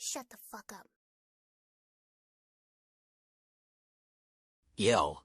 Shut the fuck up. Yo.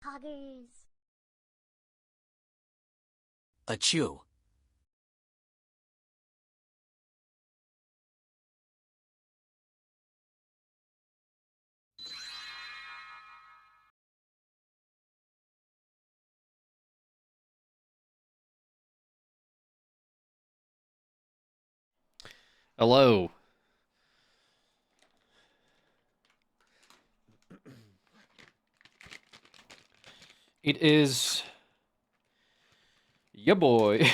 Hoggers. Achoo. Hello. It is ya boy.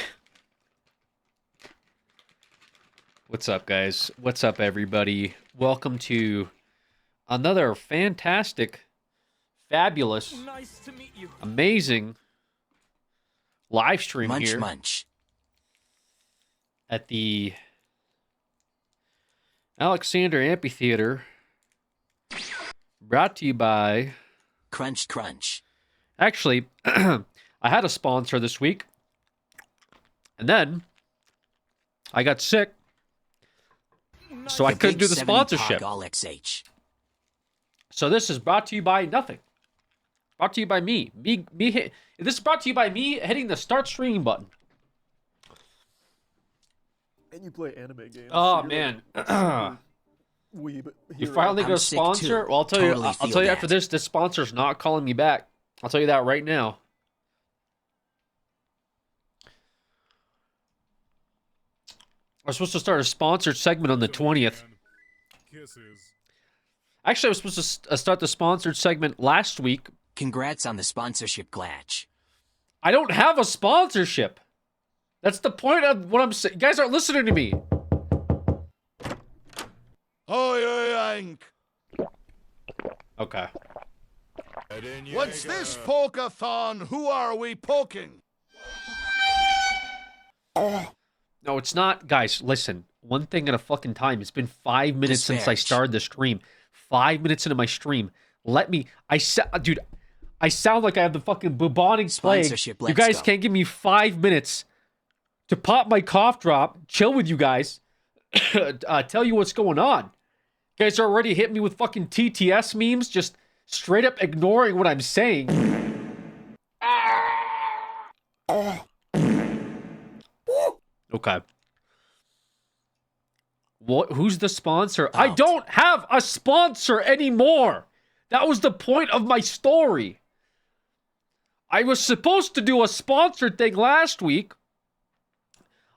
What's up, guys? What's up, everybody? Welcome to another fantastic, fabulous, Nice to meet you. amazing live stream Munch here munch. at the Alexander Amphitheater. Brought to you by... Crunch crunch. Actually, I had a sponsor this week, and then I got sick, so I couldn't Big do the 70 sponsorship. Pog All XH. So this is brought to you by nothing. Brought to you by me. This is brought to you by me hitting the start streaming button. And you play anime games. Oh so you're man, like a weeb you hero. finally got I'm a sick sponsor. too. Well, I'll tell you. Totally I'll feel tell you that. after this. This sponsor's not calling me back. I'll tell you that right now. I was supposed to start a sponsored segment on the 20th. Kisses. Actually, I was supposed to start the sponsored segment last week. Congrats on the sponsorship, Glatch. I don't have a sponsorship. That's the point of what I'm saying. You guys aren't listening to me. Oi, Okay. What's this poke-a-thon? Who are we poking? No, it's not. Guys, listen. One thing at a fucking time. It's been 5 minutes since I Disparage. started the stream. 5 minutes into my stream. Let me... Dude, I sound like I have the fucking bubonic plague. Sponsorship, You let's guys go. can't give me 5 minutes to pop my cough drop, chill with you guys, tell you what's going on. You guys are already hitting me with fucking TTS memes, just straight up ignoring what I'm saying. Okay. What? Who's the sponsor? I Out. don't have a sponsor anymore. That was the point of my story. I was supposed to do a sponsored thing last week.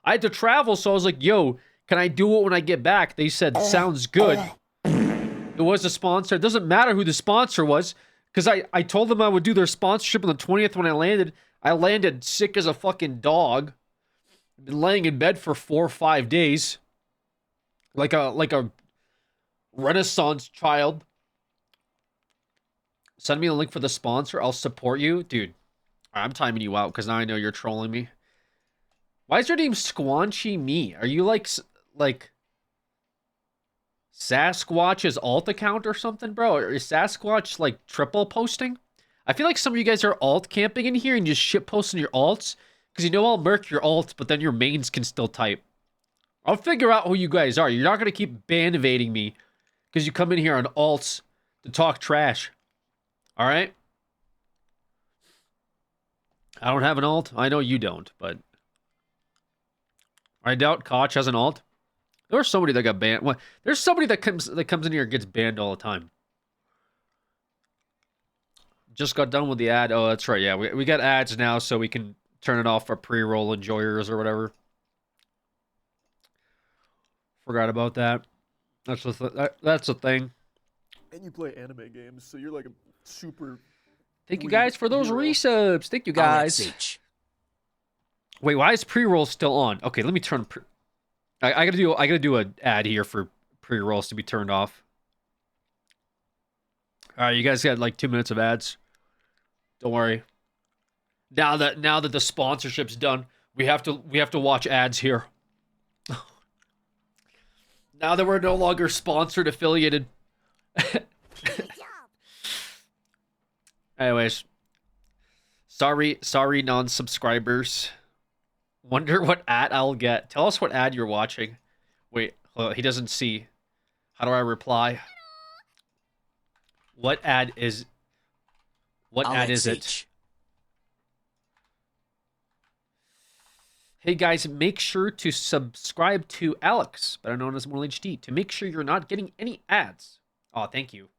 I had to travel, so I was like, yo, can I do it when I get back? They said, sounds good. It was a sponsor. It doesn't matter who the sponsor was, because I told them I would do their sponsorship on the 20th when I landed. I landed sick as a fucking dog. Been laying in bed for 4 or 5 days. Like a Renaissance child. Send me a link for the sponsor. I'll support you. Dude, I'm timing you out because now I know you're trolling me. Why is your name Squanchy Me? Are you like like Sasquatch's alt account or something, bro? Or is Sasquatch like triple posting? I feel like some of you guys are alt camping in here and just shit posting your alts because you know I'll murk your alt, but then your mains can still type. I'll figure out who you guys are. You're not gonna keep ban evading me because you come in here on alts to talk trash. All right? I don't have an alt. I know you don't, but I doubt Koch has an alt. There's somebody that got banned. What? There's somebody that comes in here and gets banned all the time. Just got done with the ad. Oh, that's right. Yeah, we got ads now, so we can turn it off for pre-roll enjoyers or whatever. Forgot about that. That's a thing. And you play anime games, so you're like a super. Thank you guys for those hero. resubs. Thank you guys. RSH. Wait, why is pre-roll still on? Okay, let me turn. I gotta do an ad here for pre-rolls to be turned off. All right, you guys got like 2 minutes of ads. Don't worry. Now that the sponsorship's done, we have to watch ads here. Now that we're no longer sponsored affiliated. Anyways, sorry non-subscribers. Wonder what ad I'll get. Tell us what ad you're watching. Wait, he doesn't see. How do I reply? What ad is it? Hey guys, make sure to subscribe to Alex, better known as Mortal HD, to make sure you're not getting any ads. Oh, thank you.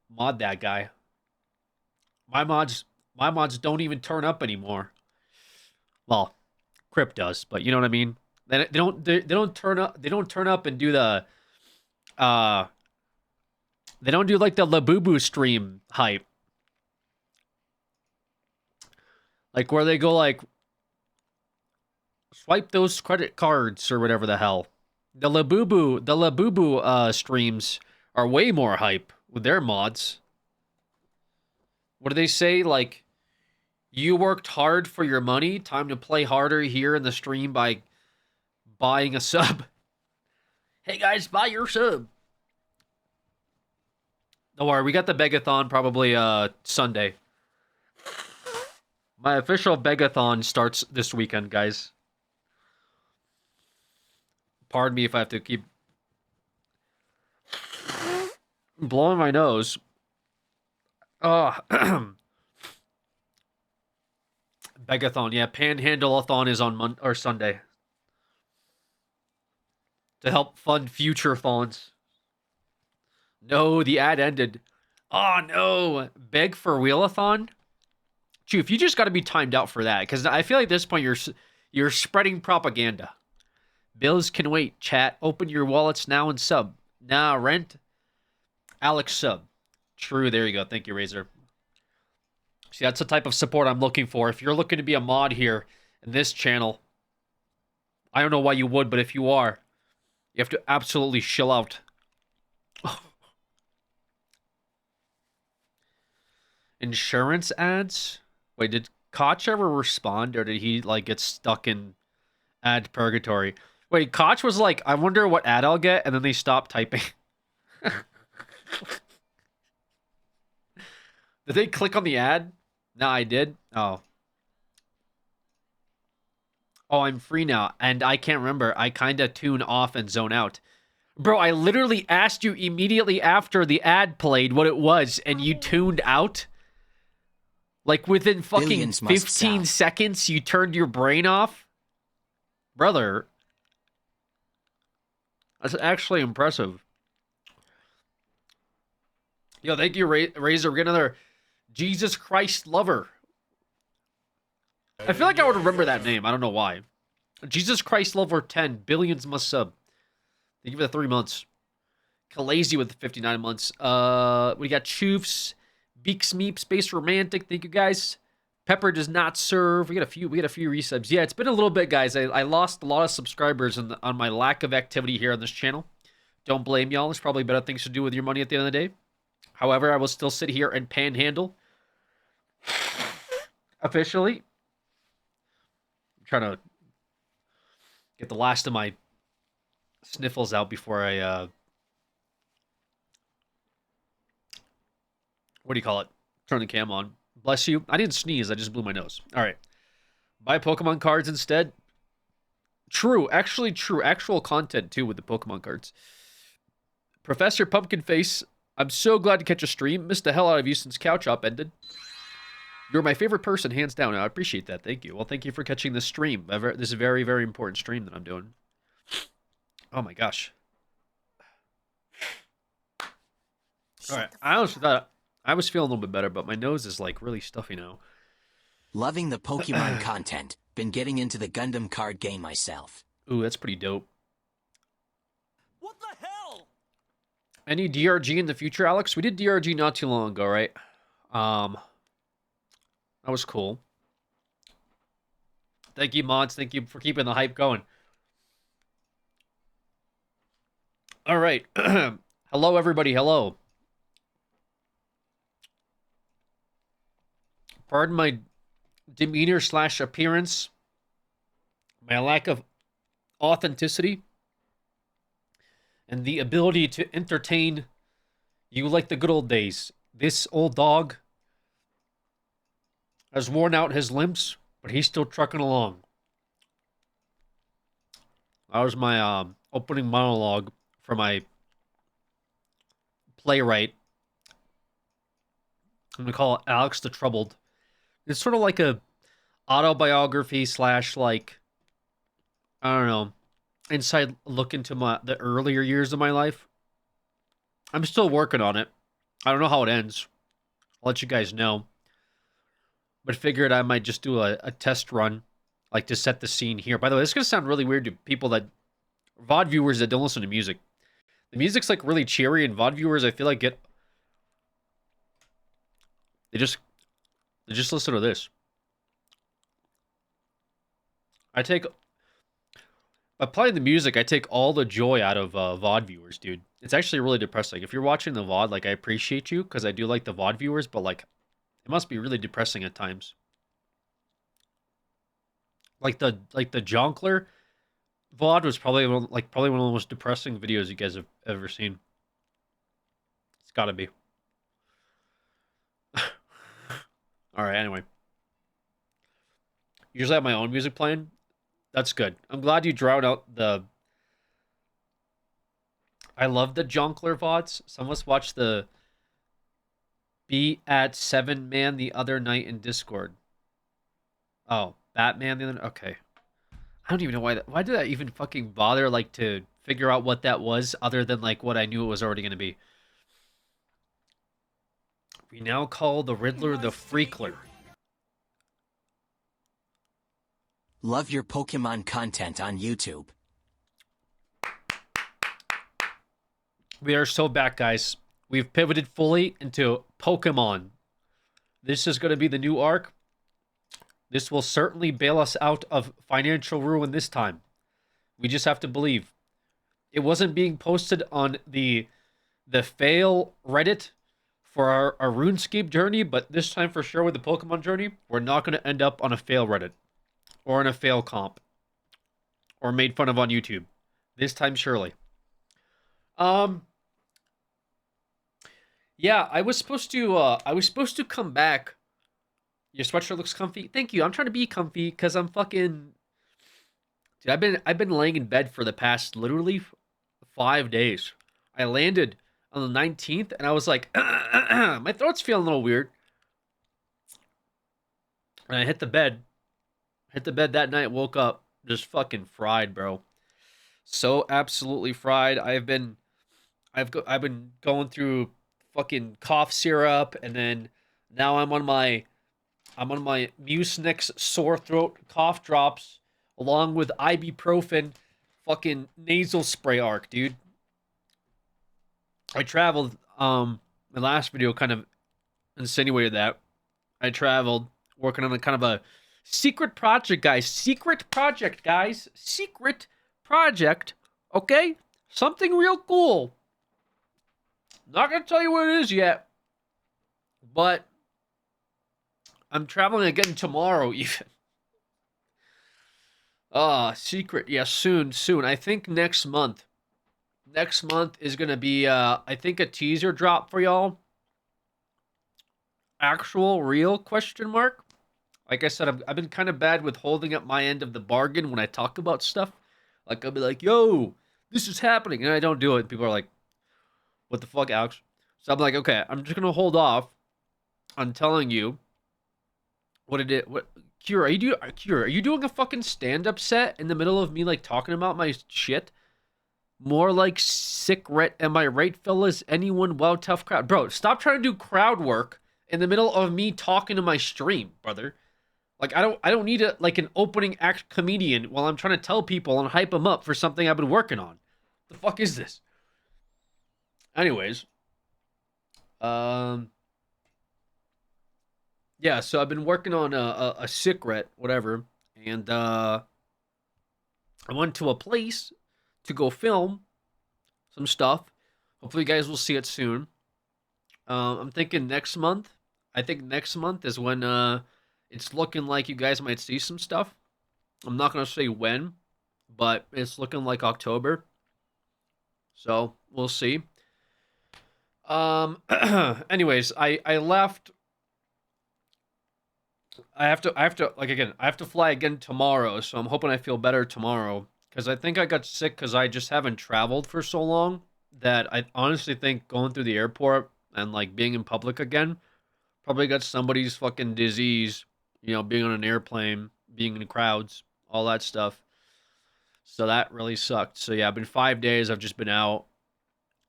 Mod that guy. My mods don't even turn up anymore. Well, Crypt does, but you know what I mean. They don't turn up. They don't turn up and do the They don't do like the Labubu stream hype. Like where they go like swipe those credit cards or whatever the hell. The Labubu streams are way more hype with their mods. What do they say? Like, you worked hard for your money. Time to play harder here in the stream by buying a sub. Hey guys, buy your sub. Don't worry, we got the Begathon probably Sunday. My official Begathon starts this weekend, guys. Pardon me if I have to keep blowing my nose. Begathon, yeah. Panhandle-a-thon is on Sunday. To help fund future thons. No, the ad ended. Oh, no. Beg for Wheel-a-thon? Chief, you just got to be timed out for that. Because I feel like at this point you're spreading propaganda. Bills can wait, chat. Open your wallets now and sub. Nah, rent. Alex sub. True, there you go. Thank you, Razor. See, that's the type of support I'm looking for. If you're looking to be a mod here in this channel, I don't know why you would, but if you are, you have to absolutely chill out. Insurance ads? Wait, did Koch ever respond, or did he, like, get stuck in ad purgatory? Wait, Koch was like, I wonder what ad I'll get, and then they stopped typing. Did they click on the ad? No, I did. Oh. Oh, I'm free now, and I can't remember. I kind of tune off and zone out. Bro, I literally asked you immediately after the ad played what it was, and you tuned out? Like, within fucking 15 seconds, you turned your brain off? Brother. That's actually impressive. Yo, thank you, Razor. We get another Jesus Christ Lover. I feel like I would remember that name. I don't know why. Jesus Christ Lover 10. Billions must sub. Thank you for the 3 months. Kalazy with the 59 months. We got Choofs. Beaks Meep, Space Romantic. Thank you, guys. Pepper does not serve. We got a few resubs. Yeah, it's been a little bit, guys. I lost a lot of subscribers on my lack of activity here on this channel. Don't blame y'all. There's probably better things to do with your money at the end of the day. However, I will still sit here and panhandle. Officially. I'm trying to get the last of my sniffles out before I, what do you call it? Turn the cam on. Bless you. I didn't sneeze. I just blew my nose. All right. Buy Pokemon cards instead. True. Actually true. Actual content, too, with the Pokemon cards. Professor Pumpkinface, I'm so glad to catch a stream. Missed the hell out of you since Couch Up ended. You're my favorite person, hands down. I appreciate that. Thank you. Well, thank you for catching this stream. This is a very, very important stream that I'm doing. Oh, my gosh. All right. I honestly thought I was feeling a little bit better, but my nose is, like, really stuffy now. Loving the Pokemon content. Been getting into the Gundam card game myself. Ooh, that's pretty dope. What the hell? Any DRG in the future, Alex? We did DRG not too long ago, right? That was cool. Thank you, mods. Thank you for keeping the hype going. All right. Hello, everybody. Hello. Pardon my demeanor / appearance, my lack of authenticity, and the ability to entertain you like the good old days. This old dog has worn out his limbs, but he's still trucking along. That was my opening monologue for my playwright. I'm going to call it Alex the Troubled. It's sort of like a autobiography / like, I don't know, inside look into the earlier years of my life. I'm still working on it. I don't know how it ends. I'll let you guys know. But figured I might just do a test run, like to set the scene here. By the way, this is going to sound really weird to people that, VOD viewers that don't listen to music. The music's like really cheery, and VOD viewers, I feel like they just listen to this. By playing the music, I take all the joy out of VOD viewers, dude. It's actually really depressing. If you're watching the VOD, like, I appreciate you, because I do like the VOD viewers, but, like, it must be really depressing at times. Like the Jonkler VOD was probably one of the most depressing videos you guys have ever seen. It's gotta be. Alright, anyway. Usually I have my own music playing. That's good. I'm glad you drowned out the... I love the Jonkler VODs. Some of us watched the Be at 7 man the other night in Discord. Oh, Batman the other... Okay. I don't even know why did I even fucking bother, like, to figure out what that was, other than, like, what I knew it was already going to be. We now call the Riddler the Freakler. Love your Pokemon content on YouTube. We are so back, guys. We've pivoted fully into Pokemon. This is going to be the new arc. This will certainly bail us out of financial ruin this time. We just have to believe. It wasn't being posted on the fail Reddit for our RuneScape journey, but this time for sure with the Pokemon journey, we're not going to end up on a fail Reddit or in a fail comp or made fun of on YouTube. This time surely. Yeah, I was supposed to come back. Your sweatshirt looks comfy. Thank you. I'm trying to be comfy because I'm fucking... Dude, I've been laying in bed for the past literally 5 days. I landed on the 19th and I was like, my throat's feeling a little weird. And I hit the bed. Hit the bed that night, woke up just fucking fried, bro. So absolutely fried. I've been going through fucking cough syrup, and then now I'm on my Mucinex sore throat cough drops, along with ibuprofen fucking nasal spray arc, dude. I traveled, my last video kind of insinuated that. I traveled working on a kind of a secret project, guys. Secret project, guys. Secret project, okay? Something real cool. Not gonna tell you what it is yet, but I'm traveling again tomorrow, even. Secret. Yeah, soon. I think next month. next month is gonna be I think a teaser drop for y'all. Actual real question mark. Like I said, I've been kind of bad with holding up my end of the bargain when I talk about stuff. Like I'll be like, "Yo, this is happening," and I don't do it. People are like, "What the fuck, Alex?" So I'm like, "Okay, I'm just gonna hold off on telling you what it is." What Cure? Are you doing a fucking stand-up set in the middle of me like talking about my shit? More like sick ret. Am I right, fellas? Anyone? Wow, tough crowd, bro. Stop trying to do crowd work in the middle of me talking to my stream, brother. Like I don't need a like an opening act comedian while I'm trying to tell people and hype them up for something I've been working on. The fuck is this? Anyways, yeah. So I've been working on a sick ret, whatever, and I went to a place to go film some stuff. Hopefully, you guys will see it soon. I'm thinking next month. I think next month is when it's looking like you guys might see some stuff. I'm not gonna say when, but it's looking like October. So we'll see. Anyways, I left. I have to like again. I have to fly again tomorrow, so I'm hoping I feel better tomorrow. Because I think I got sick because I just haven't traveled for so long that I honestly think going through the airport and like being in public again probably got somebody's fucking disease, you know, being on an airplane, being in crowds, all that stuff. So that really sucked. So yeah, I've been 5 days. I've just been out.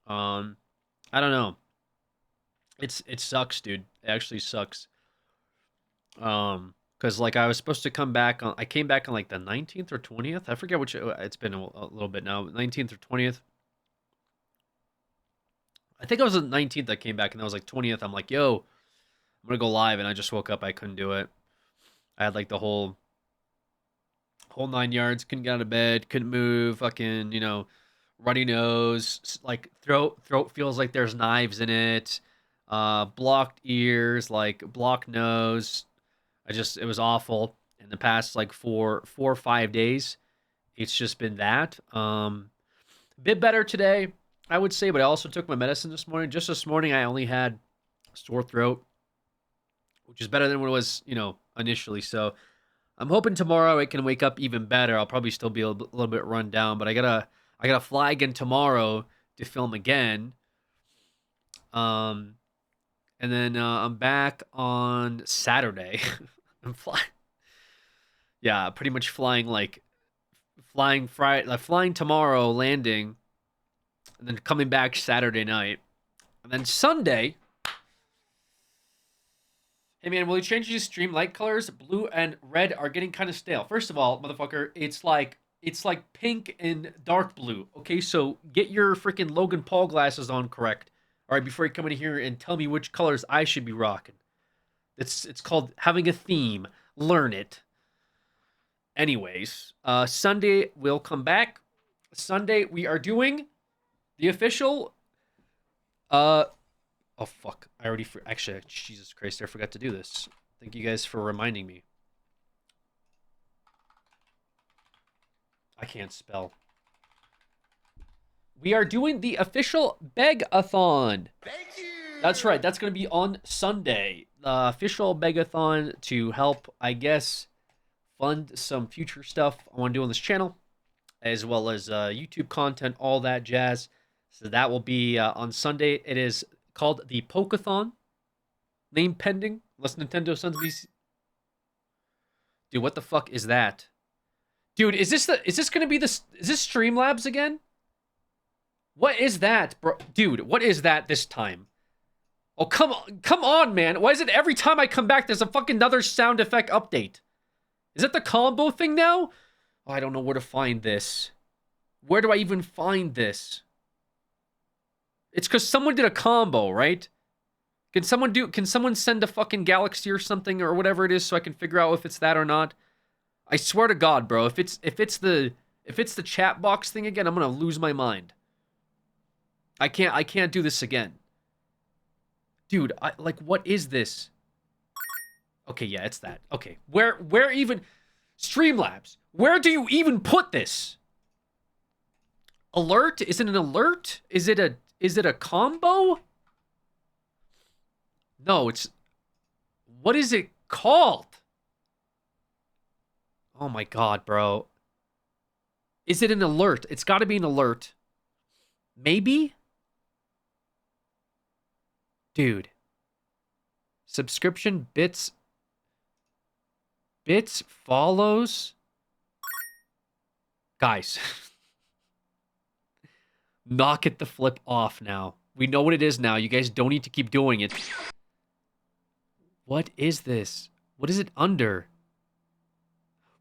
I don't know. It sucks, dude. It actually sucks. Because like I was supposed to come back on, I came back on like the 19th or 20th. I forget which. It's been a little bit now. 19th or 20th. I think it was the 19th I came back, and that was like 20th. I'm like, yo, I'm gonna go live, and I just woke up. I couldn't do it. I had like the whole 9 yards. Couldn't get out of bed. Couldn't move. Fucking, you know, runny nose. Like throat feels like there's knives in it. Blocked ears. Like blocked nose. It was awful. In the past like 4 or 5 days, it's just been that. A bit better today, I would say, but I also took my medicine this morning. Just this morning, I only had sore throat, which is better than what it was, you know, initially. So I'm hoping tomorrow I can wake up even better. I'll probably still be a little bit run down, but I gotta fly again tomorrow to film again. And then I'm back on Saturday. I'm flying. Yeah, pretty much flying flying tomorrow, landing, and then coming back Saturday night, and then Sunday. Hey man, will you change your stream light colors? Blue and red are getting kind of stale. First of all, motherfucker, it's like pink and dark blue. Okay, so get your freaking Logan Paul glasses on correct. All right, before you come in here and tell me which colors I should be rocking. It's called having a theme. Learn it. Anyways, Sunday we'll come back. Sunday we are doing the official. Oh fuck! I already actually, Jesus Christ, I forgot to do this. Thank you guys for reminding me. I can't spell. We are doing the official Beg-a-thon. Thank you. That's right. That's going to be on Sunday. The official Beg-a-thon to help, I guess, fund some future stuff I want to do on this channel, as well as YouTube content, all that jazz. So that will be on Sunday. It is called the poke-a-thon. Name pending, unless Nintendo sends these. Dude, what the fuck is that? Dude, is this gonna be is this Streamlabs again? What is that, bro? Dude, what is that this time? Oh, come on, man. Why is it every time I come back, there's a fucking another sound effect update? Is it the combo thing now? Oh, I don't know where to find this. Where do I even find this? It's because someone did a combo, right? Can someone send a fucking galaxy or something or whatever it is so I can figure out if it's that or not? I swear to God, bro, if it's the chat box thing again, I'm gonna lose my mind. I can't do this again. Dude, like, what is this? Okay, yeah, it's that. Okay, where even... Streamlabs, where do you even put this? Alert? Is it an alert? Is it a combo? No, it's... What is it called? Oh my god, bro. Is it an alert? It's got to be an alert. Maybe? Dude. Subscription bits follows. Guys. Knock it the flip off now. We know what it is now. You guys don't need to keep doing it. What is this? What is it under?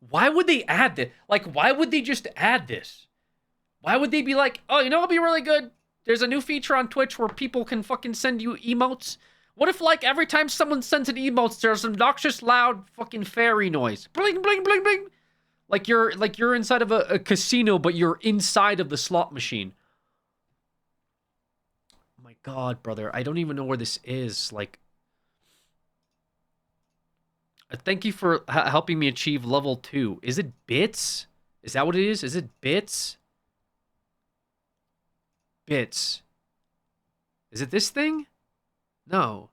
Why would they add this? Like, why would they just add this? Why would they be like, oh, you know what'll be really good? There's a new feature on Twitch where people can fucking send you emotes. What if, like, every time someone sends an emote, there's an obnoxious, loud, fucking fairy noise? Bling, bling, bling, bling. Like you're inside of a casino, but you're inside of the slot machine. Oh my god, brother. I don't even know where this is. Like, thank you for helping me achieve level 2. Is it bits? Is that what it is? Is it bits? Bits. Is it this thing? No.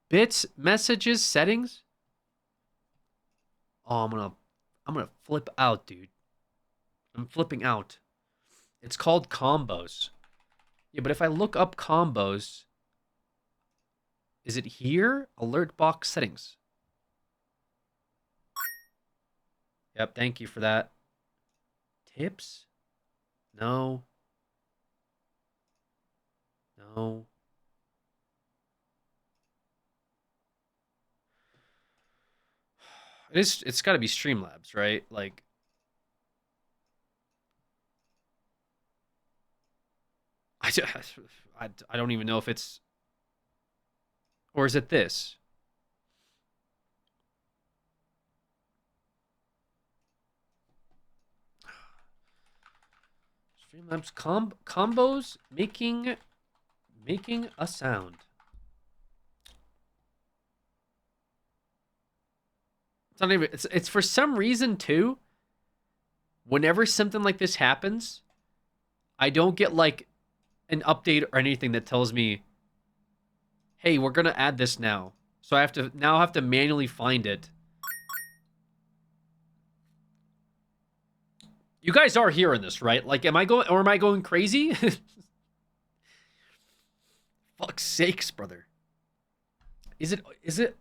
Bits, messages, settings? Oh, I'm gonna flip out, dude. I'm flipping out. It's called combos. Yeah, but if I look up combos, is it here? Alert box settings. Yep, thank you for that. Tips? No. No. It's got to be Streamlabs, right? Like, I don't even know if it's, or is it this? Streamlabs combos making a sound. It's not even, it's for some reason too. Whenever something like this happens, I don't get like an update or anything that tells me, hey, we're gonna add this now. So I have to manually find it. You guys are hearing this, right? Like, am I going crazy? Fuck's sakes, brother. Is it?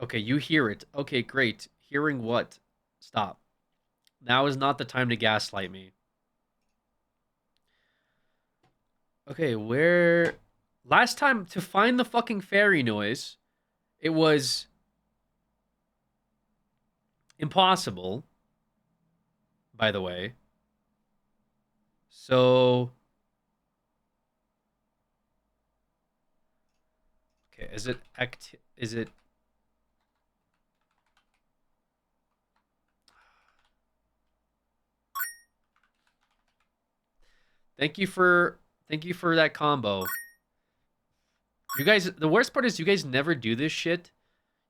Okay, you hear it. Okay, great. Hearing what? Stop. Now is not the time to gaslight me. Okay, where... Last time, to find the fucking fairy noise, it was impossible, by the way. So... Okay, is it... Thank you for that combo. You guys, the worst part is you guys never do this shit.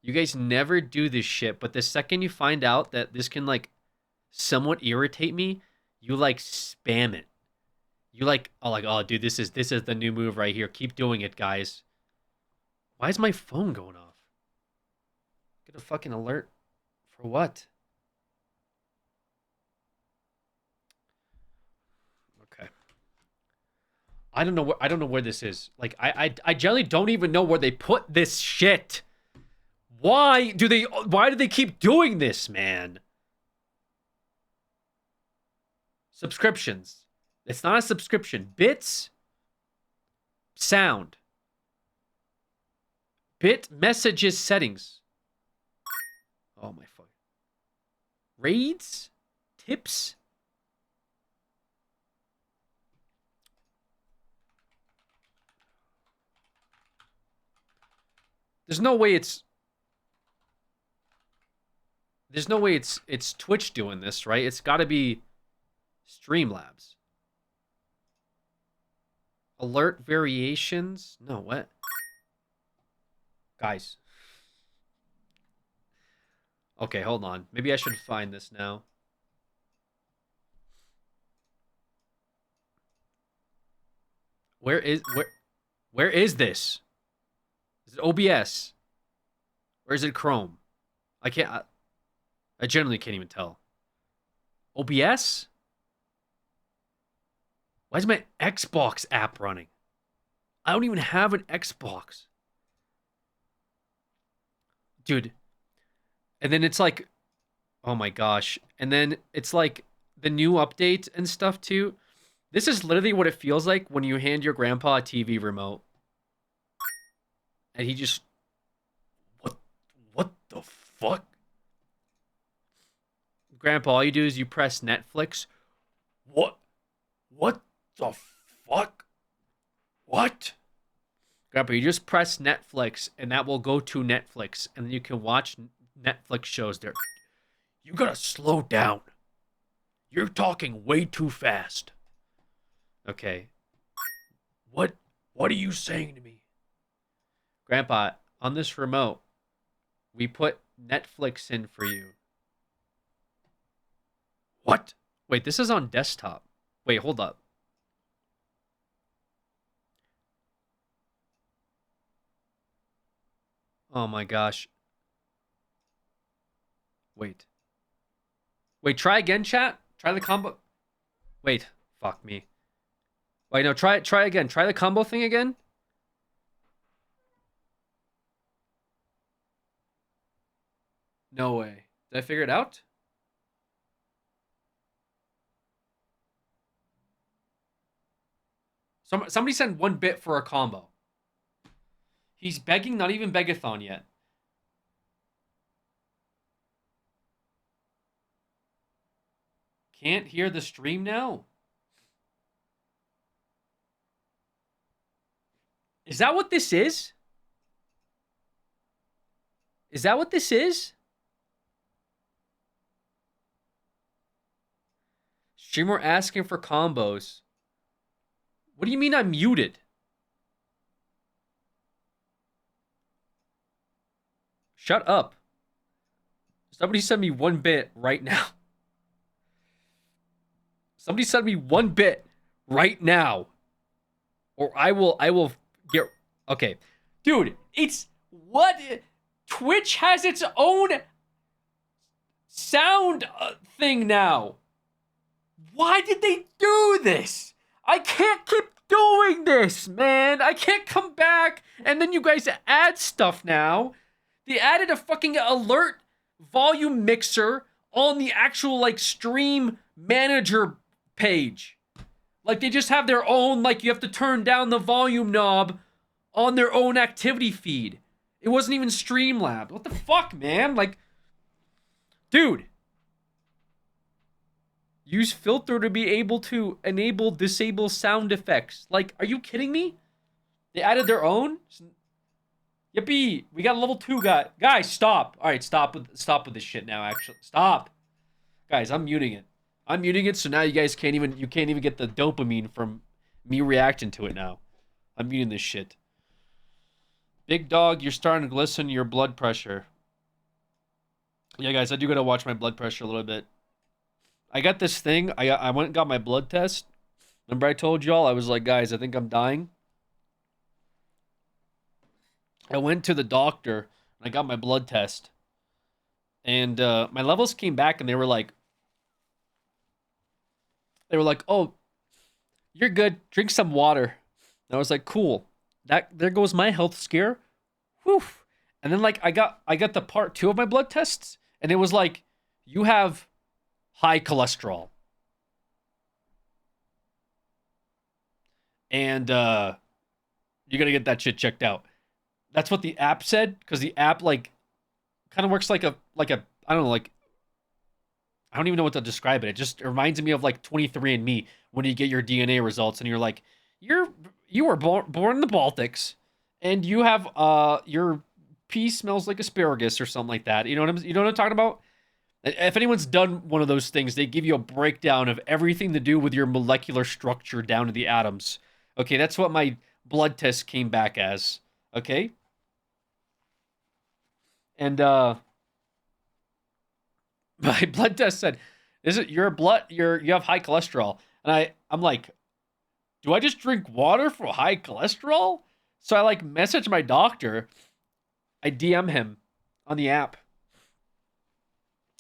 You guys never do this shit, but the second you find out that this can, like, somewhat irritate me, you, like, spam it. You, like, oh, dude, this is the new move right here. Keep doing it, guys. Why is my phone going off? Get a fucking alert. For what? Okay. I don't know where this is. Like, I generally don't even know where they put this shit. Why do they keep doing this, man? Subscriptions. It's not a subscription. Bits. Sound. Bit messages settings. Oh my fuck. Raids? Tips? There's no way it's Twitch doing this, right? It's got to be Streamlabs. Alert variations? No, what? Guys. Okay, hold on. Maybe I should find this now. Where is this? Is it OBS? Or is it Chrome? I generally can't even tell. OBS? Why is my Xbox app running? I don't even have an Xbox. Dude. And then it's like, oh my gosh. And then it's like the new update and stuff too. This is literally what it feels like when you hand your grandpa a TV remote. And he just... What the fuck? Grandpa, all you do is you press Netflix. What the fuck? What? Grandpa, you just press Netflix and that will go to Netflix. And then you can watch Netflix shows there. You gotta slow down. You're talking way too fast. Okay. What are you saying to me? Grandpa, on this remote, we put Netflix in for you. What? Wait, this is on desktop. Wait, hold up. Oh my gosh. Wait. Wait, try again, chat? Try the combo. Wait, fuck me. Wait, no, try again. Try the combo thing again. No way. Did I figure it out? Somebody send 1 bit for a combo. He's begging, not even begathon yet. Can't hear the stream now? Is that what this is? Is that what this is? Streamer asking for combos. What do you mean I'm muted? Shut up. Somebody send me 1 bit right now. Somebody send me 1 bit right now. Or I will get... Okay. Dude, it's... What? Twitch has its own sound thing now. Why did they do this? I can't keep doing this, man. I can't come back and then you guys add stuff now. They added a fucking alert volume mixer on the actual, like, stream manager page. Like, they just have their own, like, you have to turn down the volume knob on their own activity feed. It wasn't even Streamlabs. What the fuck, man? Like, dude. Use filter to be able to disable sound effects. Like, are you kidding me? They added their own? Yippee! We got a level 2 guy. Guys, stop. All right, stop with this shit now. Actually, stop. Guys, I'm muting it. I'm muting it, so now you guys can't even get the dopamine from me reacting to it now. I'm muting this shit. Big dog, you're starting to glisten your blood pressure. Yeah, guys, I do gotta watch my blood pressure a little bit. I got this thing. I went and got my blood test. Remember I told y'all? I was like, guys, I think I'm dying. I went to the doctor and I got my blood test. And my levels came back and they were like, oh, you're good. Drink some water. And I was like, cool. There goes my health scare. Whew. And then, like, I got the part 2 of my blood tests, and it was like, you have high cholesterol. And you gotta get that shit checked out. That's what the app said, because the app, like, kind of works like a I don't know, like, I don't even know what to describe it. It just reminds me of, like, 23andMe, when you get your DNA results, and you're like, you were born in the Baltics, and you have your pee smells like asparagus or something like that. You know what I'm talking about? If anyone's done one of those things, they give you a breakdown of everything to do with your molecular structure down to the atoms. Okay, that's what my blood test came back as. Okay? And my blood test said, you have high cholesterol. And I'm like, do I just drink water for high cholesterol? So I like message my doctor. I DM him on the app.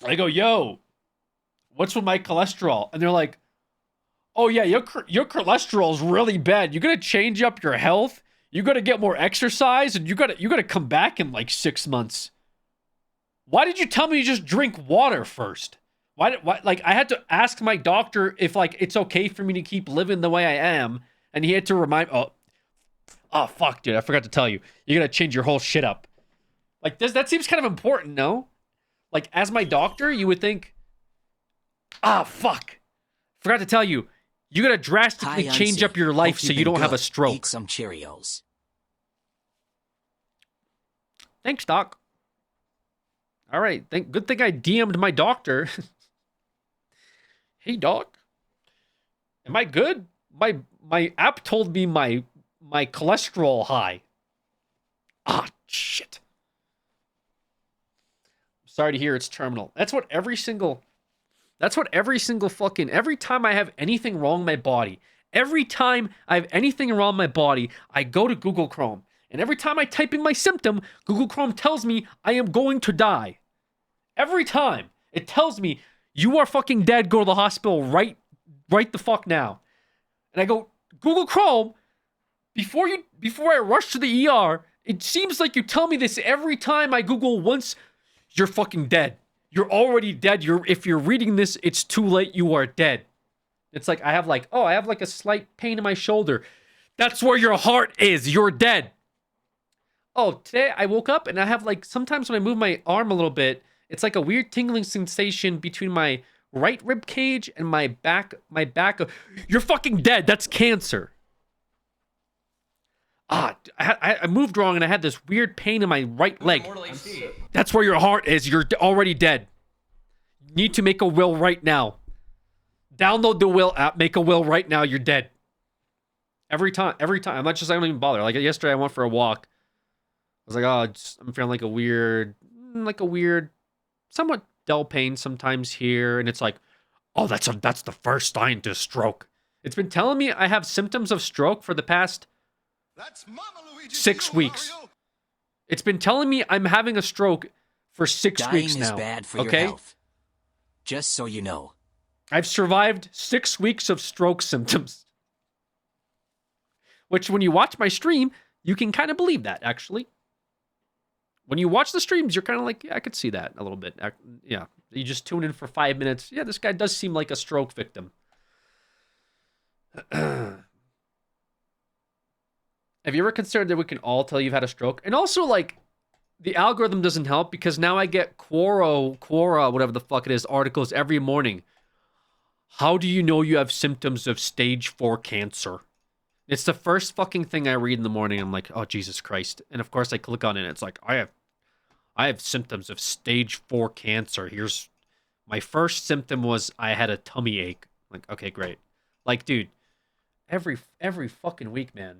I go, yo, what's with my cholesterol? And they're like, oh yeah, your cholesterol is really bad. You gotta change up your health. You gotta get more exercise, and you gotta come back in like 6 months. Why did you tell me to just drink water first? Why like I had to ask my doctor if like it's okay for me to keep living the way I am, and he had to remind. Oh fuck, dude, I forgot to tell you. You gotta change your whole shit up. Like that seems kind of important, no? Like as my doctor, you would think. Fuck, forgot to tell you. You gotta drastically change up your life so you don't have a stroke. Eat some Cheerios. Thanks, doc. All right, good thing I DM'd my doctor. Hey, doc. Am I good? My app told me my cholesterol high. Shit. Sorry to hear it's terminal. That's what every single fucking, every time I have anything wrong in my body, every time I have anything wrong in my body, I go to Google Chrome. And every time I type in my symptom, Google Chrome tells me I am going to die. Every time. It tells me, you are fucking dead, go to the hospital right the fuck now. And I go, Google Chrome, before I rush to the ER, it seems like you tell me this every time I Google once, you're fucking dead. You're already dead. If you're reading this, it's too late. You are dead. It's like, I have like a slight pain in my shoulder. That's where your heart is. You're dead. Oh, today I woke up and I have like, sometimes when I move my arm a little bit, it's like a weird tingling sensation between my right rib cage and my back. You're fucking dead. That's cancer. I moved wrong and I had this weird pain in my right leg. That's where your heart is. You're already dead. You need to make a will right now. Download the will app. Make a will right now. You're dead. Every time. I don't even bother. Like yesterday I went for a walk. I was like, I'm feeling like a weird, somewhat dull pain sometimes here. And it's like, that's the first sign to stroke. It's been telling me I have symptoms of stroke for the past 6 weeks. It's been telling me I'm having a stroke for 6 weeks now. Dying is bad for your health. Just so you know. I've survived 6 weeks of stroke symptoms. Which, when you watch my stream, you can kind of believe that, actually. When you watch the streams, you're kind of like, yeah, I could see that a little bit. Yeah, you just tune in for 5 minutes. Yeah, this guy does seem like a stroke victim. Have you ever considered that we can all tell you've had a stroke? And also, like, the algorithm doesn't help because now I get Quora, whatever the fuck it is, articles every morning. How do you know you have symptoms of stage 4 cancer? It's the first fucking thing I read in the morning. I'm like, oh, Jesus Christ. And of course I click on it and it's like, I have symptoms of stage 4 cancer. Here's my first symptom was I had a tummy ache. Like, okay, great. Like, dude, every fucking week, man.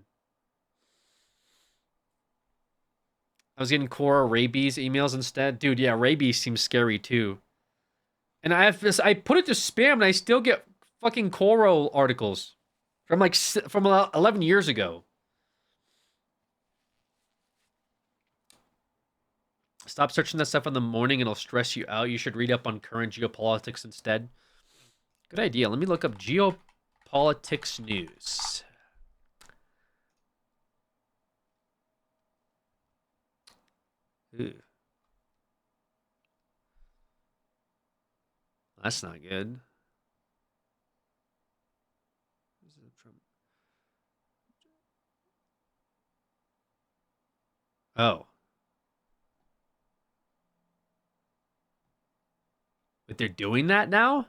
I was getting Quora rabies emails instead. Dude, yeah, rabies seems scary too. And I put it to spam and I still get fucking Quora articles from 11 years ago. Stop searching that stuff in the morning, it'll stress you out. You should read up on current geopolitics instead. Good idea. Let me look up geopolitics news. Ooh. That's not good. Oh. But they're doing that now?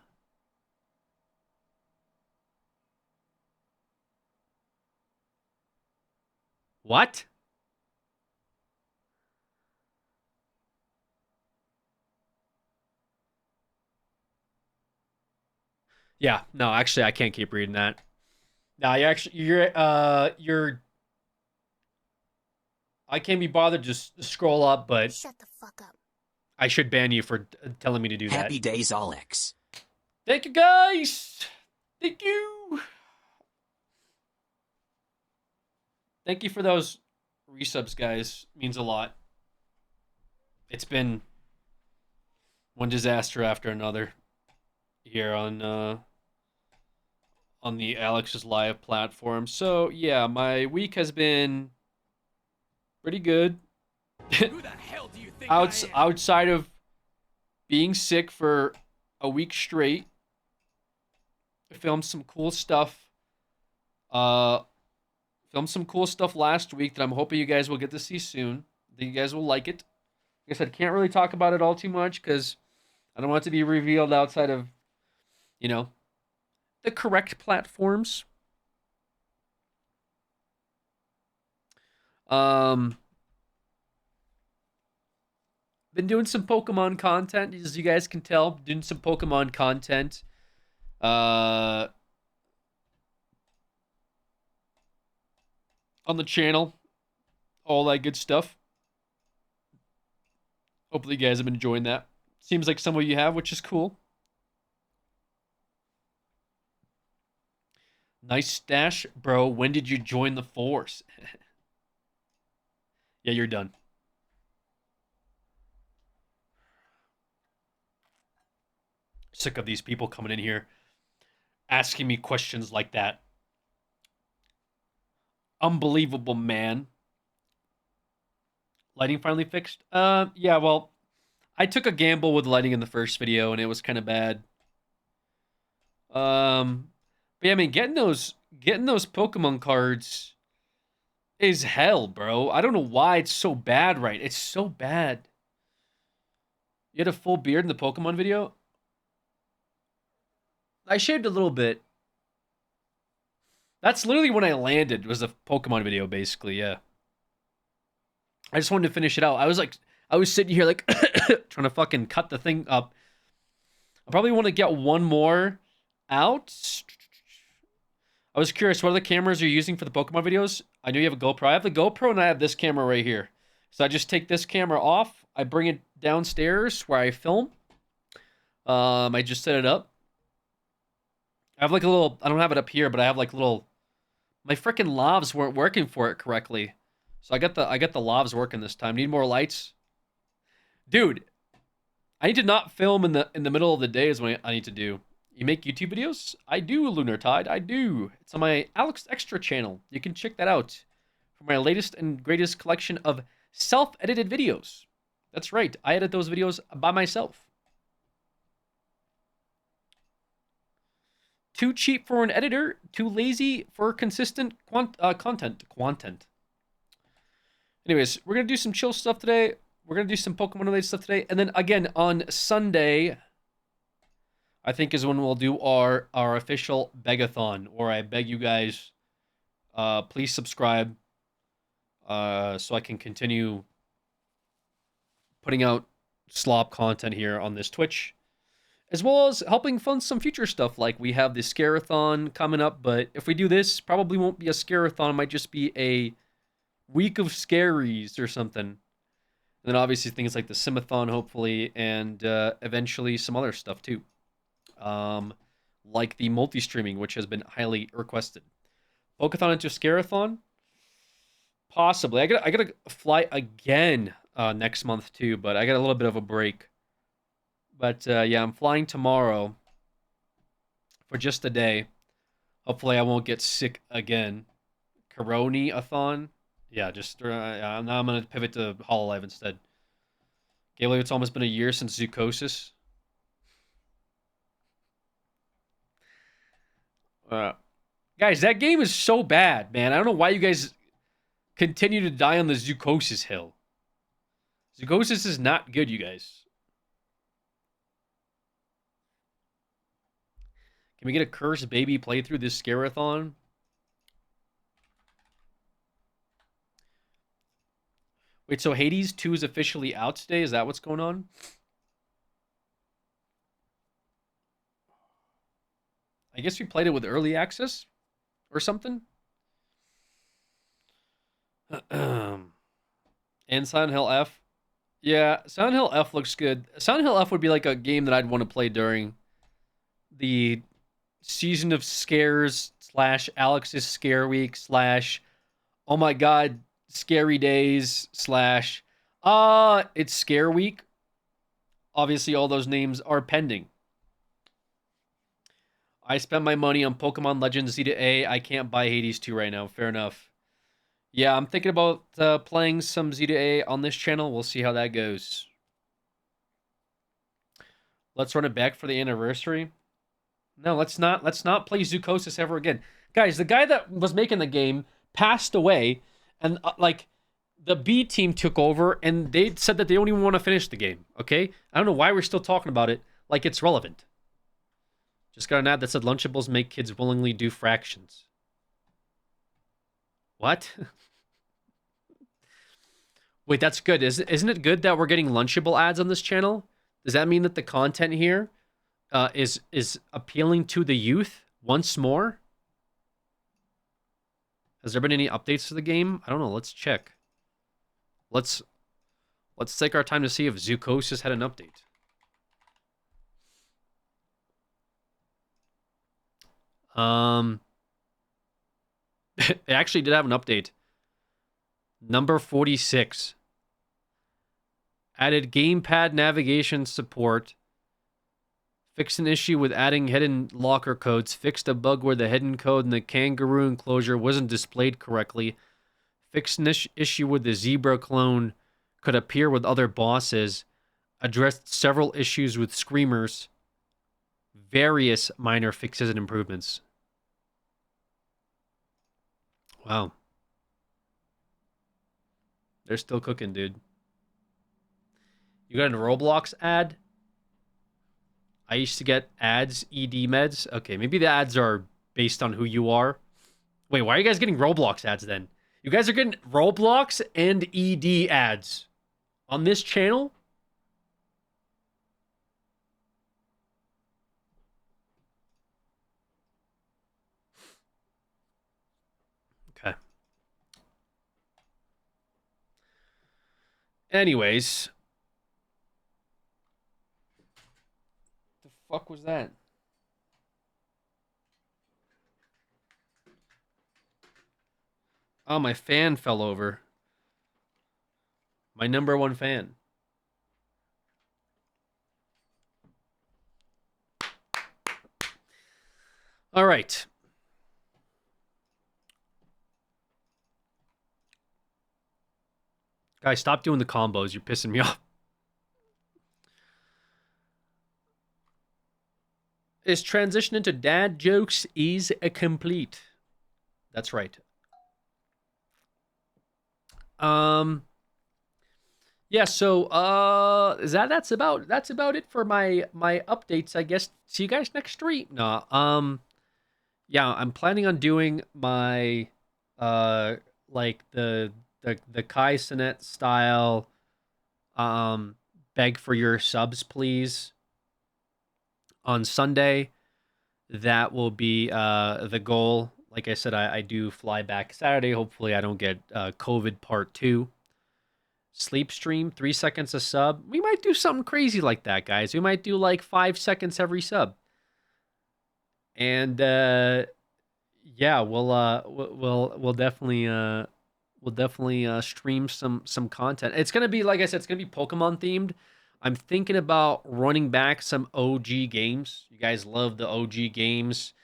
What? Yeah, no, actually I can't keep reading that. No, you're I can't be bothered to just scroll up, but Shut the fuck up. I should ban you for telling me to do that. Happy days, Alex. Thank you, guys. Thank you. Thank you for those resubs, guys. Means a lot. It's been one disaster after another here on the Alex's Live platform. So yeah, my week has been pretty good. Who the hell do you think I am? Outside of being sick for a week straight, I filmed some cool stuff. Filmed some cool stuff last week that I'm hoping you guys will get to see soon. I think you guys will like it. Like I said, can't really talk about it all too much because I don't want it to be revealed outside of, you know, the correct platforms. Been doing some Pokemon content, as you guys can tell. Doing some Pokemon content. On the channel. All that good stuff. Hopefully you guys have been enjoying that. Seems like some of you have, which is cool. Nice stash, bro. When did you join the force? Yeah, you're done. Sick of these people coming in here asking me questions like that. Unbelievable, man. Lighting finally fixed? Yeah, well, I took a gamble with lighting in the first video and it was kind of bad. But yeah, I mean, getting those Pokemon cards is hell, bro. I don't know why it's so bad, right? It's so bad. You had a full beard in the Pokemon video? I shaved a little bit. That's literally when I landed, was a Pokemon video, basically, yeah. I just wanted to finish it out. I was sitting here like trying to fucking cut the thing up. I probably want to get one more out. I was curious, what are the cameras you're using for the Pokemon videos? I know you have a GoPro. I have the GoPro and I have this camera right here. So I just take this camera off. I bring it downstairs where I film. I just set it up. I have like a little, I don't have it up here, but I have like little, my freaking lavs weren't working for it correctly. So I got the lavs working this time. Need more lights? Dude, I need to not film in the middle of the day is what I need to do. You make YouTube videos? I do, Lunar Tide. I do. It's on my Alex Extra channel. You can check that out for my latest and greatest collection of self-edited videos. That's right. I edit those videos by myself. Too cheap for an editor, too lazy for consistent content. Anyways, we're going to do some chill stuff today. We're going to do some Pokemon-related stuff today. And then, again, on Sunday, I think is when we'll do our official Begathon, where I beg you guys, please subscribe so I can continue putting out slop content here on this Twitch, as well as helping fund some future stuff, like we have the Scare-a-thon coming up, but if we do this, probably won't be a Scare-a-thon, it might just be a week of scaries or something. And then obviously things like the Simathon, hopefully, and eventually some other stuff too. Like the multi-streaming, which has been highly requested. Poke-a-thon into Scare-a-thon? Possibly. I gotta fly again next month too, but I got a little bit of a break. But yeah, I'm flying tomorrow for just a day. Hopefully I won't get sick again. Corona-a-thon? Yeah, just now I'm gonna pivot to Hololive instead. Can't believe it's almost been a year since Zoocosis. Guys, that game is so bad, man. I don't know why you guys continue to die on the Zoocosis hill. Zoocosis is not good, you guys. Can we get a Cursed Baby playthrough this Scare-a-thon? Wait, so Hades 2 is officially out today? Is that what's going on? I guess we played it with early access or something. And Silent Hill F. Yeah, Silent Hill F looks good. Silent Hill F would be like a game that I'd want to play during the season of scares / Alex's Scare Week / Oh my god, scary days slash it's scare week. Obviously all those names are pending. I spent my money on Pokemon Legends Z to A. I can't buy Hades 2 right now. Fair enough. Yeah, I'm thinking about playing some Z to A on this channel. We'll see how that goes. Let's run it back for the anniversary. No, let's not play Zookosis ever again. Guys, the guy that was making the game passed away, and like the B team took over, and they said that they don't even want to finish the game. Okay, I don't know why we're still talking about it like it's relevant. Just got an ad that said Lunchables make kids willingly do fractions. What? Wait, that's good. Isn't it good that we're getting Lunchable ads on this channel? Does that mean that the content here is appealing to the youth once more? Has there been any updates to the game? I don't know. Let's check. Let's take our time to see if Zookosis had an update. It actually did have an update. Number 46. Added gamepad navigation support. Fixed an issue with adding hidden locker codes. Fixed a bug where the hidden code in the kangaroo enclosure wasn't displayed correctly. Fixed an issue with the zebra clone could appear with other bosses. Addressed several issues with screamers. Various minor fixes and improvements. Wow. They're still cooking, dude. You got a Roblox ad? I used to get ads, ED meds. Okay, maybe the ads are based on who you are. Wait, why are you guys getting Roblox ads then? You guys are getting Roblox and ED ads on this channel? Okay. Anyways. The fuck was that? Oh, my fan fell over. My number one fan. All right. Guys, stop doing the combos. You're pissing me off. Is transition into dad jokes is complete. That's right. Yeah, so that's about it for my updates, I guess. See you guys next stream. No, yeah, I'm planning on doing my like the Kai Sinet style beg for your subs please on Sunday. That will be the goal. Like I said, I do fly back Saturday. Hopefully I don't get COVID part 2. Sleep stream, 3 seconds a sub. We might do something crazy like that, guys. We might do like 5 seconds every sub. And yeah, we'll definitely stream some content. It's gonna be, like I said, it's gonna be Pokemon themed. I'm thinking about running back some OG games. You guys love the OG games.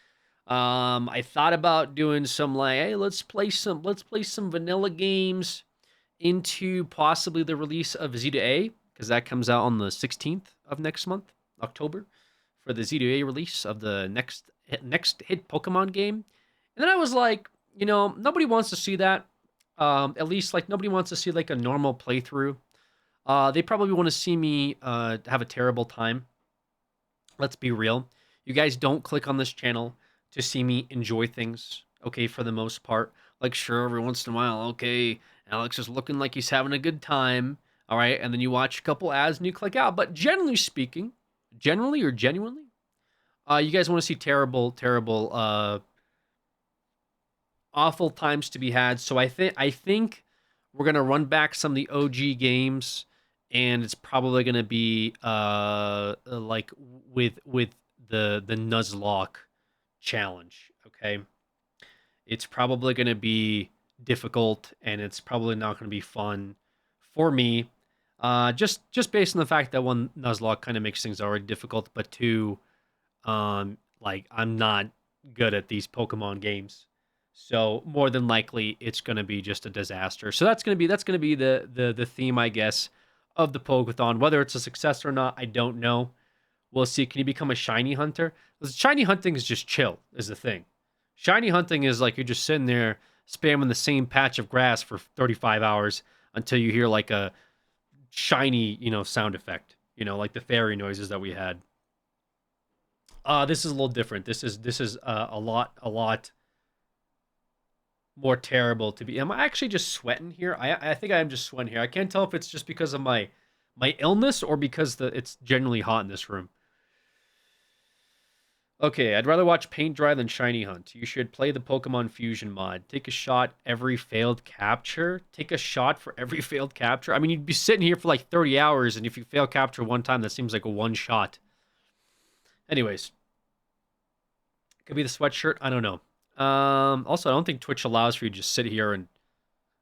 I thought about doing some like, hey, let's play some vanilla games into possibly the release of Z to A, because that comes out on the 16th of next month, October, for the Z to A release of the next hit Pokemon game. And then I was like, you know, nobody wants to see that. At least like nobody wants to see like a normal playthrough. They probably want to see me have a terrible time. Let's be real. You guys don't click on this channel to see me enjoy things, okay, for the most part. Like, sure, every once in a while, okay, Alex is looking like he's having a good time, all right, and then you watch a couple ads and you click out. But generally speaking, generally or genuinely, you guys want to see terrible, awful times to be had. So I think we're gonna run back some of the OG games, and it's probably gonna be like with the Nuzlocke challenge. Okay, it's probably gonna be difficult, and it's probably not going to be fun for me. Just based on the fact that one, Nuzlocke kind of makes things already difficult, but two, like I'm not good at these Pokemon games, so more than likely it's going to be just a disaster. So that's going to be the theme, I guess, of the Poke-a-thon. Whether it's a success or not, I don't know. We'll see. Can you become a shiny hunter? Because shiny hunting is just chill, is the thing. Shiny hunting is like you're just sitting there spamming the same patch of grass for 35 hours until you hear like a shiny, sound effect. Like the fairy noises that we had. This is a little different. This is a lot more terrible to be. Am I actually just sweating here? I think I am just sweating here. I can't tell if it's just because of my illness or because it's genuinely hot in this room. Okay, I'd rather watch paint dry than shiny hunt. You should play the Pokemon Fusion mod. Take a shot every failed capture. Take a shot for every failed capture. I mean, you'd be sitting here for like 30 hours, and if you fail capture one time, that seems like a one shot. Anyways. Could be the sweatshirt. I don't know. Also, I don't think Twitch allows for you to just sit here and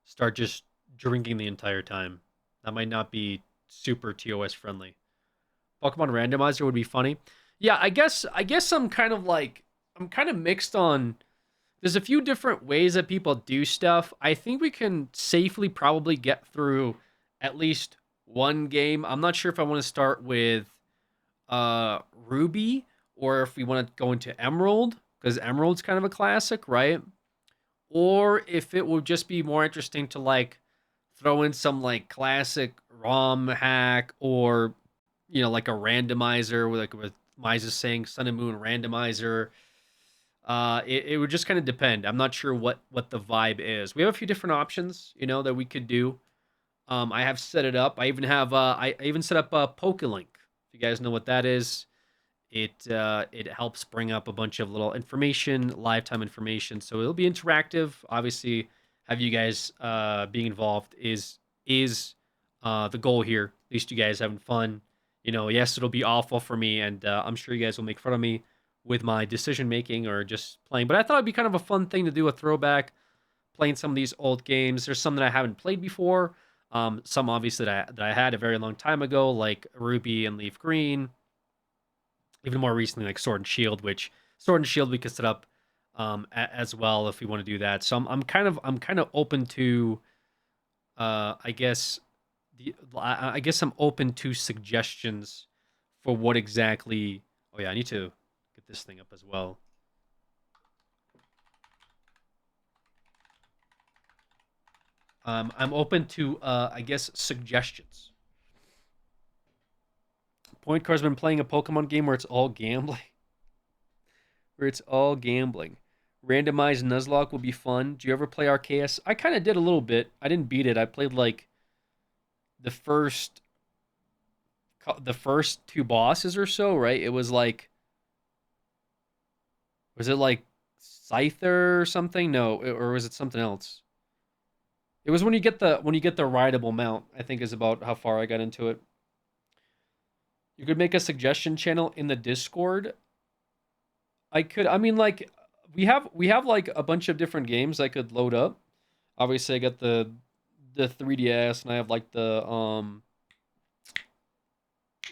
start just drinking the entire time. That might not be super TOS friendly. Pokemon Randomizer would be funny. Yeah, I guess I'm kind of mixed on. There's a few different ways that people do stuff. I think we can safely probably get through at least one game. I'm not sure if I want to start with Ruby or if we want to go into Emerald, because Emerald's kind of a classic, right? Or if it would just be more interesting to like throw in some like classic ROM hack or like a randomizer with Miza saying Sun and Moon randomizer. It would just kind of depend. I'm not sure what the vibe is. We have a few different options, that we could do. I have set it up. I even have I even set up a Poke-Link. If you guys know what that is, it helps bring up a bunch of little information, lifetime information. So it'll be interactive. Obviously, have you guys being involved is the goal here. At least you guys having fun. Yes, it'll be awful for me, and I'm sure you guys will make fun of me with my decision making or just playing. But I thought it'd be kind of a fun thing to do, a throwback, playing some of these old games. There's some that I haven't played before. Some obviously that I had a very long time ago, like Ruby and Leaf Green. Even more recently, like Sword and Shield, which Sword and Shield we could set up as well if we want to do that. So I'm kind of open to, I guess I'm open to suggestions for what exactly. Oh yeah, I need to get this thing up as well. I'm open to, I guess, suggestions. Point Car's been playing a Pokemon game where it's all gambling. Randomized Nuzlocke will be fun. Do you ever play Arceus? I kind of did a little bit. I didn't beat it. I played like the first two bosses or so, right? It was like, was it like Scyther or something? No, or was it something else? It was when you get the rideable mount, I think is about how far I got into it. You could make a suggestion channel in the Discord. I could. I mean, like we have like a bunch of different games I could load up. Obviously, I got the 3DS, and I have like the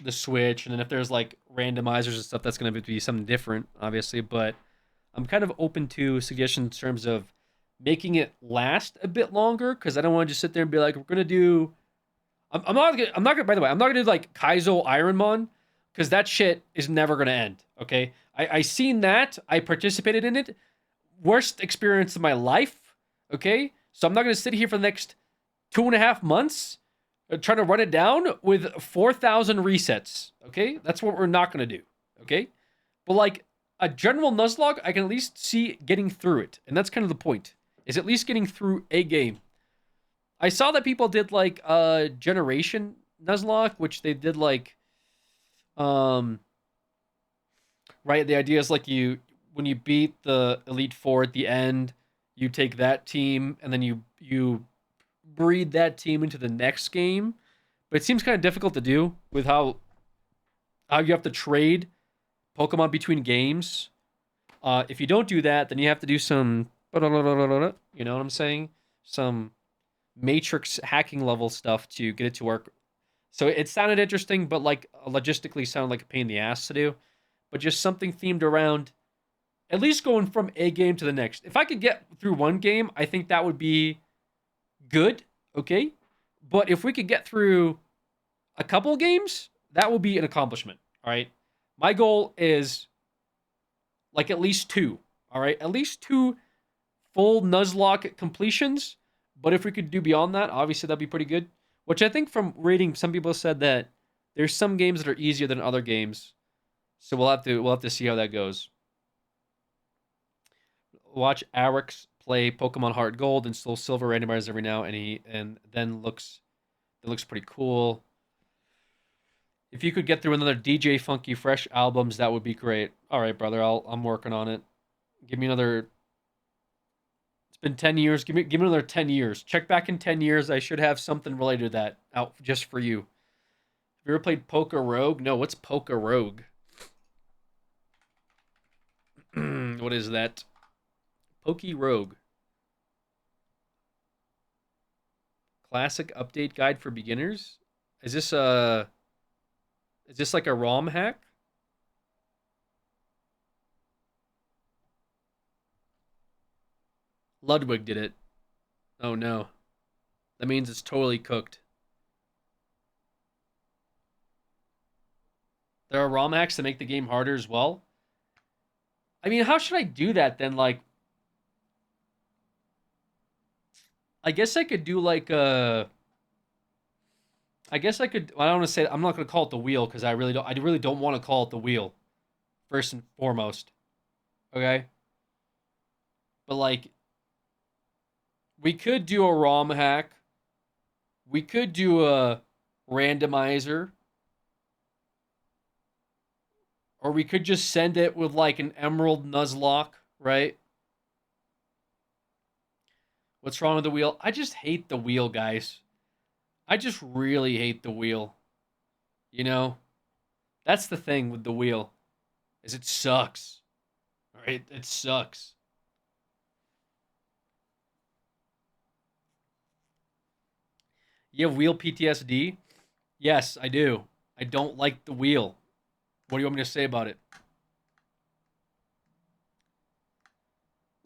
Switch, and then if there's like randomizers and stuff, that's gonna be something different, obviously. But I'm kind of open to suggestions in terms of making it last a bit longer, because I don't want to just sit there and be like, we're gonna do. I'm not gonna. By the way, I'm not gonna do like Kaizo Ironmon, because that shit is never gonna end. Okay, I seen that. I participated in it. Worst experience of my life. Okay, so I'm not gonna sit here for the next 2.5 months trying to run it down with 4,000 resets. Okay, that's what we're not gonna do. Okay, but like a general Nuzlocke, I can at least see getting through it, and that's kind of the point. Is at least getting through a game. I saw that people did like Generation Nuzlocke, which they did like, right. The idea is like when you beat the Elite Four at the end, you take that team and then you breed that team into the next game. But it seems kind of difficult to do with how you have to trade Pokemon between games. If you don't do that, then you have to do some, you know what I'm saying? some Matrix hacking level stuff to get it to work. So it sounded interesting, but like logistically sounded like a pain in the ass to do. But just something themed around at least going from a game to the next. If I could get through one game, I think that would be good. Okay. But if we could get through a couple games, that will be an accomplishment. All right. My goal is like at least 2. All right. At least 2 full Nuzlocke completions. But if we could do beyond that, obviously that'd be pretty good. Which I think from reading, some people said that there's some games that are easier than other games. So we'll have to see how that goes. Watch Arix play Pokemon Heart Gold and Soul Silver randomized every now and then looks pretty cool. If you could get through another DJ Funky Fresh albums, that would be great. All right, brother, I'm working on it. Give me another. It's been 10 years. Give me another 10 years. Check back in 10 years. I should have something related to that out just for you. Have you ever played Poke-a-Rogue? No, what's Poke-a-Rogue? What is that? Poke-Rogue. Classic update guide for beginners? Is this like a ROM hack? Ludwig did it. Oh no. That means it's totally cooked. There are ROM hacks that make the game harder as well. I mean, how should I do that then? Like, I guess I could do like a. I guess I could. I don't want to say. I'm not going to call it the wheel because I really don't want to call it the wheel. First and foremost, okay. But like, we could do a ROM hack. We could do a randomizer. Or we could just send it with like an Emerald Nuzlocke, right? What's wrong with the wheel? I just hate the wheel, guys. I just really hate the wheel. You know? That's the thing with the wheel. Is it sucks. Right? It sucks. You have wheel PTSD? Yes, I do. I don't like the wheel. What do you want me to say about it?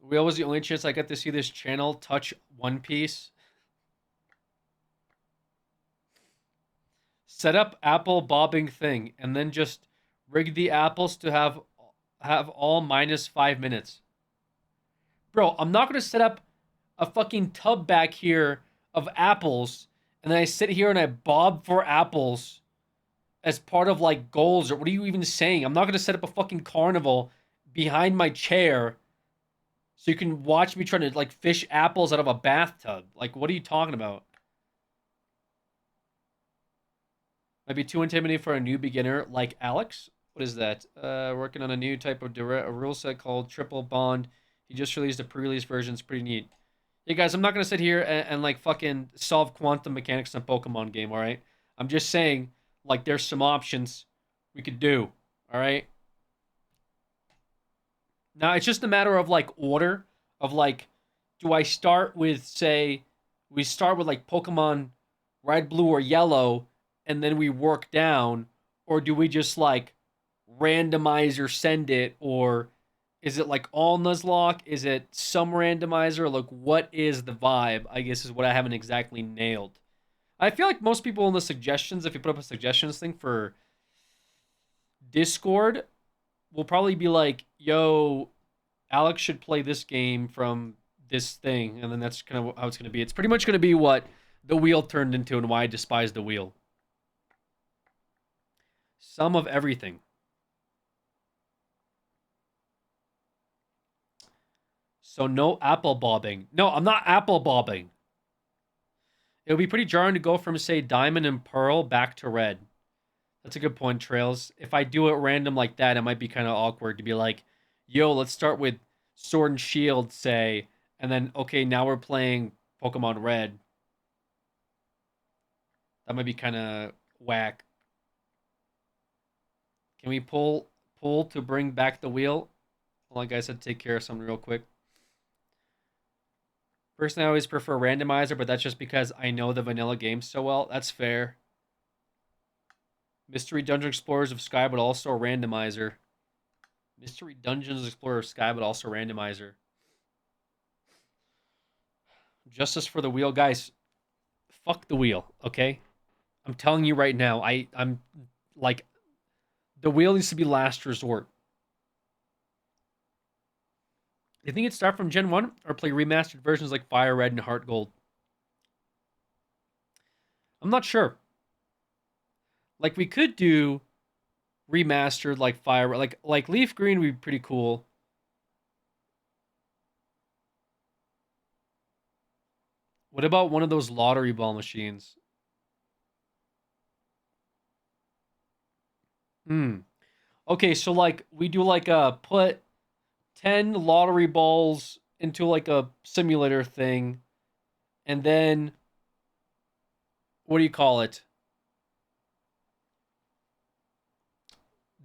Wheel was the only chance I got to see this channel touch One Piece. Set up apple bobbing thing, and then just rig the apples to have all minus 5 minutes. Bro, I'm not going to set up a fucking tub back here of apples, and then I sit here and I bob for apples as part of like goals, or what are you even saying? I'm not going to set up a fucking carnival behind my chair so you can watch me trying to like fish apples out of a bathtub. Like, what are you talking about? Might be too intimidating for a new beginner like Alex. What is that? Working on a new type of a rule set called Triple Bond. He just released a pre-release version. It's pretty neat. Hey guys, I'm not going to sit here and like fucking solve quantum mechanics in a Pokemon game, all right? I'm just saying, like, there's some options we could do, all right? Now, it's just a matter of, like, order of, like, do I start with, say, we start with, like, Pokemon Red, Blue, or Yellow, and then we work down, or do we just, like, randomize or send it, or is it, like, all Nuzlocke? Is it some randomizer? Like, what is the vibe, I guess, is what I haven't exactly nailed. I feel like most people in the suggestions, if you put up a suggestions thing for Discord, will probably be like, yo, Alex should play this game from this thing. And then that's kind of how it's going to be. It's pretty much going to be what the wheel turned into and why I despise the wheel. Some of everything. So no apple bobbing. No, I'm not apple bobbing. It would be pretty jarring to go from, say, Diamond and Pearl back to Red. That's a good point, Trails. If I do it random like that, it might be kind of awkward to be like, yo, let's start with Sword and Shield, say, and then, okay, now we're playing Pokemon Red. That might be kind of whack. Can we pull to bring back the wheel? Hold on, guys, I had to take care of something real quick. Personally, I always prefer randomizer, but that's just because I know the vanilla game so well. That's fair. Mystery Dungeon Explorers of Sky, but also a randomizer. Mystery Dungeons Explorer of Sky, but also randomizer. Justice for the wheel, guys. Fuck the wheel, okay? I'm telling you right now. I'm like, the wheel needs to be last resort. You think it'd start from Gen 1 or play remastered versions like Fire Red and Heart Gold? I'm not sure. Like, we could do remastered like Fire Red. Like Leaf Green would be pretty cool. What about one of those lottery ball machines? Okay, so like we do like a put 10 lottery balls into like a simulator thing, and then what do you call it?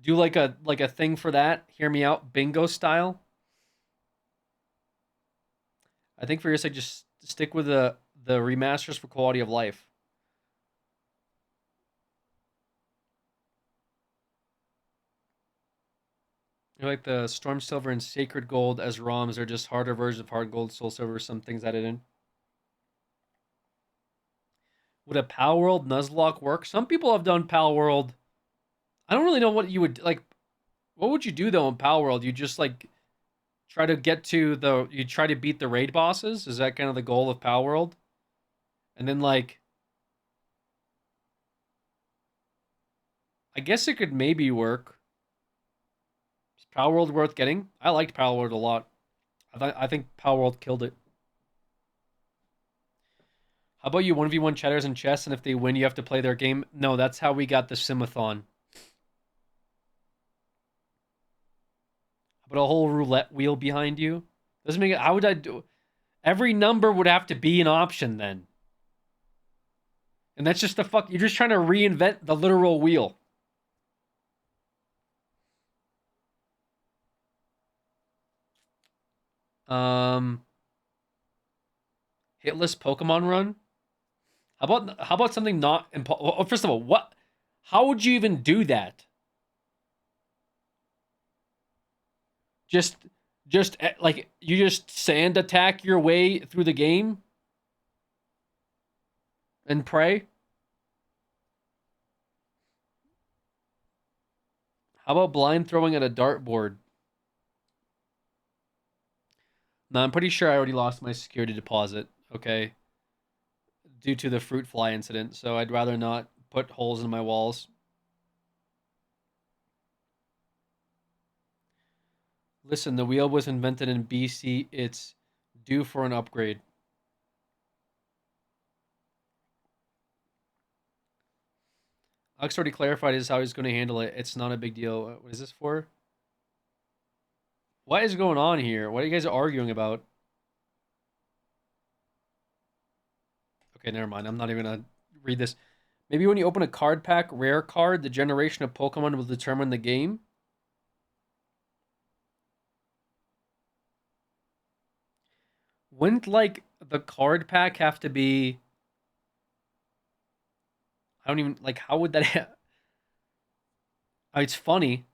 Do like a thing for that. Hear me out, bingo style. I think for your sake, just stick with the remasters for quality of life. You like the Storm Silver and Sacred Gold as ROMs are just harder versions of Hard Gold, Soul Silver, some things added in. Would a Pal World Nuzlocke work? Some people have done Pal World. I don't really know what you would like. What would you do though in Pal World? You just like try to get to the. You try to beat the raid bosses. Is that kind of the goal of Pal World? And then like, I guess it could maybe work. Is Pal World worth getting? I liked Pal World a lot. I think Pal World killed it. How about you 1v1 chatters in chess, and if they win, you have to play their game? No, that's how we got the Simathon. But a whole roulette wheel behind you? Doesn't make it. How would I do? Every number would have to be an option then. And that's just the fuck. You're just trying to reinvent the literal wheel. Hitless Pokemon run? How about something not well, first of all, what how would you even do that? Just like you just sand attack your way through the game and pray? How about blind throwing at a dartboard? No, I'm pretty sure I already lost my security deposit, okay? Due to the fruit fly incident, so I'd rather not put holes in my walls. Listen, the wheel was invented in BC. It's due for an upgrade. Alex already clarified is how he's going to handle it. It's not a big deal. What is this for? What is going on here? What are you guys arguing about? Okay, never mind. I'm not even going to read this. Maybe when you open a card pack, rare card, the generation of Pokemon will determine the game. Wouldn't, like, the card pack have to be... I don't even... Like, how would that... Oh, it's funny.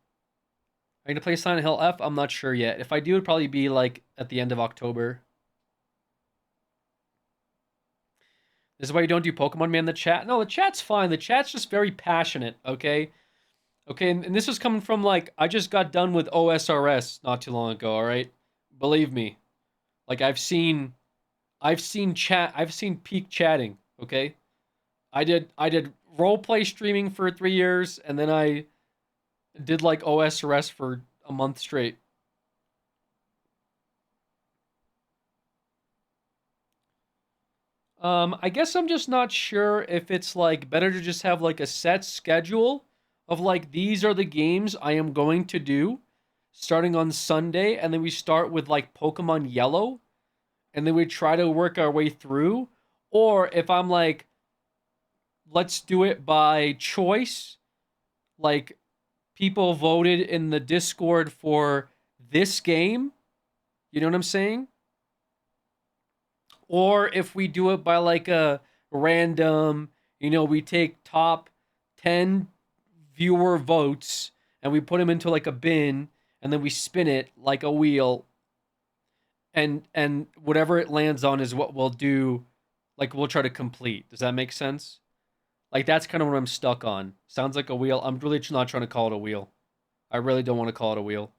Are you going to play Silent Hill F? I'm not sure yet. If I do, it'd probably be, like, at the end of October. This is why you don't do Pokemon Man in the chat? No, the chat's fine. The chat's just very passionate, okay? Okay, and this was coming from, like, I just got done with OSRS not too long ago, alright? Believe me. Like, I've seen peak chatting, okay? I did roleplay streaming for 3 years, and then I did, like, OSRS for a month straight. I guess I'm just not sure if it's, like, better to just have, like, a set schedule of, like, these are the games I am going to do starting on Sunday, and then we start with, like, Pokemon Yellow, and then we try to work our way through, or if I'm like, let's do it by choice, like, people voted in the Discord for this game, you know what I'm saying? Or if we do it by like a random, we take top 10 viewer votes and we put them into like a bin and then we spin it like a wheel, and whatever it lands on is what we'll do, like we'll try to complete. Does that make sense? Like that's kind of what I'm stuck on. Sounds like a wheel. I'm really not trying to call it a wheel. I really don't want to call it a wheel.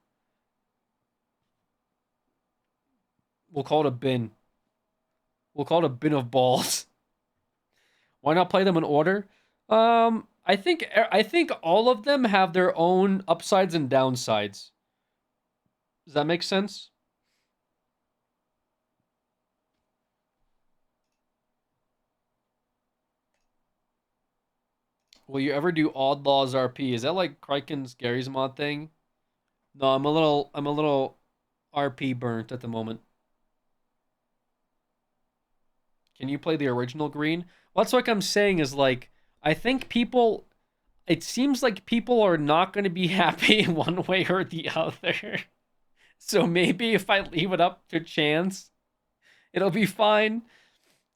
We'll call it a bin. We'll call it a bin of balls. Why not play them in order? I think all of them have their own upsides and downsides. Does that make sense? Will you ever do Odd Laws RP? Is that like Kraken's Gary's mod thing? No, I'm a little RP burnt at the moment. Can you play the original green? Well, that's like I'm saying is like, I think people, it seems like people are not going to be happy one way or the other. So maybe if I leave it up to chance, it'll be fine.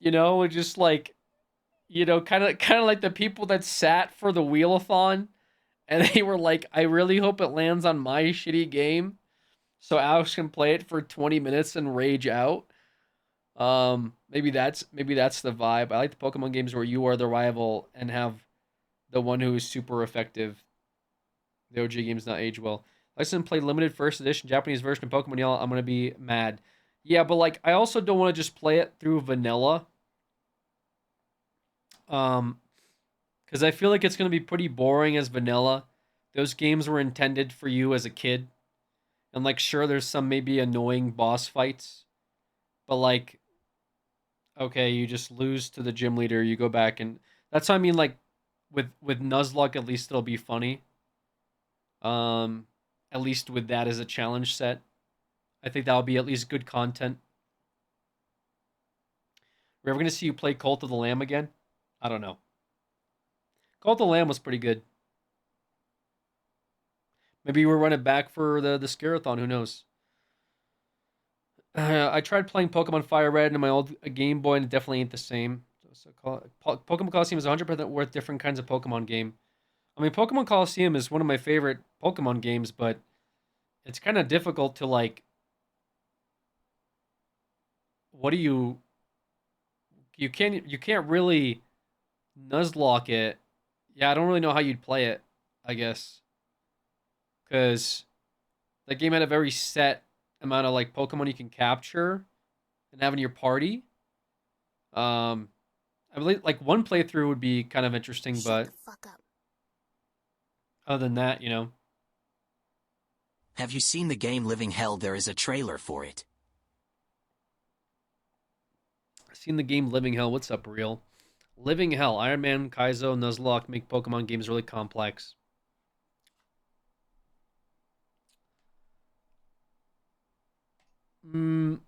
Just like, kind of like the people that sat for the wheel-a-thon and they were like, I really hope it lands on my shitty game so Alex can play it for 20 minutes and rage out. Maybe that's the vibe. I like the Pokemon games where you are the rival and have the one who is super effective. The OG games not age well. I didn't play limited first edition Japanese version of Pokemon Yellow. I'm gonna be mad. Yeah, but like I also don't want to just play it through vanilla. Because I feel like it's gonna be pretty boring as vanilla. Those games were intended for you as a kid, and like sure, there's some maybe annoying boss fights, but like, okay, you just lose to the gym leader. You go back, and that's what I mean. Like with Nuzlocke, at least it'll be funny. At least with that as a challenge set, I think that'll be at least good content. We're ever gonna see you play Cult of the Lamb again? I don't know. Cult of the Lamb was pretty good. Maybe we'll run it back for the Scarathon. Who knows? I tried playing Pokemon Fire Red in my old Game Boy, and it definitely ain't the same. Pokemon Coliseum is 100% worth different kinds of Pokemon game. I mean, Pokemon Coliseum is one of my favorite Pokemon games, but it's kind of difficult to like. What do you? You can't really Nuzlocke it. Yeah, I don't really know how you'd play it. I guess because that game had a very set amount of like Pokemon you can capture and have in your party. I believe like one playthrough would be kind of interesting, Shut but the fuck up. other than that, Have you seen the game Living Hell? There is a trailer for it. I've seen the game Living Hell. What's up, real? Living Hell. Iron Man, Kaizo, Nuzlocke make Pokemon games really complex. Could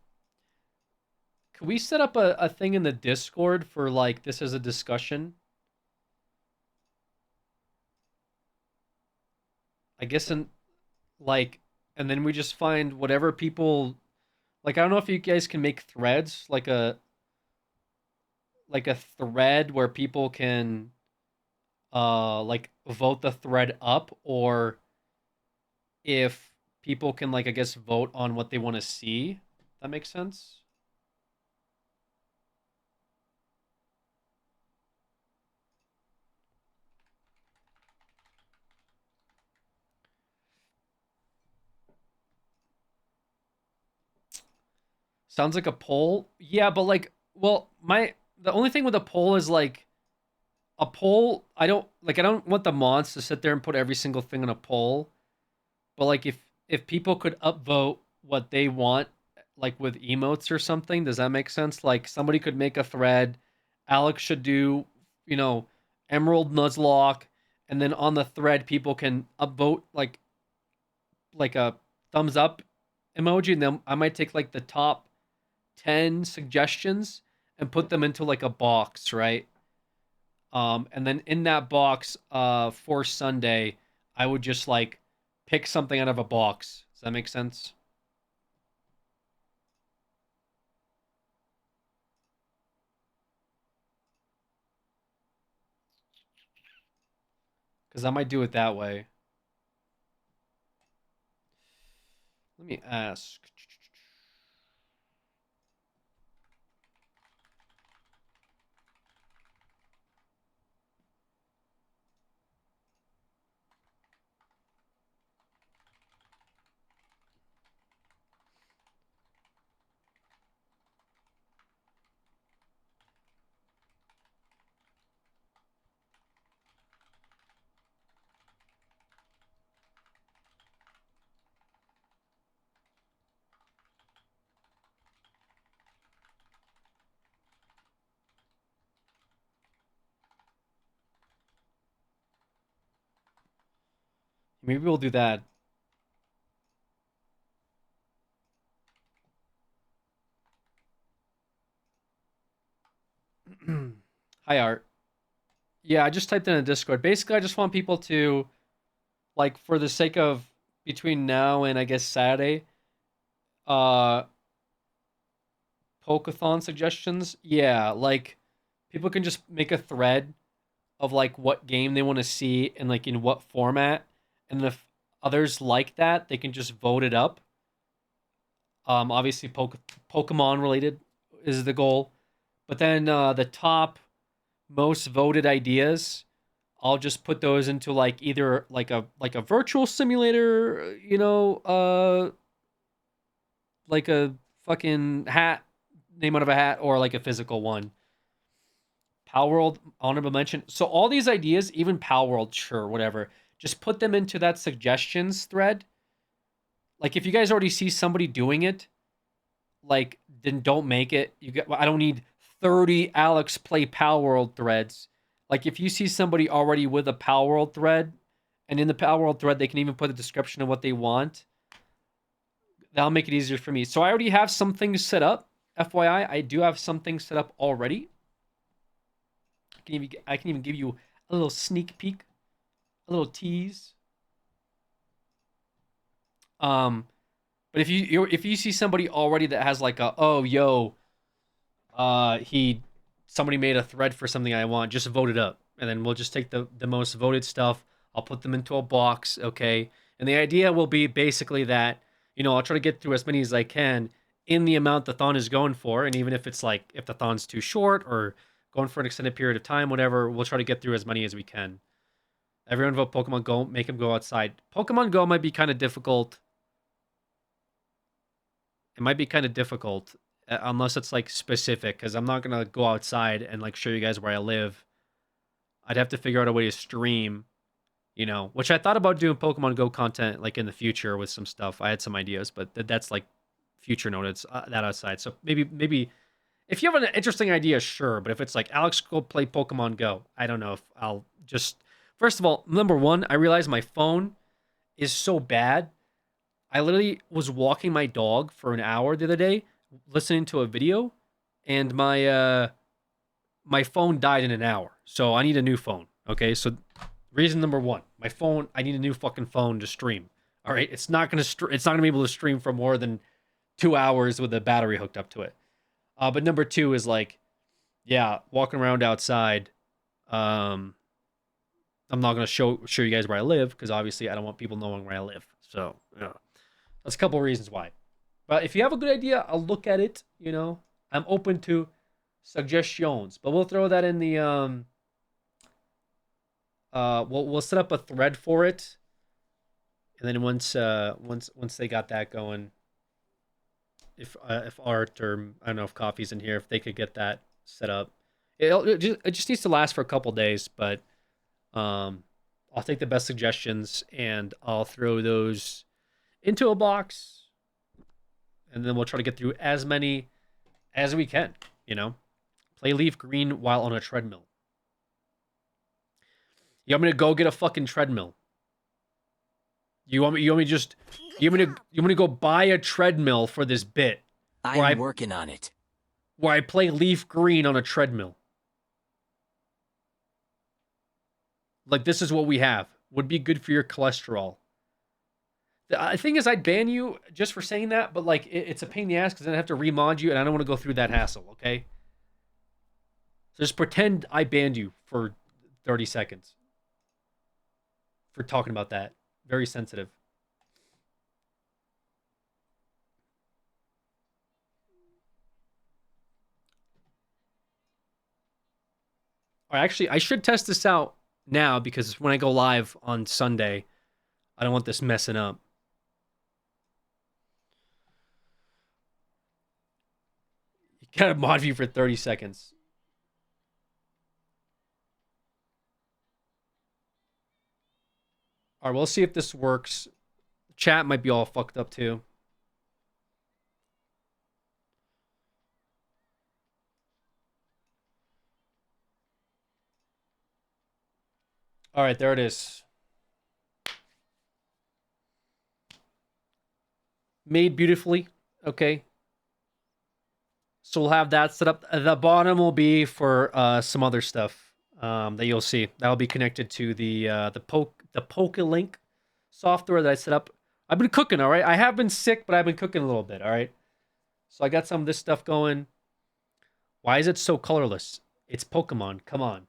we set up a thing in the Discord for like this as a discussion? I guess and then we just find whatever people like. I don't know if you guys can make threads like a thread where people can like vote the thread up, or if people can like I guess vote on what they want to see. That makes sense. Sounds like a poll. Yeah, but like, well, the only thing with a poll is like a poll. I don't want the mods to sit there and put every single thing in a poll. But like, if people could upvote what they want, like with emotes or something, does that make sense? Like somebody could make a thread. Alex should do, Emerald Nuzlocke, and then on the thread, people can upvote like a thumbs up emoji, and then I might take like the top 10 suggestions and put them into like a box, right? And then in that box, for Sunday, I would just like pick something out of a box. Does that make sense? Because I might do it that way. Let me ask. Maybe we'll do that. Hi, Art. Yeah, I just typed in a Discord. Basically, I just want people to, like, for the sake of between now and I guess Saturday, uh, poke-a-thon suggestions. Yeah, like, people can just make a thread of like what game they want to see and like in what format, and if others like that, they can just vote it up. Obviously, Pokemon related is the goal, but then the top most voted ideas, I'll just put those into like either like a virtual simulator, like a fucking hat, name out of a hat, or like a physical one. Power World, honorable mention. So all these ideas, even Power World, sure, whatever. Just put them into that suggestions thread. Like if you guys already see somebody doing it, like then don't make it. I don't need 30 Alex play Power World threads. Like if you see somebody already with a Power World thread, and in the Power World thread they can even put a description of what they want, that'll make it easier for me. So I already have some things set up. FYI, I do have some things set up already. I can even give you a little sneak peek, a little tease. But if you see somebody already that has like somebody made a thread for something I want, just vote it up, and then we'll just take the most voted stuff. I'll put them into a box, okay? And the idea will be basically that I'll try to get through as many as I can in the amount the thon is going for, and even if it's like if the thon's too short or going for an extended period of time, whatever, we'll try to get through as many as we can. Everyone vote Pokemon Go, make them go outside. Pokemon Go might be kind of difficult. It might be kind of difficult unless it's like specific, because I'm not going to go outside and like show you guys where I live. I'd have to figure out a way to stream, which I thought about doing Pokemon Go content like in the future with some stuff. I had some ideas, but that's like future note. It's that outside. So maybe if you have an interesting idea, sure. But if it's like, Alex, go play Pokemon Go, I don't know if I'll just... First of all, number one, I realized my phone is so bad. I literally was walking my dog for an hour the other day, listening to a video, and my phone died in an hour. So I need a new phone, okay? So reason number one, my phone, I need a new fucking phone to stream. All right? It's not going to be able to stream for more than 2 hours with the battery hooked up to it. But number two is like, yeah, walking around outside. I'm not gonna show you guys where I live because obviously I don't want people knowing where I live. So yeah, that's a couple of reasons why. But if you have a good idea, I'll look at it. I'm open to suggestions. But we'll throw that in the we'll set up a thread for it, and then once they got that going. If Art or I don't know if Coffee's in here, if they could get that set up, it just needs to last for a couple days. But I'll take the best suggestions and I'll throw those into a box, and then we'll try to get through as many as we can. Play Leaf Green while on a treadmill. You want me to go get a fucking treadmill? You want me to go buy a treadmill for this bit? I'm working on it. Where I play Leaf Green on a treadmill. Like, this is what we have. Would be good for your cholesterol. The thing is, I'd ban you just for saying that, but like, it's a pain in the ass because then I have to remod you, and I don't want to go through that hassle, okay? So just pretend I banned you for 30 seconds. for talking about that. Very sensitive. Or actually, I should test this out now because when I go live on Sunday, I don't want this messing up. You gotta mod view for 30 seconds. All right, we'll see if this works. Chat might be all fucked up too. All right, there it is. Made beautifully. Okay. So we'll have that set up. The bottom will be for some other stuff that you'll see. That will be connected to the poke-a-link software that I set up. I've been cooking, all right? I have been sick, but I've been cooking a little bit, all right? So I got some of this stuff going. Why is it so colorless? It's Pokemon. Come on.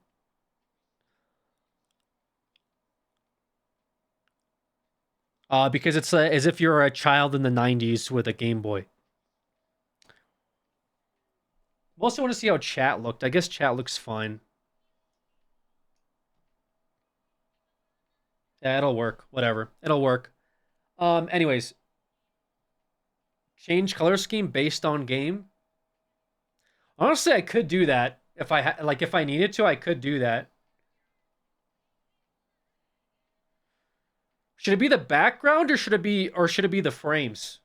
Because it's as if you're a child in the 90s with a Game Boy. Mostly want to see how chat looked. I guess chat looks fine. Yeah, it'll work. Whatever. It'll work. Anyways. Change color scheme based on game. Honestly, I could do that. If I needed to, I could do that. Should it be the background or should it be the frames?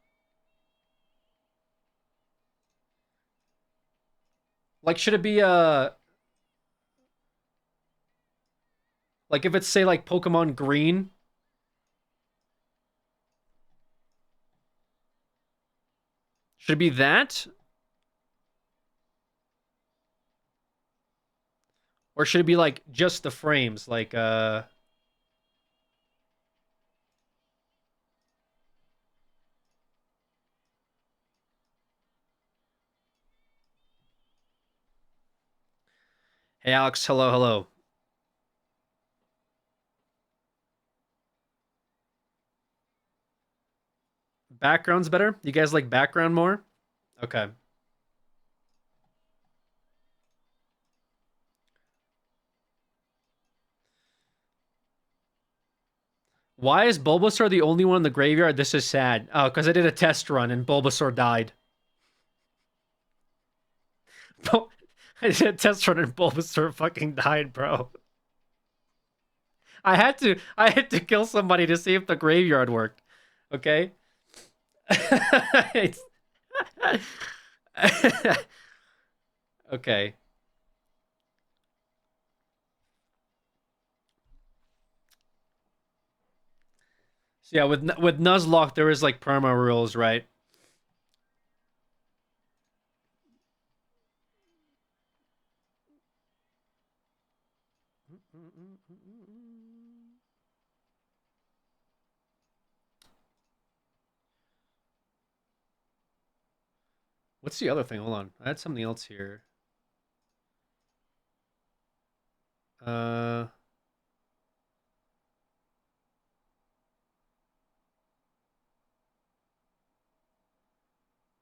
Like, should it be like if it's say like Pokemon Green? Should it be that? Or should it be like just the frames? Like Hey Alex, hello, hello. Background's better? You guys like background more? Okay. Why is Bulbasaur the only one in the graveyard? This is sad. Oh, because I did a test run and Bulbasaur died. I did a test run and Bulbasaur fucking died, bro. I had to kill somebody to see if the graveyard worked. Okay? Okay. So yeah, with Nuzlocke there is like perma rules, right? What's the other thing? Hold on. I had something else here. I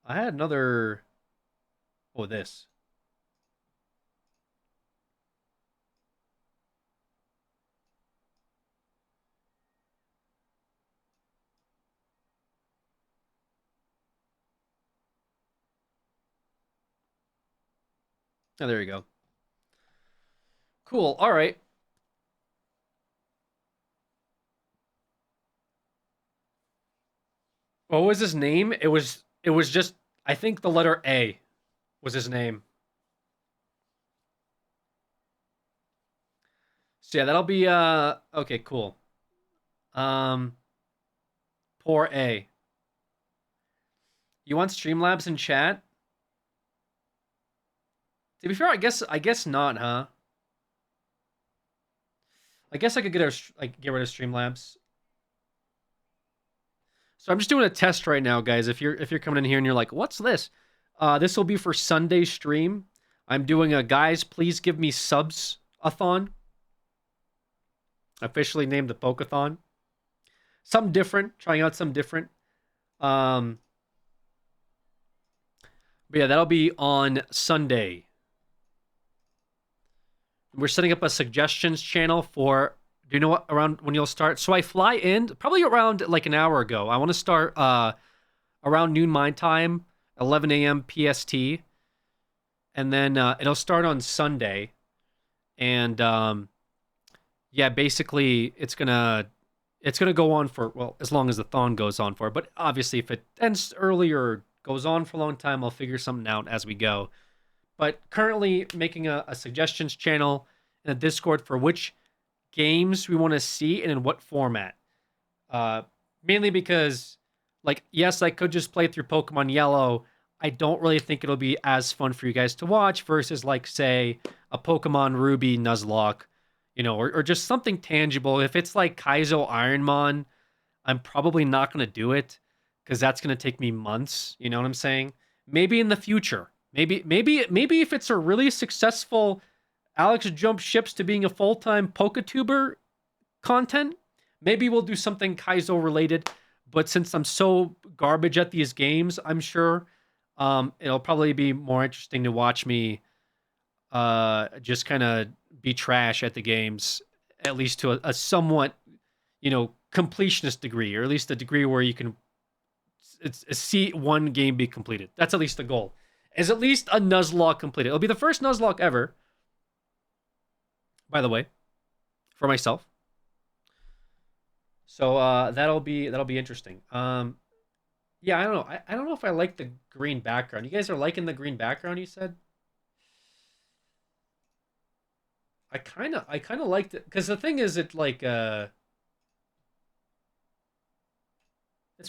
had another... Oh, this. Oh, there you go. Cool. All right. What was his name? It was just, I think the letter A was his name. So yeah, that'll be okay, cool. Poor A. You want Streamlabs in chat? To be fair, I guess not, huh? I guess I could get rid of Streamlabs. So I'm just doing a test right now, guys. If you're coming in here and you're like, "What's this?" This will be for Sunday stream. I'm doing a guys, please give me subs-a-thon. Officially named the poke-a-thon. Something different. Trying out something different. But yeah, that'll be on Sunday. We're setting up a suggestions channel for. Do you know what around when you'll start? So I fly in probably around like an hour ago. I want to start around noon my time, 11 a.m. PST, and then it'll start on Sunday. And yeah, basically it's gonna go on for, well, as long as the thon goes on for. But obviously, if it ends early or goes on for a long time, I'll figure something out as we go. But currently making a suggestions channel in a Discord for which games we want to see and in what format. Mainly because, like, yes, I could just play through Pokemon Yellow. I don't really think it'll be as fun for you guys to watch versus, like, say, a Pokemon Ruby Nuzlocke, you know, or just something tangible. If it's like Kaizo Ironmon, I'm probably not going to do it because that's going to take me months. You know what I'm saying? Maybe in the future. Maybe if it's a really successful Alex jump ships to being a full-time PokeTuber content, maybe we'll do something Kaizo related. But since I'm so garbage at these games, I'm sure it'll probably be more interesting to watch me just kind of be trash at the games, at least to a somewhat, you know, completionist degree, or at least a degree where you can see one game be completed. That's at least the goal. Is at least a Nuzlocke completed. It'll be the first Nuzlocke ever, by the way, for myself. So that'll be interesting. Yeah, I don't know. I don't know if I like the green background. You guys are liking the green background, you said? I kind of liked it because the thing is, it's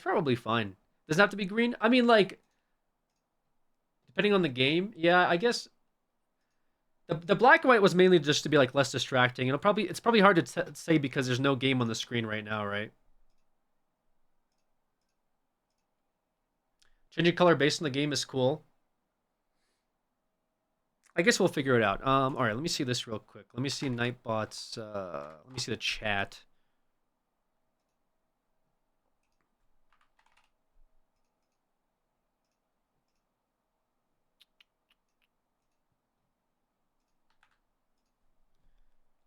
probably fine. Doesn't have to be green. I mean, like, depending on the game, yeah, I guess the black and white was mainly just to be like less distracting. It's probably hard to say because there's no game on the screen right now, right? Changing color based on the game is cool. I guess we'll figure it out. All right, let me see this real quick. Let me see Nightbot's. Let me see the chat.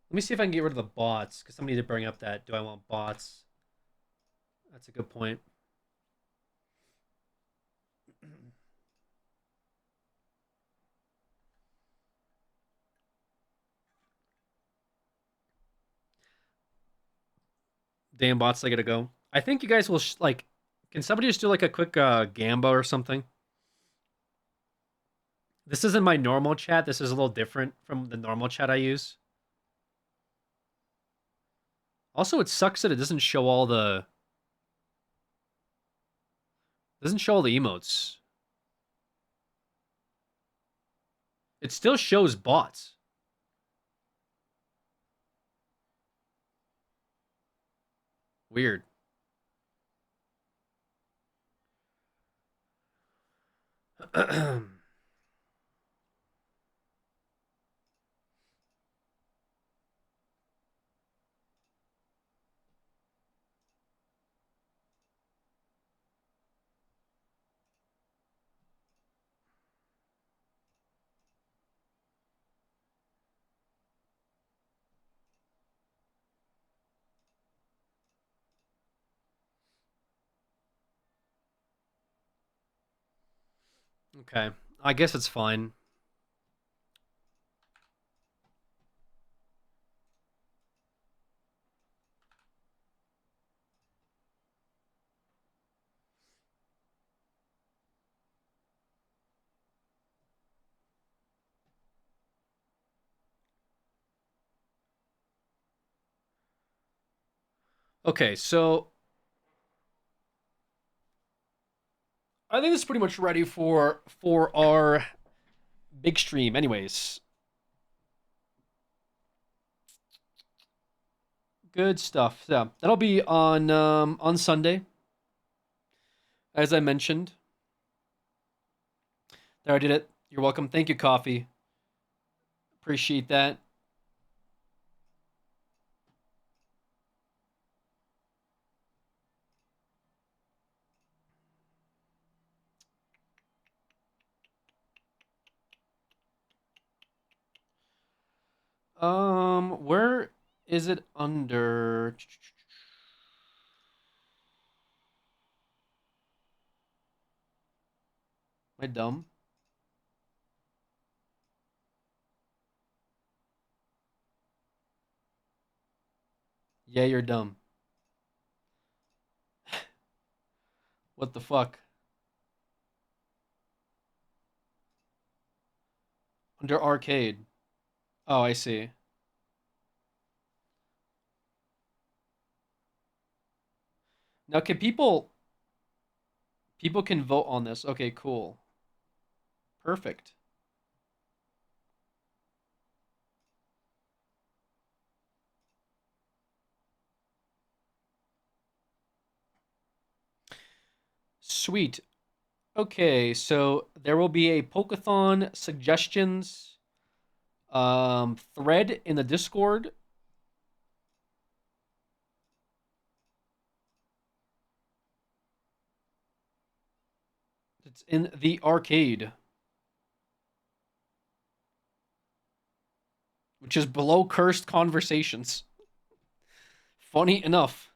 Let me see if I can get rid of the bots, because somebody did bring up that. Do I want bots? That's a good point. Damn bots, I gotta go. I think you guys will like. Can somebody just do like a quick Gamba or something? This isn't my normal chat. This is a little different from the normal chat I use. Also, it sucks that it doesn't show all the. Doesn't show all the emotes. It still shows bots. Weird. Okay. I guess it's fine. Okay, so I think it's pretty much ready for our big stream. Anyways, good stuff. Yeah, that'll be on Sunday, as I mentioned. There, I did it. You're welcome. Thank you, Coffee. Appreciate that. Where is it under? Am I dumb? Yeah, you're dumb. What the fuck? Under arcade. Oh, I see. Now, can people can vote on this? Okay, cool. Perfect. Sweet. Okay, so there will be a poke-a-thon suggestions thread in the Discord. It's in the arcade, which is below cursed conversations. Funny enough.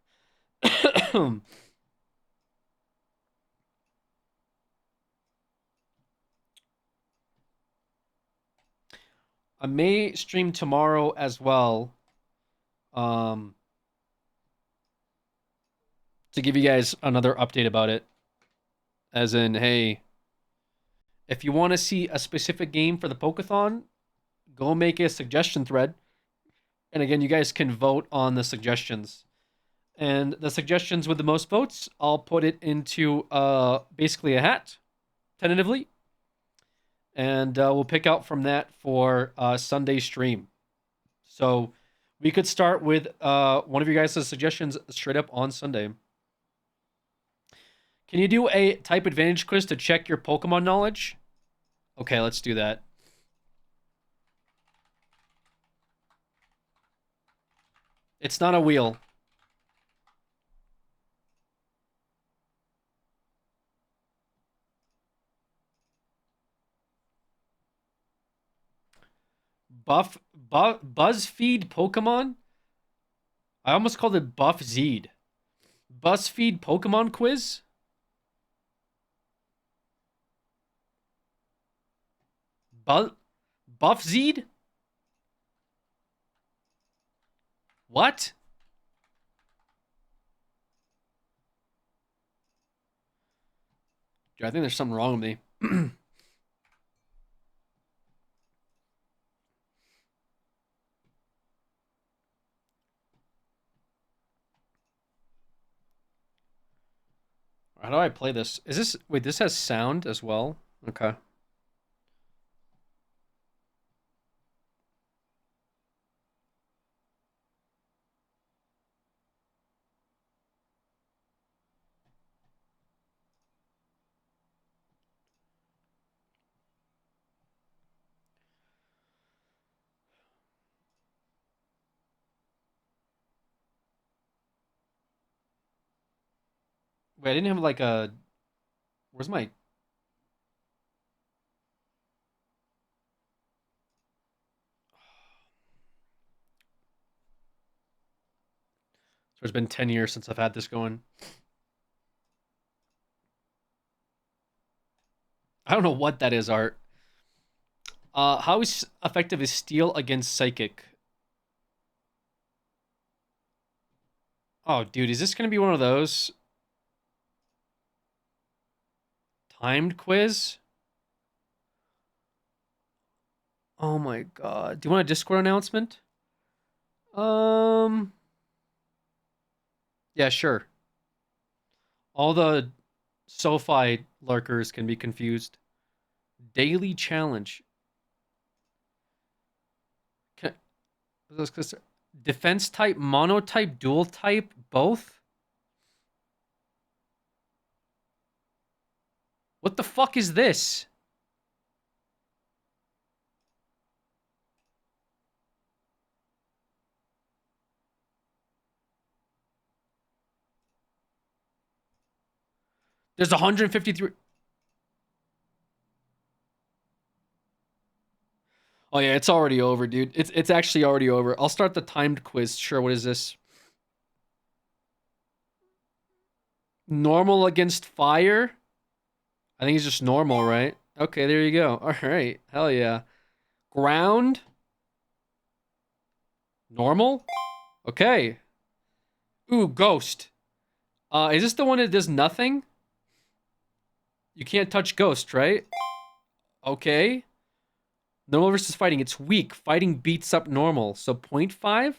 I may stream tomorrow as well. Um, to give you guys another update about it. As in, hey, if you want to see a specific game for the Pokeathon, go make a suggestion thread. And again, you guys can vote on the suggestions. And the suggestions with the most votes, I'll put it into basically a hat, tentatively. And we'll pick out from that for Sunday stream. So we could start with one of you guys' suggestions straight up on Sunday. Can you do a type advantage quiz to check your Pokemon knowledge? Okay, let's do that. It's not a wheel. BuzzFeed Pokemon? I almost called it BuffZeed. BuzzFeed Pokemon quiz? BuffZeed? What? Dude, I think there's something wrong with me. How do I play this? Is this... Wait, this has sound as well? Okay. Wait, I didn't have like a... Where's my... So it's been 10 years since I've had this going. I don't know what that is, Art. How effective is Steel against Psychic? Oh, dude, is this going to be one of those? Timed quiz? Oh my god. Do you want a Discord announcement? Yeah, sure. All the SoFi lurkers can be confused. Daily challenge. Can, defense type, monotype, dual type, both? What the fuck is this? There's 153. Oh yeah, it's already over, dude. It's actually already over. I'll start the timed quiz. Sure, what is this? Normal against fire? I think it's just normal, right? Okay, there you go. All right. Hell yeah. Ground? Normal? Okay. Ooh, ghost. Is this the one that does nothing? You can't touch ghost, right? Okay. Normal versus fighting. It's weak. Fighting beats up normal. So 0.5?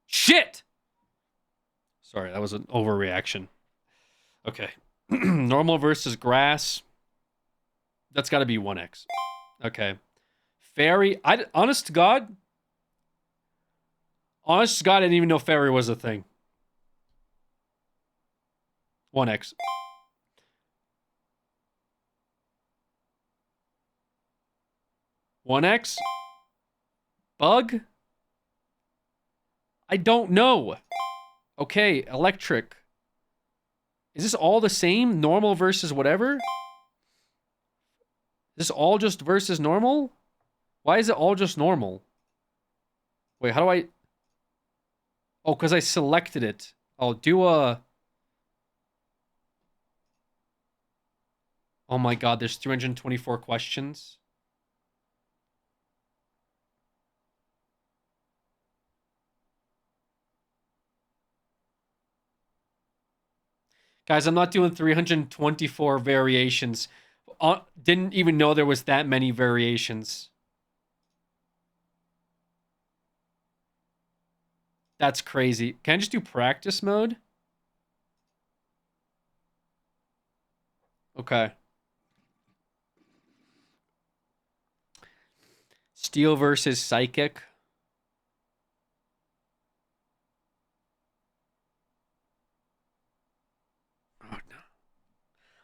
Shit! Sorry, that was an overreaction. Okay. Normal versus grass. That's got to be 1x. Okay. Fairy. Honest to God, I didn't even know fairy was a thing. 1x. One X? Bug? I don't know. Okay, electric. Is this all the same? Normal versus whatever? Is this all just versus normal? Why is it all just normal? Wait, how do I... Oh, because I selected it. I'll do a... Oh my god, there's 324 questions. Guys, I'm not doing 324 variations. Didn't even know there was that many variations. That's crazy. Can I just do practice mode? Okay. Steel versus psychic. Oh, no.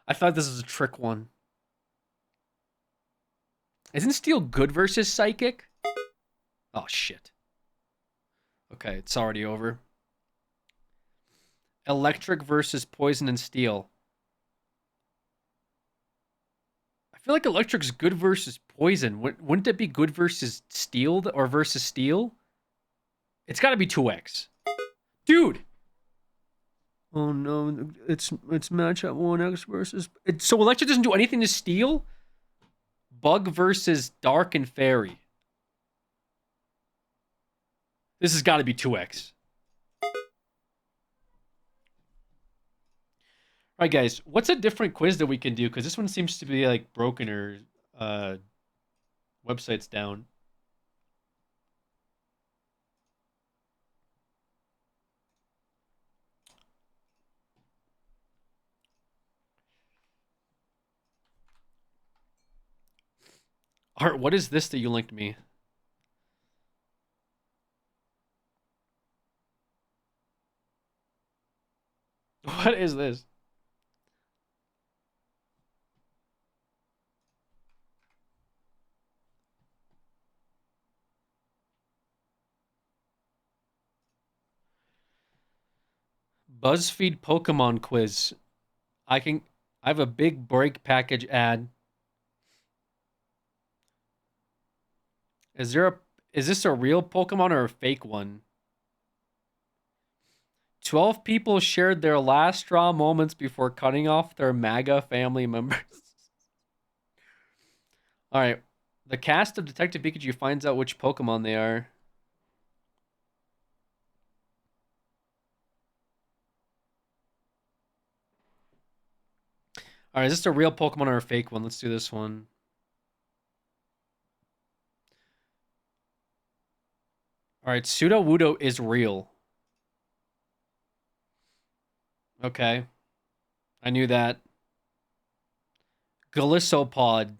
I thought this was a trick one. Isn't steel good versus psychic? Oh, shit. Okay, it's already over. Electric versus poison and steel. I feel like electric's good versus poison. Wouldn't it be good versus steel or versus steel? It's got to be 2x. Dude! Oh no, it's matchup 1x versus... So electric doesn't do anything to steel? Bug versus dark and fairy. This has got to be 2x. All right, guys. What's a different quiz that we can do? Because this one seems to be like broken or website's down. Art, what is this that you linked me? What is this? BuzzFeed Pokemon quiz. I have a big break package ad. Is this a real Pokemon or a fake one? 12 people shared their last straw moments before cutting off their MAGA family members. All right. The cast of Detective Pikachu finds out which Pokemon they are. All right, is this a real Pokemon or a fake one? Let's do this one. All right, Sudowoodo is real. Okay. I knew that. Galissopod.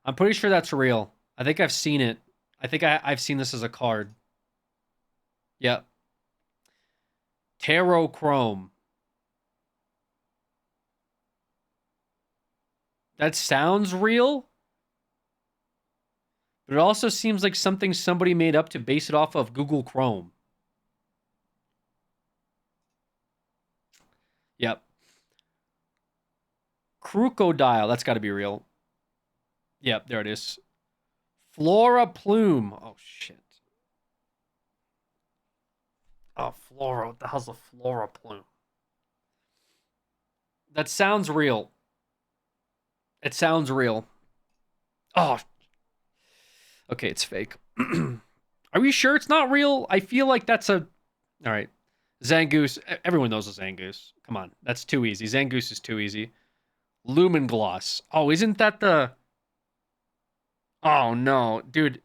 I'm pretty sure that's real. I think I've seen it. I think I've seen this as a card. Yep. Terrochrome. That sounds real. But it also seems like something somebody made up to base it off of Google Chrome. Yep. Crocodile. That's got to be real. Yep, there it is. Flora Plume. Oh, shit. Oh, Flora. What the hell's a Flora Plume? That sounds real. It sounds real. Oh. Okay, it's fake. Are we sure it's not real? I feel like that's a... All right. Zangoose. Everyone knows a Zangoose. Come on. That's too easy. Zangoose is too easy. Lumen Gloss. Oh, isn't that the... Oh, no. Dude.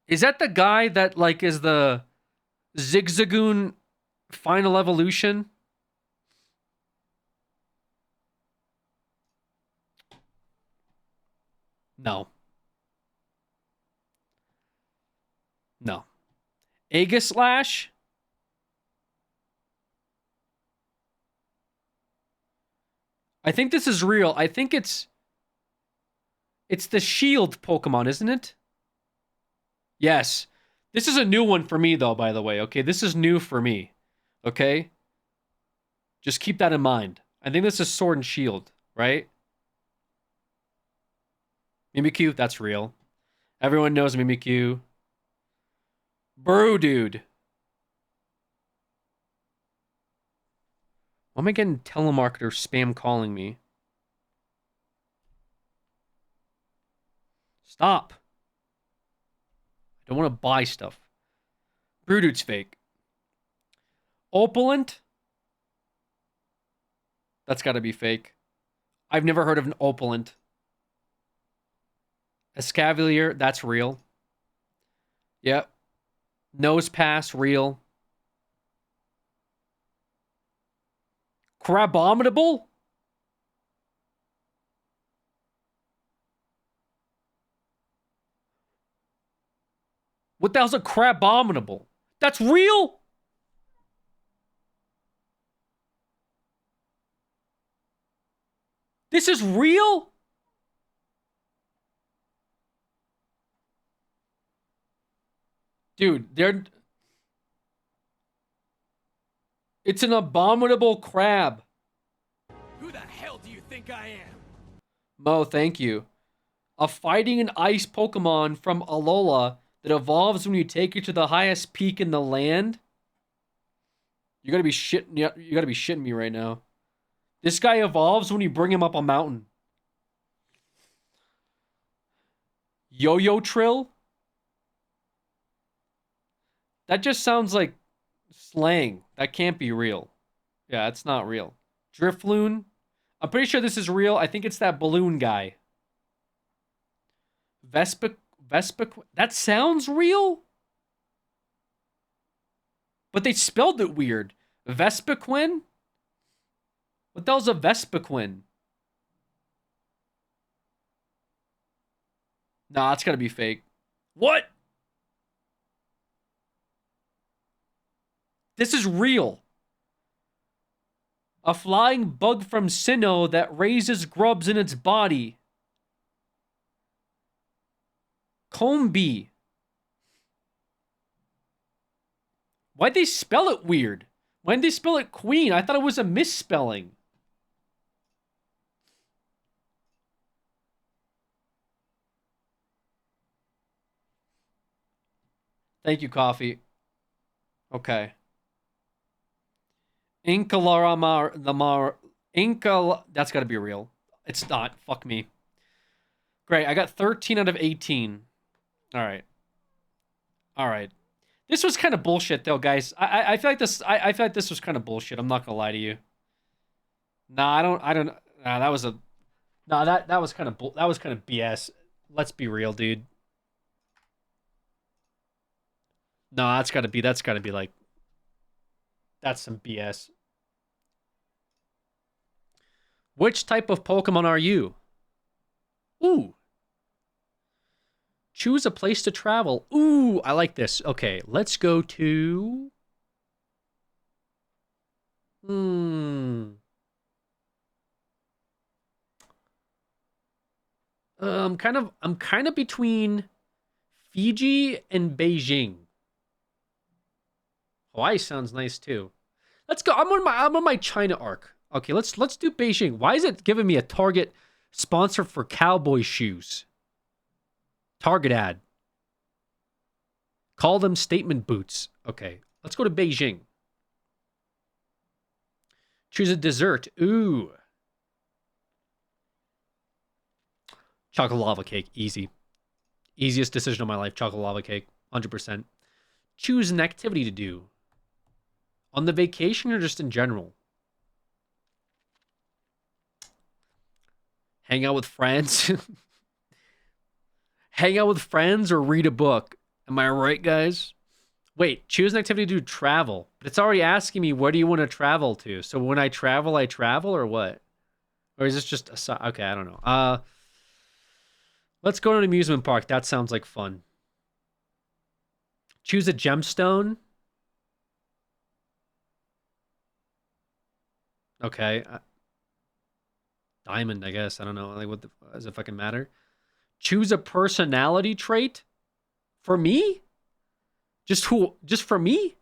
Is that the guy that, like, is the Zigzagoon Final Evolution? No. No. Aegislash? I think this is real. I think it's the shield Pokemon, isn't it? Yes. This is a new one for me, though, by the way. Okay, this is new for me. Okay? Just keep that in mind. I think this is Sword and Shield, right? Mimikyu, that's real. Everyone knows Mimikyu. Dude. Why am I getting telemarketer spam calling me? Stop. I don't want to buy stuff. Dude's fake. Opalent? That's got to be fake. I've never heard of an Opalent. Escavalier, that's real. Yep. Nose Pass, real. Crabominable? What the hell's a Crabominable? That's real? This is real? Dude, it's an abominable crab. Who the hell do you think I am? Mo, thank you. A fighting and ice Pokemon from Alola that evolves when you take it to the highest peak in the land? You gotta be shitting me right now. This guy evolves when you bring him up a mountain. Yo-Yo Trill? That just sounds like slang. That can't be real. Yeah, it's not real. Drifloon? I'm pretty sure this is real. I think it's that balloon guy. Vespa... That sounds real? But they spelled it weird. Vespiquen? What the hell's a Vespiquen? Nah, it's gotta be fake. What? This is real. A flying bug from Sinnoh that raises grubs in its body. Combee. Why'd they spell it weird? Why'd they spell it Queen? I thought it was a misspelling. Thank you, Coffee. Okay. That's gotta be real. It's not. Fuck me. Great, I got 13 out of 18. Alright. Alright. This was kind of bullshit though, guys. I feel like this I feel like this was kind of bullshit. I'm not gonna lie to you. Nah, I don't nah, that was a nah, that was kind of BS. Let's be real, dude. No, that's gotta be like that's some BS. Which type of Pokemon are you? Ooh. Choose a place to travel. Ooh, I like this. Okay, let's go to... I'm kind of between Fiji and Beijing. Hawaii sounds nice too. Let's go. I'm on my China arc. Okay, let's do Beijing. Why is it giving me a Target sponsor for cowboy shoes? Target ad. Call them statement boots. Okay, let's go to Beijing. Choose a dessert. Ooh. Chocolate lava cake. Easy. Easiest decision of my life. Chocolate lava cake. 100%. Choose an activity to do. On the vacation or just in general? Hang out with friends? Hang out with friends or read a book? Am I right, guys? Wait, choose an activity to do travel. But it's already asking me, where do you want to travel to? So when I travel or what? Or is this just a... Okay, I don't know. Let's go to an amusement park. That sounds like fun. Choose a gemstone. Okay. Diamond, I guess. I don't know. Like, what does it fucking matter? Choose a personality trait? For me? Just for me?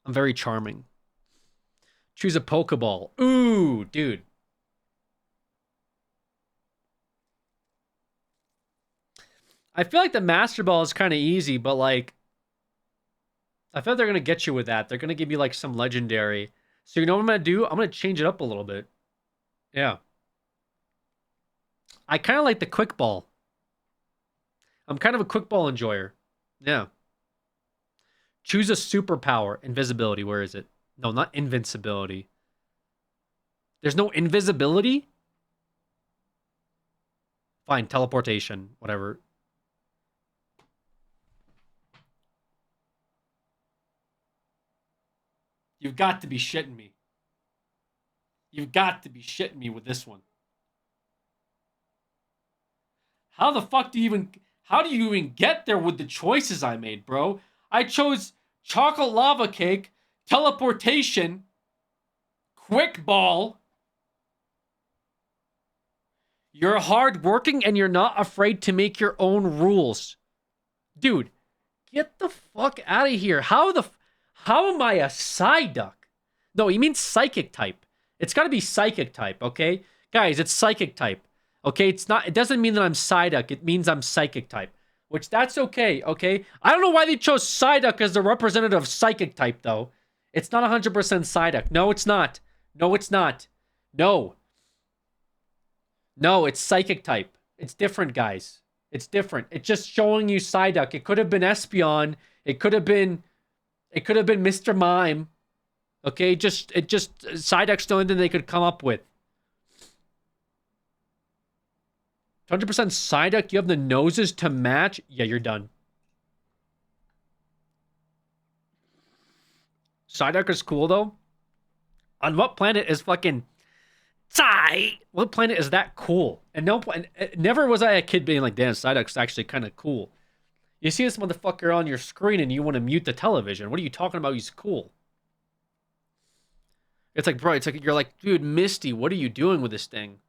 I'm very charming. Choose a Pokeball. Ooh, dude. I feel like the Master Ball is kind of easy, but like, I feel like they're going to get you with that. They're going to give you like some legendary. So you know what I'm going to do? I'm going to change it up a little bit. Yeah. I kind of like the Quick Ball. I'm kind of a Quick Ball enjoyer. Yeah. Choose a superpower. Invisibility. Where is it? No, not invincibility. There's no invisibility? Fine, teleportation. Whatever. You've got to be shitting me. You've got to be shitting me with this one. How the fuck do you even... How do you even get there with the choices I made, bro? I chose chocolate lava cake, teleportation, quick ball. You're hardworking and you're not afraid to make your own rules. Dude, get the fuck out of here. How am I a Psyduck? No, he means psychic type. It's got to be psychic type, okay? Guys, it's psychic type. Okay, it doesn't mean that I'm Psyduck. It means I'm psychic type. Which, that's okay, okay? I don't know why they chose Psyduck as the representative of psychic type, though. It's not 100% Psyduck. No, it's not. No, it's not. No. No, it's psychic type. It's different, guys. It's different. It's just showing you Psyduck. It could have been Espeon. It could have been Mr. Mime. Okay, Psyduck's the only thing they could come up with. 100% Psyduck, you have the noses to match? Yeah, you're done. Psyduck is cool, though. On what planet is fucking... What planet is that cool? And never was I a kid being like, damn, Psyduck's actually kind of cool. You see this motherfucker on your screen and you want to mute the television. What are you talking about? He's cool. It's like, bro, it's like, you're like, dude, Misty, what are you doing with this thing?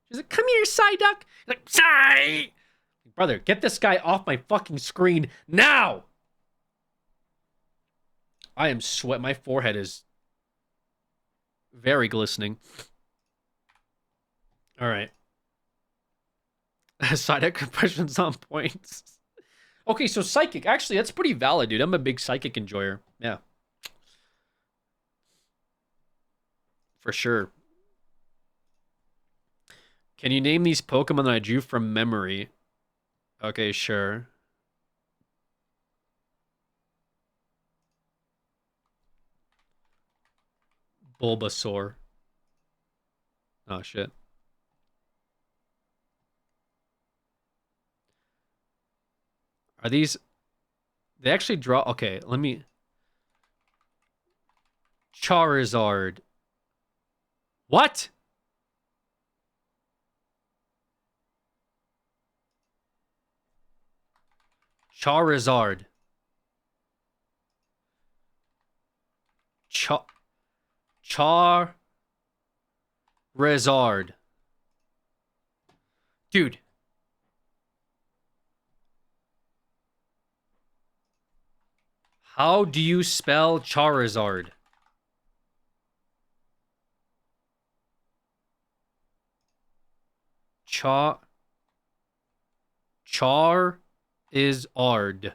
She's like, come here, Psyduck. He's like, Psy! Brother, get this guy off my fucking screen now! I am sweat. My forehead is very glistening. All right. Psyduck compression's on point. Okay, so Psychic. Actually, that's pretty valid, dude. I'm a big Psychic enjoyer. Yeah. For sure. Can you name these Pokemon that I drew from memory? Okay, sure. Bulbasaur. Oh, shit. Are these... They actually draw... Okay, let me... Charizard. What? Charizard. Charizard. Dude. How do you spell Charizard? Char is ard.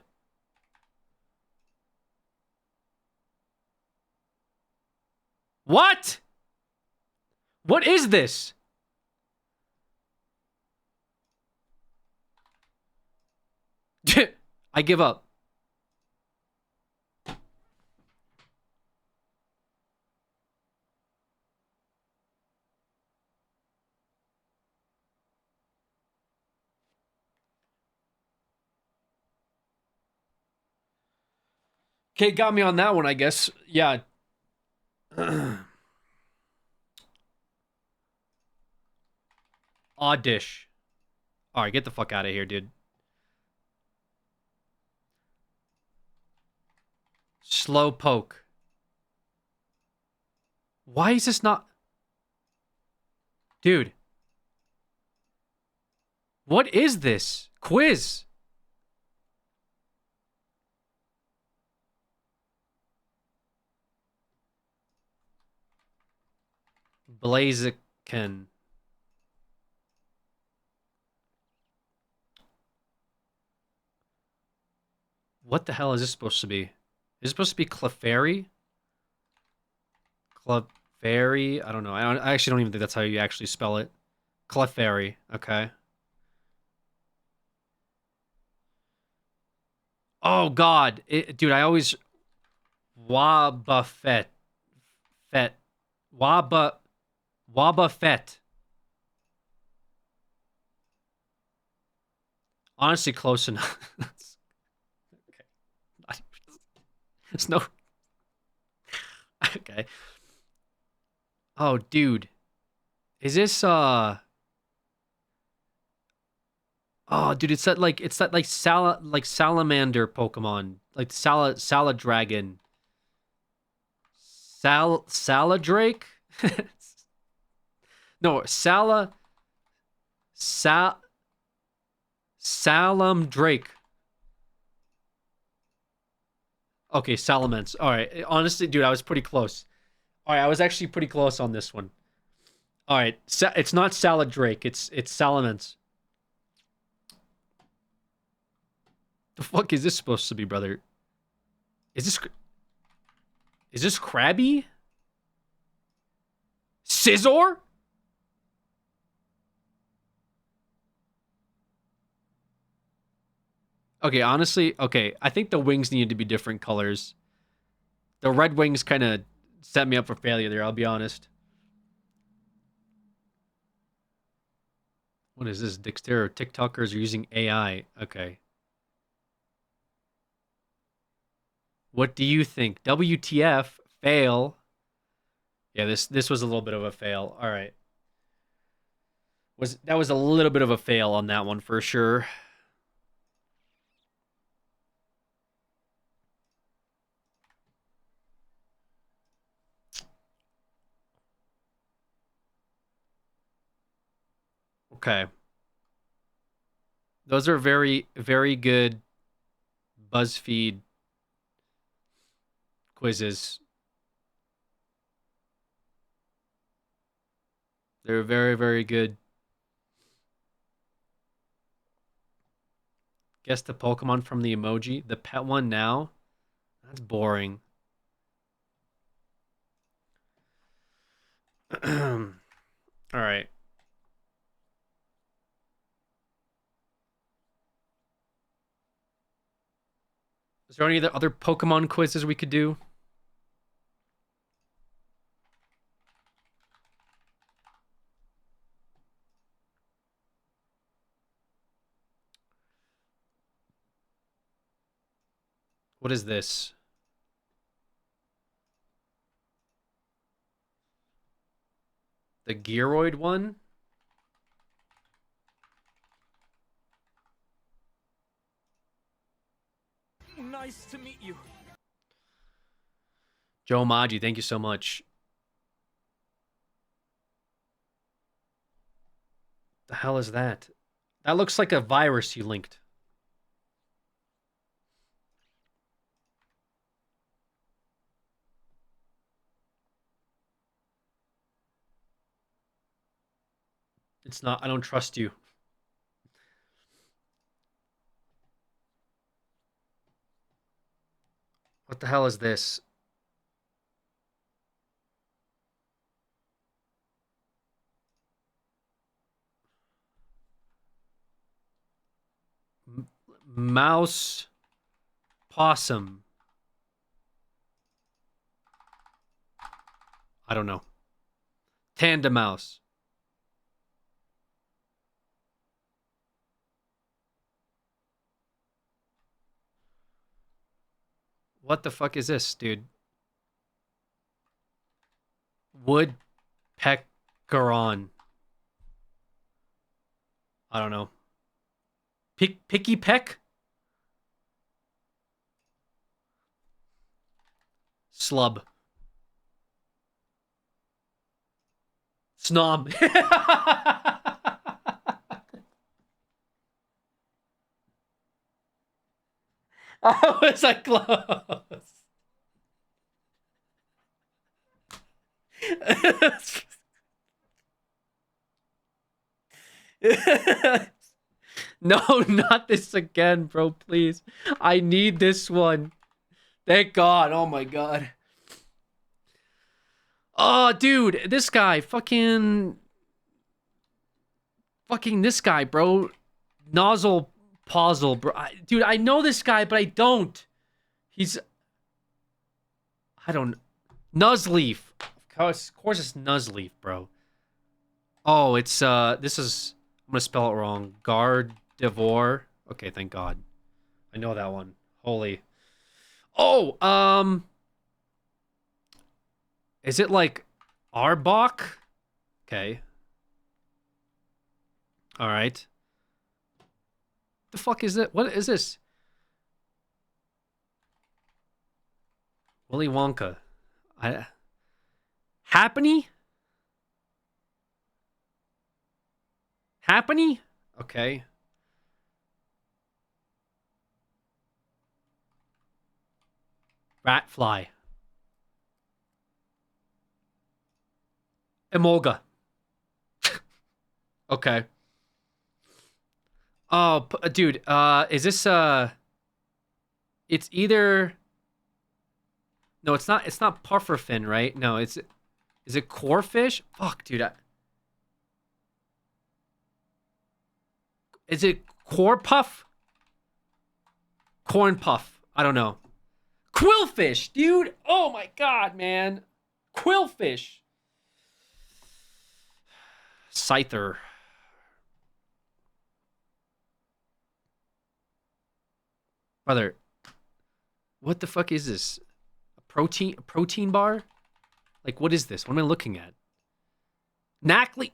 What? What is this? I give up. Okay, got me on that one, I guess. Yeah. Oddish. Alright, get the fuck out of here, dude. Slow poke. Why is this not... Dude. What is this? Quiz. Blaziken. What the hell is this supposed to be? Is this supposed to be Clefairy? Clefairy? I don't know. I actually don't even think that's how you actually spell it. Clefairy. Okay. Oh, God. Dude, I always... Wabafet. Fet. Wabafet. Honestly, close enough. Okay. There's no... Okay. Oh, dude. Is this, Oh, dude, it's that like salamander Pokemon. Like Salad Dragon. Saladrake? No, Salam Drake. Okay, Salamence. All right. Honestly, dude, I was pretty close. All right, I was actually pretty close on this one. All right, it's not Salad Drake. It's Salamence. The fuck is this supposed to be, brother? Is this Krabby? Scizor? Okay, honestly, okay. I think the wings needed to be different colors. The red wings kind of set me up for failure there, I'll be honest. What is this? Dexter TikTokers are using AI. Okay. What do you think? WTF? Fail. Yeah, this was a little bit of a fail. All right. That was a little bit of a fail on that one for sure. Okay. Those are very, very good BuzzFeed quizzes. They're very, very good. Guess the Pokemon from the emoji. The pet one now? That's boring. All right. Is there any other Pokemon quizzes we could do? What is this? The Gearoid one? Nice to meet you. Joe Maji, thank you so much. The hell is that? That looks like a virus you linked. It's not. I don't trust you. What the hell is this? Mouse possum. I don't know. Tandem mouse. What the fuck is this, dude? Woodpeckeron. I don't know. Picky peck? Slub. Snob. How was I close? No, not this again, bro, please. I need this one. Thank God. Oh my God. Oh, dude, this guy, fucking this guy, bro. Nozzle Pozzle, bro. Dude, I know this guy, but I don't. I don't. Nuzleaf. Of course it's Nuzleaf, bro. Oh, it's, this is, I'm gonna spell it wrong. Gardevoir. Okay, thank God. I know that one. Holy. Oh, is it like Arbok? Okay. All right. The fuck is it? What is this? Willy Wonka. Happiny? Happiny? Okay. Ratfly. Emolga. Okay. Oh, dude, is this, it's either, no, it's not pufferfin, right? No, is it corefish? Fuck, dude. Is it corepuff? Corn puff. I don't know. Quillfish, dude. Oh my God, man. Quillfish. Scyther. Brother, what the fuck is this? A protein bar? Like, what is this? What am I looking at? Knackley?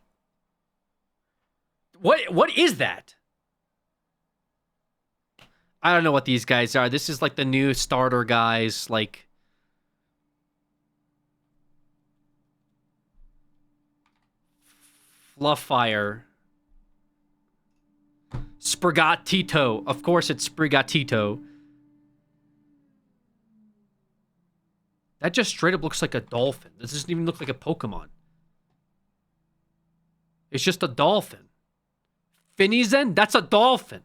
What is that? I don't know what these guys are. This is like the new starter guys, like Flufffire. Sprigatito. Of course it's Sprigatito. That just straight up looks like a dolphin. This doesn't even look like a Pokemon. It's just a dolphin. Finizen? That's a dolphin.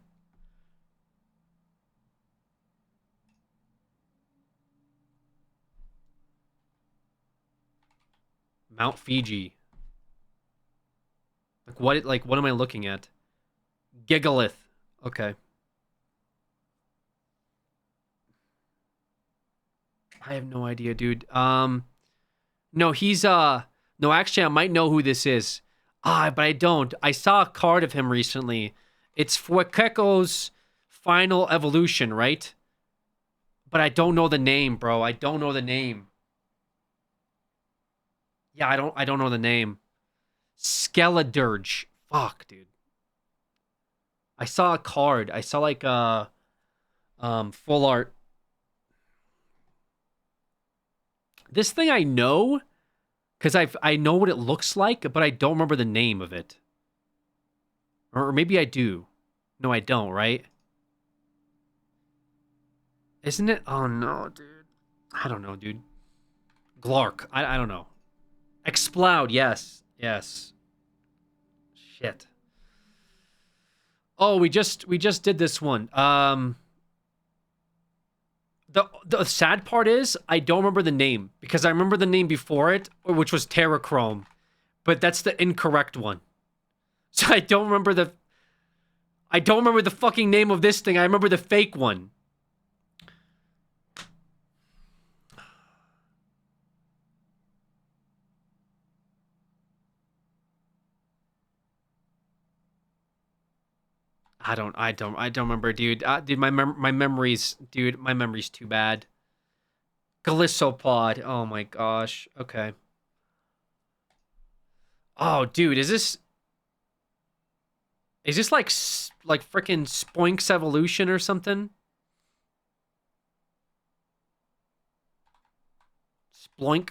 Mount Fiji. What am I looking at? Gigalith. Okay. I have no idea, dude. No, he's no, actually I might know who this is. But I don't. I saw a card of him recently. It's Fueco's final evolution, right? But I don't know the name, bro. I don't know the name. Yeah, I don't know the name. Skeledirge. Fuck, dude. I saw a card. I saw like full art. This thing I know because I know what it looks like, but I don't remember the name of it. Or maybe I do. No, I don't, right? Isn't it? Oh, no, dude. I don't know, dude. Glark. I don't know. Explode. Yes. Yes. Shit. Oh, we just did this one. The sad part is I don't remember the name because I remember the name before it, which was Terrachrome, but that's the incorrect one. So I don't remember the fucking name of this thing. I remember the fake one. I don't remember, dude. Dude, my memory's too bad. Galissopod. Oh my gosh. Okay. Oh, dude, is this like freaking Spoink's evolution or something? Sploink.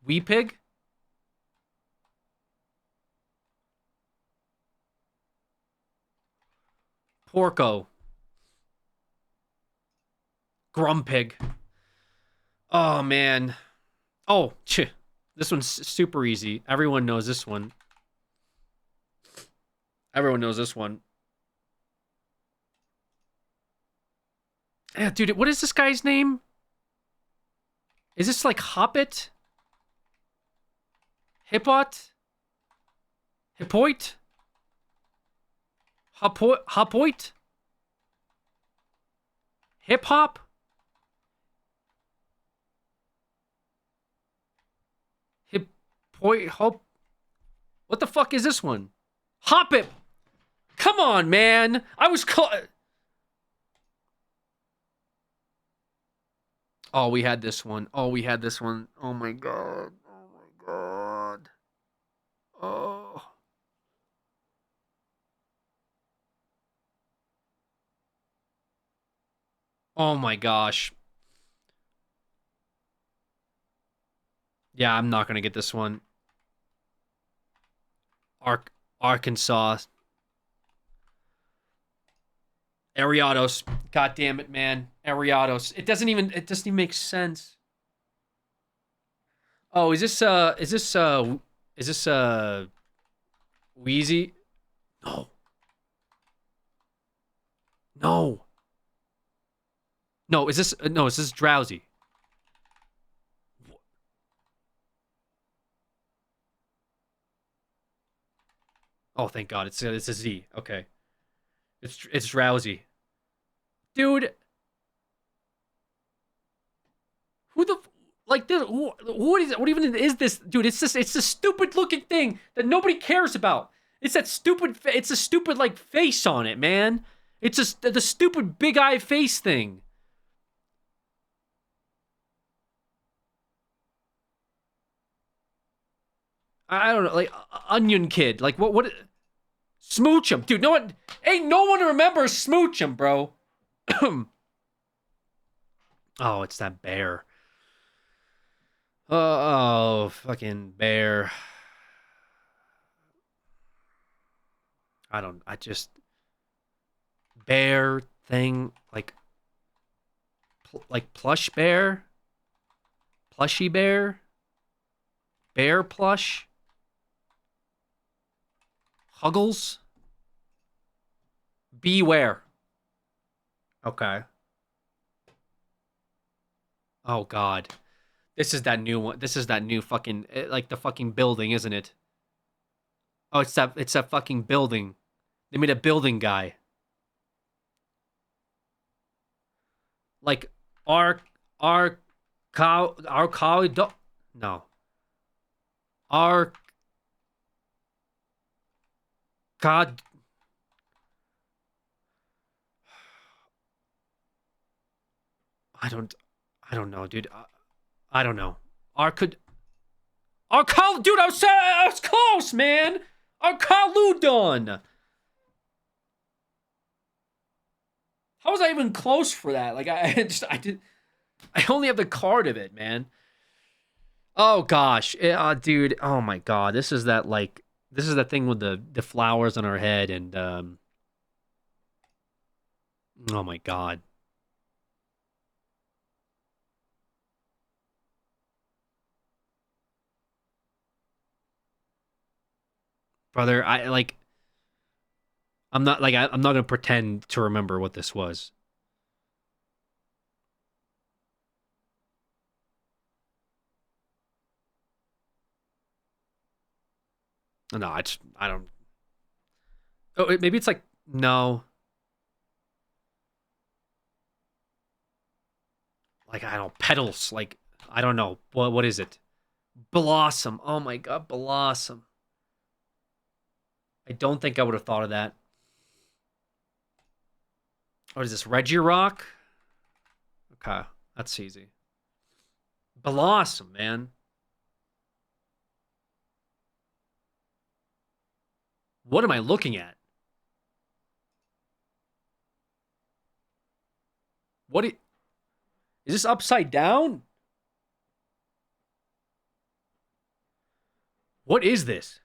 Weepig? Porco. Grumpig. Oh, man. Oh, this one's super easy. Everyone knows this one. Everyone knows this one. Yeah, dude, what is this guy's name? Is this like Hoppit? Hippot? Hippoit? Hoppoit? Hip hop? Hippoit? Hop? What the fuck is this one? Hoppit! Come on, man! I was Oh, we had this one. Oh, we had this one. Oh my god. Oh my god. Oh. Oh my gosh. Yeah, I'm not gonna get this one. Arkansas. Ariados. God damn it, man. Ariados. It doesn't even make sense. Oh, is this Wheezy? No. No. No, is this Drowsy? Oh, thank God. It's a Z. Okay. It's Drowsy. Dude. Who the like this what even is this? Dude, it's a stupid looking thing that nobody cares about. It's a stupid like face on it, man. It's just the stupid big eye face thing. I don't know, like Onion Kid. Like what Smoochum. Dude, ain't no one remembers Smoochum, bro. Oh, it's that bear. Oh, fucking bear. I just bear thing like plush bear? Plushy bear? Bear plush? Huggles? Beware. Okay. Oh god. This is that new one. This is that new fucking like the fucking building, isn't it? Oh, it's that fucking building. They made a building guy. Like our no. Our God. I don't know, dude. I don't know. Dude, I was close, man. Arcaludon. How was I even close for that? Like I only have the card of it, man. Oh gosh, dude. Oh my god, this is This is the thing with the flowers on our head and oh my god. Brother, I'm not I'm not gonna pretend to remember what this was. No, I don't. Oh, maybe it's like no. Like I don't petals. Like I don't know. What is it? Blossom. Oh my god, blossom. I don't think I would have thought of that. What is this? Reggie Rock? Okay, that's easy. Blossom, man. What am I looking at? Is this upside down? What is this?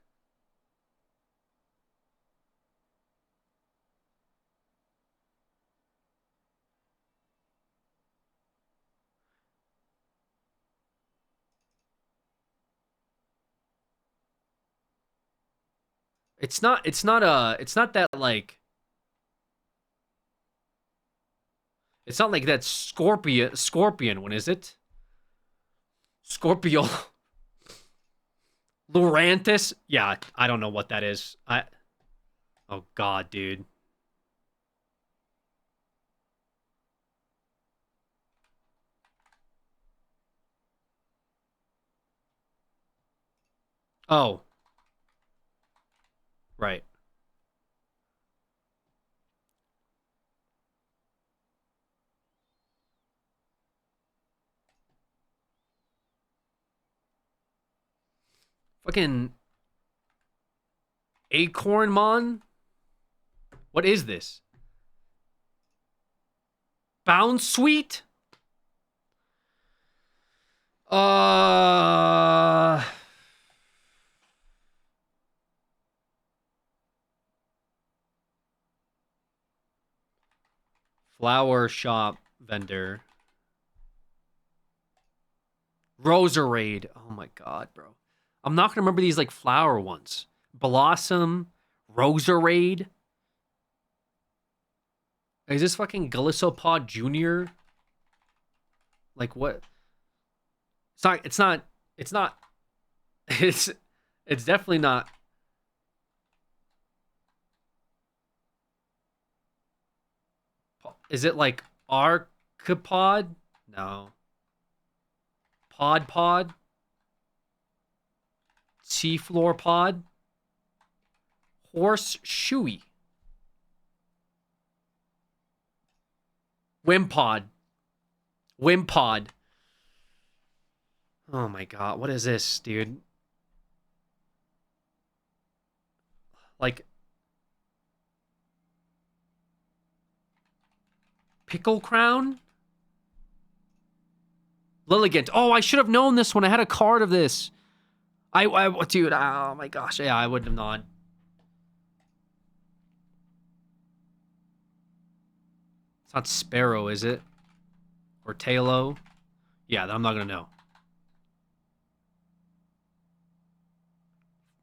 It's not that like it's not like that scorpion one, is it? Scorpio Lurantis? Yeah, I don't know what that is. Oh god, dude. Oh. Right. Fucking Acornmon? What is this? Bound Sweet? Uh Flower shop vendor. Roserade. Oh my god, bro. I'm not gonna remember these like flower ones. Blossom, Roserade. Is this fucking Gallisopod Jr.? Like what? It's not it's definitely not. Is it like Archipod? No. Pod? Seafloor Pod? Horse Shoey. Wimpod. Oh my god, what is this, dude? Like Pickle Crown? Lilligant. Oh, I should have known this one. I had a card of this. Dude, oh my gosh. Yeah, I wouldn't have known. It's not Sparrow, is it? Or Talo? Yeah, I'm not going to know.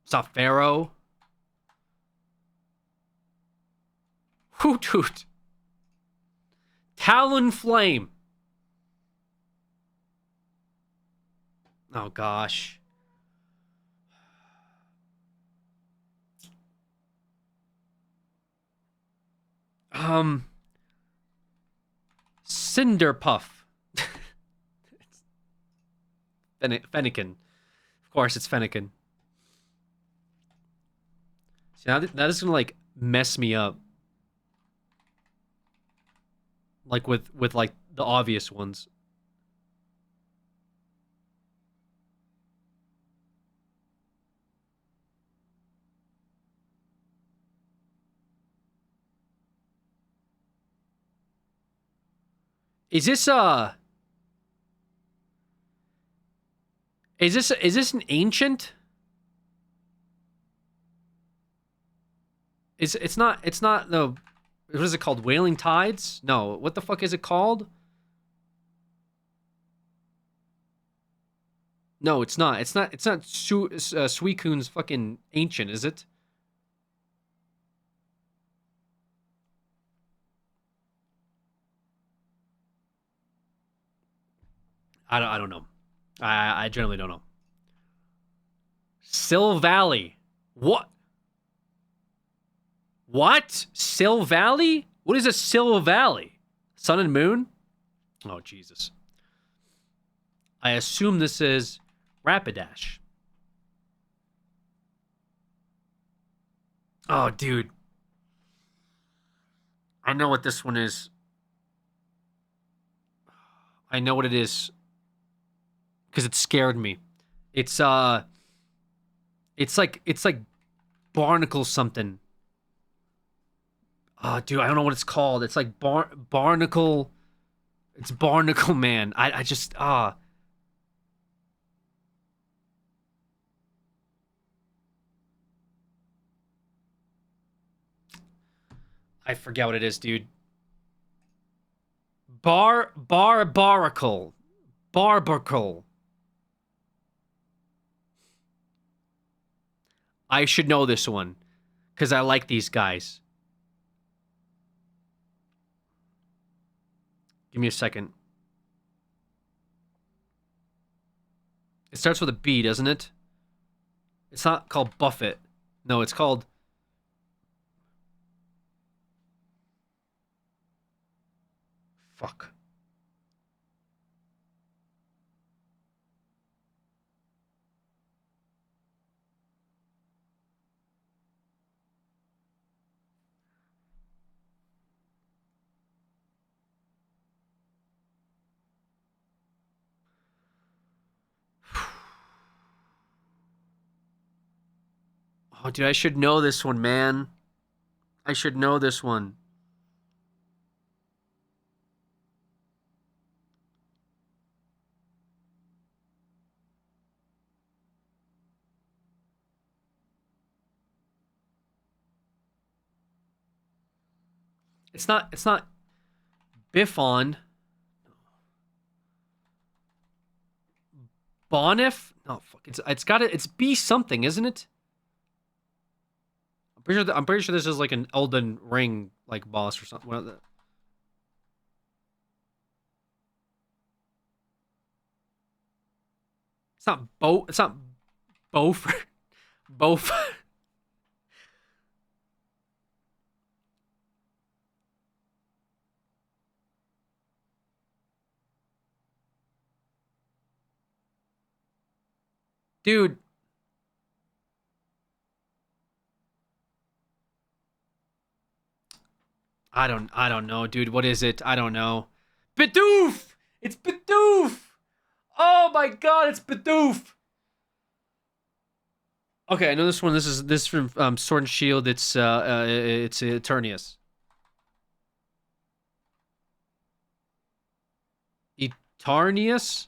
It's not Pharaoh. Hoot hoot. Talonflame. Oh gosh. Cinderpuff. Fennekin. Of course, it's Fennekin. See, now this is gonna like mess me up. Like with like the obvious ones. Is this is this an ancient? It's not the, what is it called? Wailing Tides? No, what the fuck is it called? No, it's not. It's not Suikun's fucking ancient, is it? I don't know. I generally don't know. Sill Valley. What? What? Sill Valley? What is a Sill Valley? Sun and Moon? Oh, Jesus. I assume this is Rapidash. Oh, dude. I know what this one is. I know what it is. Because it scared me. It's like barnacle something. Oh, dude, I don't know what it's called. It's like barnacle. It's Barnacle Man. I just I forget what it is, dude. Barbarcle. I should know this one because I like these guys. Give me a second. It starts with a B, doesn't it? It's not called Buffett. No, it's called... Fuck. Oh, dude, I should know this one, man. I should know this one. It's not Biffon. Bonif? No, fuck. It's B something, isn't it? I'm pretty sure this is like an Elden Ring like boss or something. It's not Bo. It's not Bof. Bof. Dude. I don't know, dude. What is it? I don't know. Bidoof! It's Bidoof! Oh my god, it's Bidoof! Okay, I know this one. This is from Sword and Shield. It's Eternius. Eternius?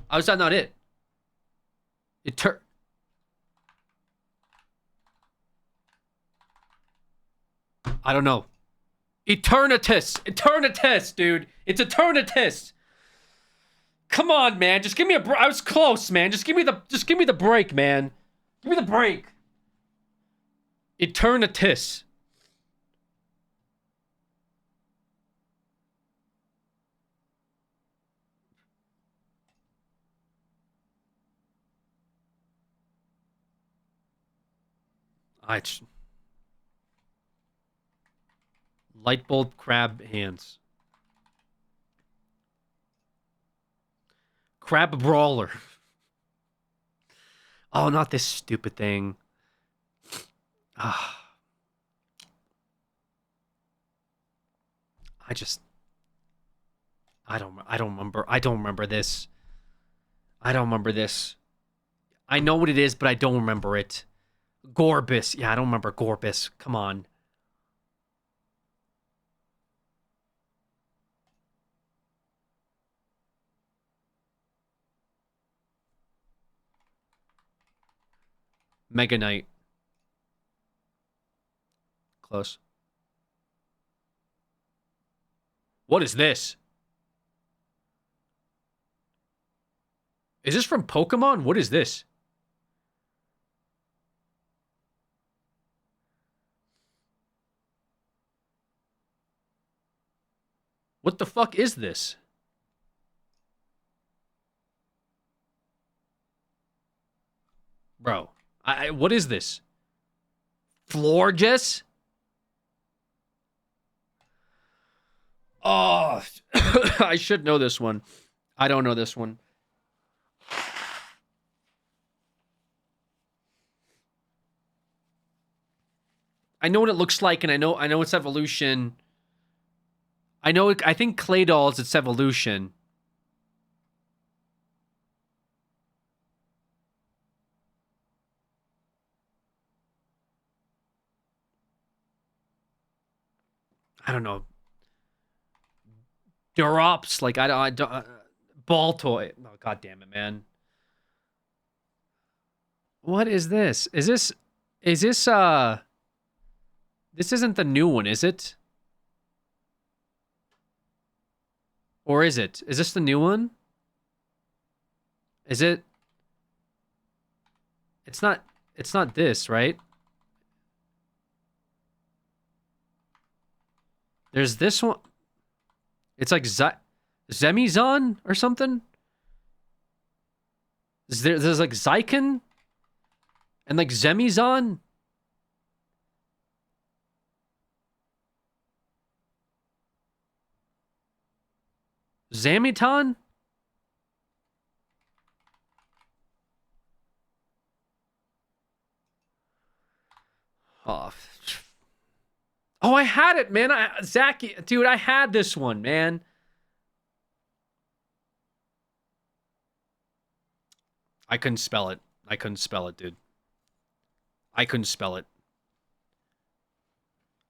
Oh, is that not it? I don't know. Eternatus, dude. It's Eternatus. Come on, man. Just give me a break. I was close, man. Just give me the break, man. Give me the break. Eternatus. Lightbulb crab hands. Crab brawler. Oh, not this stupid thing. Ah. I don't remember. I don't remember this. I don't remember this. I know what it is, but I don't remember it. Gorbis. Yeah, I don't remember Gorbis. Come on. Mega Knight. close. What is this? Is this from Pokemon? What is this? What the fuck is this? Bro, what is this? Florges? Oh, I should know this one. I don't know this one. I know what it looks like, and I know its evolution. I think Claydol is its evolution. I don't know. Durops, like I don't ball toy. Oh, god damn it, man. What is this? Is this this isn't the new one, is it? Or is it? Is this the new one? Is it? It's not this, right? There's this one. It's like Zemizon or something. There's like Zyken and like Zemizon. Zamiton? Oh, I had it, man. Zach, dude, I had this one, man. I couldn't spell it. I couldn't spell it, dude. I couldn't spell it.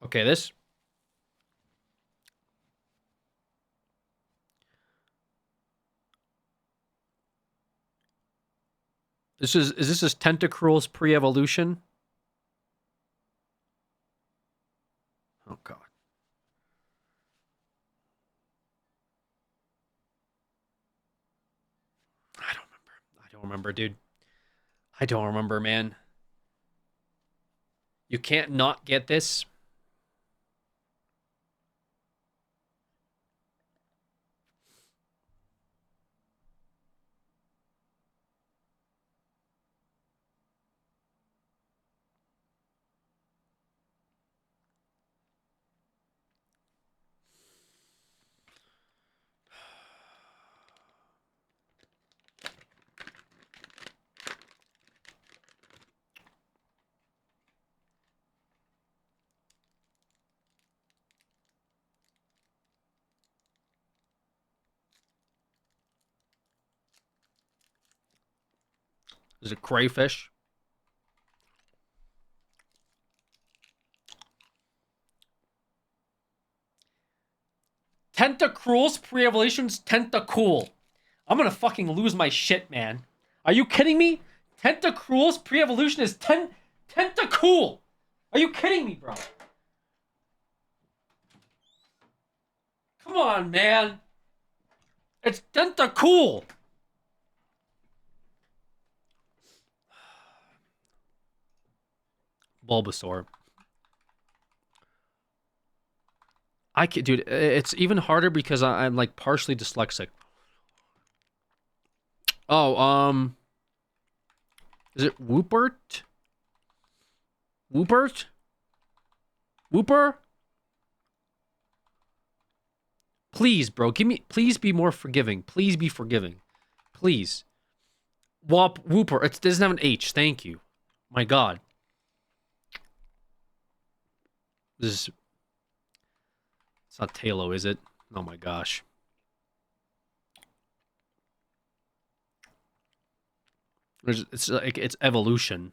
Okay, this. Is this Tentacruel's pre-evolution? Oh god. I don't remember, dude. I don't remember, man. You can't not get this. Is it crayfish? Tentacruel's pre-evolution's Tentacool. I'm gonna fucking lose my shit, man. Are you kidding me? Tentacruel's pre-evolution is Tentacool. Are you kidding me, bro? Come on, man. It's Tentacool. Bulbasaur. I can't, dude. It's even harder because I'm like partially dyslexic. Oh, is it Woopert? Woopert? Wooper? Please, bro, please be more forgiving. Please be forgiving. Please. Wooper. It doesn't have an H. Thank you. My God. This is... It's not Talo, is it? Oh my gosh. It's like it's evolution.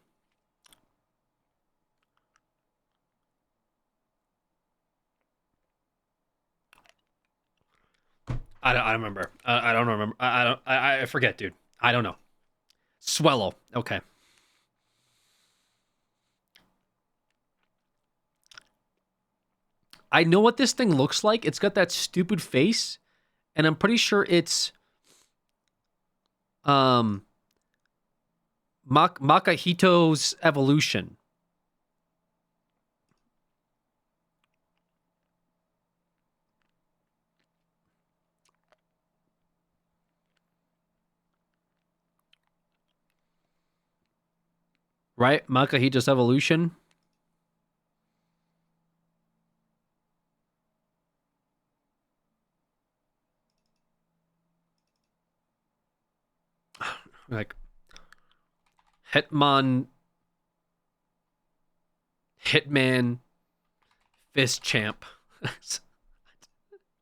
I don't remember. I don't remember. I forget, dude. I don't know. Swellow. Okay. I know what this thing looks like. It's got that stupid face, and I'm pretty sure it's Makahito's evolution. Right? Makahito's evolution. Like Hitman Fist Champ.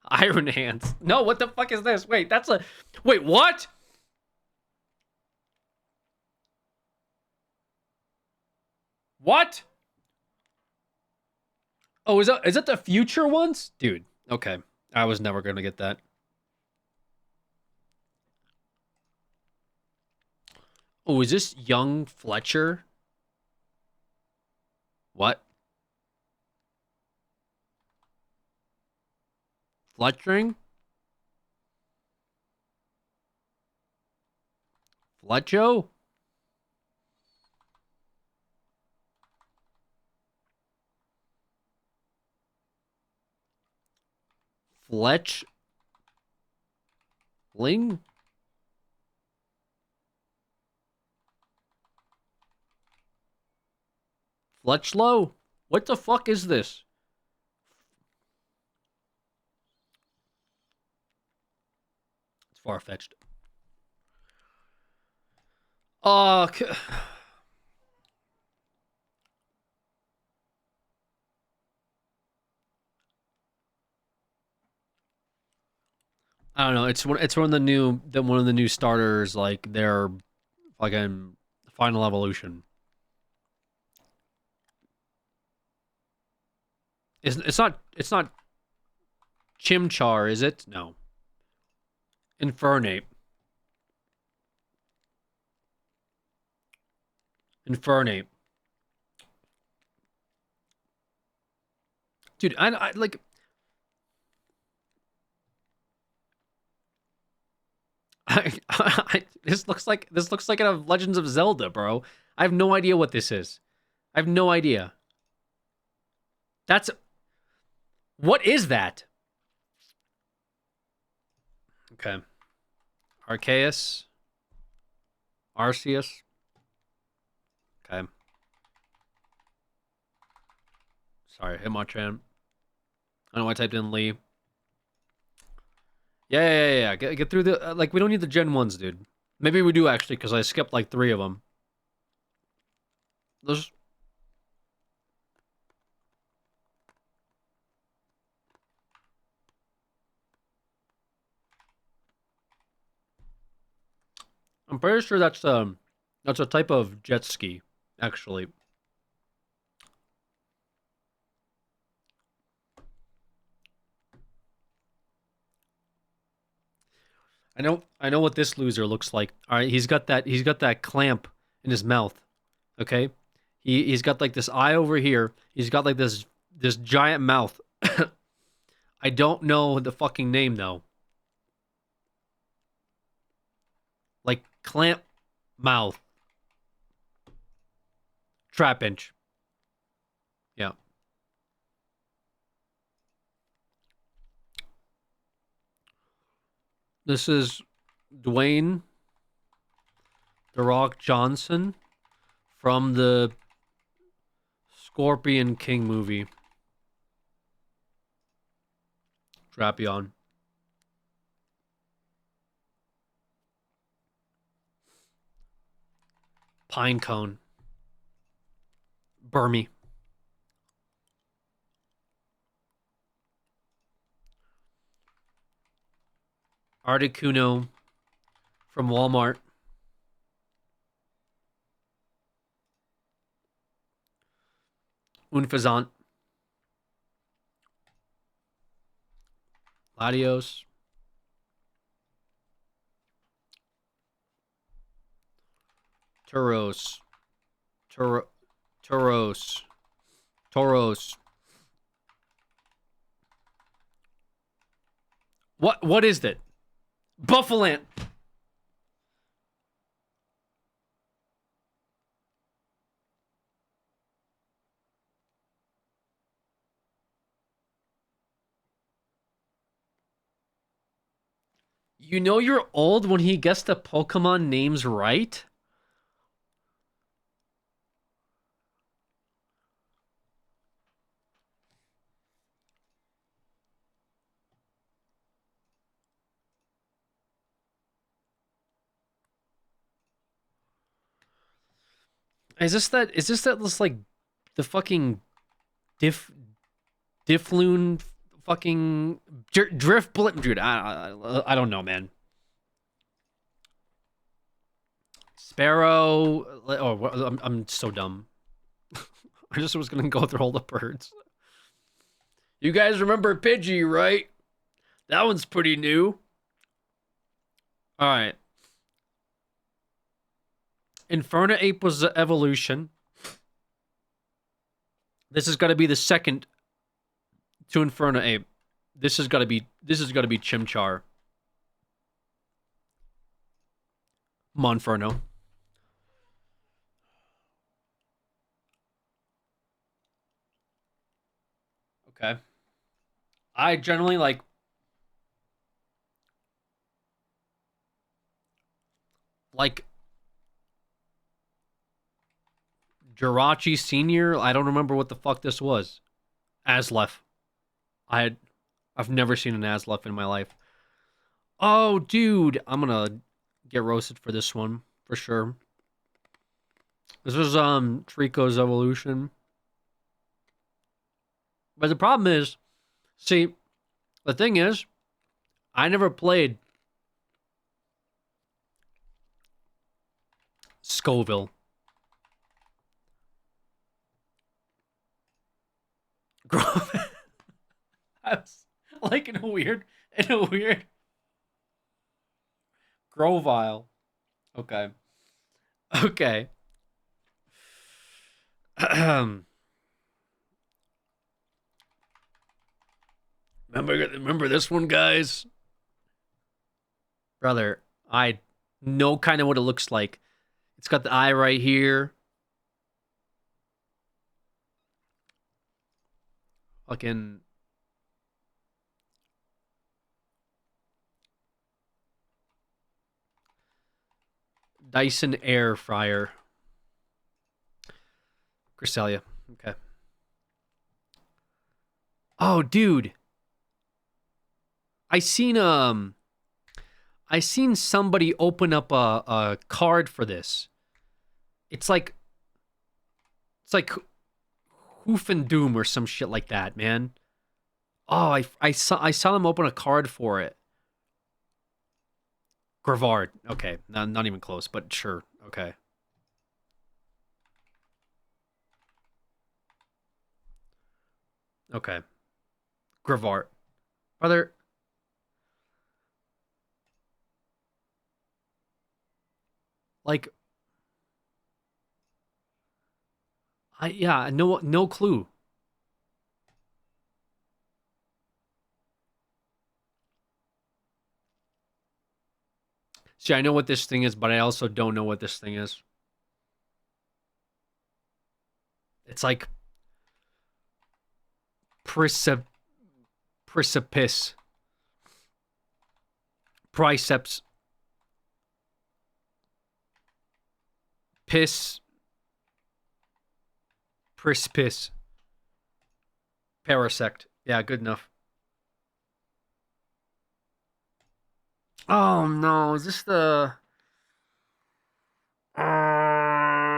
Iron Hands. No, what the fuck is this? Wait, that's a... Wait, what? What? Oh, is that the future ones? Dude, okay. I was never going to get that. Oh, is this young Fletcher? What? Fletchering? Fletcho? Fletch? Ling? Fletchlow? What the fuck is this? It's far-fetched. I don't know. It's one of the new starters, like their fucking final evolution. It's not Chimchar, is it? No. Infernape. Dude, I like... this looks like a Legends of Zelda, bro. I have no idea what this is. I have no idea. What is that? Okay. Arceus. Arceus. Okay. Sorry, Hitmonchan. I know I typed in Lee. Yeah. Get through the... like, we don't need the Gen 1s, dude. Maybe we do, actually, because I skipped, like, 3 of them. Those... I'm pretty sure that's a type of jet ski, actually. I know what this loser looks like. All right, he's got that clamp in his mouth. Okay? He's got like this eye over here. He's got like this giant mouth. I don't know the fucking name though. Like clamp mouth. Trapinch. Yeah. This is Dwayne The Rock Johnson from the Scorpion King movie. Drapion. Pinecone. Burmy. Articuno from Walmart. Unfazant. Latios. Turos. Tauros. What is that? Buffalant. You know you're old when he gets the Pokemon names right? Is this that like the fucking Diffloon fucking drift bullet dude? I don't know, man. Sparrow. Oh, I'm so dumb. I just was gonna go through all the birds. You guys remember Pidgey, right? That one's pretty new. All right. Infernape was the evolution. This has got to be the second to Infernape. This has got to be Chimchar. Monferno. Okay. I generally like Jirachi Senior. I don't remember what the fuck this was. Aslef. I've never seen an Aslef in my life. Oh, dude, I'm gonna get roasted for this one for sure. This was Trico's evolution. But the problem is, see, the thing is, I never played Scoville. I was like in a weird Grovile. Okay. Okay. Remember this one, guys? Brother, I know kind of what it looks like. It's got the eye right here. Fucking Dyson air fryer. Cresselia. Okay. Oh, dude. I seen somebody open up a card for this. It's like Hoof and Doom or some shit like that, man. Oh, I saw them open a card for it. Grevard. Okay, not even close, but sure. Okay. Okay. Grevard. Brother. Like, no clue. See, I know what this thing is, but I also don't know what this thing is. It's like precipice. Priceps. Piss. Precipice. Parasect. Yeah, good enough. Oh no, is this the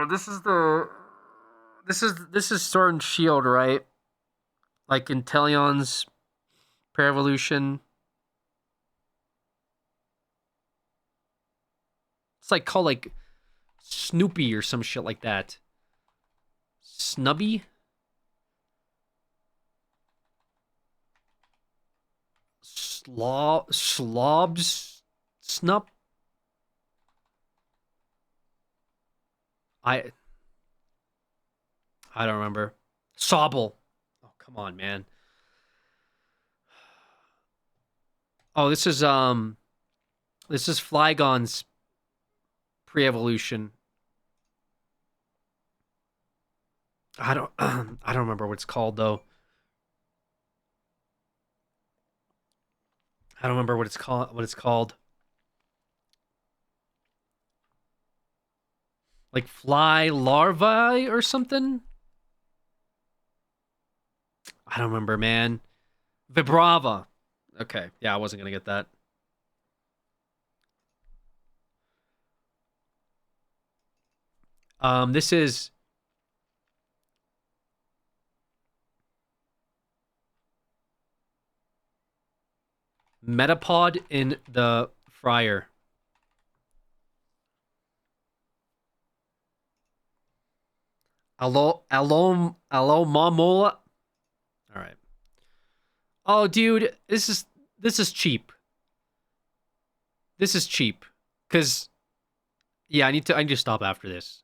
this is Sword and Shield, right? Like Inteleon's Paraevolution. It's like called like Snoopy or some shit like that. Snubby? Slobs? Snup? I don't remember. Sobble. Oh, come on, man. Oh, this is Flygon's pre-evolution. I don't remember what it's called though. I don't remember what it's called. Like fly larvae or something? I don't remember, man. Vibrava. Okay, yeah, I wasn't gonna get that. This is Metapod in the fryer. Allo Mamola. All right. Oh, dude, this is cheap. This is cheap. Cause yeah, I need to stop after this.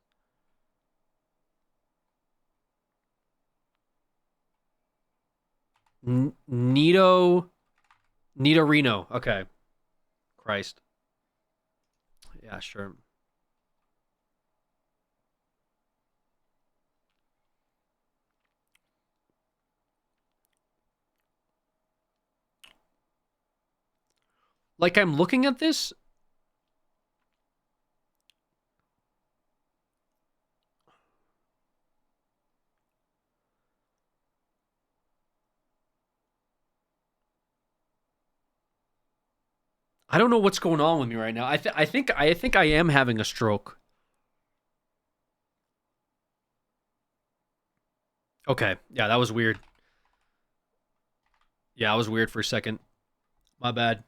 Nidorino. Okay. Christ. Yeah, sure. Like, I'm looking at this. I don't know what's going on with me right now. I think I am having a stroke. Okay. Yeah, that was weird. Yeah, I was weird for a second. My bad.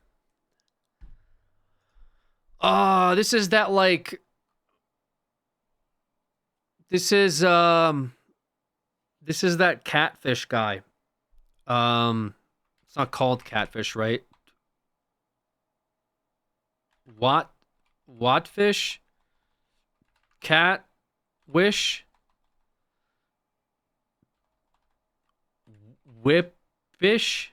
This is that like this is that catfish guy. It's not called catfish, right? Watfish? Cat wish? Whipfish?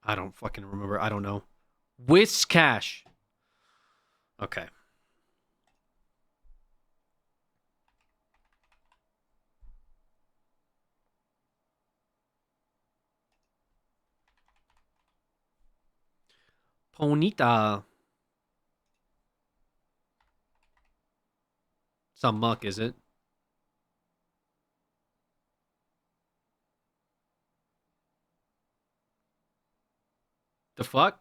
I don't fucking remember. I don't know. Whiskash. Okay. Ponita. Some muck, is it? The fuck?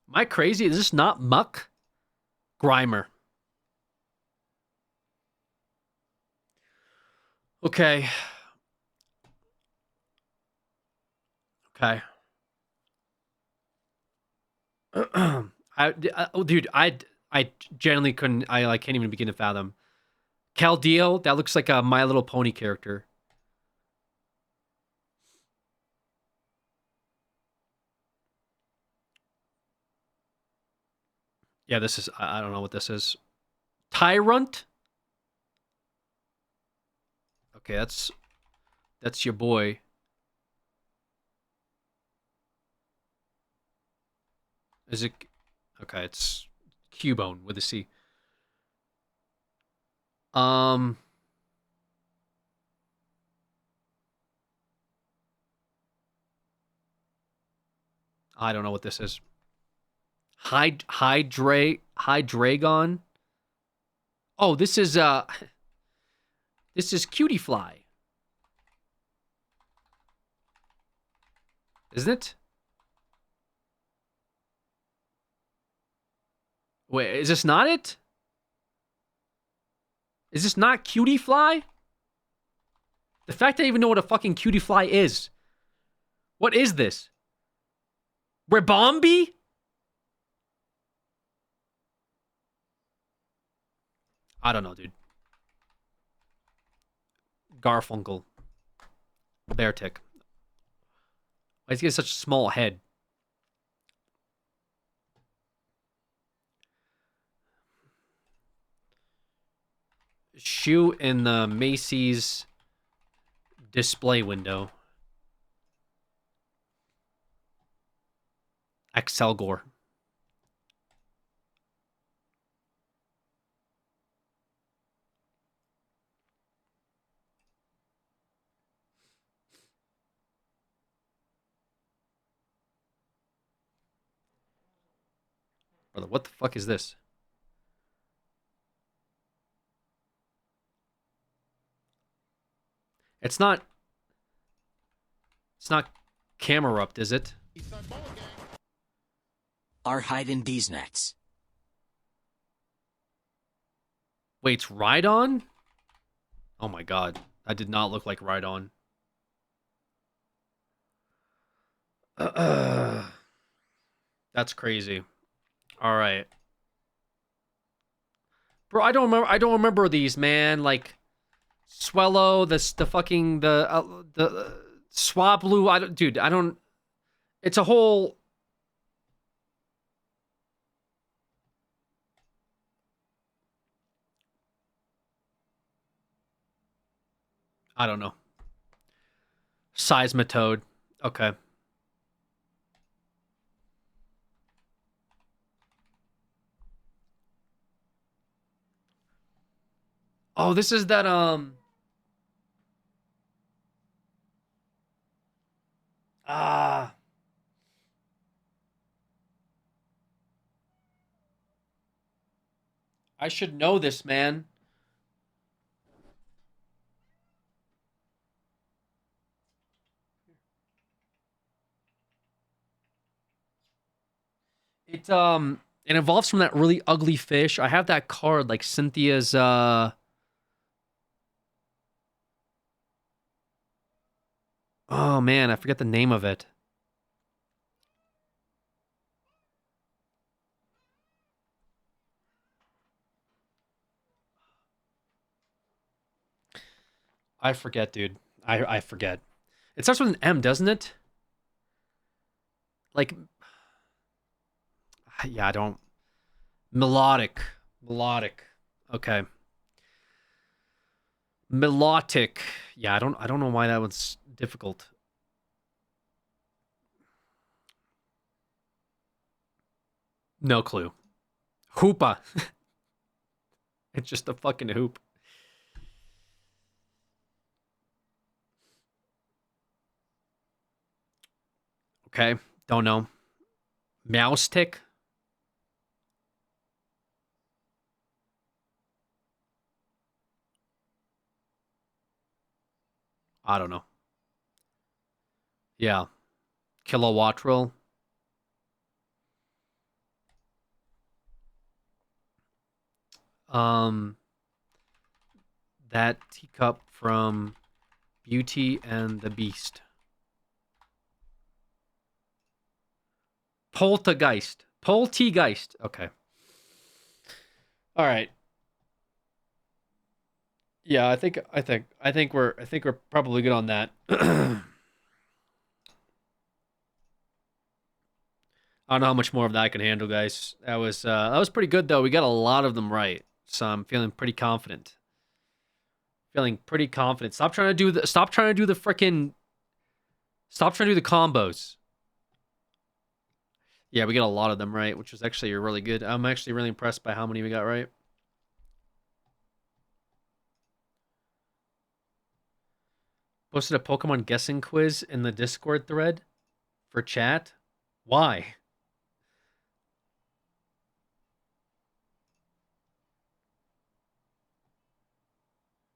Am I crazy? Is this not muck? Grimer. Okay. Okay. Dude, I genuinely couldn't. I can't even begin to fathom. Caldeo, that looks like a My Little Pony character. Yeah, this is. I don't know what this is. Tyrant. Okay, that's your boy. Is it? Okay, it's Cubone with a C. I don't know what this is. Hydragon. Oh, this is Cutie Fly. Isn't it? Wait, is this not it? Is this not Cutie Fly? The fact I even know what a fucking Cutie Fly is. What is this? Ribombi? I don't know, dude. Garfunkel. Beartick. Why does he get such a small head? Shoe in the Macy's display window. Excelgor. Brother, what the fuck is this? It's not Camerupt, is it? Are hiding these nets. Wait, it's Ride-On? Oh my god. That did not look like Ride-On. That's crazy. All right. Bro, I don't remember these, man. Like Swellow, the fucking the Swablu, dude, I don't. It's a whole. I don't know. Seismitoad. Okay. Oh, this is that I should know this, man. It evolves from that really ugly fish. I have that card, like Cynthia's oh man, I forget the name of it. I forget, dude. I forget. It starts with an M, doesn't it? Like, yeah, I don't. Melodic. Okay. Melodic. Yeah, I don't know why that one's difficult. No clue. Hoopa. It's just a fucking hoop. Okay, don't know. Mouse tick. I don't know. Yeah. Kilowattrel. That teacup from Beauty and the Beast. Poltergeist. Poltergeist. Okay. All right. Yeah, I think we're probably good on that. I don't know how much more of that I can handle, guys. That was pretty good though. We got a lot of them right, so I'm feeling pretty confident. Stop trying to do the freaking. Stop trying to do the combos. Yeah, we got a lot of them right, which was actually really good. I'm actually really impressed by how many we got right. Posted a Pokemon guessing quiz in the Discord thread for chat. Why?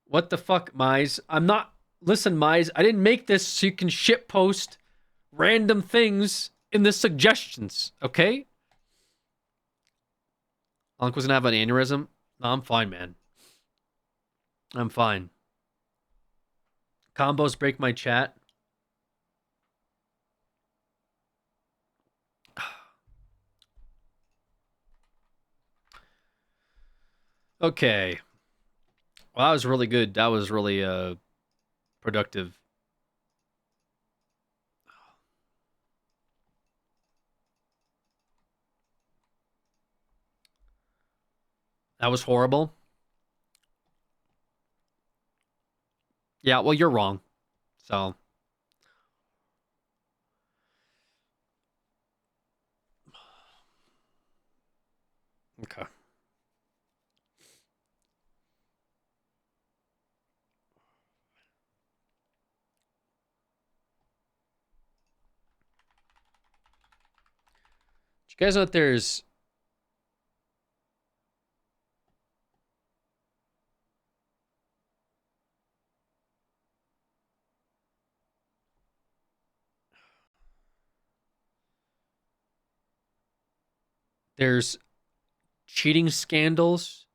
What the fuck, Mize? I'm not. Listen, Mize, I didn't make this so you can shit post random things in the suggestions, okay? Uncle's gonna have an aneurysm. No, I'm fine, man. I'm fine. Combos break my chat. Okay. Well, that was really good. That was really productive. That was horrible. Yeah, well, you're wrong. So. Okay. Did you guys know that there's cheating scandals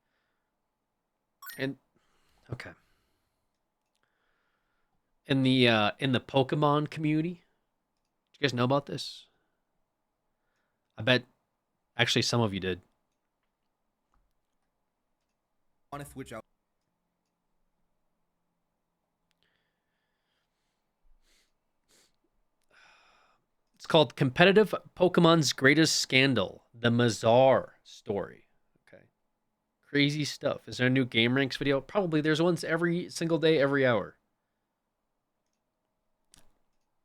and okay. In the Pokemon community? Do you guys know about this? I bet actually some of you did. Want to switch out. It's called Competitive Pokemon's Greatest Scandal, the Mazar story. Okay. Crazy stuff. Is there a new Game Ranks video? Probably. There's ones every single day, every hour.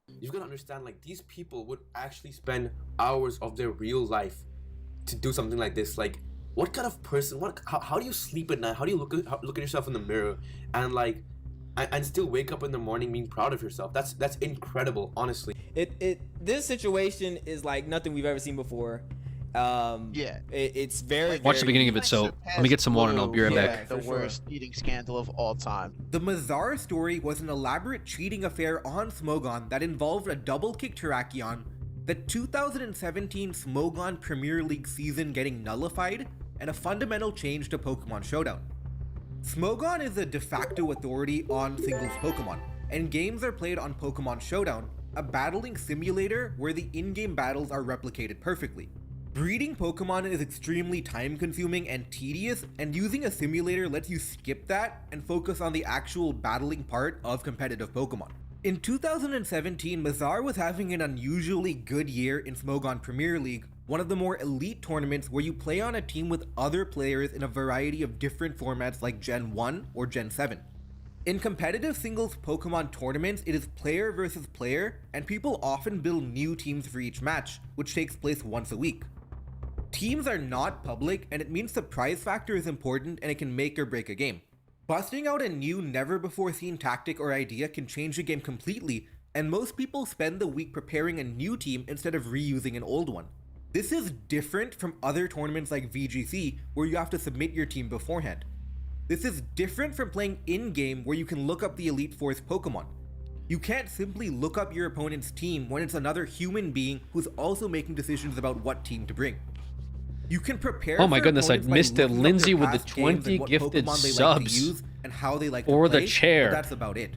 You've got to understand, like, these people would actually spend hours of their real life to do something like this. Like, what kind of person, how do you sleep at night? How do you look at yourself in the mirror and, like, and still wake up in the morning being proud of yourself? That's incredible, honestly. This situation is like nothing we've ever seen before. It's very Watch the beginning of it, so let me get some water and I'll be right back. The worst eating scandal of all time. The Mazar story was an elaborate cheating affair on Smogon that involved a double-kick Terrakion, the 2017 Smogon Premier League season getting nullified, and a fundamental change to Pokemon Showdown. Smogon is the de facto authority on singles Pokemon, and games are played on Pokemon Showdown, a battling simulator where the in-game battles are replicated perfectly. Breeding Pokemon is extremely time-consuming and tedious, and using a simulator lets you skip that and focus on the actual battling part of competitive Pokemon. In 2017, Mazar was having an unusually good year in Smogon Premier League, one of the more elite tournaments where you play on a team with other players in a variety of different formats like Gen 1 or Gen 7. In competitive singles Pokemon tournaments, it is player versus player, and people often build new teams for each match, which takes place once a week. Teams are not public, and it means the prize factor is important and it can make or break a game. Busting out a new, never-before-seen tactic or idea can change a game completely, and most people spend the week preparing a new team instead of reusing an old one. This is different from other tournaments like VGC, where you have to submit your team beforehand. This is different from playing in-game, where you can look up the Elite Four's Pokemon. You can't simply look up your opponent's team when it's another human being who's also making decisions about what team to bring. You can prepare. Oh my goodness, I missed it. Lindsay with the 20 gifted subs and how they like for to play, the chair. but that's about it.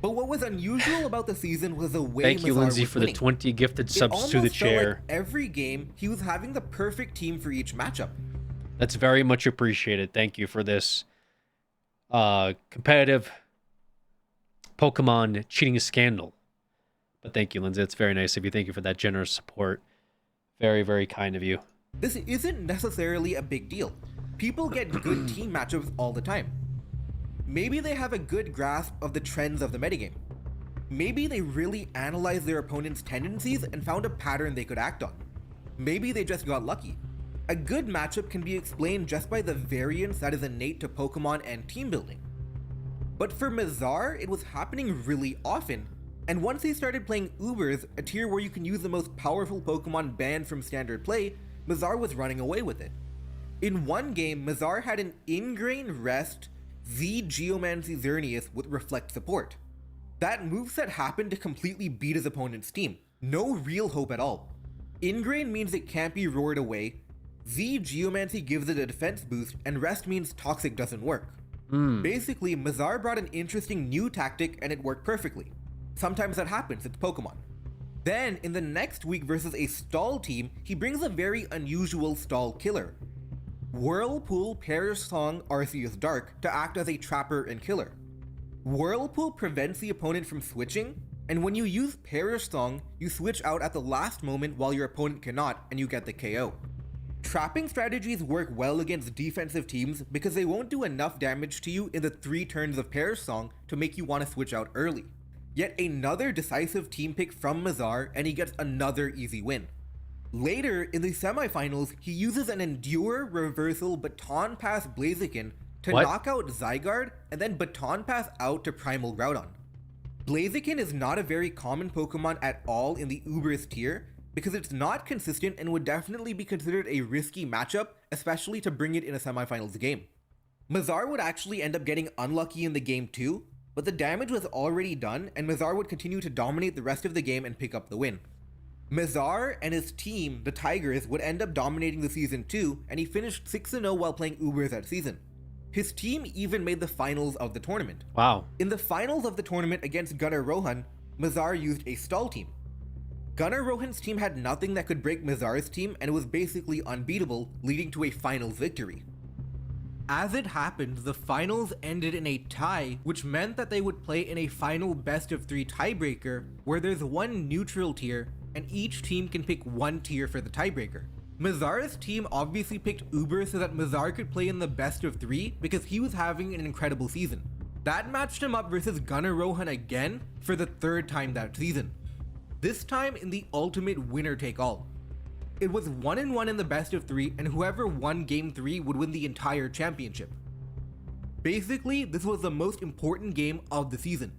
But what was unusual about the season was the way Thank you, Mazar Lindsay, was for the winning. 20 gifted subs to the It almost felt chair. like every game, he was having the perfect team for each matchup. That's very much appreciated. Thank you for this competitive Pokemon cheating scandal. But thank you, Lindsay. It's very nice of you. Thank you for that generous support. Very, very kind of you. This isn't necessarily a big deal. People get good team matchups all the time. Maybe they have a good grasp of the trends of the metagame. Maybe they really analyzed their opponent's tendencies and found a pattern they could act on. Maybe they just got lucky. A good matchup can be explained just by the variance that is innate to Pokemon and team building. But for Mazar, it was happening really often, and once he started playing Ubers, a tier where you can use the most powerful Pokemon banned from standard play, Mazar was running away with it. In one game, Mazar had an Ingrain Rest Z Geomancy Xerneas with Reflect support. That moveset happened to completely beat his opponent's team. No real hope at all. Ingrain means it can't be roared away, Z Geomancy gives it a defense boost, and Rest means Toxic doesn't work. Basically, Mazar brought an interesting new tactic and it worked perfectly. Sometimes that happens, it's Pokemon. Then, in the next week versus a stall team, he brings a very unusual stall killer. Whirlpool pairs Song Arceus Dark to act as a trapper and killer. Whirlpool prevents the opponent from switching, and when you use Perish Song, you switch out at the last moment while your opponent cannot, and you get the KO. Trapping strategies work well against defensive teams because they won't do enough damage to you in the 3 turns of Perish Song to make you want to switch out early. Yet another decisive team pick from Mazar, and he gets another easy win. Later, in the semifinals, he uses an Endure Reversal Baton Pass Blaziken to knock out Zygarde and then Baton Pass out to Primal Groudon. Blaziken is not a very common Pokemon at all in the Ubers tier because it's not consistent and would definitely be considered a risky matchup, especially to bring it in a semifinals game. Mazar would actually end up getting unlucky in the game too, but the damage was already done and Mazar would continue to dominate the rest of the game and pick up the win. Mazar and his team, the Tigers, would end up dominating the season too, and he finished 6-0 while playing Ubers that season. His team even made the finals of the tournament. Wow. In the finals of the tournament against Gunnar Rohan, Mazar used a stall team. Gunnar Rohan's team had nothing that could break Mazar's team and was basically unbeatable, leading to a finals victory. As it happened, the finals ended in a tie, which meant that they would play in a final best of 3 tiebreaker, where there's one neutral tier, and each team can pick one tier for the tiebreaker. Mazar's team obviously picked Uber so that Mazar could play in the best of 3 because he was having an incredible season. That matched him up versus Gunnar Rohan again for the 3rd time that season. This time in the ultimate winner-take-all. It was 1-1 in the best of 3, and whoever won game 3 would win the entire championship. Basically, this was the most important game of the season.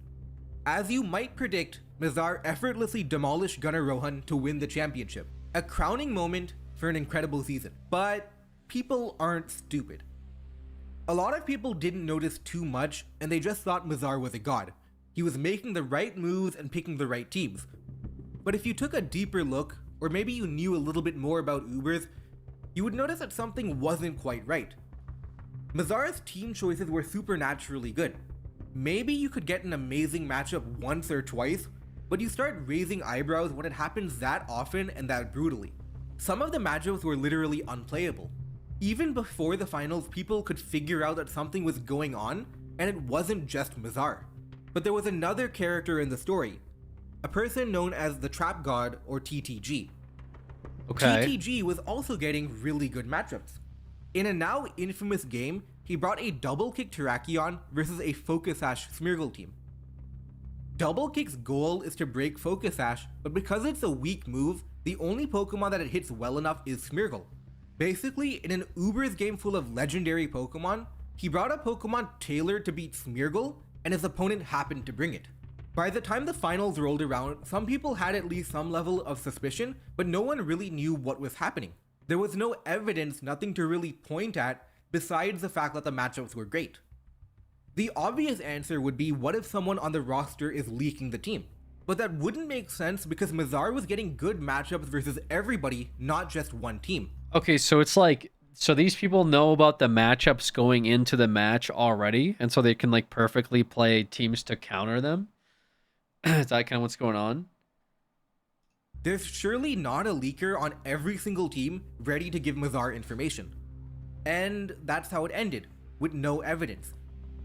As you might predict, Mazar effortlessly demolished Gunnar Rohan to win the championship. A crowning moment for an incredible season. But people aren't stupid. A lot of people didn't notice too much, and they just thought Mazar was a god. He was making the right moves and picking the right teams. But if you took a deeper look, or maybe you knew a little bit more about Ubers, you would notice that something wasn't quite right. Mazar's team choices were supernaturally good. Maybe you could get an amazing matchup once or twice, but you start raising eyebrows when it happens that often and that brutally. Some of the matchups were literally unplayable. Even before the finals, people could figure out that something was going on, and it wasn't just Mazar. But there was another character in the story, a person known as the Trap God, or TTG. Okay. TTG was also getting really good matchups. In a now infamous game, he brought a Double Kick Terrakion versus a Focus Sash Smeargle team. Double Kick's goal is to break Focus Sash, but because it's a weak move, the only Pokemon that it hits well enough is Smeargle. Basically, in an Ubers game full of legendary Pokemon, he brought a Pokemon tailored to beat Smeargle, and his opponent happened to bring it. By the time the finals rolled around, some people had at least some level of suspicion, but no one really knew what was happening. There was no evidence, nothing to really point at, besides the fact that the matchups were great. The obvious answer would be, what if someone on the roster is leaking the team? But that wouldn't make sense because Mazar was getting good matchups versus everybody, not just one team. Okay, so it's like, so these people know about the matchups going into the match already, and so they can like perfectly play teams to counter them? Is that kind of what's going on? There's surely not a leaker on every single team ready to give Mazar information. And that's how it ended, with no evidence.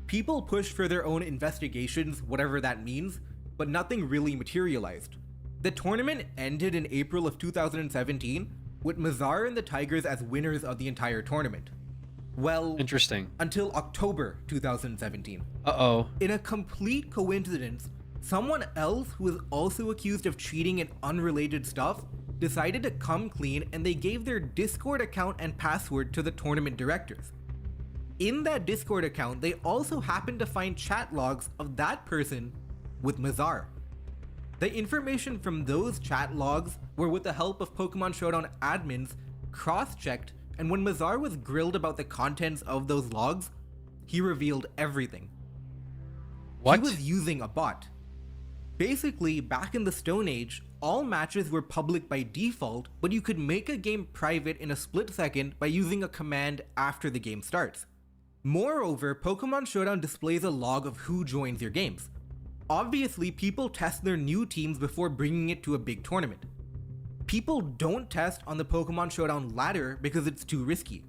People pushed for their own investigations, whatever that means, but nothing really materialized. The tournament ended in April of 2017, with Mazar and the Tigers as winners of the entire tournament. Well, interesting. Until October 2017. Uh-oh. In a complete coincidence, someone else who was also accused of cheating and unrelated stuff decided to come clean, and they gave their Discord account and password to the tournament directors. In that Discord account, they also happened to find chat logs of that person with Mazar. The information from those chat logs were, with the help of Pokemon Showdown admins, cross-checked, and when Mazar was grilled about the contents of those logs, he revealed everything. What? He was using a bot. Basically, back in the Stone Age, all matches were public by default, but you could make a game private in a split second by using a command after the game starts. Moreover, Pokemon Showdown displays a log of who joins your games. Obviously, people test their new teams before bringing it to a big tournament. People don't test on the Pokemon Showdown ladder because it's too risky.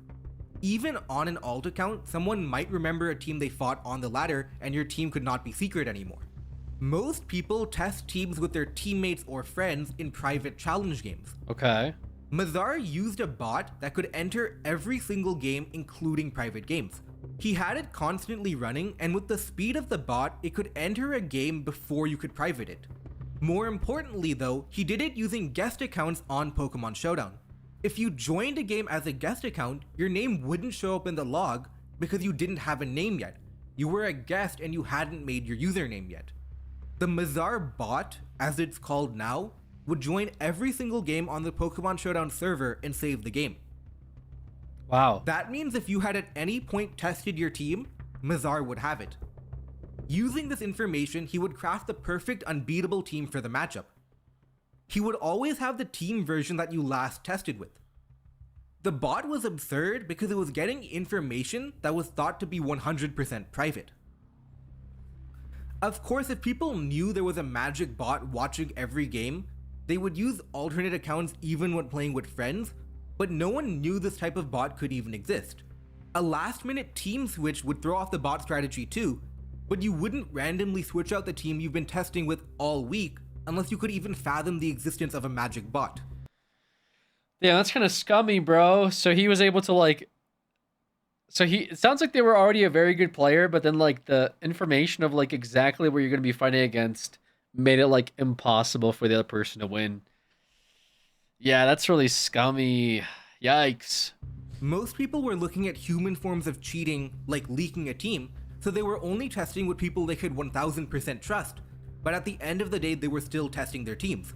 Even on an alt account, someone might remember a team they fought on the ladder and your team could not be secret anymore. Most people test teams with their teammates or friends in private challenge games. Okay. Mazar used a bot that could enter every single game, including private games. He had it constantly running, and with the speed of the bot, it could enter a game before you could private it. More importantly though, he did it using guest accounts on Pokemon Showdown. If you joined a game as a guest account, your name wouldn't show up in the log because you didn't have a name yet. You were a guest and you hadn't made your username yet. The Mazar bot, as it's called now, would join every single game on the Pokemon Showdown server and save the game. Wow. That means if you had at any point tested your team, Mazar would have it. Using this information, he would craft the perfect unbeatable team for the matchup. He would always have the team version that you last tested with. The bot was absurd because it was getting information that was thought to be 100% private. Of course, if people knew there was a magic bot watching every game, they would use alternate accounts even when playing with friends, but no one knew this type of bot could even exist. A last-minute team switch would throw off the bot strategy too, but you wouldn't randomly switch out the team you've been testing with all week unless you could even fathom the existence of a magic bot. Yeah, that's kind of scummy, bro. So he was able to like... it sounds like they were already a very good player, but then like the information of like exactly where you're going to be fighting against made it like impossible for the other person to win. Yeah, that's really scummy. Yikes. Most people were looking at human forms of cheating, like leaking a team, so they were only testing with people they could 1000% trust, but at the end of the day they were still testing their teams.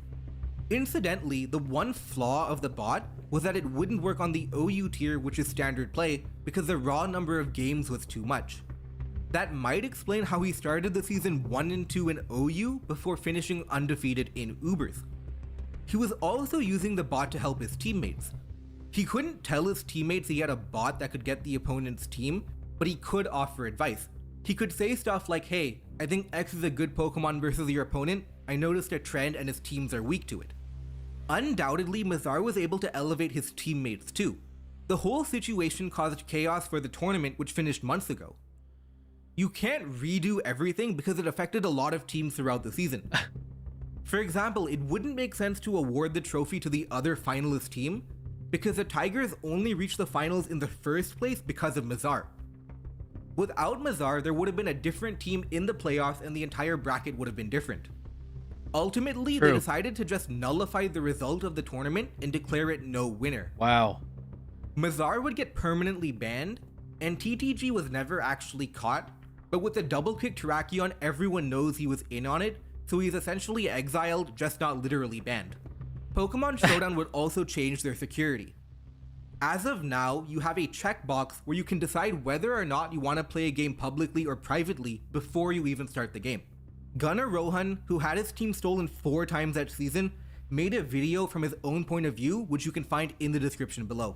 Incidentally, the one flaw of the bot was that it wouldn't work on the OU tier, which is standard play, because the raw number of games was too much. That might explain how he started the season 1 and 2 in OU before finishing undefeated in Ubers. He was also using the bot to help his teammates. He couldn't tell his teammates he had a bot that could get the opponent's team, but he could offer advice. He could say stuff like, hey, I think X is a good Pokemon versus your opponent, I noticed a trend and his teams are weak to it. Undoubtedly, Mazar was able to elevate his teammates too. The whole situation caused chaos for the tournament, which finished months ago. You can't redo everything because it affected a lot of teams throughout the season. For example, it wouldn't make sense to award the trophy to the other finalist team because the Tigers only reached the finals in the first place because of Mazar. Without Mazar, there would have been a different team in the playoffs and the entire bracket would have been different. Ultimately, they decided to just nullify the result of the tournament and declare it no winner. Wow. Mazar would get permanently banned, and TTG was never actually caught, but with the double kick Terrakion, everyone knows he was in on it, so he's essentially exiled, just not literally banned. Pokemon Showdown would also change their security. As of now, you have a checkbox where you can decide whether or not you want to play a game publicly or privately before you even start the game. Gunnar Rohan, who had his team stolen 4 times that season, made a video from his own point of view, which you can find in the description below.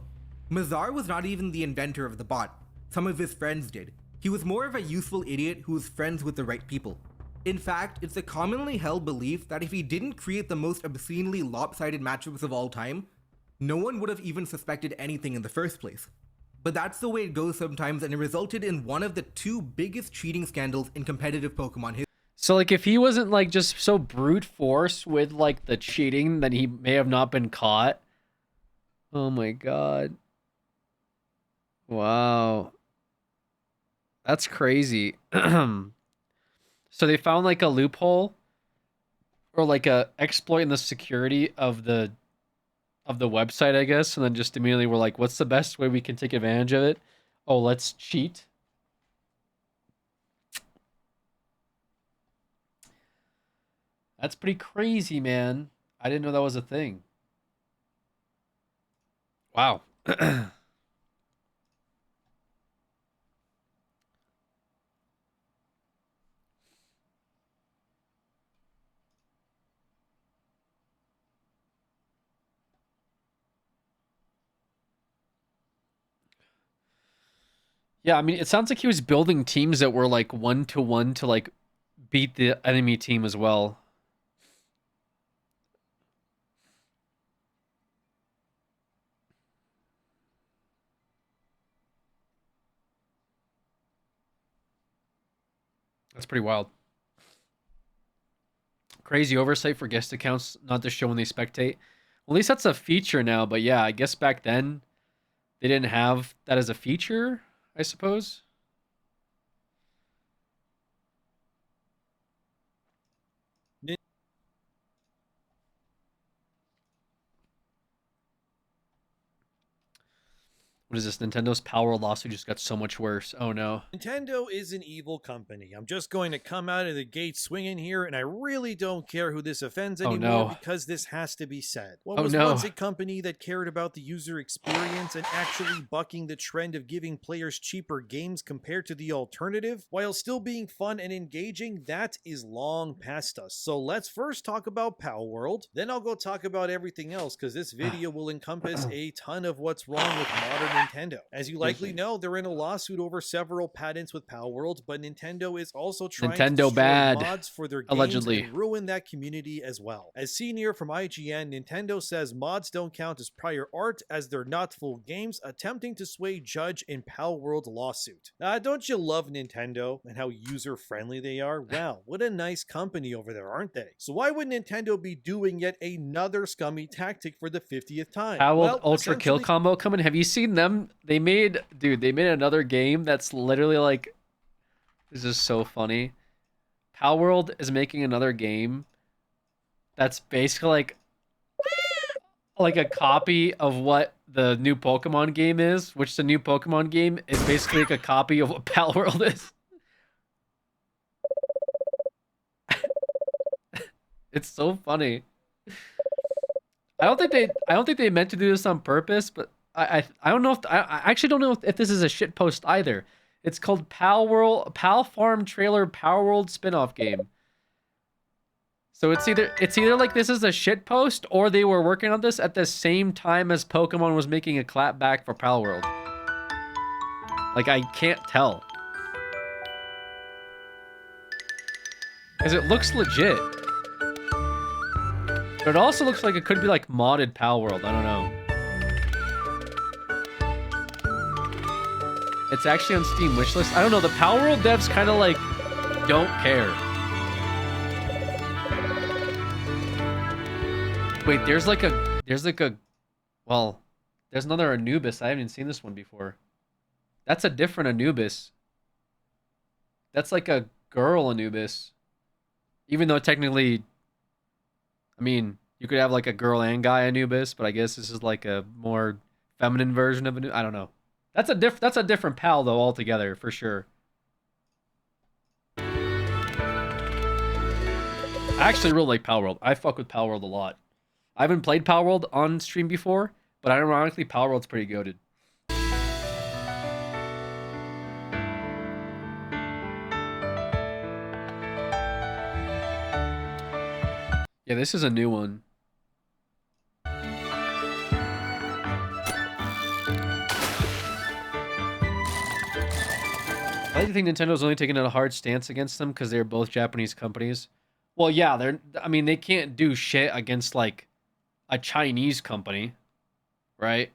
Mazar was not even the inventor of the bot. Some of his friends did. He was more of a useful idiot who was friends with the right people. In fact, it's a commonly held belief that if he didn't create the most obscenely lopsided matchups of all time, no one would have even suspected anything in the first place. But that's the way it goes sometimes, and it resulted in one of the 2 biggest cheating scandals in competitive Pokemon history. So like if he wasn't like just so brute force with like the cheating, then he may have not been caught. Oh my god. Wow. That's crazy. So they found like a loophole or like a exploit in the security of the website, I guess, and then just immediately were like, what's the best way we can take advantage of it? Oh, let's cheat. That's pretty crazy, man. I didn't know that was a thing. Wow. Yeah, I mean, it sounds like he was building teams that were like 1-to-1 to like beat the enemy team as well. That's pretty wild. Crazy oversight for guest accounts not to show when they spectate. Well, at least that's a feature now, but yeah, I guess back then they didn't have that as a feature, I suppose. What is this? Nintendo's Power lawsuit just got so much worse. Oh no. Nintendo is an evil company. I'm just going to come out of the gate swinging here, and I really don't care who this offends anymore because this has to be said. What was once a company that cared about the user experience and actually bucking the trend of giving players cheaper games compared to the alternative, while still being fun and engaging, that is long past us. So let's first talk about Power World, then I'll go talk about everything else because this video will encompass a ton of what's wrong with modern Nintendo. As you likely know, they're in a lawsuit over several patents with Power World, but Nintendo is also trying to destroy mods for their games and ruin that community as well. As seen here from IGN, Nintendo says mods don't count as prior art as they're not full games, attempting to sway judge in Power World lawsuit. Don't you love Nintendo and how user-friendly they are? Wow, what a nice company over there, aren't they? So why would Nintendo be doing yet another scummy tactic for the 50th time? Power World Ultra Kill combo coming. Have you seen them? They made another game that's literally like, this is so funny. Power World is making another game that's basically like a copy of what the new Pokemon game is, which the new Pokemon game is basically like a copy of what Power World is. It's so funny. I don't think they meant to do this on purpose, but I don't know if I actually don't know if this is a shit post either. It's called Pal Farm Trailer Power World spin-off game. So it's either like this is a shit post or they were working on this at the same time as Pokemon was making a clapback for Pal World. Like I can't tell. Cause it looks legit. But it also looks like it could be like modded Pal World. I don't know. It's actually on Steam wishlist. I don't know. The Power World devs kind of like don't care. Wait, there's another Anubis. I haven't seen this one before. That's a different Anubis. That's like a girl Anubis. Even though technically, I mean, you could have like a girl and guy Anubis, but I guess this is like a more feminine version of Anubis. I don't know. That's a different pal though altogether for sure. I actually really like Power World. I fuck with Power World a lot. I haven't played Power World on stream before, but ironically Power World's pretty goated. Yeah, this is a new one. I like to think Nintendo's only taking a hard stance against them because they're both Japanese companies. Well, yeah, they can't do shit against like a Chinese company, right?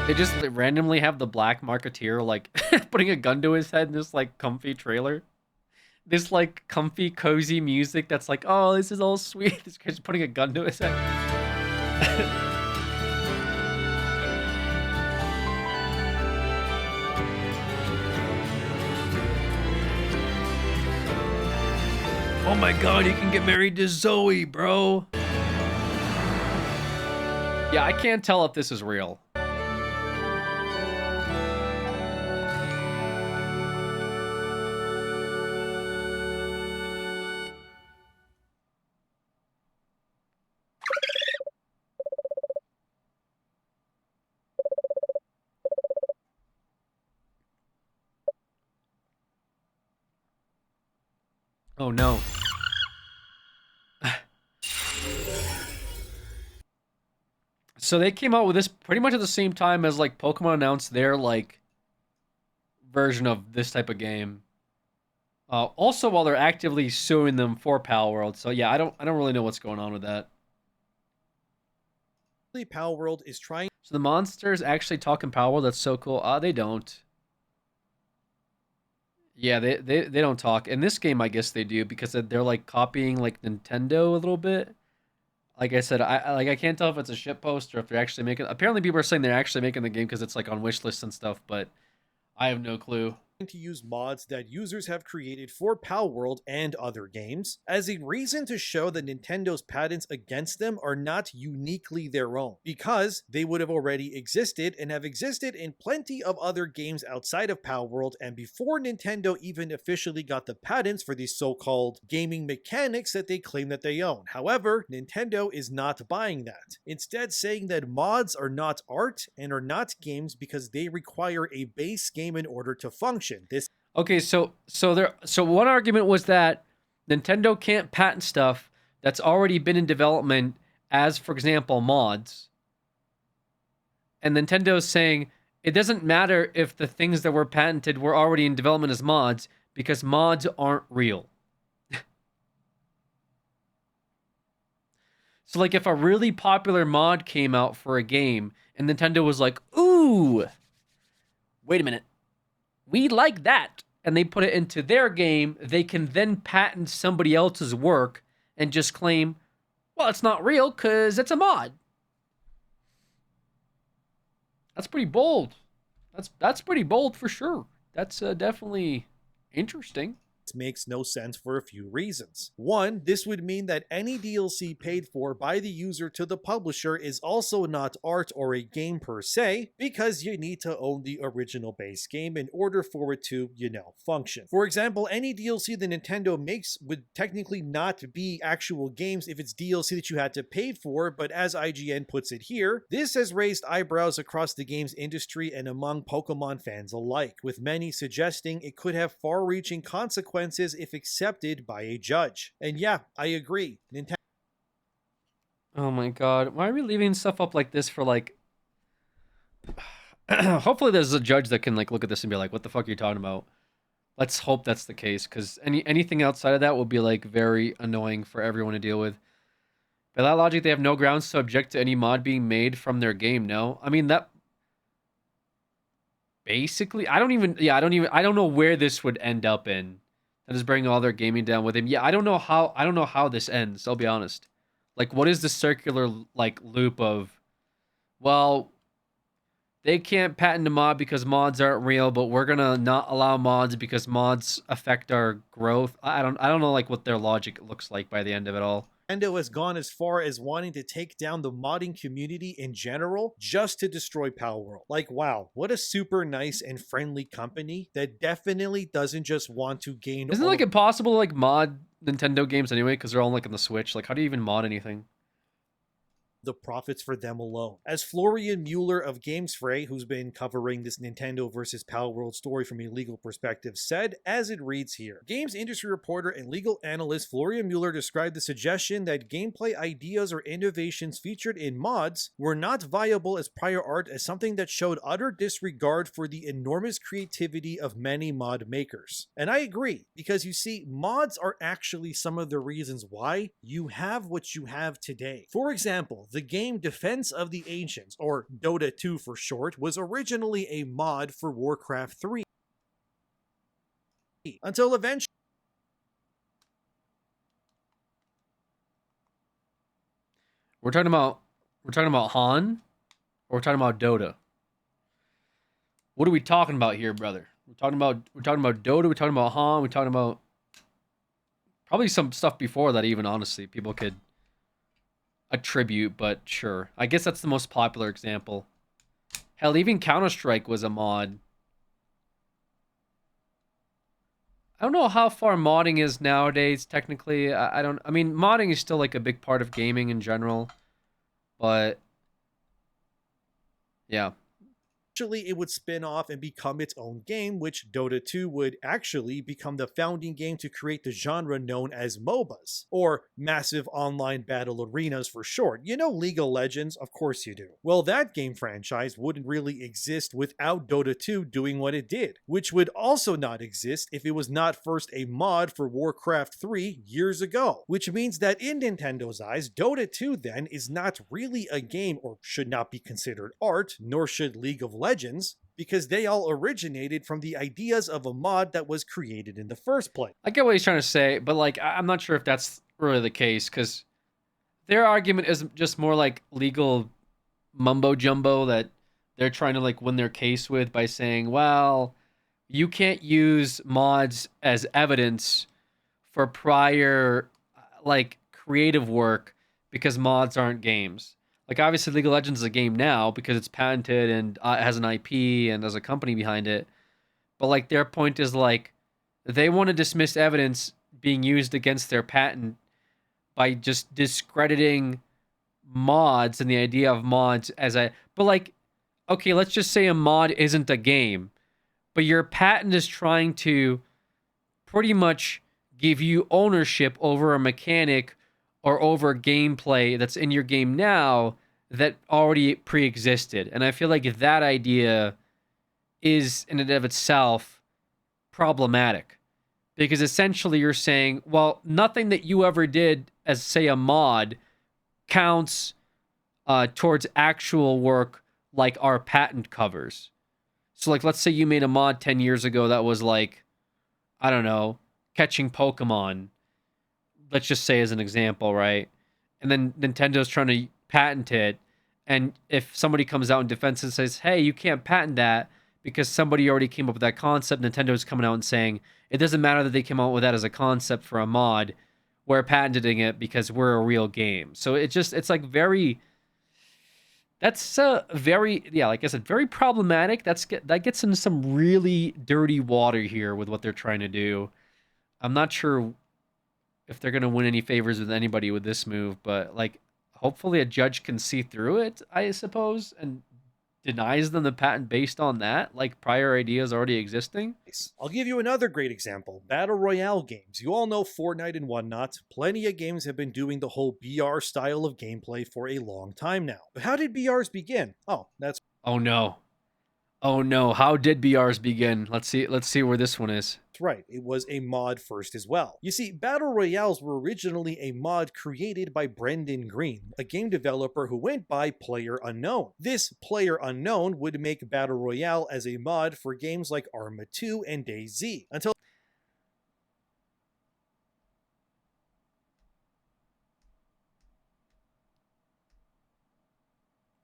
They just randomly have the black marketeer like putting a gun to his head in this like comfy trailer. This like comfy cozy music that's like, oh, this is all sweet. This guy's putting a gun to his head. Oh my god, you can get married to Zoe, bro. Yeah, I can't tell if this is real. Oh no. So they came out with this pretty much at the same time as like Pokemon announced their like version of this type of game. Also while they're actively suing them for Pal World. So yeah, I don't really know what's going on with that. Power World is trying. So the monsters actually talk in Power World. That's so cool. They don't. Yeah, they don't talk. In this game, I guess they do because they're like copying like Nintendo a little bit. Like I said, I can't tell if it's a shitpost or if they're actually making. Apparently, people are saying they're actually making the game because it's like on wish lists and stuff, but I have no clue. To use mods that users have created for Power World and other games as a reason to show that Nintendo's patents against them are not uniquely their own, because they would have already existed and have existed in plenty of other games outside of Power World and before Nintendo even officially got the patents for these so-called gaming mechanics that they claim that they own. However, Nintendo is not buying that, instead saying that mods are not art and are not games because they require a base game in order to function. Okay, so one argument was that Nintendo can't patent stuff that's already been in development, as for example mods. And Nintendo's saying it doesn't matter if the things that were patented were already in development as mods because mods aren't real. So like if a really popular mod came out for a game and Nintendo was like, "Ooh, wait a minute. We like that," and they put it into their game, they can then patent somebody else's work and just claim, well, it's not real because it's a mod. That's pretty bold. That's pretty bold for sure. That's definitely interesting. This makes no sense for a few reasons. One, this would mean that any DLC paid for by the user to the publisher is also not art or a game per se, because you need to own the original base game in order for it to, function. For example, any DLC that Nintendo makes would technically not be actual games if it's DLC that you had to pay for, but as IGN puts it here, this has raised eyebrows across the games industry and among Pokemon fans alike, with many suggesting it could have far-reaching consequences if accepted by a judge. And yeah, I agree. Nintendo. Oh my god, why are we leaving stuff up like this for like... Hopefully there's a judge that can like look at this and be like, what the fuck are you talking about? Let's hope that's the case, because anything outside of that will be like very annoying for everyone to deal with. By that logic, they have no grounds to object to any mod being made from their game, no? I mean, that... Basically, I don't know where this would end up in. That is bringing all their gaming down with him. Yeah, I don't know how this ends, I'll be honest. Like, what is the circular, like, loop of, well, they can't patent a mod because mods aren't real, but we're gonna not allow mods because mods affect our growth. I don't know, like, what their logic looks like by the end of it all. Nintendo has gone as far as wanting to take down the modding community in general just to destroy Power World. Like, wow, what a super nice and friendly company that definitely doesn't just want to gain. Isn't it like impossible to like mod Nintendo games anyway because they're all like on the Switch? Like, how do you even mod anything? The profits for them alone. As Florian Mueller of GamesFray, who's been covering this Nintendo versus Power World story from a legal perspective, said, as it reads here, games industry reporter and legal analyst Florian Mueller described the suggestion that gameplay ideas or innovations featured in mods were not viable as prior art as something that showed utter disregard for the enormous creativity of many mod makers. And I agree, because you see, mods are actually some of the reasons why you have what you have today. For example, the game Defense of the Ancients, or Dota 2 for short, was originally a mod for Warcraft 3. Until eventually... We're talking about Han, or we're talking about Dota? What are we talking about here, brother? We're talking about Dota, we're talking about Han, we're talking about probably some stuff before that even, honestly. People could attribute, but sure. I guess that's the most popular example. Hell, even Counter-Strike was a mod. I don't know how far modding is nowadays, technically. I mean, modding is still like a big part of gaming in general. But yeah. Eventually, it would spin off and become its own game, which Dota 2 would actually become the founding game to create the genre known as MOBAs, or Massive Online Battle Arenas for short. You know League of Legends? Of course you do. Well, that game franchise wouldn't really exist without Dota 2 doing what it did, which would also not exist if it was not first a mod for Warcraft 3 years ago, which means that in Nintendo's eyes, Dota 2 then is not really a game or should not be considered art, nor should League of Legends, because they all originated from the ideas of a mod that was created in the first place. I get what he's trying to say, but like I'm not sure if that's really the case, because their argument is just more like legal mumbo jumbo that they're trying to like win their case with by saying, well, you can't use mods as evidence for prior like creative work because mods aren't games. Like, obviously, League of Legends is a game now because it's patented and has an IP and there's a company behind it. But, like, their point is, like, they want to dismiss evidence being used against their patent by just discrediting mods and the idea of mods as a... But, like, okay, let's just say a mod isn't a game, but your patent is trying to pretty much give you ownership over a mechanic or over gameplay that's in your game now that already pre-existed. And I feel like that idea is, in and of itself, problematic. Because essentially you're saying, well, nothing that you ever did as, say, a mod counts towards actual work like our patent covers. So, like, let's say you made a mod 10 years ago that was, like, I don't know, catching Pokemon. Let's just say as an example, right? And then Nintendo's trying to patent it. And if somebody comes out in defense and says, hey, you can't patent that because somebody already came up with that concept, Nintendo's coming out and saying, it doesn't matter that they came out with that as a concept for a mod. We're patenting it because we're a real game. So it's like very... That's very, yeah, like I said, very problematic. That gets into some really dirty water here with what they're trying to do. I'm not sure if they're going to win any favors with anybody with this move, but like hopefully a judge can see through it, I suppose, and denies them the patent based on that, like prior ideas already existing. I'll give you another great example. Battle Royale games. You all know Fortnite and whatnot. Plenty of games have been doing the whole BR style of gameplay for a long time now. But how did BRs begin? Oh no. How did BRs begin? Let's see where this one is. That's right, it was a mod first as well. You see, Battle Royales were originally a mod created by Brendan Green, a game developer who went by Player Unknown. This Player Unknown would make Battle Royale as a mod for games like Arma 2 and DayZ, until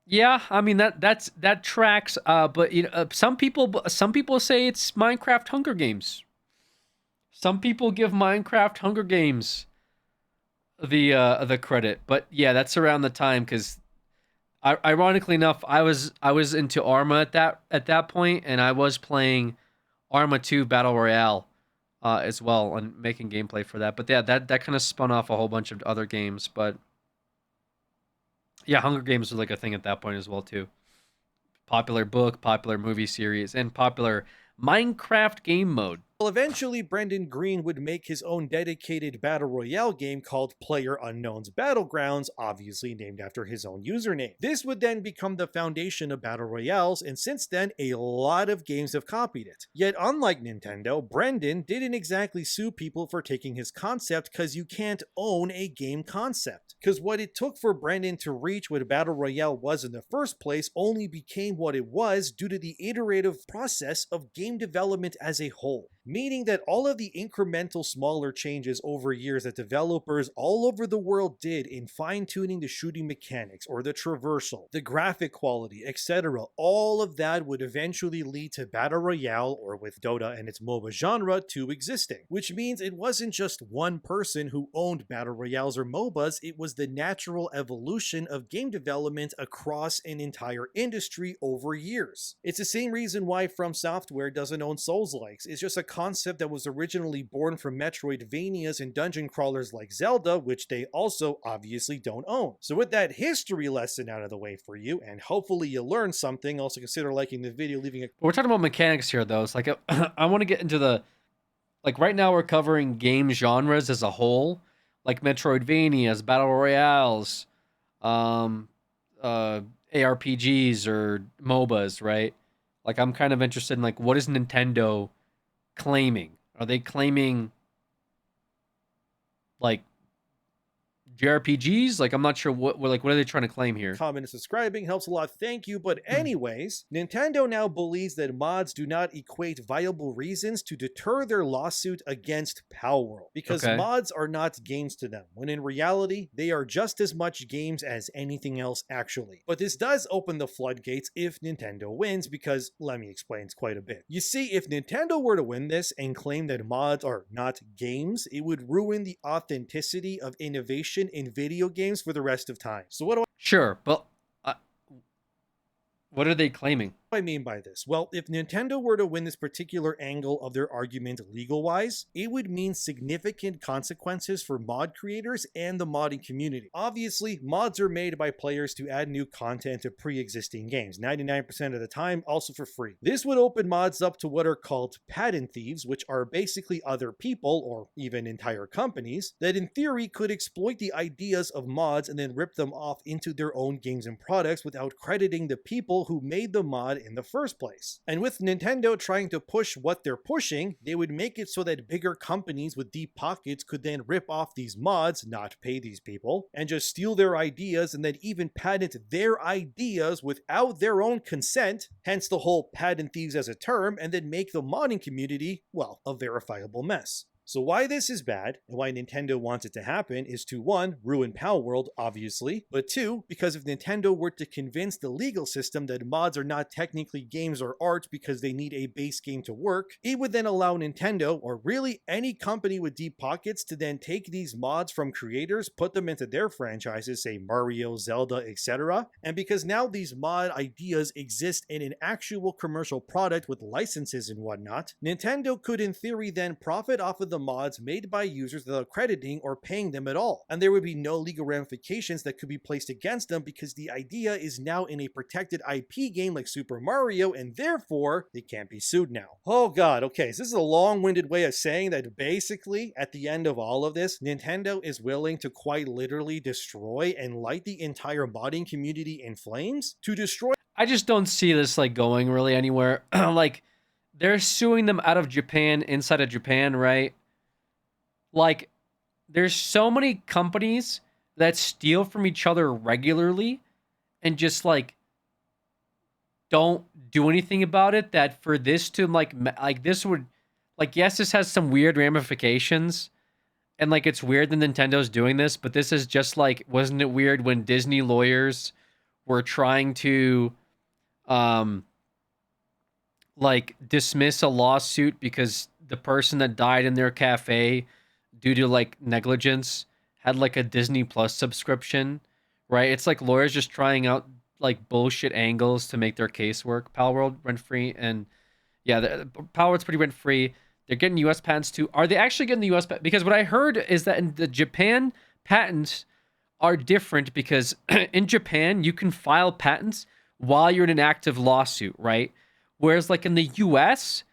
Yeah, I mean that tracks. But you know, some people say it's Minecraft Hunger Games. Some people give Minecraft Hunger Games the credit, but yeah, that's around the time because, ironically enough, I was into Arma at that point, and I was playing Arma 2 Battle Royale as well and making gameplay for that. But yeah, that kind of spun off a whole bunch of other games, but. Yeah, Hunger Games was like a thing at that point as well, too. Popular book, popular movie series, and popular Minecraft game mode. Well, eventually, Brendan Green would make his own dedicated Battle Royale game called PlayerUnknown's Battlegrounds, obviously named after his own username. This would then become the foundation of Battle Royales, and since then, a lot of games have copied it. Yet, unlike Nintendo, Brendan didn't exactly sue people for taking his concept because you can't own a game concept. Because what it took for Brendan to reach what Battle Royale was in the first place only became what it was due to the iterative process of game development as a whole. Meaning that all of the incremental smaller changes over years that developers all over the world did in fine-tuning the shooting mechanics or the traversal, the graphic quality, etc., all of that would eventually lead to Battle Royale, or with Dota and its MOBA genre, to existing. Which means it wasn't just one person who owned Battle Royales or MOBAs, it was the natural evolution of game development across an entire industry over years. It's the same reason why From Software doesn't own Souls-likes. It's just a concept that was originally born from Metroidvanias and dungeon crawlers like Zelda, which they also obviously don't own. So with that history lesson out of the way for you, and hopefully you learned something, also consider liking the video, leaving a... We're talking about mechanics here, though. It's like, I want to get into the... Like, right now we're covering game genres as a whole, like Metroidvanias, Battle Royales, ARPGs, or MOBAs, right? Like, I'm kind of interested in, like, what is Nintendo claiming? Are they claiming, like, JRPGs? Like, I'm not sure what are they trying to claim here? Comment and subscribing helps a lot, thank you. But anyways, Nintendo now believes that mods do not equate viable reasons to deter their lawsuit against Palworld, because mods are not games to them, when in reality, they are just as much games as anything else actually. But this does open the floodgates if Nintendo wins, because let me explain, it's quite a bit. You see, if Nintendo were to win this and claim that mods are not games, it would ruin the authenticity of innovation in video games for the rest of time. So what do Sure, but what are they claiming? I mean by this? Well, if Nintendo were to win this particular angle of their argument legal-wise, it would mean significant consequences for mod creators and the modding community. Obviously, mods are made by players to add new content to pre-existing games, 99% of the time, also for free. This would open mods up to what are called patent thieves, which are basically other people, or even entire companies, that in theory could exploit the ideas of mods and then rip them off into their own games and products without crediting the people who made the mod in the first place. And with Nintendo trying to push what they're pushing, they would make it so that bigger companies with deep pockets could then rip off these mods, not pay these people, and just steal their ideas and then even patent their ideas without their own consent, hence the whole patent thieves as a term, and then make the modding community, well, a verifiable mess. So why this is bad, and why Nintendo wants it to happen, is to 1, ruin Palworld, obviously, but 2, because if Nintendo were to convince the legal system that mods are not technically games or art because they need a base game to work, it would then allow Nintendo, or really any company with deep pockets, to then take these mods from creators, put them into their franchises, say Mario, Zelda, etc., and because now these mod ideas exist in an actual commercial product with licenses and whatnot, Nintendo could in theory then profit off of the mods made by users without crediting or paying them at all, and there would be no legal ramifications that could be placed against them because the idea is now in a protected IP game like Super Mario, and therefore they can't be sued now. Oh god, okay, so this is a long-winded way of saying that basically at the end of all of this, Nintendo is willing to quite literally destroy and light the entire modding community in flames to destroy. I just don't see this like going really anywhere. Like, they're suing them out of Japan, inside of Japan, right? Like, there's so many companies that steal from each other regularly and just, like, don't do anything about it, that for this to, like this would, like, yes, this has some weird ramifications, and, like, it's weird that Nintendo's doing this, but this is just, like, wasn't it weird when Disney lawyers were trying to, like, dismiss a lawsuit because the person that died in their cafe due to, like, negligence had, like, a Disney Plus subscription, right? It's like lawyers just trying out, like, bullshit angles to make their case work. Palworld rent-free, and yeah, Palworld's pretty rent-free. They're getting US patents too. Are they actually getting the US patents? Because what I heard is that in the Japan, patents are different because in Japan, you can file patents while you're in an active lawsuit, right? Whereas, like, in the US,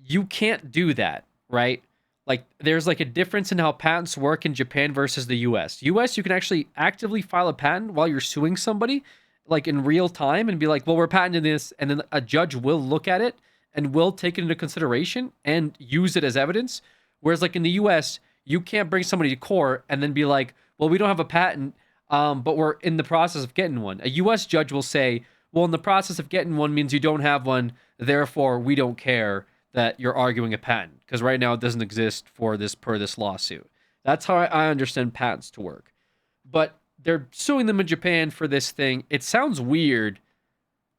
you can't do that, right? Like, there's, like, a difference in how patents work in Japan versus the US. US, you can actually actively file a patent while you're suing somebody, like, in real time, and be like, well, we're patenting this, and then a judge will look at it and will take it into consideration and use it as evidence. Whereas, like, in the US, you can't bring somebody to court and then be like, well, we don't have a patent, but we're in the process of getting one. A US judge will say, well, in the process of getting one means you don't have one, therefore we don't care that you're arguing a patent, because right now it doesn't exist for this per this lawsuit. That's how I understand patents to work. But they're suing them in Japan for this thing. It sounds weird,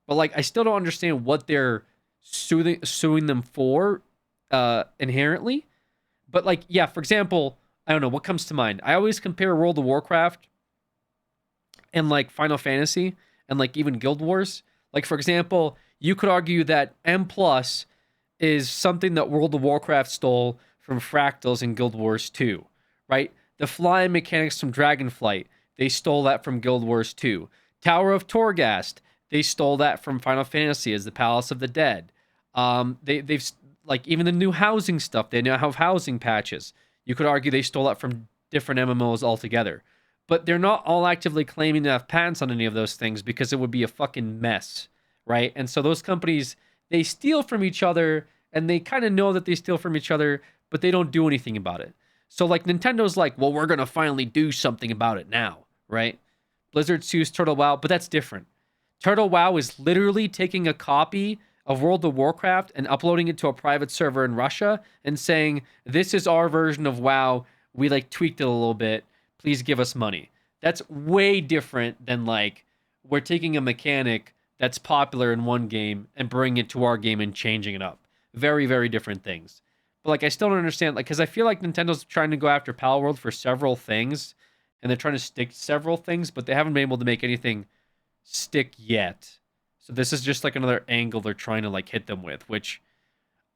but, like, I still don't understand what they're suing them for inherently. But, like, yeah, for example, I don't know, what comes to mind? I always compare World of Warcraft and, like, Final Fantasy and, like, even Guild Wars. Like, for example, you could argue that M+ is something that World of Warcraft stole from Fractals in Guild Wars 2, right? The flying mechanics from Dragonflight, they stole that from Guild Wars 2. Tower of Torghast, they stole that from Final Fantasy as the Palace of the Dead. They've like even the new housing stuff, they now have housing patches. You could argue they stole that from different MMOs altogether. But they're not all actively claiming to have patents on any of those things because it would be a fucking mess, right? And so those companies, they steal from each other, and they kind of know that they steal from each other, but they don't do anything about it. So like Nintendo's like, well, we're going to finally do something about it now, right? Blizzard sues Turtle WoW, but that's different. Turtle WoW is literally taking a copy of World of Warcraft and uploading it to a private server in Russia and saying, this is our version of WoW. We like tweaked it a little bit. Please give us money. That's way different than like, we're taking a mechanic that's popular in one game and bringing it to our game and changing it up. Very, very different things. But like, I still don't understand, like, because I feel like Nintendo's trying to go after Palworld for several things, and they're trying to stick to several things, but they haven't been able to make anything stick yet. So this is just like another angle they're trying to like hit them with, which,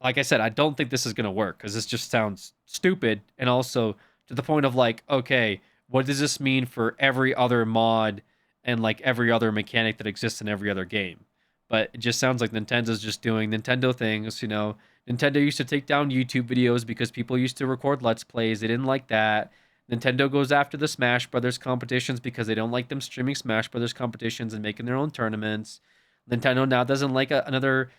like I said, I don't think this is going to work because this just sounds stupid. And also to the point of like, okay, what does this mean for every other mod and like every other mechanic that exists in every other game? But it just sounds like Nintendo's just doing Nintendo things, you know. Nintendo used to take down YouTube videos because people used to record Let's Plays. They didn't like that. Nintendo goes after the Smash Brothers competitions because they don't like them streaming Smash Brothers competitions and making their own tournaments. Nintendo now doesn't like another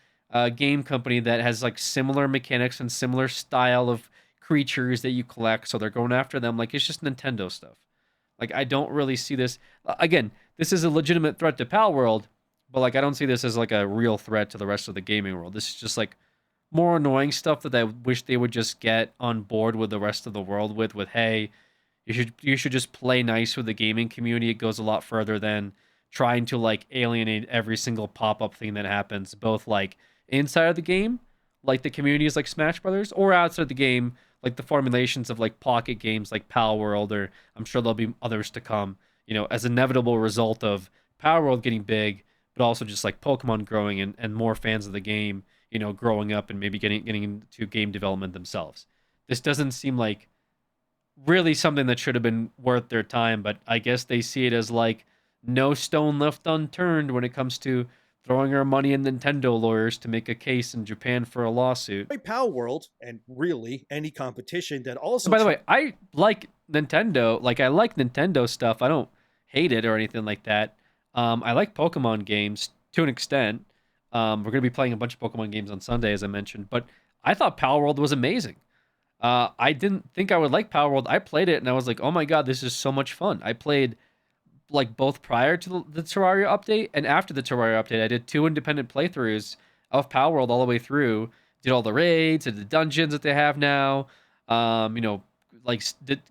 game company that has like similar mechanics and similar style of creatures that you collect, so they're going after them. Like, it's just Nintendo stuff. Like, I don't really see this. Again, this is a legitimate threat to Palworld, but like, I don't see this as like a real threat to the rest of the gaming world. This is just like more annoying stuff that I wish they would just get on board with the rest of the world with hey, you should just play nice with the gaming community. It goes a lot further than trying to like alienate every single pop-up thing that happens, both like inside of the game, like the communities like Smash Brothers, or outside the game, like the formulations of like pocket games like Palworld, or I'm sure there'll be others to come, you know, as an inevitable result of Palworld getting big, but also just like Pokemon growing and more fans of the game, you know, growing up and maybe getting into game development themselves. This doesn't seem like really something that should have been worth their time, but I guess they see it as like no stone left unturned when it comes to throwing our money in Nintendo lawyers to make a case in Japan for a lawsuit. Palworld, and really any competition that also... And by the way, I like Nintendo. Like, I like Nintendo stuff. I don't hate it or anything like that. I like Pokemon games to an extent. We're going to be playing a bunch of Pokemon games on Sunday, as I mentioned. But I thought Palworld was amazing. I didn't think I would like Palworld. I played it, and I was like, oh my god, this is so much fun. I played like both prior to the Terraria update and after the Terraria update. I did 2 independent playthroughs of Palworld all the way through. Did all the raids and the dungeons that they have now. You know, like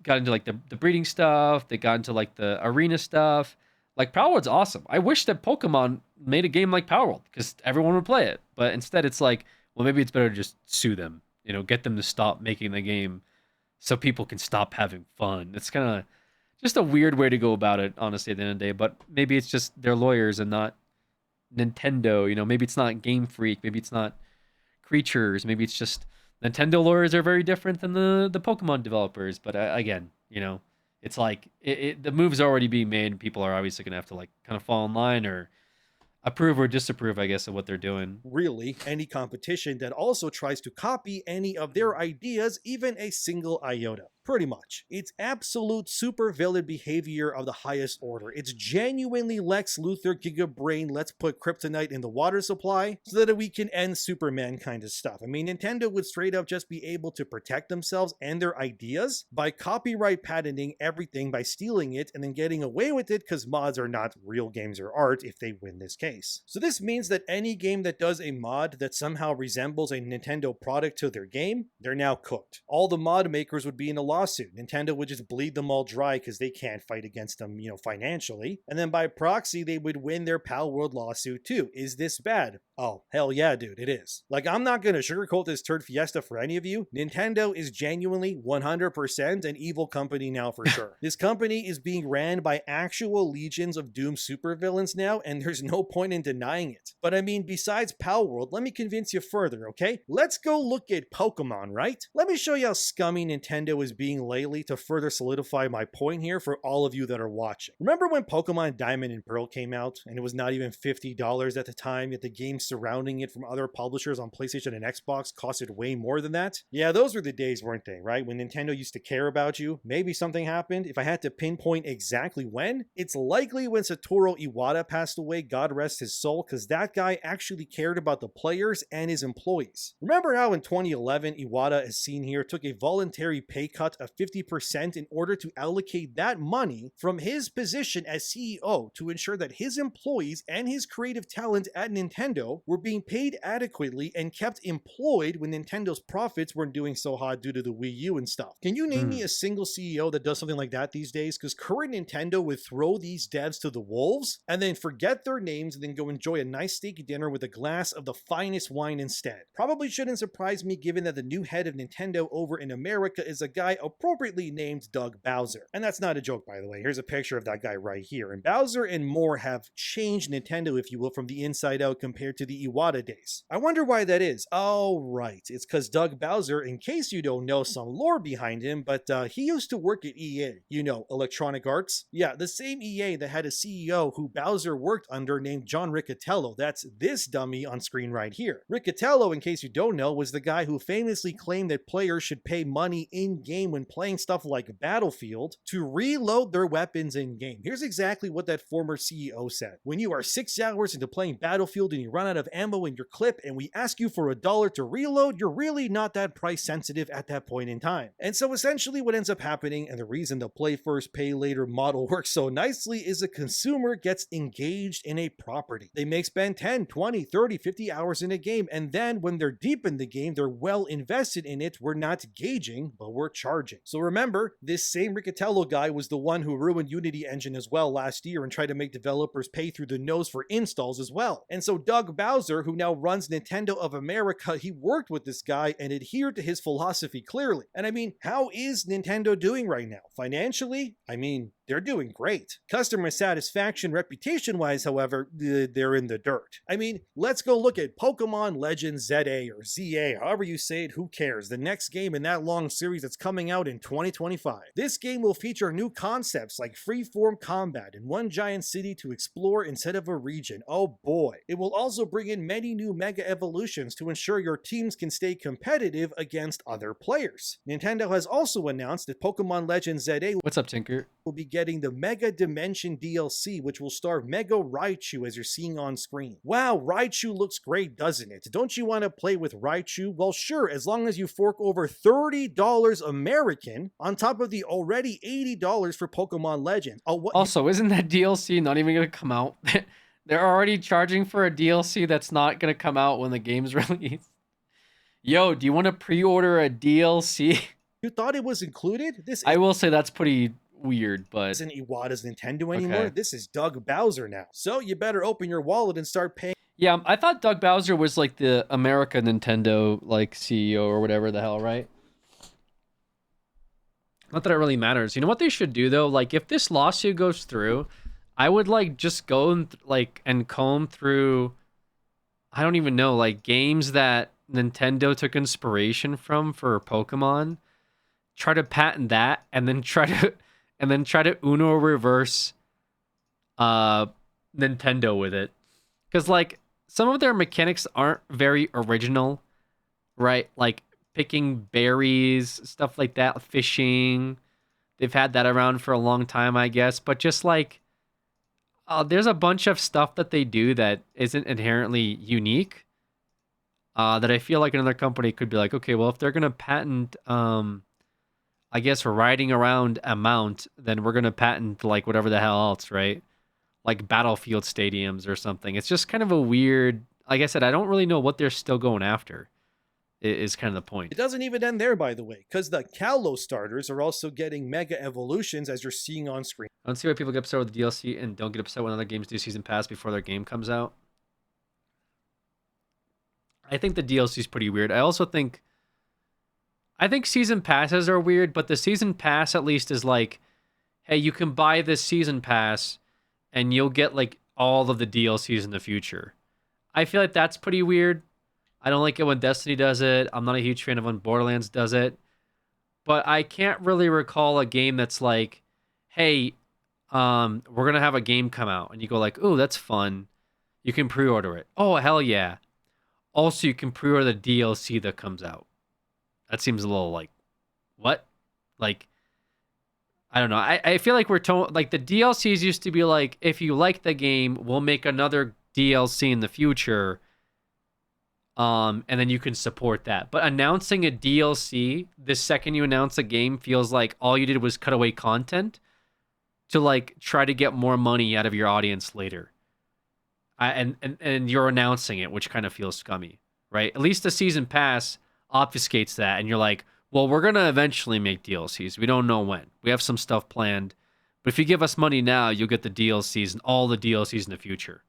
got into like the breeding stuff. They got into like the arena stuff. Like, Palworld's awesome. I wish that Pokemon made a game like Palworld because everyone would play it. But instead, it's like, well, maybe it's better to just sue them. You know, get them to stop making the game so people can stop having fun. It's kind of just a weird way to go about it, honestly, at the end of the day. But maybe it's just their lawyers and not Nintendo. You know, maybe it's not Game Freak. Maybe it's not Creatures. Maybe it's just Nintendo lawyers are very different than the Pokemon developers. But again, you know, it's like the move's already being made. And people are obviously going to have to like kind of fall in line or approve or disapprove, I guess, of what they're doing. Really, any competition that also tries to copy any of their ideas, even a single iota. Pretty much. It's absolute supervillain behavior of the highest order. It's genuinely Lex Luthor Giga Brain, let's put kryptonite in the water supply so that we can end Superman kind of stuff. I mean, Nintendo would straight up just be able to protect themselves and their ideas by copyright patenting everything, by stealing it and then getting away with it because mods are not real games or art if they win this case. So this means that any game that does a mod that somehow resembles a Nintendo product to their game, they're now cooked. All the mod makers would be in a lawsuit. Nintendo would just bleed them all dry because they can't fight against them, you know, financially. And then by proxy, they would win their Palworld lawsuit too. Is this bad? Oh, hell yeah, dude, it is. Like, I'm not gonna sugarcoat this turd fiesta for any of you. Nintendo is genuinely 100% an evil company now for sure. This company is being ran by actual legions of doomed supervillains now, and there's no point in denying it. But I mean, besides Pal World, let me convince you further, okay? Let's go look at Pokemon, right? Let me show you how scummy Nintendo is being lately to further solidify my point here for all of you that are watching. Remember when Pokemon Diamond and Pearl came out, and it was not even $50 at the time, yet the games surrounding it from other publishers on PlayStation and Xbox costed way more than that? Yeah, those were the days, weren't they, right? When Nintendo used to care about you. Maybe something happened. If I had to pinpoint exactly when, it's likely when Satoru Iwata passed away, God rest his soul, because that guy actually cared about the players and his employees. Remember how in 2011, Iwata, as seen here, took a voluntary pay cut of 50% in order to allocate that money from his position as CEO to ensure that his employees and his creative talent at Nintendo were being paid adequately and kept employed when Nintendo's profits weren't doing so hot due to the Wii U and stuff. Can you name me a single CEO that does something like that these days? Because current Nintendo would throw these devs to the wolves and then forget their names and then go enjoy a nice steak dinner with a glass of the finest wine instead. Probably shouldn't surprise me given that the new head of Nintendo over in America is a guy appropriately named Doug Bowser. And that's not a joke, by the way. Here's a picture of that guy right here. And Bowser and more have changed Nintendo, if you will, from the inside out compared to the Iwata days. I wonder why that is. Oh, right. It's because Doug Bowser, in case you don't know some lore behind him, but he used to work at EA. You know, Electronic Arts. Yeah, the same EA that had a CEO who Bowser worked under named John Riccatello. That's this dummy on screen right here. Riccatello, in case you don't know, was the guy who famously claimed that players should pay money in-game when playing stuff like Battlefield to reload their weapons in-game. Here's exactly what that former CEO said. When you are 6 hours into playing Battlefield and you run out of ammo in your clip and we ask you for $1 to reload, you're really not that price sensitive at that point in time. And so essentially what ends up happening, and the reason the play first pay later model works so nicely, is a consumer gets engaged in a property. They may spend 10, 20, 30, 50 hours in a game, and then when they're deep in the game, they're well invested in it. We're not gauging, but we're charging. So remember, this same Riccatello guy was the one who ruined Unity Engine as well last year and tried to make developers pay through the nose for installs as well. And so Doug Bowser, who now runs Nintendo of America, he worked with this guy and adhered to his philosophy clearly. And I mean, how is Nintendo doing right now? Financially? I mean, they're doing great. Customer satisfaction, reputation-wise, however, they're in the dirt. I mean, let's go look at Pokemon Legends ZA or ZA, however you say it, who cares? The next game in that long series that's coming out in 2025. This game will feature new concepts like free-form combat and one giant city to explore instead of a region. Oh boy. It will also bring in many new Mega Evolutions to ensure your teams can stay competitive against other players. Nintendo has also announced that Pokemon Legends ZA What's up, Tinker? will be getting the Mega Dimension DLC, which will star Mega Raichu as you're seeing on screen. Wow, Raichu looks great, doesn't it? Don't you want to play with Raichu? Well, sure, as long as you fork over $30 American on top of the already $80 for Pokemon Legends. Also, isn't that DLC not even going to come out? They're already charging for a DLC that's not going to come out when the game's released. Yo, do you want to pre-order a DLC? You thought it was included? I will say that's pretty weird, but isn't Iwata's Nintendo anymore. Okay. This is Doug Bowser now. So you better open your wallet and start paying. Yeah, I thought Doug Bowser was like the America Nintendo like CEO or whatever the hell, right? Not that it really matters. You know what they should do though? Like if this lawsuit goes through, I would like just go and comb through, I don't even know, like games that Nintendo took inspiration from for Pokemon, try to patent that, and then try to Uno reverse Nintendo with it. Because like some of their mechanics aren't very original, right? Like picking berries, stuff like that, fishing. They've had that around for a long time, I guess. But just like there's a bunch of stuff that they do that isn't inherently unique. That I feel like another company could be like, okay, well, if they're gonna patent, I guess riding around a mount, then we're gonna patent like whatever the hell else, right? Like Battlefield stadiums or something. It's just kind of a weird. Like I said, I don't really know what they're still going after. Is kind of the point. It doesn't even end there, by the way, because the Kalos starters are also getting Mega Evolutions, as you're seeing on screen. I don't see why people get upset with the DLC and don't get upset when other games do season pass before their game comes out. I think the DLC is pretty weird. I think season passes are weird, but the season pass at least is like, hey, you can buy this season pass and you'll get like all of the DLCs in the future. I feel like that's pretty weird. I don't like it when Destiny does it. I'm not a huge fan of when Borderlands does it. But I can't really recall a game that's like, hey, we're going to have a game come out. And you go like, ooh, that's fun. You can pre-order it. Oh, hell yeah. Also, you can pre-order the DLC that comes out. That seems a little like, what? Like, I don't know. I feel like like the DLCs used to be like, if you like the game, we'll make another DLC in the future. And then you can support that. But announcing a DLC the second you announce a game feels like all you did was cut away content to like try to get more money out of your audience later. And you're announcing it, which kind of feels scummy, right? At least the season pass obfuscates that, and you're like, well, we're gonna eventually make DLCs. We don't know when. We have some stuff planned, but if you give us money now, you'll get the DLCs and all the DLCs in the future.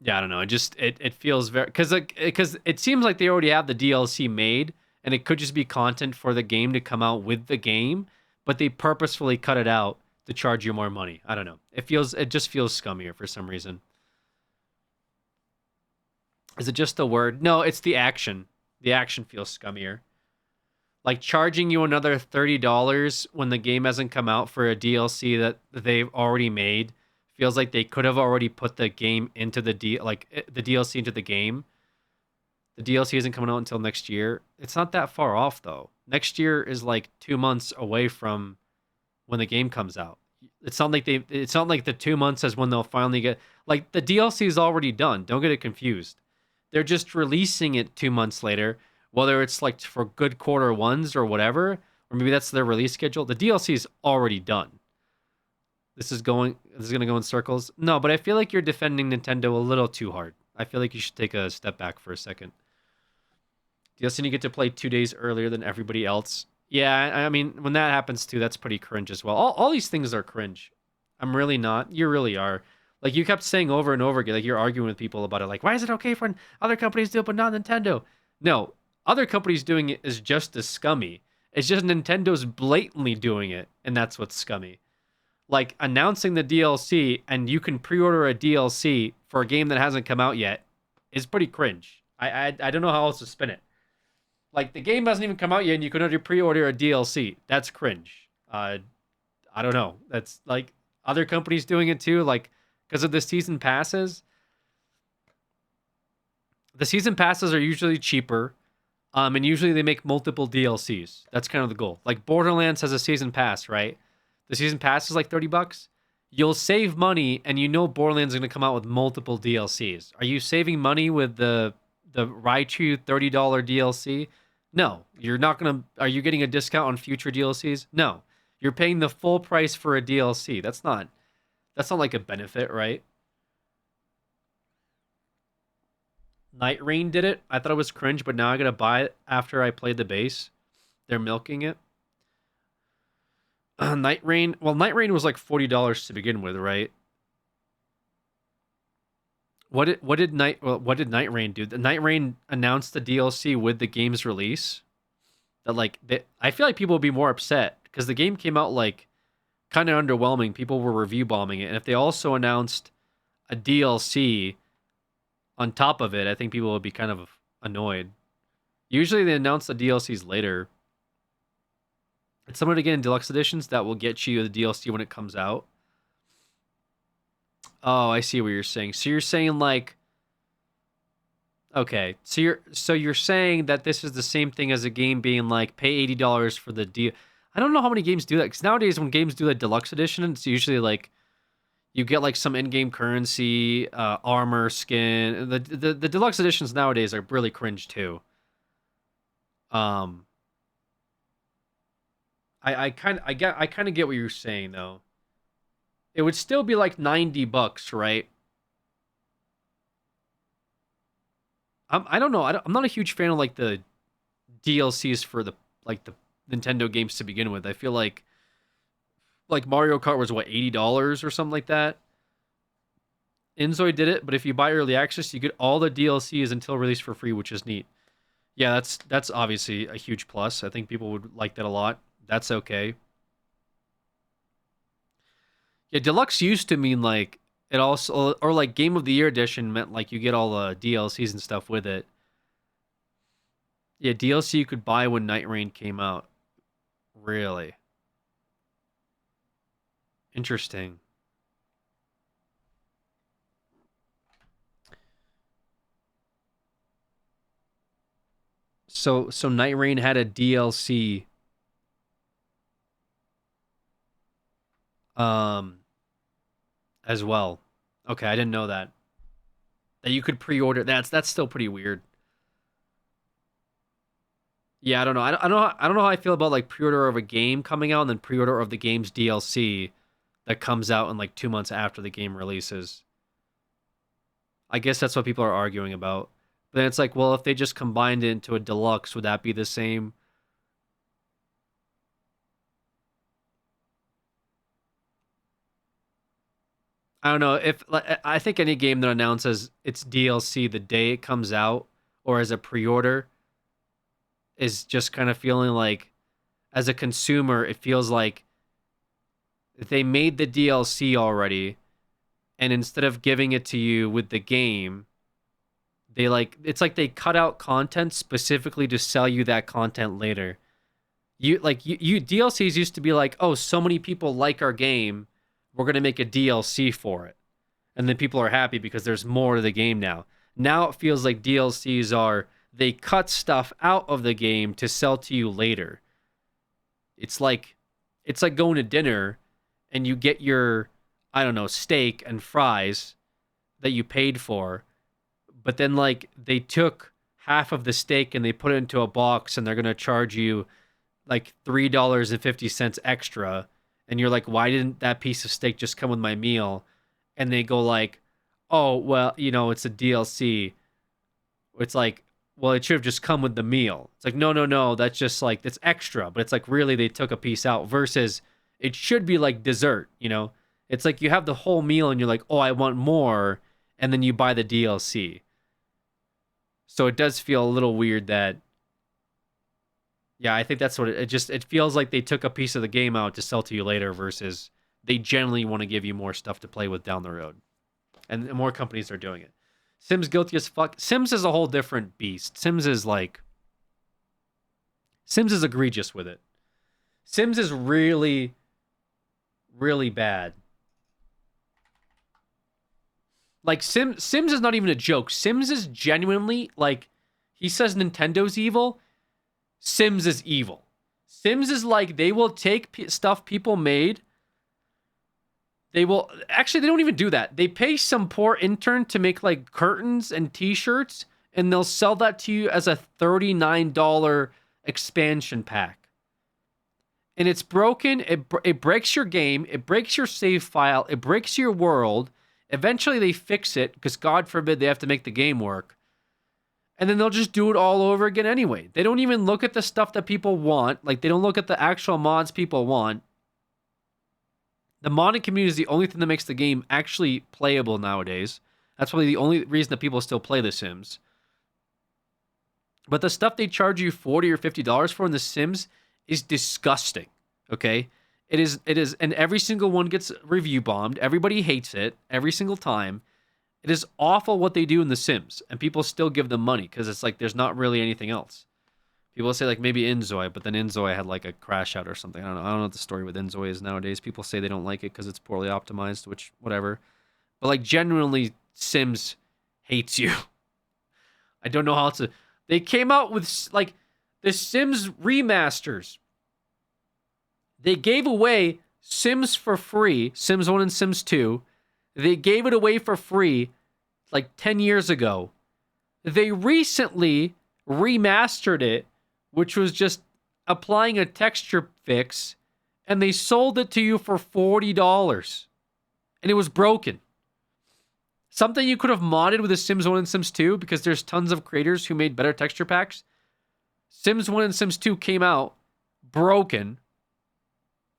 Yeah, I don't know. It feels very because it seems like they already have the DLC made, and it could just be content for the game to come out with the game, but they purposefully cut it out to charge you more money. I don't know. It just feels scummier for some reason. Is it just the word? No, it's the action. The action feels scummier. Like charging you another $30 when the game hasn't come out for a DLC that they've already made feels like they could have already put the game into the DLC into the game. The DLC isn't coming out until next year. It's not that far off though. Next year is like 2 months away from when the game comes out. It's not like the 2 months is when they'll finally get like the DLC is already done. Don't get it confused. They're just releasing it 2 months later, whether it's like for good quarter ones or whatever, or maybe that's their release schedule. The DLC is already done. This is going to go in circles. No, but I feel like you're defending Nintendo a little too hard. I feel like you should take a step back for a second. DLC you get to play 2 days earlier than everybody else. Yeah, I mean, when that happens too, that's pretty cringe as well. All these things are cringe. I'm really not. You really are. Like, you kept saying over and over again, like, you're arguing with people about it. Like, why is it okay for other companies to do it, but not Nintendo? No, other companies doing it is just as scummy. It's just Nintendo's blatantly doing it, and that's what's scummy. Like, announcing the DLC, and you can pre-order a DLC for a game that hasn't come out yet is pretty cringe. I don't know how else to spin it. Like, the game hasn't even come out yet, and you can already pre-order a DLC. That's cringe. I don't know. That's, like, other companies doing it too, like, because of the season passes. The season passes are usually cheaper, and usually they make multiple DLCs. That's kind of the goal. Like, Borderlands has a season pass, right? The season pass is like $30. You'll save money, and you know Borderlands is going to come out with multiple DLCs. Are you saving money with the Raichu $30 DLC? No. You're not going to... Are you getting a discount on future DLCs? No. You're paying the full price for a DLC. That's not like a benefit, right? Night Rain did it. I thought it was cringe, but now I gotta buy it after I played the base. They're milking it. Night Rain. Well, Night Rain was like $40 to begin with, right? What did Night Rain do? The Night Rain announced the DLC with the game's release. I feel like people would be more upset because the game came out like kind of underwhelming. People were review bombing it, and if they also announced a DLC on top of it, I think people would be kind of annoyed. Usually they announce the DLCs later. It's similar to getting deluxe editions that will get you the DLC when it comes out. Oh, I see what you're saying. So you're saying like, okay, so you're saying that this is the same thing as a game being like pay $80 for the deal. I don't know how many games do that, because nowadays when games do the deluxe edition, it's usually like you get like some in-game currency, armor, skin. The deluxe editions nowadays are really cringe too. I kind of get what you're saying though. It would still be like $90, right? I don't know. I'm not a huge fan of like the DLCs for the Nintendo games to begin with. I feel like Mario Kart was what, $80 or something like that. Inzoi did it, but if you buy early access, you get all the DLCs until release for free, which is neat. Yeah, that's obviously a huge plus. I think people would like that a lot. That's okay. Yeah, deluxe used to mean like it also, or like Game of the Year edition meant like you get all the DLCs and stuff with it. Yeah, DLC you could buy when Night Rain came out. Really? Interesting. So Night Rain had a DLC as well. Okay, I didn't know that. That you could pre-order. That's still pretty weird. Yeah, I don't know. I don't know how I feel about like pre-order of a game coming out and then pre-order of the game's DLC that comes out in like 2 months after the game releases. I guess that's what people are arguing about. But then it's like, well, if they just combined it into a deluxe, would that be the same? I don't know. If I think any game that announces its DLC the day it comes out or as a pre-order is just kind of feeling like, as a consumer, it feels like they made the DLC already, and instead of giving it to you with the game, it's like they cut out content specifically to sell you that content later. You DLCs used to be like, oh, so many people like our game, we're gonna make a DLC for it, and then people are happy because there's more to the game now. Now it feels like DLCs are, they cut stuff out of the game to sell to you later. It's like going to dinner and you get your, I don't know, steak and fries that you paid for, but then like they took half of the steak and they put it into a box and they're going to charge you like $3.50 extra, and you're like, why didn't that piece of steak just come with my meal? And they go like, oh, well, it's a DLC. It's like, well, it should have just come with the meal. It's like, no, that's just like, that's extra. But it's like, really, they took a piece out, versus it should be like dessert, It's like you have the whole meal and you're like, oh, I want more. And then you buy the DLC. So it does feel a little weird that, yeah, I think that's what it feels like they took a piece of the game out to sell to you later, versus they generally want to give you more stuff to play with down the road. And more companies are doing it. Sims guilty as fuck. Sims is a whole different beast. Sims is egregious with it. Sims is really, really bad. Like Sims is not even a joke. Sims is genuinely like, he says Nintendo's evil. Sims is evil. Sims is like, they will take stuff people made. They don't even do that. They pay some poor intern to make like curtains and t-shirts, and they'll sell that to you as a $39 expansion pack. And it's broken. It breaks your game. It breaks your save file. It breaks your world. Eventually they fix it, because God forbid they have to make the game work. And then they'll just do it all over again anyway. They don't even look at the stuff that people want. Like, they don't look at the actual mods people want. The modding community is the only thing that makes the game actually playable nowadays. That's probably the only reason that people still play The Sims. But the stuff they charge you $40 or $50 for in The Sims is disgusting. Okay? It is, and every single one gets review bombed. Everybody hates it every single time. It is awful what they do in The Sims, and people still give them money because it's like there's not really anything else. People say like maybe Inzoi, but then Inzoi had like a crash out or something. I don't know what the story with Inzoi is nowadays. People say they don't like it because it's poorly optimized, which whatever. But like genuinely, Sims hates you. I don't know how to. They came out with like the Sims remasters. They gave away Sims for free, Sims 1 and Sims 2. They gave it away for free like 10 years ago. They recently remastered it, which was just applying a texture fix, and they sold it to you for $40. And it was broken. Something you could have modded with the Sims 1 and Sims 2, because there's tons of creators who made better texture packs. Sims 1 and Sims 2 came out broken.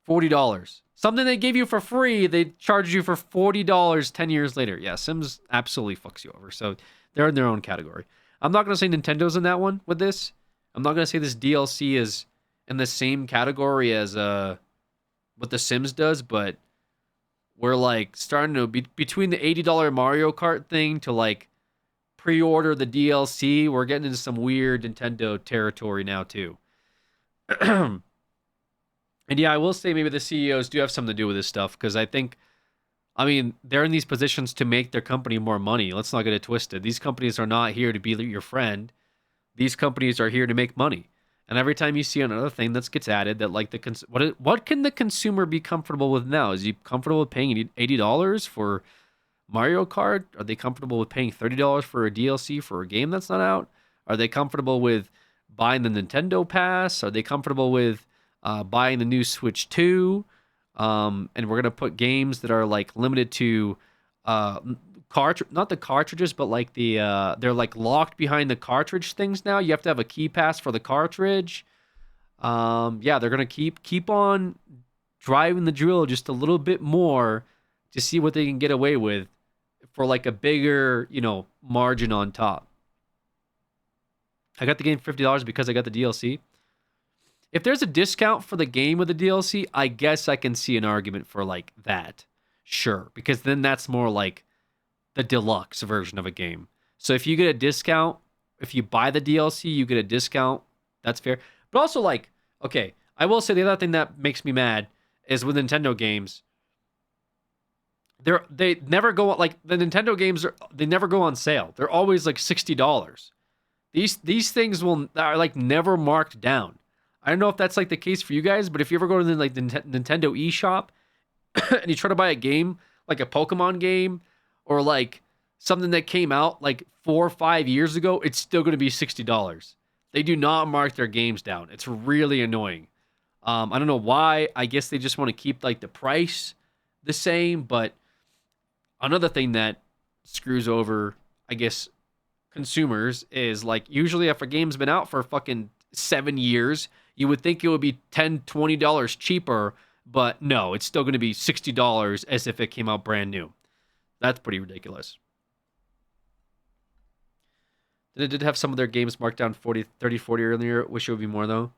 $40. Something they gave you for free, they charged you for $40 10 years later. Yeah, Sims absolutely fucks you over. So they're in their own category. I'm not going to say Nintendo's in that one with this. I'm not going to say this DLC is in the same category as what The Sims does, but we're like starting to be between the $80 Mario Kart thing to like pre-order the DLC. We're getting into some weird Nintendo territory now too. And yeah, I will say maybe the CEOs do have something to do with this stuff because I mean, they're in these positions to make their company more money. Let's not get it twisted. These companies are not here to be your friend. These companies are here to make money. And every time you see another thing that gets added, that like what can the consumer be comfortable with now? Is he comfortable with paying $80 for Mario Kart? Are they comfortable with paying $30 for a DLC for a game that's not out? Are they comfortable with buying the Nintendo Pass? Are they comfortable with buying the new Switch 2? And we're going to put games that are like limited to not the cartridges, but like they're like locked behind the cartridge things now. You have to have a key pass for the cartridge. Yeah, they're going to keep on driving the drill just a little bit more to see what they can get away with for like a bigger, margin on top. I got the game for $50 because I got the DLC. If there's a discount for the game with the DLC, I guess I can see an argument for like that. Sure, because then that's more like the deluxe version of a game. So if you get a discount, if you buy the DLC, you get a discount. That's fair. But also like, okay, I will say the other thing that makes me mad is with Nintendo games, they never go like the Nintendo games they never go on sale. They're always like $60. These things are like never marked down. I don't know if that's like the case for you guys, but if you ever go to the like the Nintendo eShop and you try to buy a game like a Pokemon game or like something that came out like 4 or 5 years ago, it's still going to be $60. They do not mark their games down. It's really annoying. I don't know why. I guess they just want to keep like the price the same. But another thing that screws over, I guess, consumers is like usually if a game's been out for fucking 7 years, you would think it would be $10, $20 cheaper, but no, it's still going to be $60 as if it came out brand new. That's pretty ridiculous. They did have some of their games marked down 30, 40 earlier. Wish it would be more though.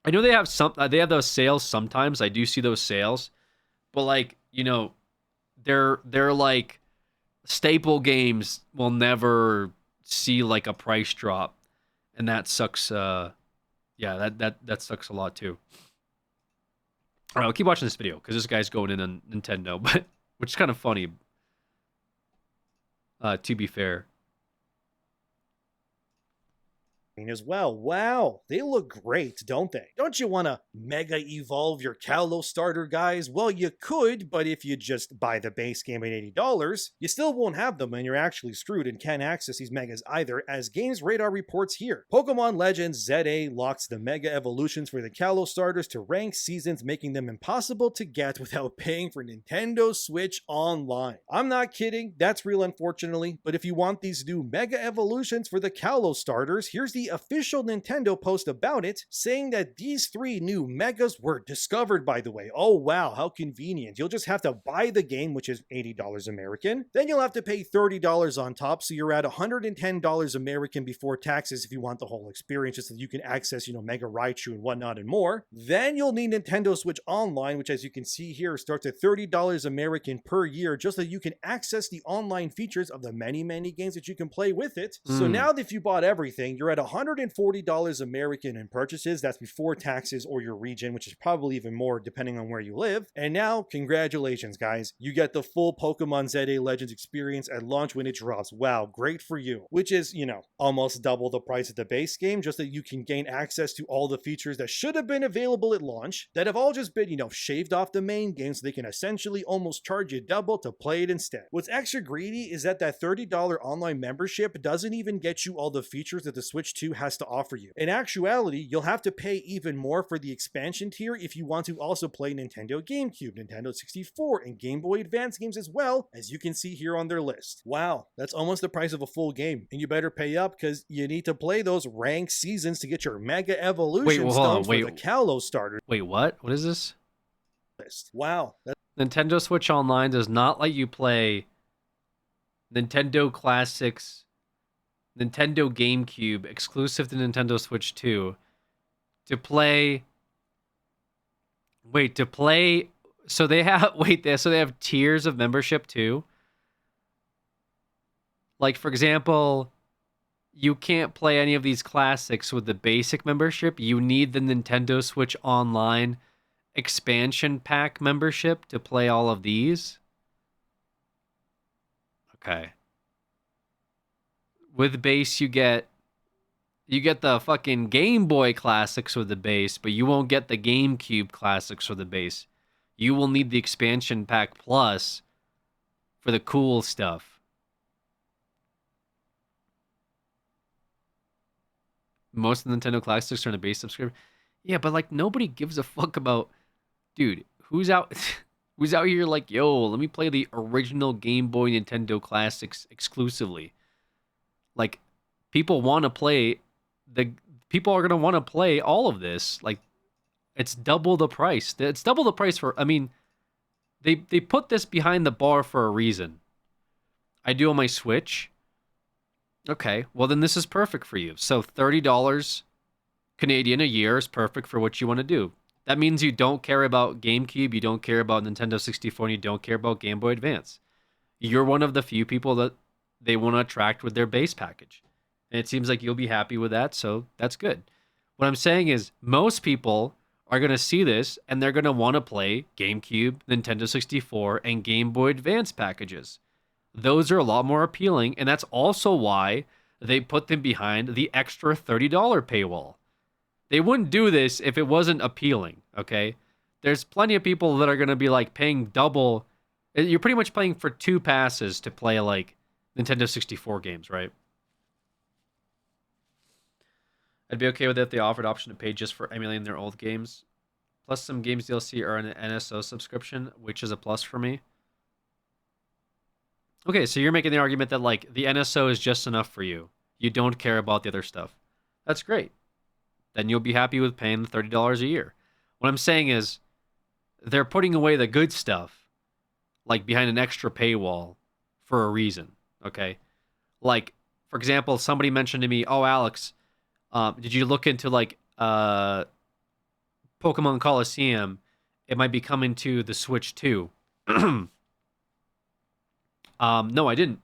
I know they have those sales sometimes. I do see those sales, but like, they're like staple games will never see like a price drop. And that sucks. Yeah, that sucks a lot too. All right, I'll keep watching this video because this guy's going in on Nintendo, but which is kind of funny. To be fair. As well. Wow, they look great, don't they? Don't you want to mega evolve your Kalos starter, guys? Well, you could, but if you just buy the base game at $80, you still won't have them and you're actually screwed and can't access these megas either, as Games Radar reports here. Pokemon Legends ZA locks the mega evolutions for the Kalos starters to ranked seasons, making them impossible to get without paying for Nintendo Switch Online. I'm not kidding, that's real unfortunately, but if you want these new mega evolutions for the Kalos starters, here's the official Nintendo post about it, saying that these 3 new megas were discovered, by the way. Oh wow, how convenient. You'll just have to buy the game, which is $80 American. Then you'll have to pay $30 on top, so you're at $110 American before taxes if you want the whole experience, just so you can access, Mega Raichu and whatnot and more. Then you'll need Nintendo Switch Online, which as you can see here starts at $30 American per year, just so you can access the online features of the many games that you can play with it. So now that if you bought everything, you're at $140 American in purchases. That's before taxes or your region, which is probably even more depending on where you live. And now, congratulations, guys. You get the full Pokemon ZA Legends experience at launch when it drops. Wow, great for you. Which is, almost double the price of the base game, just that you can gain access to all the features that should have been available at launch that have all just been, shaved off the main game, so they can essentially almost charge you double to play it instead. What's extra greedy is that $30 online membership doesn't even get you all the features that the Switch 2 has to offer you. In actuality, you'll have to pay even more for the expansion tier if you want to also play Nintendo GameCube, Nintendo 64, and Game Boy Advance games as well, as you can see here on their list. Wow, that's almost the price of a full game, and you better pay up because you need to play those ranked seasons to get your Mega Evolution stones for the Kalos starters. Wait, what? What is this? List. Wow. Nintendo Switch Online does not let you play Nintendo Classics, Nintendo GameCube, exclusive to Nintendo Switch 2, to play... Wait, to play... So they have... So they have tiers of membership, too? Like, for example, you can't play any of these classics with the basic membership. You need the Nintendo Switch Online expansion pack membership to play all of these. Okay. With base, you get the fucking Game Boy classics with the base, but you won't get the GameCube classics with the base. You will need the expansion pack plus for the cool stuff. Most of the Nintendo classics are in the base subscription. Yeah, but like nobody gives a fuck about, dude, who's out here like, yo, let me play the original Game Boy Nintendo classics exclusively. Like, people want to play people are going to want to play all of this. Like, it's double the price. It's double the price for, I mean, they put this behind the bar for a reason. I do on my Switch. Okay, well then this is perfect for you. So $30 Canadian a year is perfect for what you want to do. That means you don't care about GameCube, you don't care about Nintendo 64, and you don't care about Game Boy Advance. You're one of the few people that they want to attract with their base package. And it seems like you'll be happy with that, so that's good. What I'm saying is most people are going to see this and they're going to want to play GameCube, Nintendo 64, and Game Boy Advance packages. Those are a lot more appealing, and that's also why they put them behind the extra $30 paywall. They wouldn't do this if it wasn't appealing, okay? There's plenty of people that are going to be like paying double. You're pretty much paying for 2 passes to play like Nintendo 64 games, right? I'd be okay with it if they offered option to pay just for emulating their old games. Plus some games DLC are an NSO subscription, which is a plus for me. Okay, so you're making the argument that like the NSO is just enough for you. You don't care about the other stuff. That's great. Then you'll be happy with paying the $30 a year. What I'm saying is they're putting away the good stuff, like behind an extra paywall for a reason, okay? Like, for example, somebody mentioned to me, oh, Alex, did you look into like Pokemon Coliseum? It might be coming to the Switch too. No, I didn't.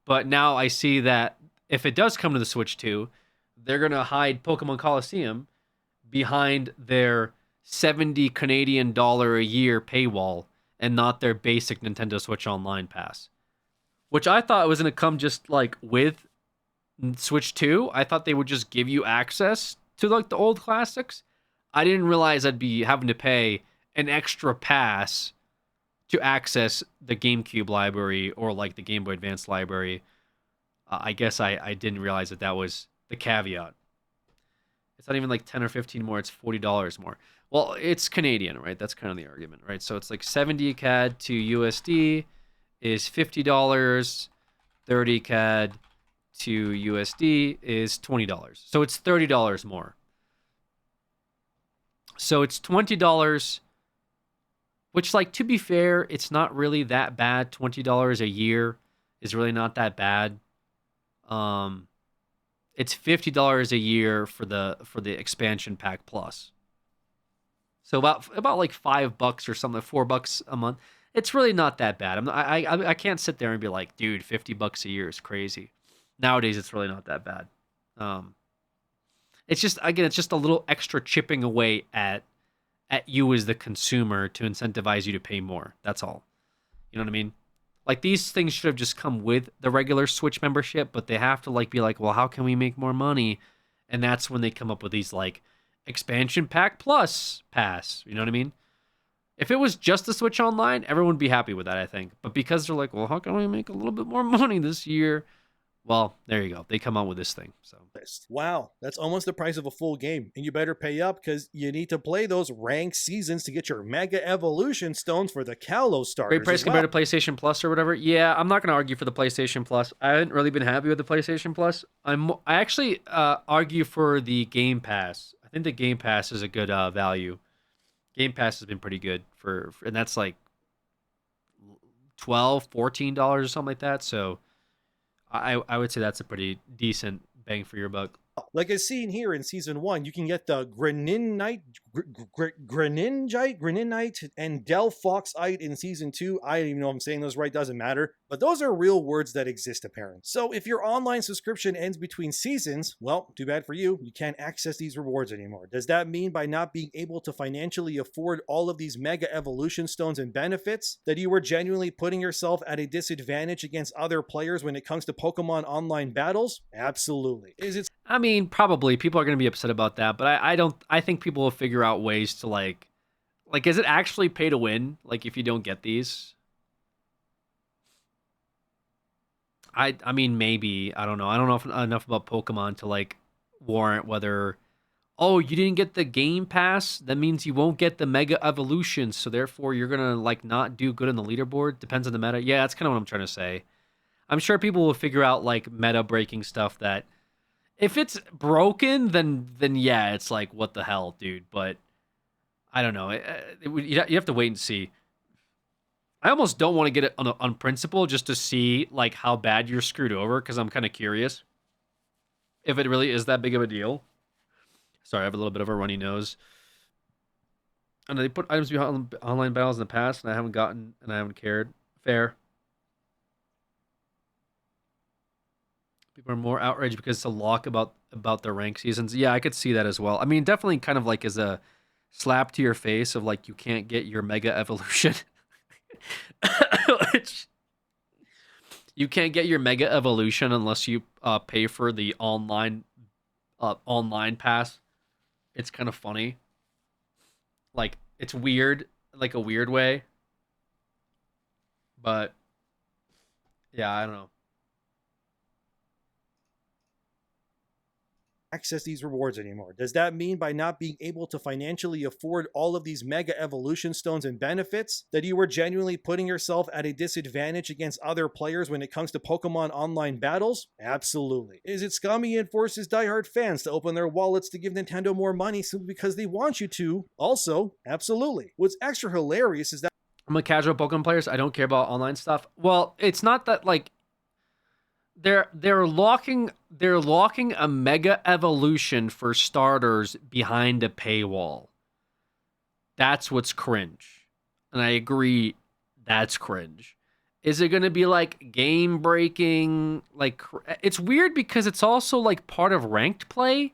But now I see that if it does come to the Switch 2, they're going to hide Pokemon Coliseum behind their $70 Canadian a year paywall and not their basic Nintendo Switch Online pass. Which I thought was going to come just like with Switch 2. I thought they would just give you access to like the old classics. I didn't realize I'd be having to pay an extra pass to access the GameCube library or like the Game Boy Advance library. I guess I didn't realize that was the caveat. It's not even like 10 or 15 more, it's $40 more. Well, it's Canadian, right? That's kind of the argument, right? So it's like 70 CAD to USD is $50, 30 CAD to USD is $20. So it's $30 more. So it's $20, which, like, to be fair, it's not really that bad. $20 a year is really not that bad. It's $50 a year for the expansion pack plus. So about like $5 or something, $4 a month. It's really not that bad. I can't sit there and be like, dude, $50 a year is crazy. Nowadays, it's really not that bad. It's just, again, it's just a little extra chipping away at you as the consumer to incentivize you to pay more. That's all. You know what I mean? Like, these things should have just come with the regular Switch membership, but they have to like be like, well, how can we make more money? And that's when they come up with these like expansion pack plus pass. You know what I mean? If it was just the Switch Online, everyone would be happy with that, I think. But because they're like, well, how can we make a little bit more money this year? Well, there you go. They come out with this thing. So wow, that's almost the price of a full game, and you better pay up because you need to play those ranked seasons to get your Mega Evolution stones for the Kalos starters. Great price compared to PlayStation Plus or whatever. Yeah, I'm not going to argue for the PlayStation Plus. I haven't really been happy with the PlayStation Plus. I actually argue for the Game Pass. I think the Game Pass is a good value. Game Pass has been pretty good and that's like $12, $14 or something like that. So I would say that's a pretty decent bang for your buck. Like as seen here in season 1, you can get the Greninite and Delphoxite in season 2. I don't even know if I'm saying those right, doesn't matter. But those are real words that exist apparently. So if your online subscription ends between seasons, well, too bad for you. You can't access these rewards anymore. Does that mean by not being able to financially afford all of these mega evolution stones and benefits that you were genuinely putting yourself at a disadvantage against other players when it comes to Pokemon online battles? Absolutely. I mean, probably people are going to be upset about that, but I think people will figure out ways to like, is it actually pay to win? Like if you don't get these? I mean, maybe, I don't know. I don't know enough about Pokemon to like warrant whether, oh, you didn't get the Game Pass. That means you won't get the Mega Evolution. So therefore you're going to like not do good on the leaderboard. Depends on the meta. Yeah, that's kind of what I'm trying to say. I'm sure people will figure out like meta breaking stuff that, if it's broken, then yeah, it's like, what the hell, dude? But I don't know. You have to wait and see. I almost don't want to get it on principle just to see like how bad you're screwed over, because I'm kind of curious if it really is that big of a deal. Sorry, I have a little bit of a runny nose. And they put items behind online battles in the past, and I haven't cared. Fair. People are more outraged because it's a lock about their rank seasons. Yeah, I could see that as well. I mean, definitely kind of like as a slap to your face of like you can't get your Mega Evolution. You can't get your Mega Evolution unless you pay for the online pass. It's kind of funny. Like, it's weird, like a weird way. But yeah, I don't know. Access these rewards anymore. Does that mean by not being able to financially afford all of these mega evolution stones and benefits that you were genuinely putting yourself at a disadvantage against other players when it comes to Pokemon online battles? Absolutely. Is it scummy and forces diehard fans to open their wallets to give Nintendo more money simply because they want you to? Also, absolutely. What's extra hilarious is that I'm a casual Pokemon player, so I don't care about online stuff. Well, it's not that like they're locking a Mega Evolution for starters behind a paywall. That's what's cringe. And I agree, that's cringe. Is it going to be like game breaking? Like, it's weird because it's also like part of ranked play,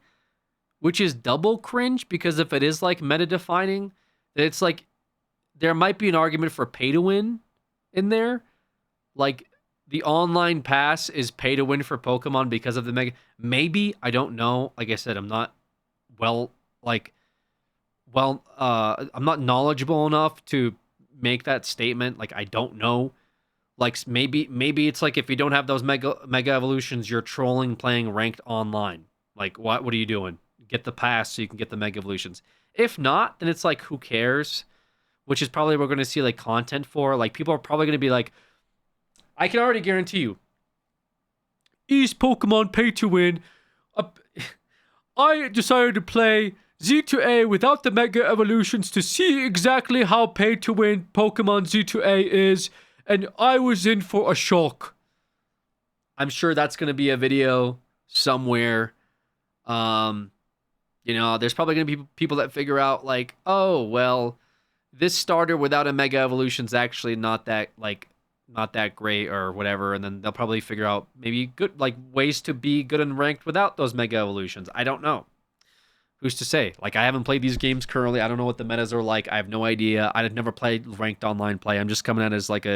which is double cringe, because if it is like meta defining, it's like there might be an argument for pay to win in there. Like, the online pass is pay to win for Pokemon because of the mega. Maybe, I don't know. Like I said, I'm not I'm not knowledgeable enough to make that statement. Like, I don't know. Like, maybe it's like if you don't have those mega evolutions, you're trolling playing ranked online. Like, what are you doing? Get the pass so you can get the mega evolutions. If not, then it's like, who cares? Which is probably what we're going to see like content for. Like, people are probably going to be like, I can already guarantee you, is Pokemon pay to win? I decided to play Z2A without the Mega Evolutions to see exactly how pay to win Pokemon Z2A is, and I was in for a shock. I'm sure that's going to be a video somewhere. There's probably going to be people that figure out like, oh, well, this starter without a Mega Evolution is actually not that great or whatever, and then they'll probably figure out maybe good like ways to be good and ranked without those Mega Evolutions. I don't know. Who's to say? Like, I haven't played these games currently. I don't know what the metas are like. I have no idea. I've never played ranked online play. I'm just coming at it as like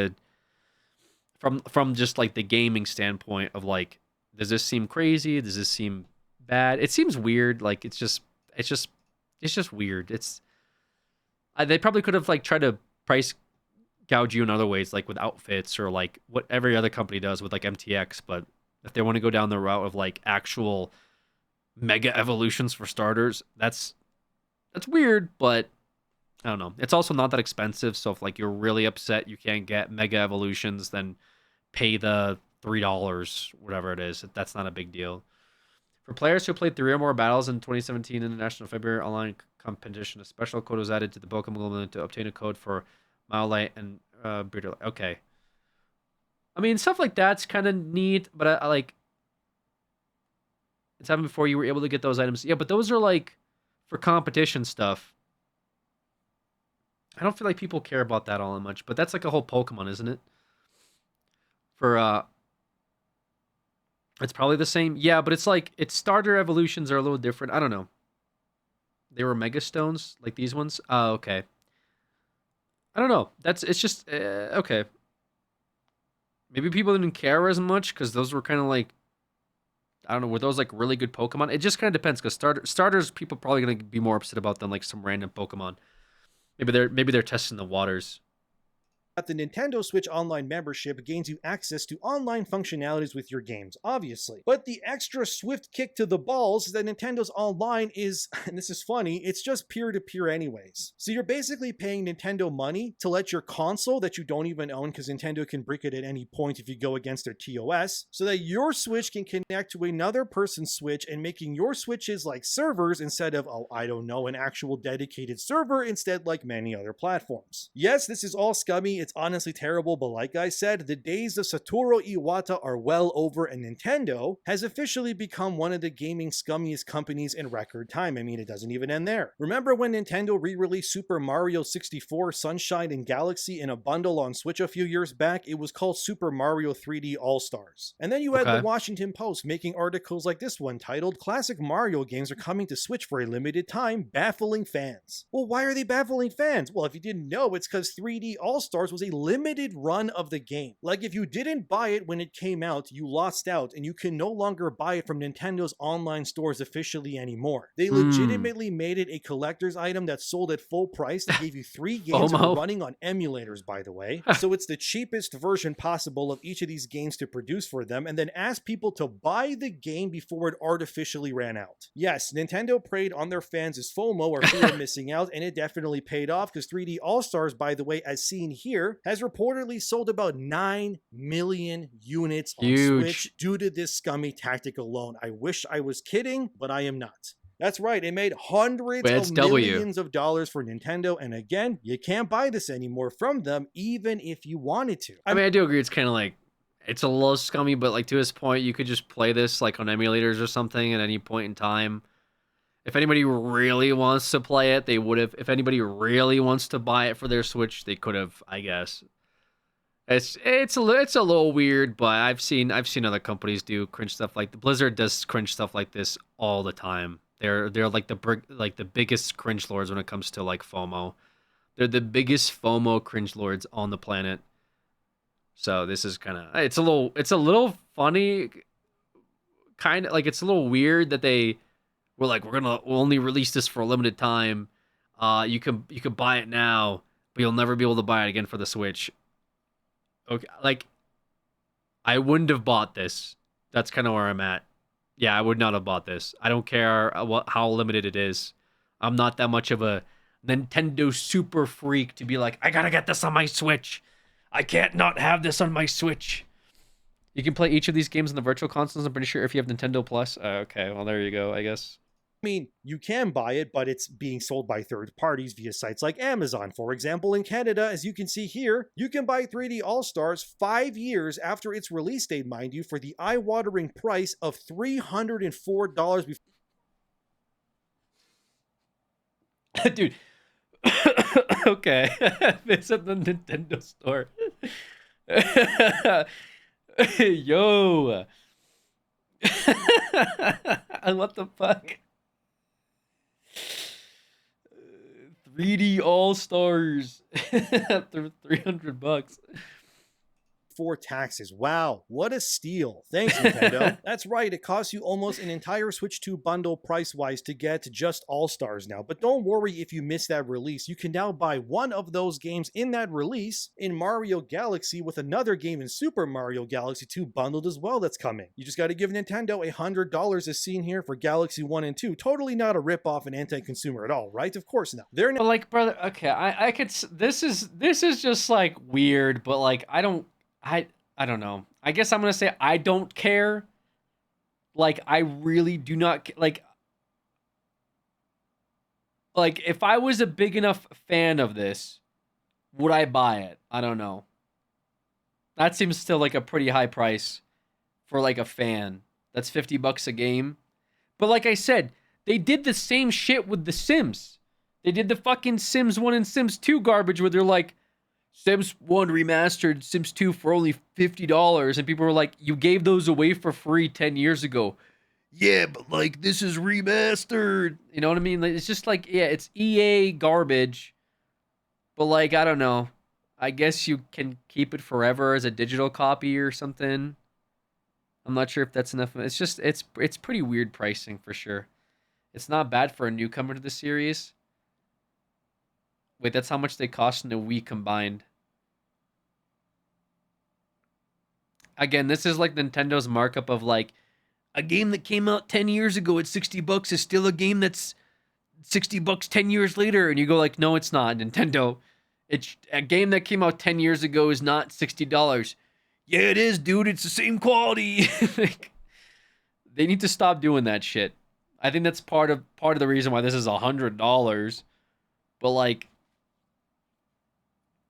from just like the gaming standpoint of like, does this seem crazy? Does this seem bad? It seems weird. Like, it's just weird. They probably could have like tried to price gouge you in other ways, like with outfits or like what every other company does with like MTX. But if they want to go down the route of like actual Mega Evolutions for starters, that's weird, but I don't know. It's also not that expensive, so if like you're really upset you can't get Mega Evolutions, then pay the $3, whatever it is. That's not a big deal. For players who played 3 or more battles in 2017 International February online competition, a special code was added to the Pokemon Global to obtain a code for Mowlite and Breeder. Okay. I mean, stuff like that's kind of neat, but I like... It's happened before, you were able to get those items. Yeah, but those are like for competition stuff. I don't feel like people care about that all that much, but that's like a whole Pokemon, isn't it? For, it's probably the same. Yeah, but it's like, its starter evolutions are a little different. I don't know. They were Mega Stones, like these ones? Oh, okay. I don't know. It's just, okay. Maybe people didn't care as much, because those were kind of like, I don't know, were those like really good Pokemon? It just kind of depends, because starters, people are probably going to be more upset about than like some random Pokemon. Maybe they're testing the waters. The Nintendo Switch Online membership gains you access to online functionalities with your games, obviously. But the extra swift kick to the balls is that Nintendo's Online is, and this is funny, it's just peer-to-peer anyways. So you're basically paying Nintendo money to let your console that you don't even own, because Nintendo can break it at any point if you go against their TOS, so that your Switch can connect to another person's Switch, and making your Switches like servers instead of, oh, I don't know, an actual dedicated server instead, like many other platforms. Yes, this is all scummy, it's honestly terrible, but like I said, the days of Satoru Iwata are well over, and Nintendo has officially become one of the gaming scummiest companies in record time. I mean, it doesn't even end there. Remember when Nintendo re-released Super Mario 64 Sunshine and Galaxy in a bundle on Switch a few years back? It was called Super Mario 3D All-Stars. And then you had the Washington Post making articles like this one titled, "Classic Mario games are coming to Switch for a limited time, baffling fans." Well, why are they baffling fans? Well, if you didn't know, it's because 3D All-Stars was a limited run of the game. Like, if you didn't buy it when it came out, you lost out, and you can no longer buy it from Nintendo's online stores officially anymore. They legitimately made it a collector's item that sold at full price. They gave you 3 games that were running on emulators, by the way. So it's the cheapest version possible of each of these games to produce for them, and then asked people to buy the game before it artificially ran out. Yes, Nintendo preyed on their fans' FOMO, or fear of missing out, and it definitely paid off, because 3D All-Stars, by the way, as seen here, has reportedly sold about 9 million units on Switch due to this scummy tactic alone. I wish I was kidding, but I am not. That's right, it made hundreds of millions of dollars for Nintendo, and again, you can't buy this anymore from them, even if you wanted to. I mean, I do agree, it's kind of like, it's a little scummy, but like to his point, you could just play this like on emulators or something at any point in time. If anybody really wants to play it, they would have. If anybody really wants to buy it for their Switch, they could have, I guess. It's a little weird, but I've seen other companies do cringe stuff like Blizzard does cringe stuff like this all the time. They're like the biggest cringe lords when it comes to like FOMO. They're the biggest FOMO cringe lords on the planet. So this is kind of it's a little funny, kind of like it's a little weird that they were like we'll only release this for a limited time. You can buy it now, but you'll never be able to buy it again for the Switch. Okay, like, I wouldn't have bought this. That's kind of where I'm at. Yeah, I would not have bought this. I don't care how limited it is. I'm not that much of a Nintendo super freak to be like, I gotta get this on my Switch. I can't not have this on my Switch. You can play each of these games on the virtual consoles, I'm pretty sure, if you have Nintendo Plus. Okay, well, there you go, I guess. I mean, you can buy it, but it's being sold by third parties via sites like Amazon. For example, in Canada, as you can see here, you can buy 3D All-Stars 5 years after its release date, mind you, for the eye-watering price of $304. Dude. Okay. Visit the Nintendo store. Yo. What the fuck? 3D All-Stars. After $300. before taxes. Wow, what a steal. Thanks, Nintendo. That's right, it costs you almost an entire Switch 2 bundle price-wise to get just All-Stars now. But don't worry if you missed that release. You can now buy one of those games in that release in Mario Galaxy with another game in Super Mario Galaxy 2 bundled as well that's coming. You just gotta give Nintendo $100 as seen here for Galaxy 1 and 2. Totally not a rip-off and anti-consumer at all, right? Of course not. They're not. Like, brother, okay, I could, this is just like weird, but like, I don't know. I guess I'm gonna say I don't care. Like, I really do not like if I was a big enough fan of this, would I buy it? I don't know. That seems still like a pretty high price for like a fan. That's $50 a game. But like I said, they did the same shit with The Sims. They did the fucking Sims 1 and Sims 2 garbage where they're like, Sims 1 remastered, Sims 2 for only $50. And people were like, you gave those away for free 10 years ago. Yeah, but like, this is remastered. You know what I mean? It's just like, yeah, it's EA garbage. But like, I don't know. I guess you can keep it forever as a digital copy or something. I'm not sure if that's enough. It's just, it's pretty weird pricing for sure. It's not bad for a newcomer to the series. Wait, that's how much they cost in a Wii combined. Again, this is like Nintendo's markup of like, a game that came out 10 years ago at $60 is still a game that's $60 10 years later. And you go like, no, it's not. Nintendo, it's a game that came out 10 years ago is not $60. Yeah, it is, dude. It's the same quality. Like, they need to stop doing that shit. I think that's part of the reason why this is $100. But like,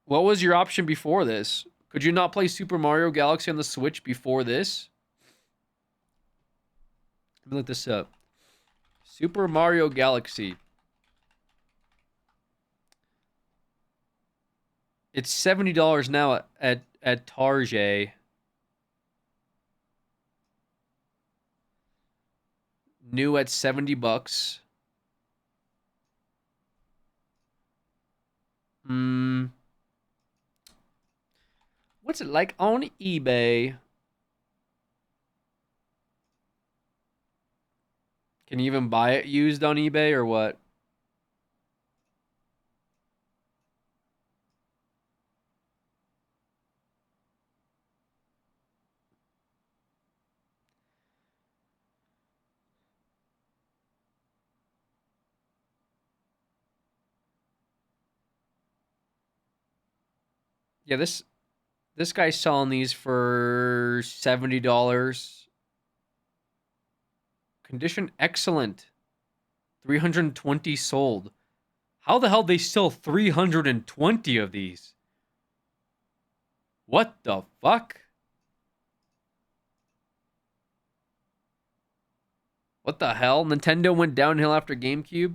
what was your option before this? Could you not play Super Mario Galaxy on the Switch before this? Let me look this up. Super Mario Galaxy. It's $70 now at Target. New at $70. What's it like on eBay? Can you even buy it used on eBay or what? Yeah, this guy's selling these for $70. Condition excellent. 320 sold. How the hell they sell 320 of these? What the fuck? What the hell? Nintendo went downhill after GameCube?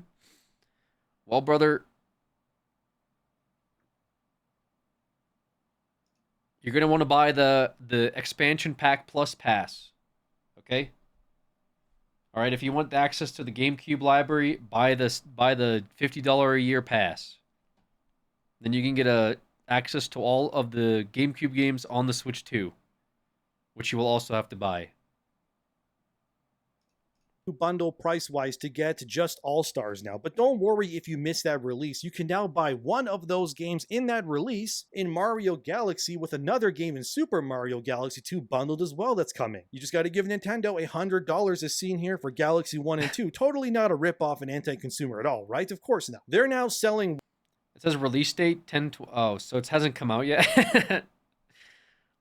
Well, brother, you're going to want to buy the expansion pack plus pass. Okay? All right, if you want the access to the GameCube library, buy the $50 a year pass. Then you can get access to all of the GameCube games on the Switch 2, which you will also have to buy. Bundle price-wise to get just All-Stars now. But don't worry if you miss that release. You can now buy one of those games in that release in Mario Galaxy with another game in Super Mario Galaxy 2 bundled as well that's coming. You just got to give Nintendo $100 as seen here for Galaxy 1 and 2. Totally not a rip-off and anti-consumer at all, right? Of course not. They're now selling... It says release date 10... Oh, so it hasn't come out yet?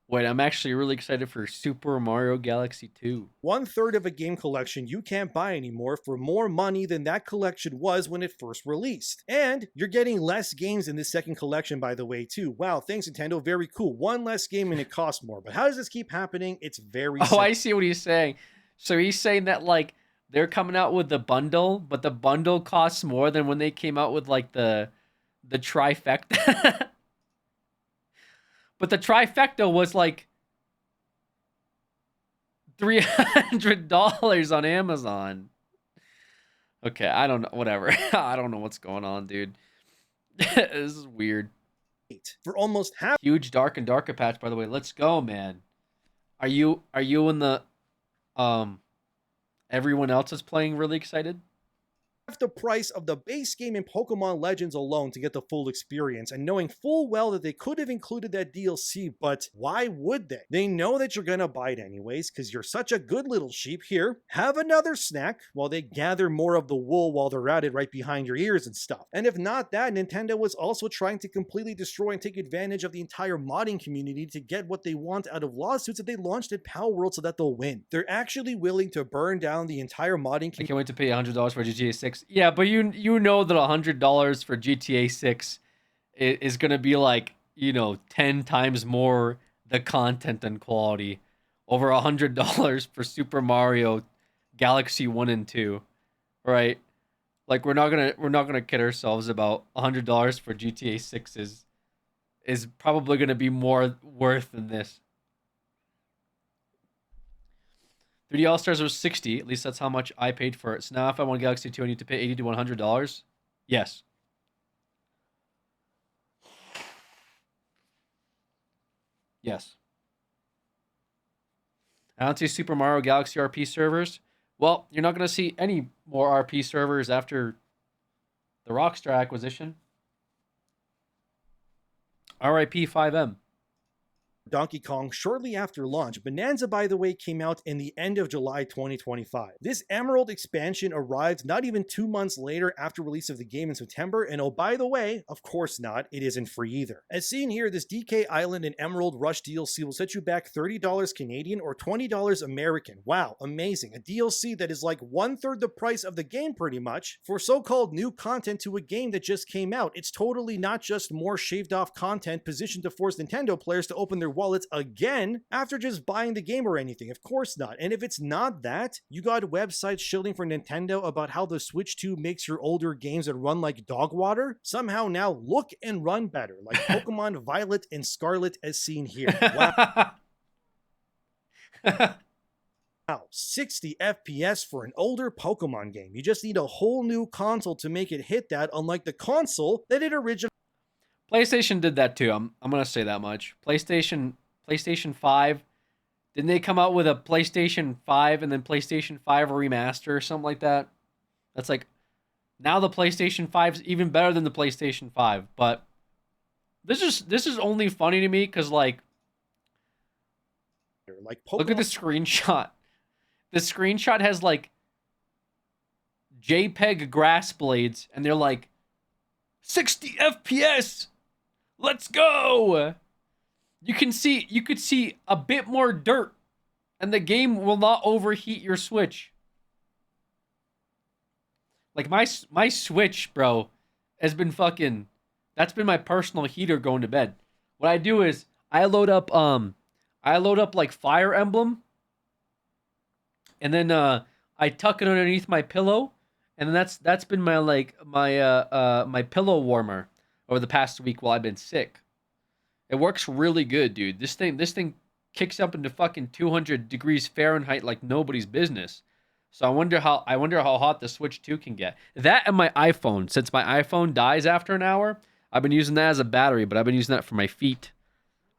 Wait, I'm actually really excited for Super Mario Galaxy 2. 1/3 of a game collection you can't buy anymore for more money than that collection was when it first released. And you're getting less games in this second collection, by the way, too. Wow, thanks, Nintendo. Very cool. One less game and it costs more. But how does this keep happening? It's very simple. I see what he's saying. So he's saying that, like, they're coming out with the bundle, but the bundle costs more than when they came out with, like, the trifecta. But the trifecta was like $300 on Amazon. Okay, I don't know. Whatever. I don't know what's going on, dude. This is weird. For almost half. Huge Dark and Darker patch, by the way. Let's go, man. Are you in the everyone else is playing really excited? the price of the base game in Pokemon Legends alone to get the full experience, and knowing full well that they could have included that DLC, but why would they? They know that you're gonna buy it anyways, because you're such a good little sheep. Here, have another snack while they gather more of the wool while they're at it right behind your ears and stuff. And if not that, Nintendo was also trying to completely destroy and take advantage of the entire modding community to get what they want out of lawsuits that they launched at Power World so that they'll win. They're actually willing to burn down the entire modding community. I can't wait to pay $100 for GTA 6. Yeah, but you know that $100 for GTA 6 is going to be like, 10 times more the content and quality over $100 for Super Mario Galaxy 1 and 2, right? Like we're not gonna kid ourselves about $100 for GTA 6 is probably gonna be more worth than this. 3D All-Stars was $60. At least that's how much I paid for it. So now if I want Galaxy 2, I need to pay $80 to $100. Yes. Yes. I don't see Super Mario Galaxy RP servers. Well, you're not going to see any more RP servers after the Rockstar acquisition. RIP 5M. Donkey Kong shortly after launch. Bonanza, by the way, came out in the end of July 2025. This Emerald expansion arrived not even 2 months later after release of the game in September, and oh, by the way, of course not, it isn't free either. As seen here, this DK Island and Emerald Rush DLC will set you back $30 Canadian or $20 American. Wow, amazing. A DLC that is like 1/3 the price of the game pretty much for so-called new content to a game that just came out. It's totally not just more shaved off content positioned to force Nintendo players to open their wallets again after just buying the game or anything. Of course not. And if it's not that, you got websites shilling for Nintendo about how the Switch 2 makes your older games that run like dog water somehow now look and run better, like Pokemon Violet and Scarlet as seen here. Wow. Wow, 60 FPS for an older Pokemon game. You just need a whole new console to make it hit that, unlike the console that it originally... PlayStation did that too. I'm gonna say that much. PlayStation 5, didn't they come out with a PlayStation 5 and then PlayStation 5 remaster or something like that? That's like, now the PlayStation 5 is even better than the PlayStation 5. But this is only funny to me because like look at the screenshot. The screenshot has like JPEG grass blades, and they're like 60 FPS. Let's go. You could see a bit more dirt, and the game will not overheat your Switch. Like my Switch, bro, has been fucking. That's been my personal heater going to bed. What I do is I load up like Fire Emblem, and then I tuck it underneath my pillow, and then that's been my pillow warmer over the past week while I've been sick. It works really good, dude. This thing kicks up into fucking 200 degrees Fahrenheit like nobody's business. So I wonder how hot the Switch 2 can get. That and my iPhone. Since my iPhone dies after an hour, I've been using that as a battery, but I've been using that for my feet.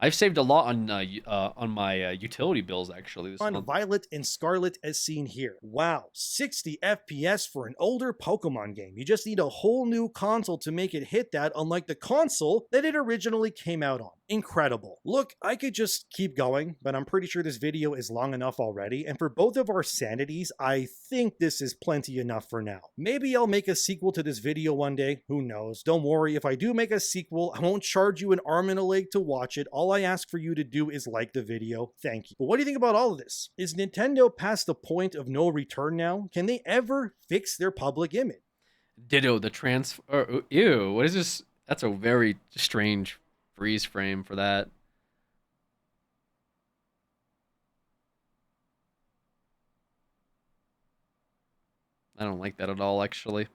I've saved a lot on my utility bills, actually. This month. Violet and Scarlet as seen here. Wow, 60 FPS for an older Pokemon game. You just need a whole new console to make it hit that, unlike the console that it originally came out on. Incredible. Look, I could just keep going, but I'm pretty sure this video is long enough already, and for both of our sanities, I think this is plenty enough for now. Maybe I'll make a sequel to this video one day, who knows. Don't worry, if I do make a sequel, I won't charge you an arm and a leg to watch it. All I ask for you to do is like the video. Thank you. But what do you think about all of this? Is Nintendo past the point of no return now? Can they ever fix their public image? Ditto the ew, what is this? That's a very strange freeze frame for that. I don't like that at all, actually.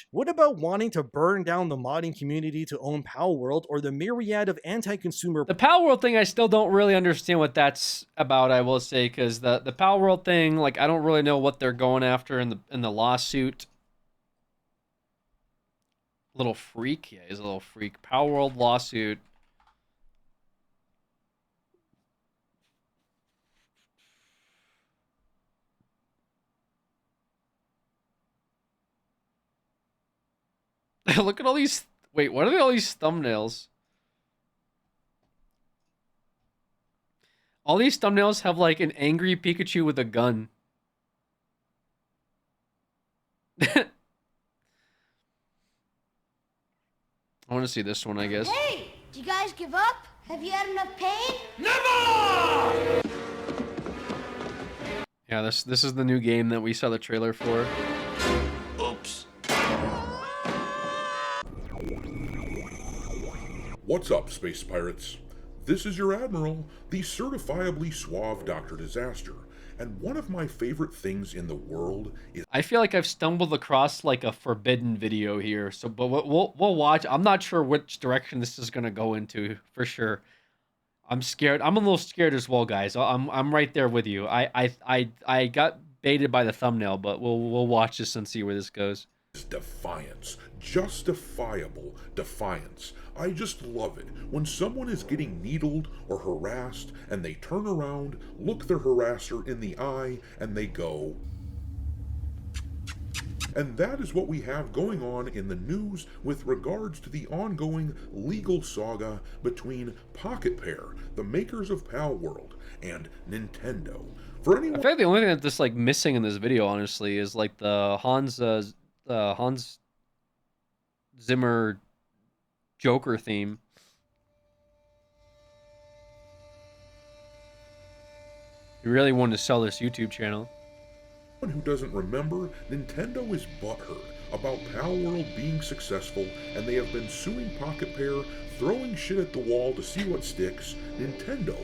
What about wanting to burn down the modding community to own Power World, or the myriad of anti-consumer... The Power World thing, I still don't really understand what that's about, I will say, because the Power World thing, like, I don't really know what they're going after in the lawsuit. Little freak? Yeah, he's a little freak. Power World lawsuit. Look at all these. Wait, what are all these thumbnails? All these thumbnails have like an angry Pikachu with a gun. I want to see this one, I guess. Hey, do you guys give up? Have you had enough pain? Never! Yeah, this is the new game that we saw the trailer for. Oops. What's up, space pirates? This is your Admiral, the certifiably suave Dr. Disaster, and one of my favorite things in the world is... I feel like I've stumbled across like a forbidden video here, so but we'll watch. I'm not sure which direction this is gonna go into for sure. I'm scared. I'm a little scared as well, guys. I'm right there with you. I got baited by the thumbnail, but we'll watch this and see where this goes. Defiance. Justifiable defiance. I just love it when someone is getting needled or harassed and they turn around, look their harasser in the eye, and they go. And that is what we have going on in the news with regards to the ongoing legal saga between Pocket Pair, the makers of Pal World, and Nintendo. For anyone, I feel like the only thing that's like missing in this video, honestly, is like the Hans Zimmer Joker theme. You really wanted to sell this YouTube channel. Who doesn't remember, Nintendo is butthurt about Pal World being successful, and they have been suing Pocket Pair, throwing shit at the wall to see what sticks. Nintendo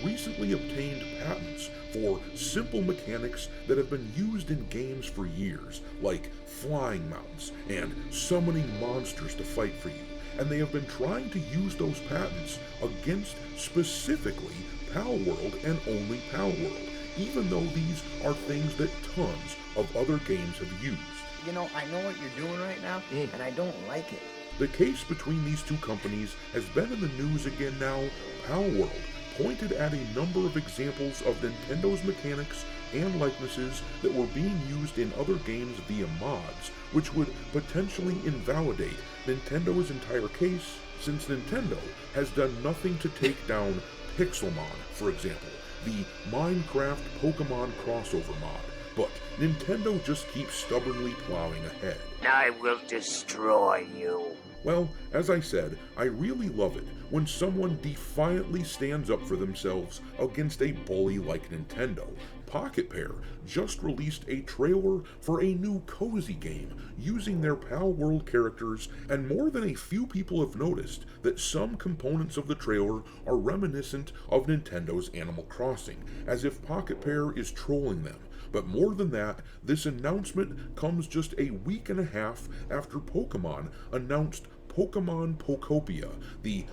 recently obtained patents for simple mechanics that have been used in games for years, like flying mounts and summoning monsters to fight for you, and they have been trying to use those patents against specifically Pal World and only Pal World, even though these are things that tons of other games have used. You know, I know what you're doing right now, and I don't like it. The case between these two companies has been in the news again now. Pal World pointed at a number of examples of Nintendo's mechanics and likenesses that were being used in other games via mods, which would potentially invalidate Nintendo's entire case, since Nintendo has done nothing to take down Pixelmon, for example, the Minecraft Pokemon crossover mod, but Nintendo just keeps stubbornly plowing ahead. I will destroy you. Well, as I said, I really love it when someone defiantly stands up for themselves against a bully like Nintendo. Pocket Pair just released a trailer for a new cozy game using their Pal World characters, and more than a few people have noticed that some components of the trailer are reminiscent of Nintendo's Animal Crossing, as if Pocket Pair is trolling them. But more than that, this announcement comes just a week and a half after Pokemon announced Pokemon Pokopia, the...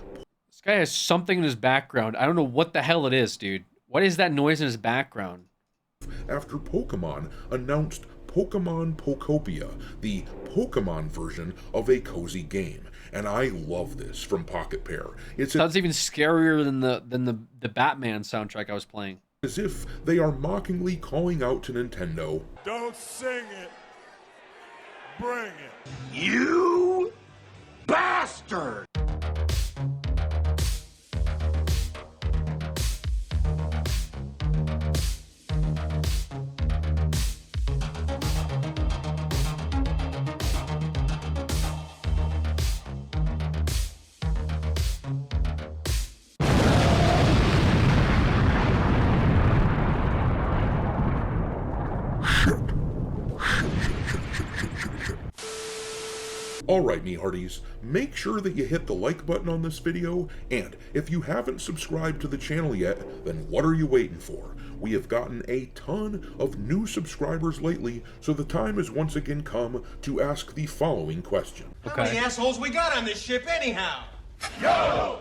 This guy has something in his background. I don't know what the hell it is, dude. What is that noise in his background? After Pokemon announced Pokemon Pokopia, the Pokemon version of a cozy game. And I love this from Pocket Pair. It sounds even scarier than the Batman soundtrack I was playing. As if they are mockingly calling out to Nintendo. Don't sing it. Bring it. You bastard! Alright, me hearties, make sure that you hit the like button on this video, and if you haven't subscribed to the channel yet, then what are you waiting for? We have gotten a ton of new subscribers lately, so the time has once again come to ask the following question. How many assholes we got on this ship anyhow? Yo!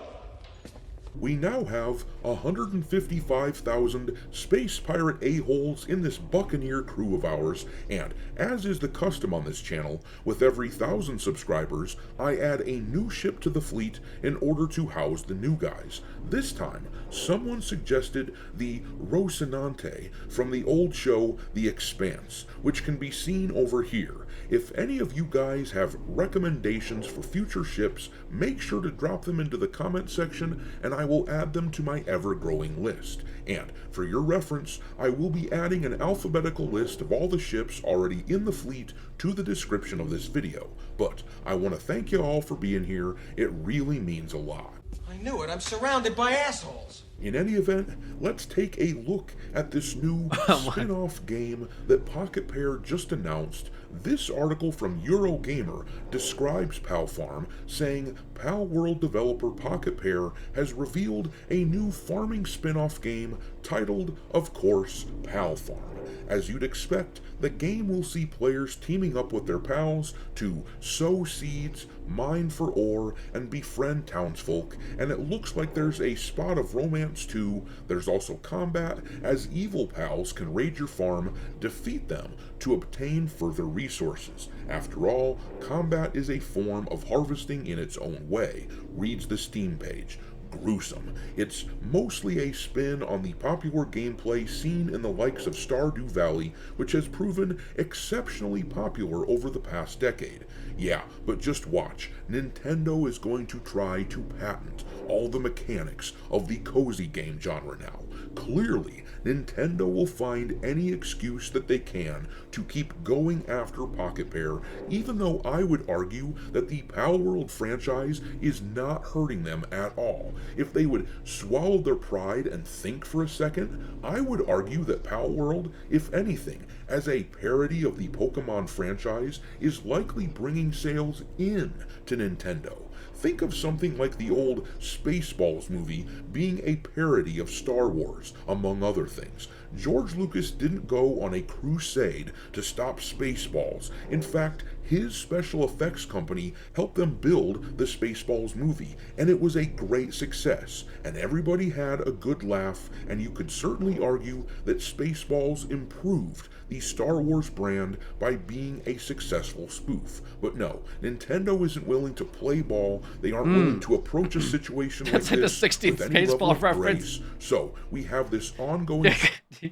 we now have 155,000 space pirate a-holes in this buccaneer crew of ours, and as is the custom on this channel, with every 1,000 subscribers, I add a new ship to the fleet in order to house the new guys. This time, someone suggested the Rocinante from the old show The Expanse, which can be seen over here. If any of you guys have recommendations for future ships, make sure to drop them into the comment section and I will add them to my ever-growing list. And for your reference, I will be adding an alphabetical list of all the ships already in the fleet to the description of this video. But I want to thank you all for being here. It really means a lot. I knew it. I'm surrounded by assholes. In any event, let's take a look at this new spin-off game that Pocket Pair just announced. This article from Eurogamer describes Pal Farm, saying Pal World developer Pocket Pair has revealed a new farming spin-off game titled, of course, Pal Farm. As you'd expect, the game will see players teaming up with their pals to sow seeds, mine for ore, and befriend townsfolk, and it looks like there's a spot of romance too. There's also combat, as evil pals can raid your farm, defeat them to obtain further resources. After all, combat is a form of harvesting in its own way, reads the Steam page. Gruesome. It's mostly a spin on the popular gameplay seen in the likes of Stardew Valley, which has proven exceptionally popular over the past decade. Yeah, but just watch. Nintendo is going to try to patent all the mechanics of the cozy game genre now. Clearly, Nintendo will find any excuse that they can to keep going after Pocket Pair, even though I would argue that the Pal World franchise is not hurting them at all. If they would swallow their pride and think for a second, I would argue that Pal World, if anything, as a parody of the Pokemon franchise, is likely bringing sales in to Nintendo. Think of something like the old Spaceballs movie being a parody of Star Wars, among other things. George Lucas didn't go on a crusade to stop Spaceballs. In fact, his special effects company helped them build the Spaceballs movie, and it was a great success, and everybody had a good laugh, and you could certainly argue that Spaceballs improved the Star Wars brand by being a successful spoof. But no, Nintendo isn't willing to play ball. They aren't willing to approach a situation like this the 16th with any level Spaceball of reference. grace. So we have this ongoing. Do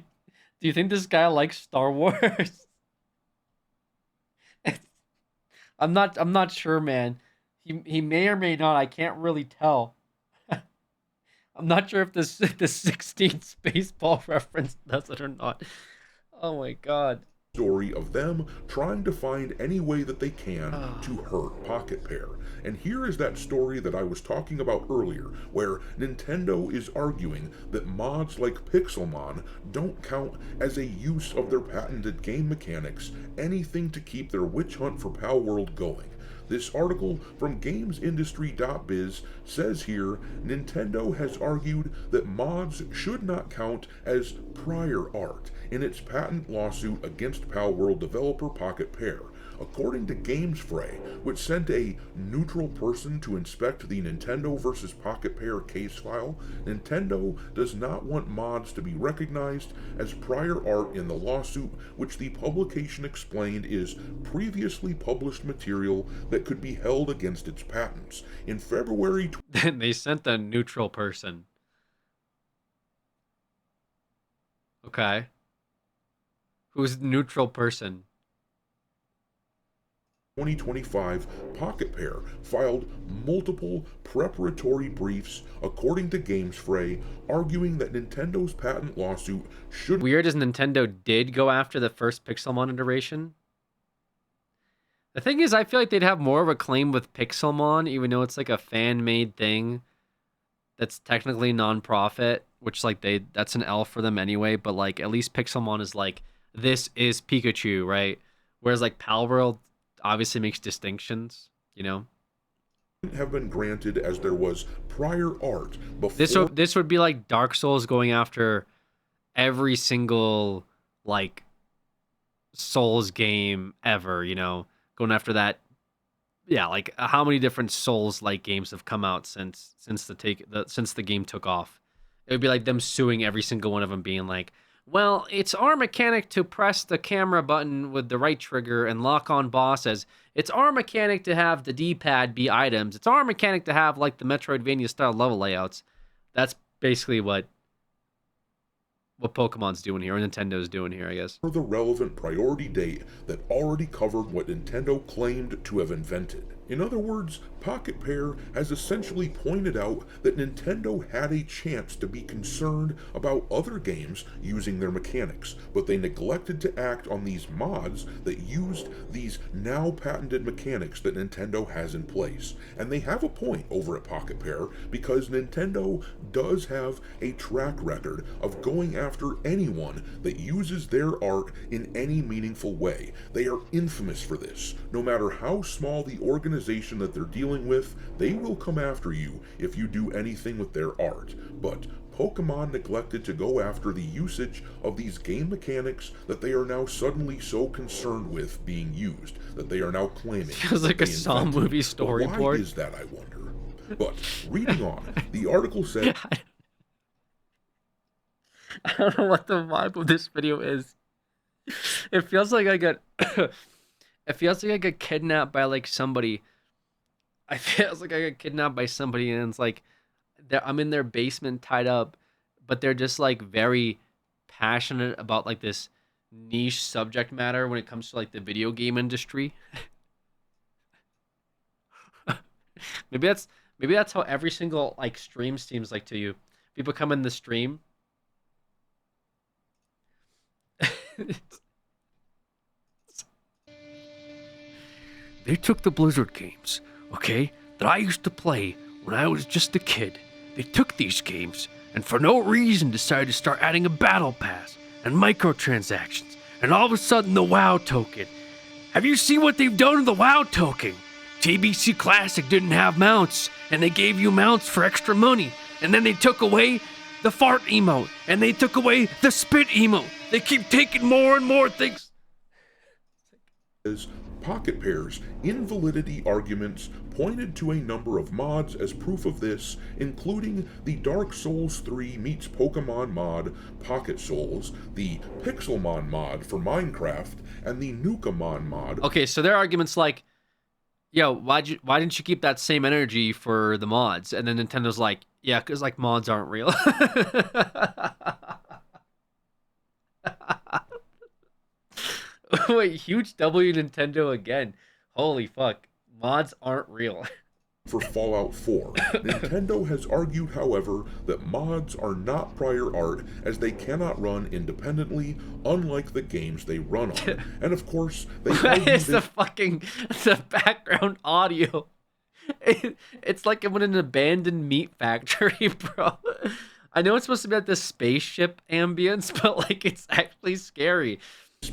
you think this guy likes Star Wars? I'm not sure, man. He may or may not. I can't really tell. I'm not sure if this 16th Spaceball reference does it or not. Oh my god. Story of them trying to find any way that they can to hurt Pocket Pair. And here is that story that I was talking about earlier, where Nintendo is arguing that mods like Pixelmon don't count as a use of their patented game mechanics, anything to keep their witch hunt for Pal World going. This article from GamesIndustry.biz says here, Nintendo has argued that mods should not count as prior art in its patent lawsuit against Pal World developer Pocket Pair. According to GamesFray, which sent a neutral person to inspect the Nintendo vs. Pocket Pair case file, Nintendo does not want mods to be recognized as prior art in the lawsuit, which the publication explained is previously published material that could be held against its patents. In February... They sent a neutral person. Okay. Who's the neutral person? 2025, Pocket Pair filed multiple preparatory briefs, according to GamesFray, arguing that Nintendo's patent lawsuit should... Weird as Nintendo did go after the first Pixelmon iteration. The thing is, I feel like they'd have more of a claim with Pixelmon, even though it's like a fan-made thing that's technically non-profit, which like that's an L for them anyway, but like at least Pixelmon is like, this is Pikachu, right? Whereas like Pal World obviously makes distinctions, you know? Have been granted as there was prior art before... This would be like Dark Souls going after every single like Souls game ever, you know? Going after that yeah, like how many different Souls-like games have come out since the game took off? It would be like them suing every single one of them, being like, well, it's our mechanic to press the camera button with the right trigger and lock on bosses. It's our mechanic to have the D-pad be items. It's our mechanic to have like the Metroidvania-style level layouts. That's basically what Pokemon's doing here, or Nintendo's doing here, I guess. For the relevant priority date that already covered what Nintendo claimed to have invented. In other words, Pocket Pair has essentially pointed out that Nintendo had a chance to be concerned about other games using their mechanics, but they neglected to act on these mods that used these now patented mechanics that Nintendo has in place. And they have a point over at Pocket Pair, because Nintendo does have a track record of going after anyone that uses their art in any meaningful way. They are infamous for this. No matter how small the organization that they're dealing with, they will come after you if you do anything with their art. But Pokemon neglected to go after the usage of these game mechanics that they are now suddenly so concerned with being used, that they are now claiming. Feels like a Saw movie storyboard. Why is that, I wonder? But reading on, the article said, I don't know what the vibe of this video is. It feels like I got it feels like I got kidnapped by like somebody. I feels like I got kidnapped by somebody, and it's like I'm in their basement tied up, but they're just like very passionate about like this niche subject matter when it comes to like the video game industry. maybe that's how every single like stream seems like to you. People come in the stream. They took the Blizzard games, okay, that I used to play when I was just a kid. They took these games and for no reason decided to start adding a battle pass and microtransactions and all of a sudden the WoW token. Have you seen what they've done to the WoW token? TBC Classic didn't have mounts and they gave you mounts for extra money, and then they took away the fart emote and they took away the spit emote. They keep taking more and more things. Pocket Pair's invalidity arguments pointed to a number of mods as proof of this, including the Dark Souls 3 meets Pokemon mod Pocket Souls, the Pixelmon mod for Minecraft, and the Nukamon mod. Okay, so their arguments like, yo, why didn't you keep that same energy for the mods? And then Nintendo's like, yeah, because like mods aren't real. Wait, huge W Nintendo again. Holy fuck. Mods aren't real. For Fallout 4. Nintendo has argued, however, that mods are not prior art as they cannot run independently, unlike the games they run on. And of course, they argue it's the background audio. It's like I'm in an abandoned meat factory, bro. I know it's supposed to be like the spaceship ambience, but like it's actually scary.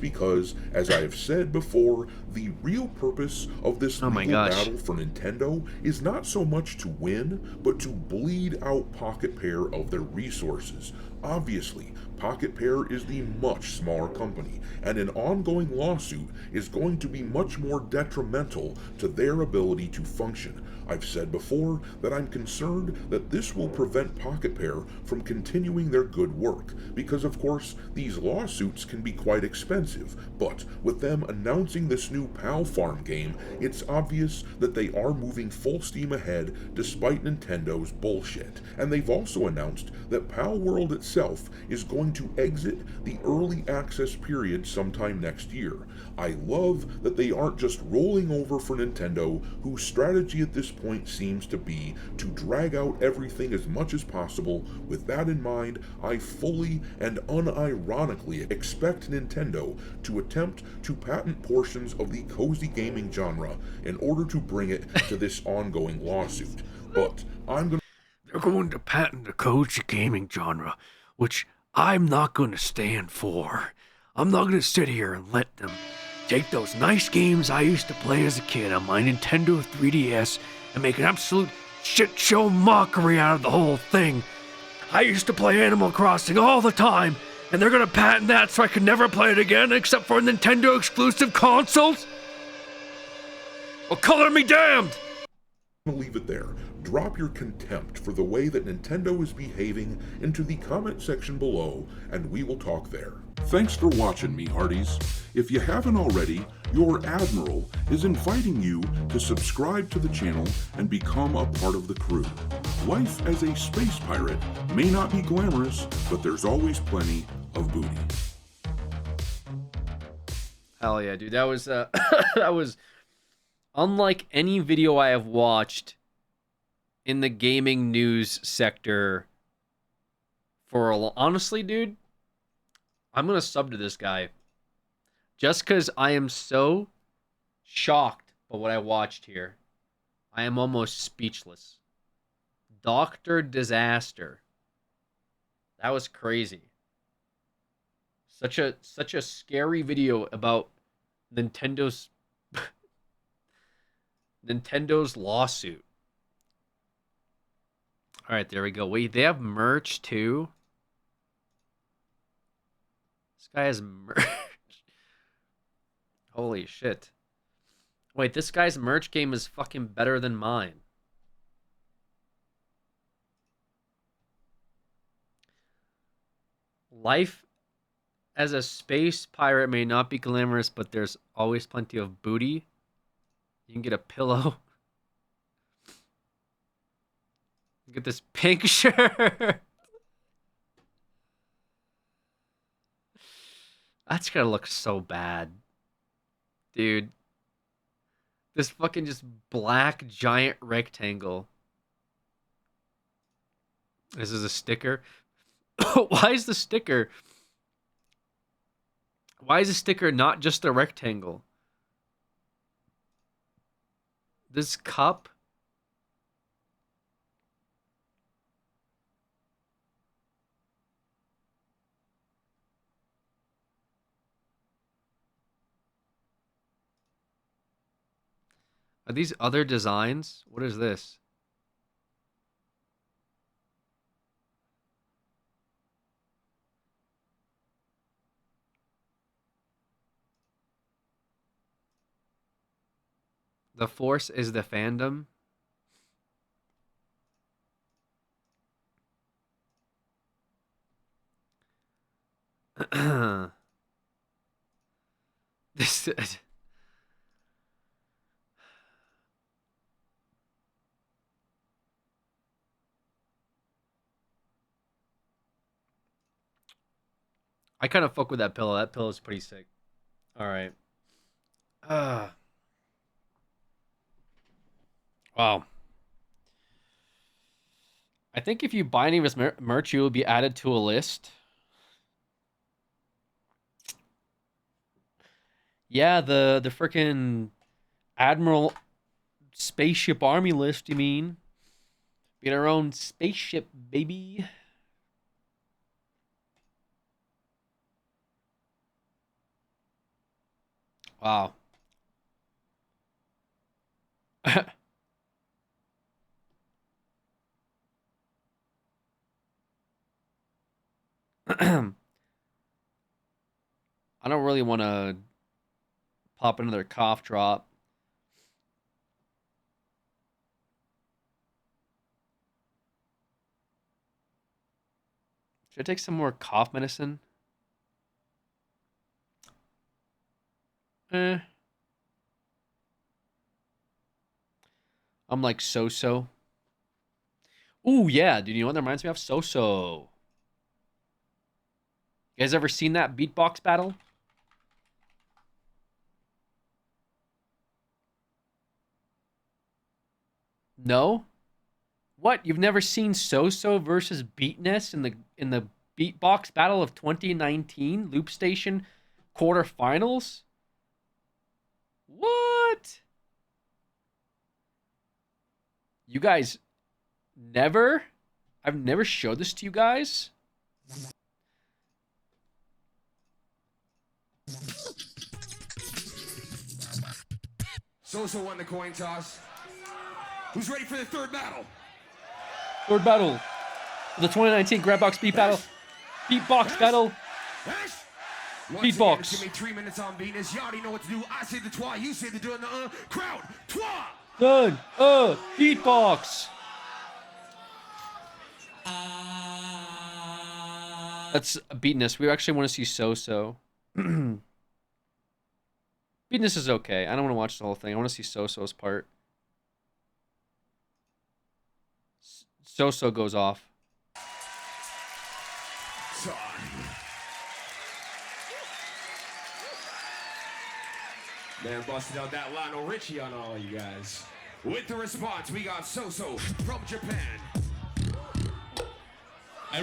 Because, as I have said before, the real purpose of this legal battle for Nintendo is not so much to win, but to bleed out Pocket Pair of their resources. Obviously, Pocket Pair is the much smaller company, and an ongoing lawsuit is going to be much more detrimental to their ability to function. I've said before that I'm concerned that this will prevent Pocket Pair from continuing their good work, because of course these lawsuits can be quite expensive, but with them announcing this new Pal Farm game, it's obvious that they are moving full steam ahead despite Nintendo's bullshit. And they've also announced that Pal World itself is going to exit the early access period sometime next year. I love that they aren't just rolling over for Nintendo, whose strategy at this point seems to be to drag out everything as much as possible. With that in mind, I fully and unironically expect Nintendo to attempt to patent portions of the cozy gaming genre in order to bring it to this ongoing lawsuit. But they're going to patent the cozy gaming genre, which I'm not going to stand for. I'm not going to sit here and let them take those nice games I used to play as a kid on my Nintendo 3DS and make an absolute shit show mockery out of the whole thing. I used to play Animal Crossing all the time, and they're gonna patent that so I could never play it again except for Nintendo exclusive consoles? Well, color me damned! I'm gonna leave it there. Drop your contempt for the way that Nintendo is behaving into the comment section below, and we will talk there. Thanks for watching, me hearties. If you haven't already, your Admiral is inviting you to subscribe to the channel and become a part of the crew. Life as a space pirate may not be glamorous, but there's always plenty of booty. Hell yeah, dude. That was that was unlike any video I have watched in the gaming news sector for honestly, dude. I'm gonna sub to this guy just because I am so shocked by what I watched here. I am almost speechless. Dr. Disaster. That was crazy. Such a scary video about Nintendo's lawsuit. All right, there we go. Wait, they have merch too. This guy has merch. Holy shit. Wait, this guy's merch game is fucking better than mine. Life as a space pirate may not be glamorous, but there's always plenty of booty. You can get a pillow. Get this pink shirt. That's gonna look so bad. Dude. This fucking just black giant rectangle. This is a sticker. Why is the sticker? Why is the sticker not just a rectangle? This cup. Are these other designs? What is this? The Force is the fandom. This I kind of fuck with that pillow. That pillow is pretty sick. All right. Wow. I think if you buy any of his merch, you will be added to a list. Yeah, the freaking Admiral Spaceship Army list, you mean? Get our own spaceship, baby. Wow. I don't really want to pop another cough drop. Should I take some more cough medicine? I'm like so-so. Ooh, yeah, dude. You know what that reminds me of? So-so. You guys ever seen that beatbox battle? No? What? You've never seen So-So versus Beatness in the beatbox battle of 2019 Loop Station quarterfinals? What? You guys never? I've never showed this to you guys. So-So won the coin toss. Who's ready for the third battle? Third battle. The 2019 Grabbox Beat Battle. Beatbox Battle. Beatbox. Give me 3 minutes on Venus. You already know what to do. I say the twa, you say the do, and the crowd. Twa. Done. Beatbox. That's Beatness. We actually want to see So-So. Beatness is okay. I don't want to watch the whole thing. I want to see So-So's part. So-So goes off. Man busted out that Lionel Richie on all of you guys. With the response, we got So-So from Japan.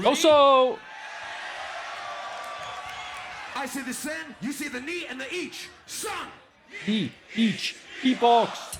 So-So! I say the sen, you say the knee, and the each. Son! Knee, each, beatbox.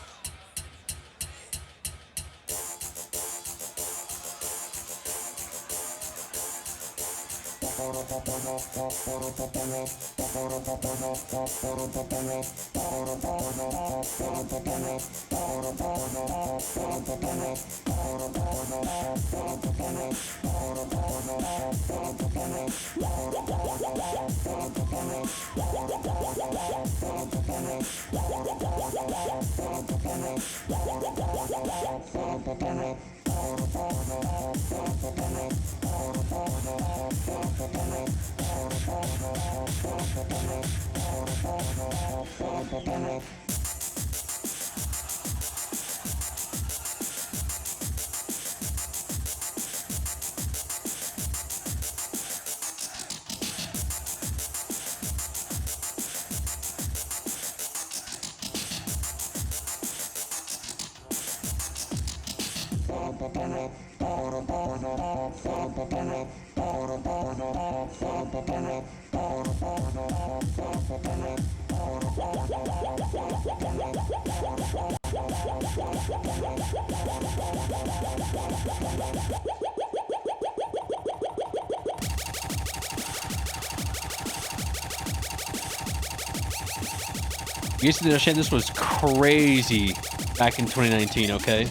You guys understand this was crazy back in 2019, okay?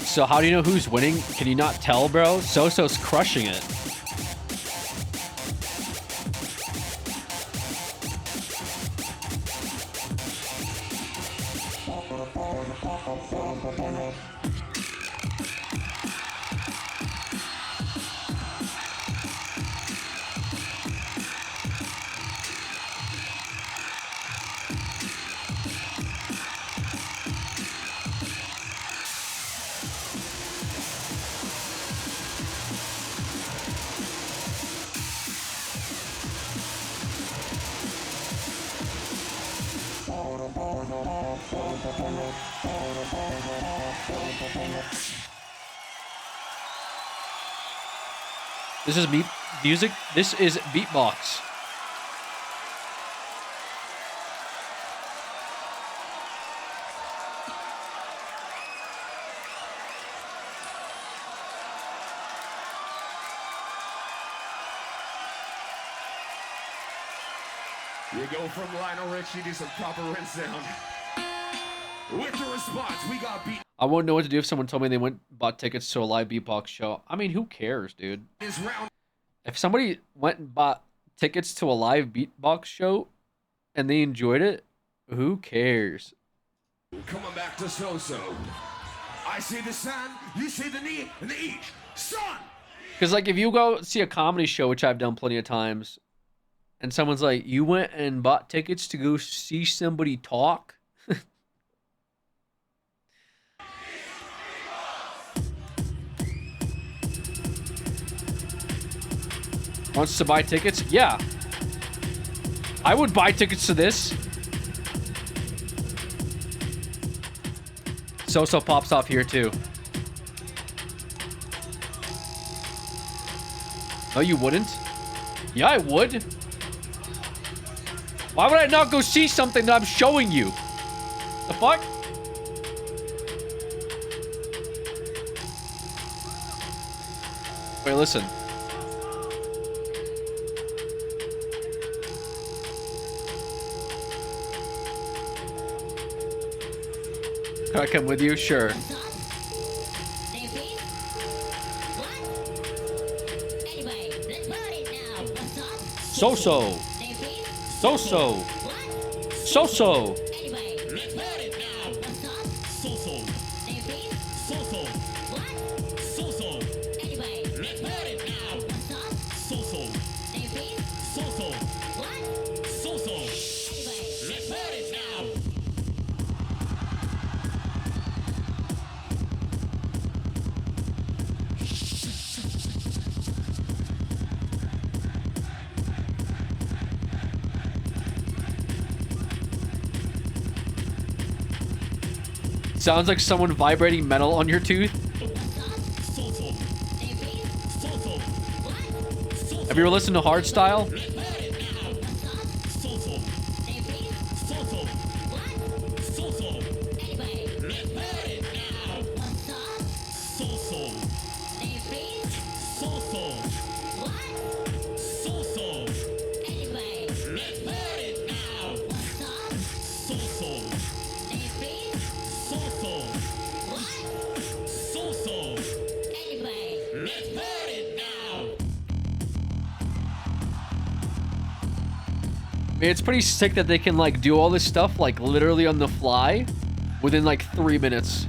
So how do you know who's winning? Can you not tell, bro? So-So's crushing it. This is music. This is beatbox. You go from Lionel Richie to some proper rinse down. With the response, we got beat. I wouldn't know what to do if someone told me they bought tickets to a live beatbox show. I mean, who cares, dude? If somebody went and bought tickets to a live beatbox show and they enjoyed it, who cares? Coming back to So-So. I say the son, you say the knee, and the each. Son! Because, like, if you go see a comedy show, which I've done plenty of times, and someone's like, you went and bought tickets to go see somebody talk? Wants to buy tickets? Yeah. I would buy tickets to this. So pops off here too. No, you wouldn't. Yeah, I would. Why would I not go see something that I'm showing you? The fuck? Wait, listen. Can I come with you? Sure. So-so. So-so. So-so. Sounds like someone vibrating metal on your tooth. Have you ever listened to Hardstyle? It's pretty sick that they can like do all this stuff like literally on the fly within like 3 minutes.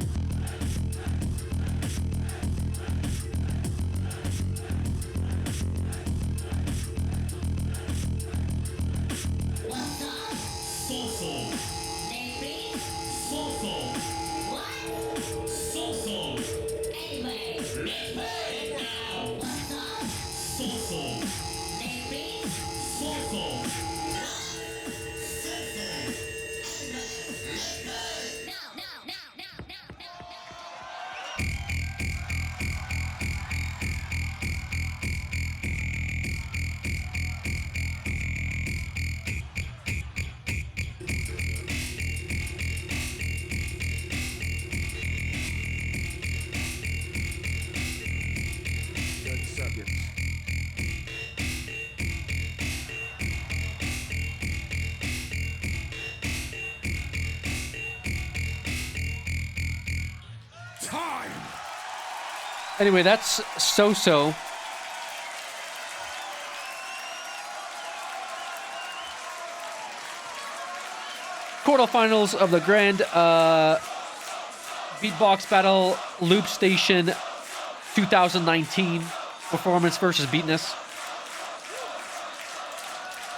Anyway, that's So-So. Quarterfinals of the Grand Beatbox Battle Loop Station 2019 performance versus Beatness.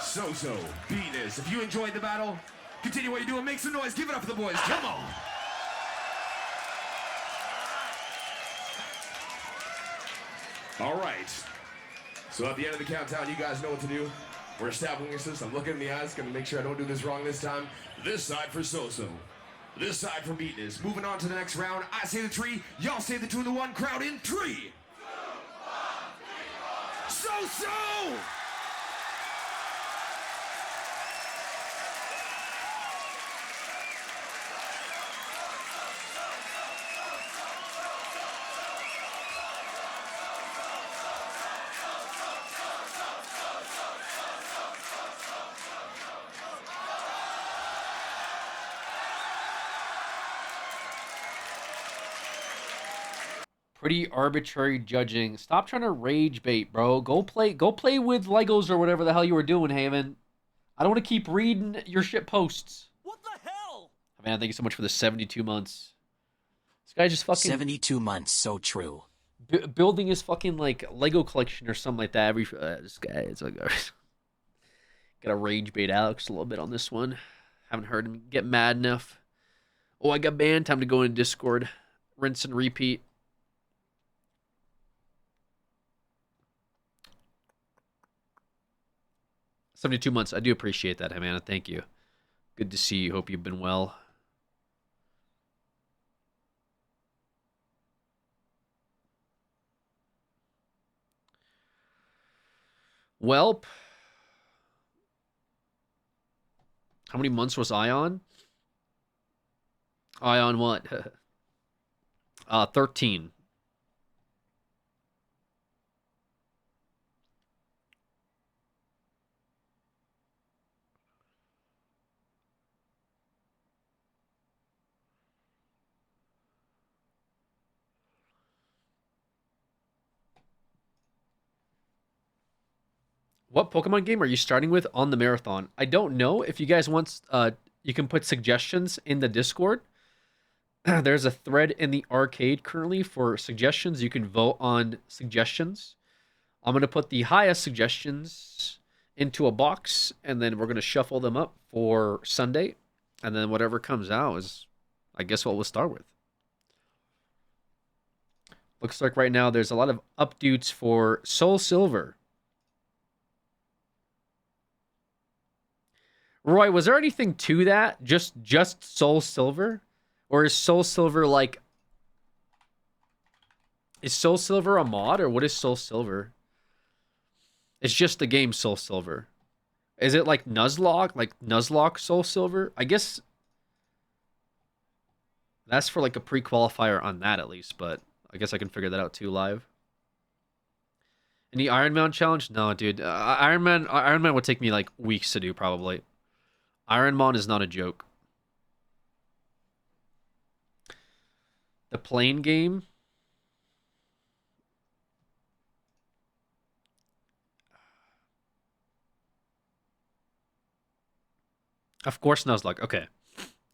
So-So, Beatness. If you enjoyed the battle, continue what you're doing. Make some noise. Give it up for the boys. Come on. All right. So at the end of the countdown, you guys know what to do. We're establishing this. I'm looking in the eyes, gonna make sure I don't do this wrong this time. This side for So-So. This side for Beatness. Moving on to the next round. I say the 3, y'all say the 2 and the 1. Crowd in 3. 2, 1, 3, 4. So-So! Pretty arbitrary judging. Stop trying to rage bait, bro. Go play with Legos or whatever the hell you were doing, Haven. I don't want to keep reading your shit posts. What the hell? Man, thank you so much for the 72 months. This guy just fucking 72 months, so true. Building his fucking like Lego collection or something like that. This guy is like gotta rage bait Alex a little bit on this one. Haven't heard him get mad enough. Oh, I got banned. Time to go in Discord. Rinse and repeat. $72 months. I do appreciate that, Havana. Thank you. Good to see you. Hope you've been well. Welp. How many months was I on? I on what? 13. What Pokemon game are you starting with on the marathon? I don't know. If you guys want, you can put suggestions in the Discord. There's a thread in the arcade currently for suggestions. You can vote on suggestions. I'm going to put the highest suggestions into a box, and then we're going to shuffle them up for Sunday. And then whatever comes out is, I guess, what we'll start with. Looks like right now there's a lot of updates for Soul Silver. Roy, was there anything to that? Just Soul Silver? Or is Soul Silver like... Is Soul Silver a mod, or what is Soul Silver? It's just the game Soul Silver. Is it like Nuzlocke? Like Nuzlocke Soul Silver? I guess... That's for like a pre-qualifier on that at least, but I guess I can figure that out too live. Any Iron Man challenge? No, dude. Iron Man would take me like weeks to do probably. Iron Man is not a joke. The plane game. Of course, Nuzlocke. Okay.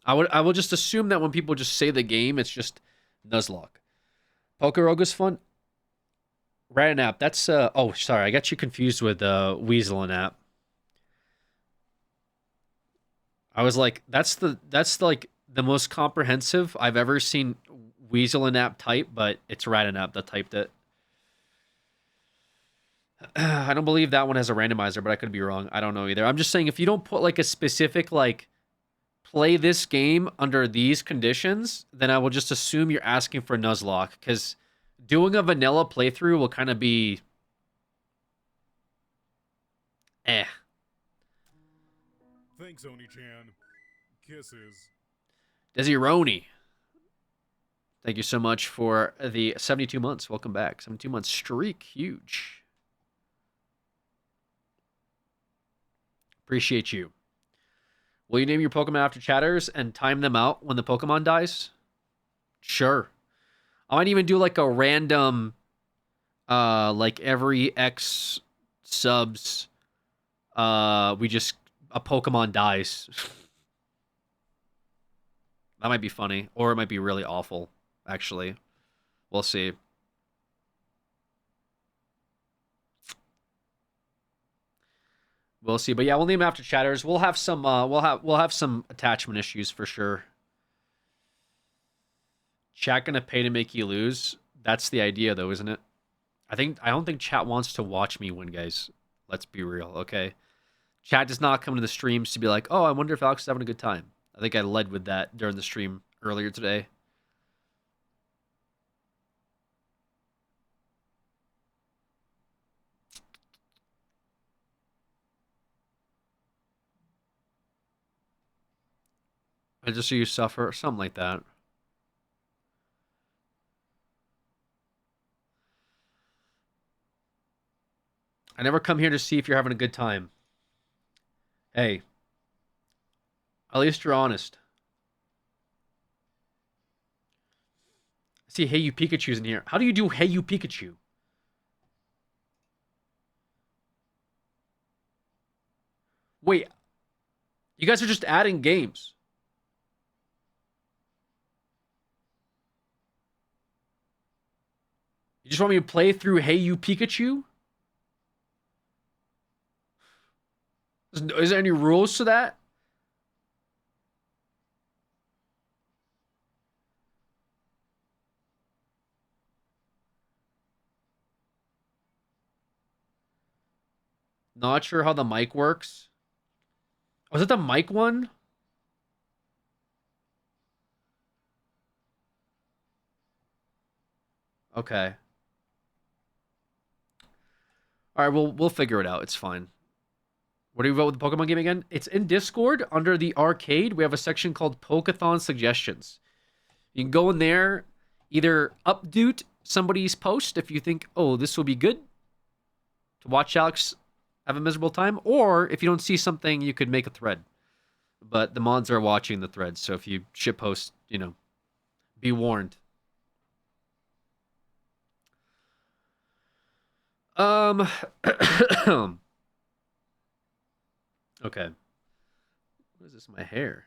I will just assume that when people just say the game, it's just Nuzlocke. Pokeroga's fun. Rat app. That's oh, sorry, I got you confused with Weasel and app. I was like, that's like the most comprehensive I've ever seen Weasel and app type, but it's Rat app that typed it. I don't believe that one has a randomizer, but I could be wrong. I don't know either. I'm just saying if you don't put like a specific like play this game under these conditions, then I will just assume you're asking for Nuzlocke, because doing a vanilla playthrough will kind of be Thanks, Oni-chan. Kisses. Desironi. Thank you so much for the 72 months. Welcome back. 72 months streak. Huge. Appreciate you. Will you name your Pokemon after chatters and time them out when the Pokemon dies? Sure. I might even do like a random, like every X subs, a Pokemon dies. That might be funny, or it might be really awful, actually. We'll see. We'll see, but yeah, we'll name after chatters. We'll have some we'll have some attachment issues for sure. Chat gonna pay to make you lose? That's the idea though, isn't it? I don't think chat wants to watch me win, guys. Let's be real, okay? Chat does not come to the streams to be like, oh, I wonder if Alex is having a good time. I think I led with that during the stream earlier today. I just see you suffer, something like that. I never come here to see if you're having a good time. Hey, at least you're honest. I see Hey You Pikachu's in here. How do you do Hey You Pikachu? Wait, you guys are just adding games. You just want me to play through Hey You Pikachu? Is there any rules to that? Not sure how the mic works. Was it the mic one? Okay. All right, we'll figure it out. It's fine. What do you vote with the Pokemon game again? It's in Discord under the arcade. We have a section called Poke-a-thon suggestions. You can go in there, either update somebody's post if you think, oh, this will be good to watch Alex have a miserable time, or if you don't see something, you could make a thread. But the mods are watching the thread, so if you shitpost, be warned. Okay. What is this? My hair.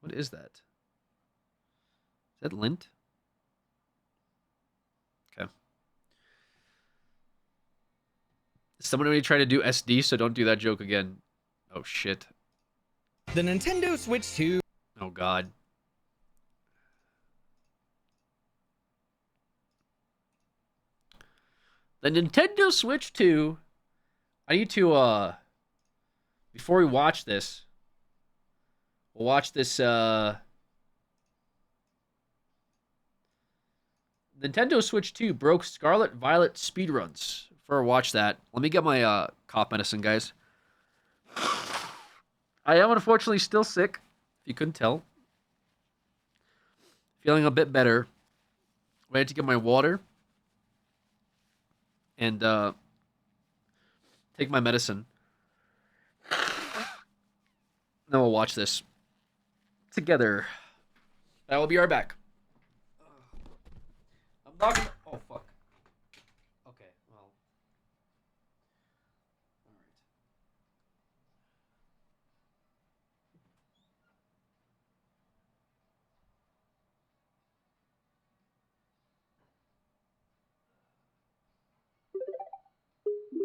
What is that? Is that lint? Okay. Someone already tried to do SD, so don't do that joke again. Oh, shit. The Nintendo Switch 2. Oh, God. The Nintendo Switch 2. I need to, before we watch this, we'll watch this, Nintendo Switch 2 broke Scarlet Violet speedruns. Before I watch that, let me get my, cough medicine, guys. I am unfortunately still sick, if you couldn't tell. Feeling a bit better. Ready to get my water. And, take my medicine. Then we'll watch this together. I will be right back. I'm not gonna... Oh, fuck. Okay, well.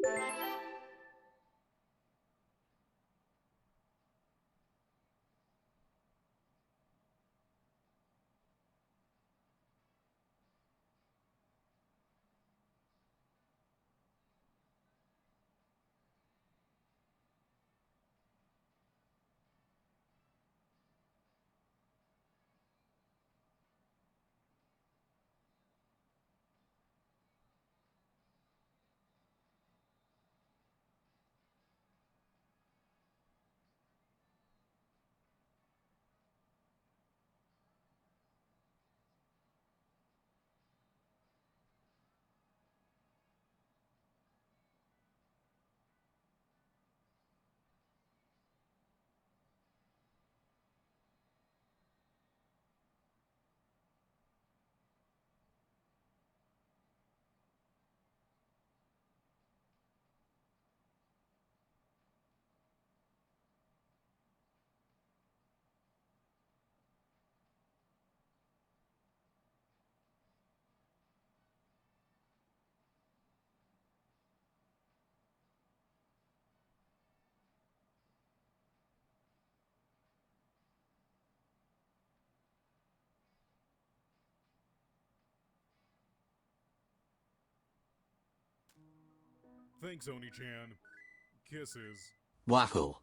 Alright. Thanks, Oni-chan. Kisses. Wahoo.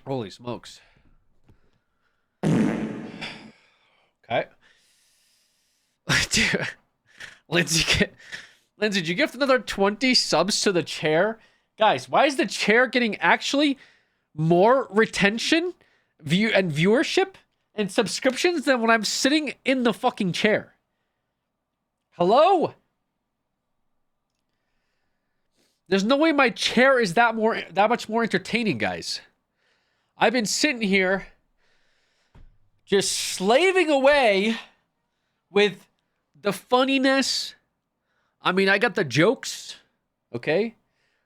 Holy smokes. Okay. Dude. Lindsay, did you gift another 20 subs to the chair? Guys, why is the chair getting actually more retention, viewership, and subscriptions than when I'm sitting in the fucking chair? Hello? There's no way my chair is that much more entertaining, guys. I've been sitting here just slaving away with the funniness. I mean, I got the jokes, okay?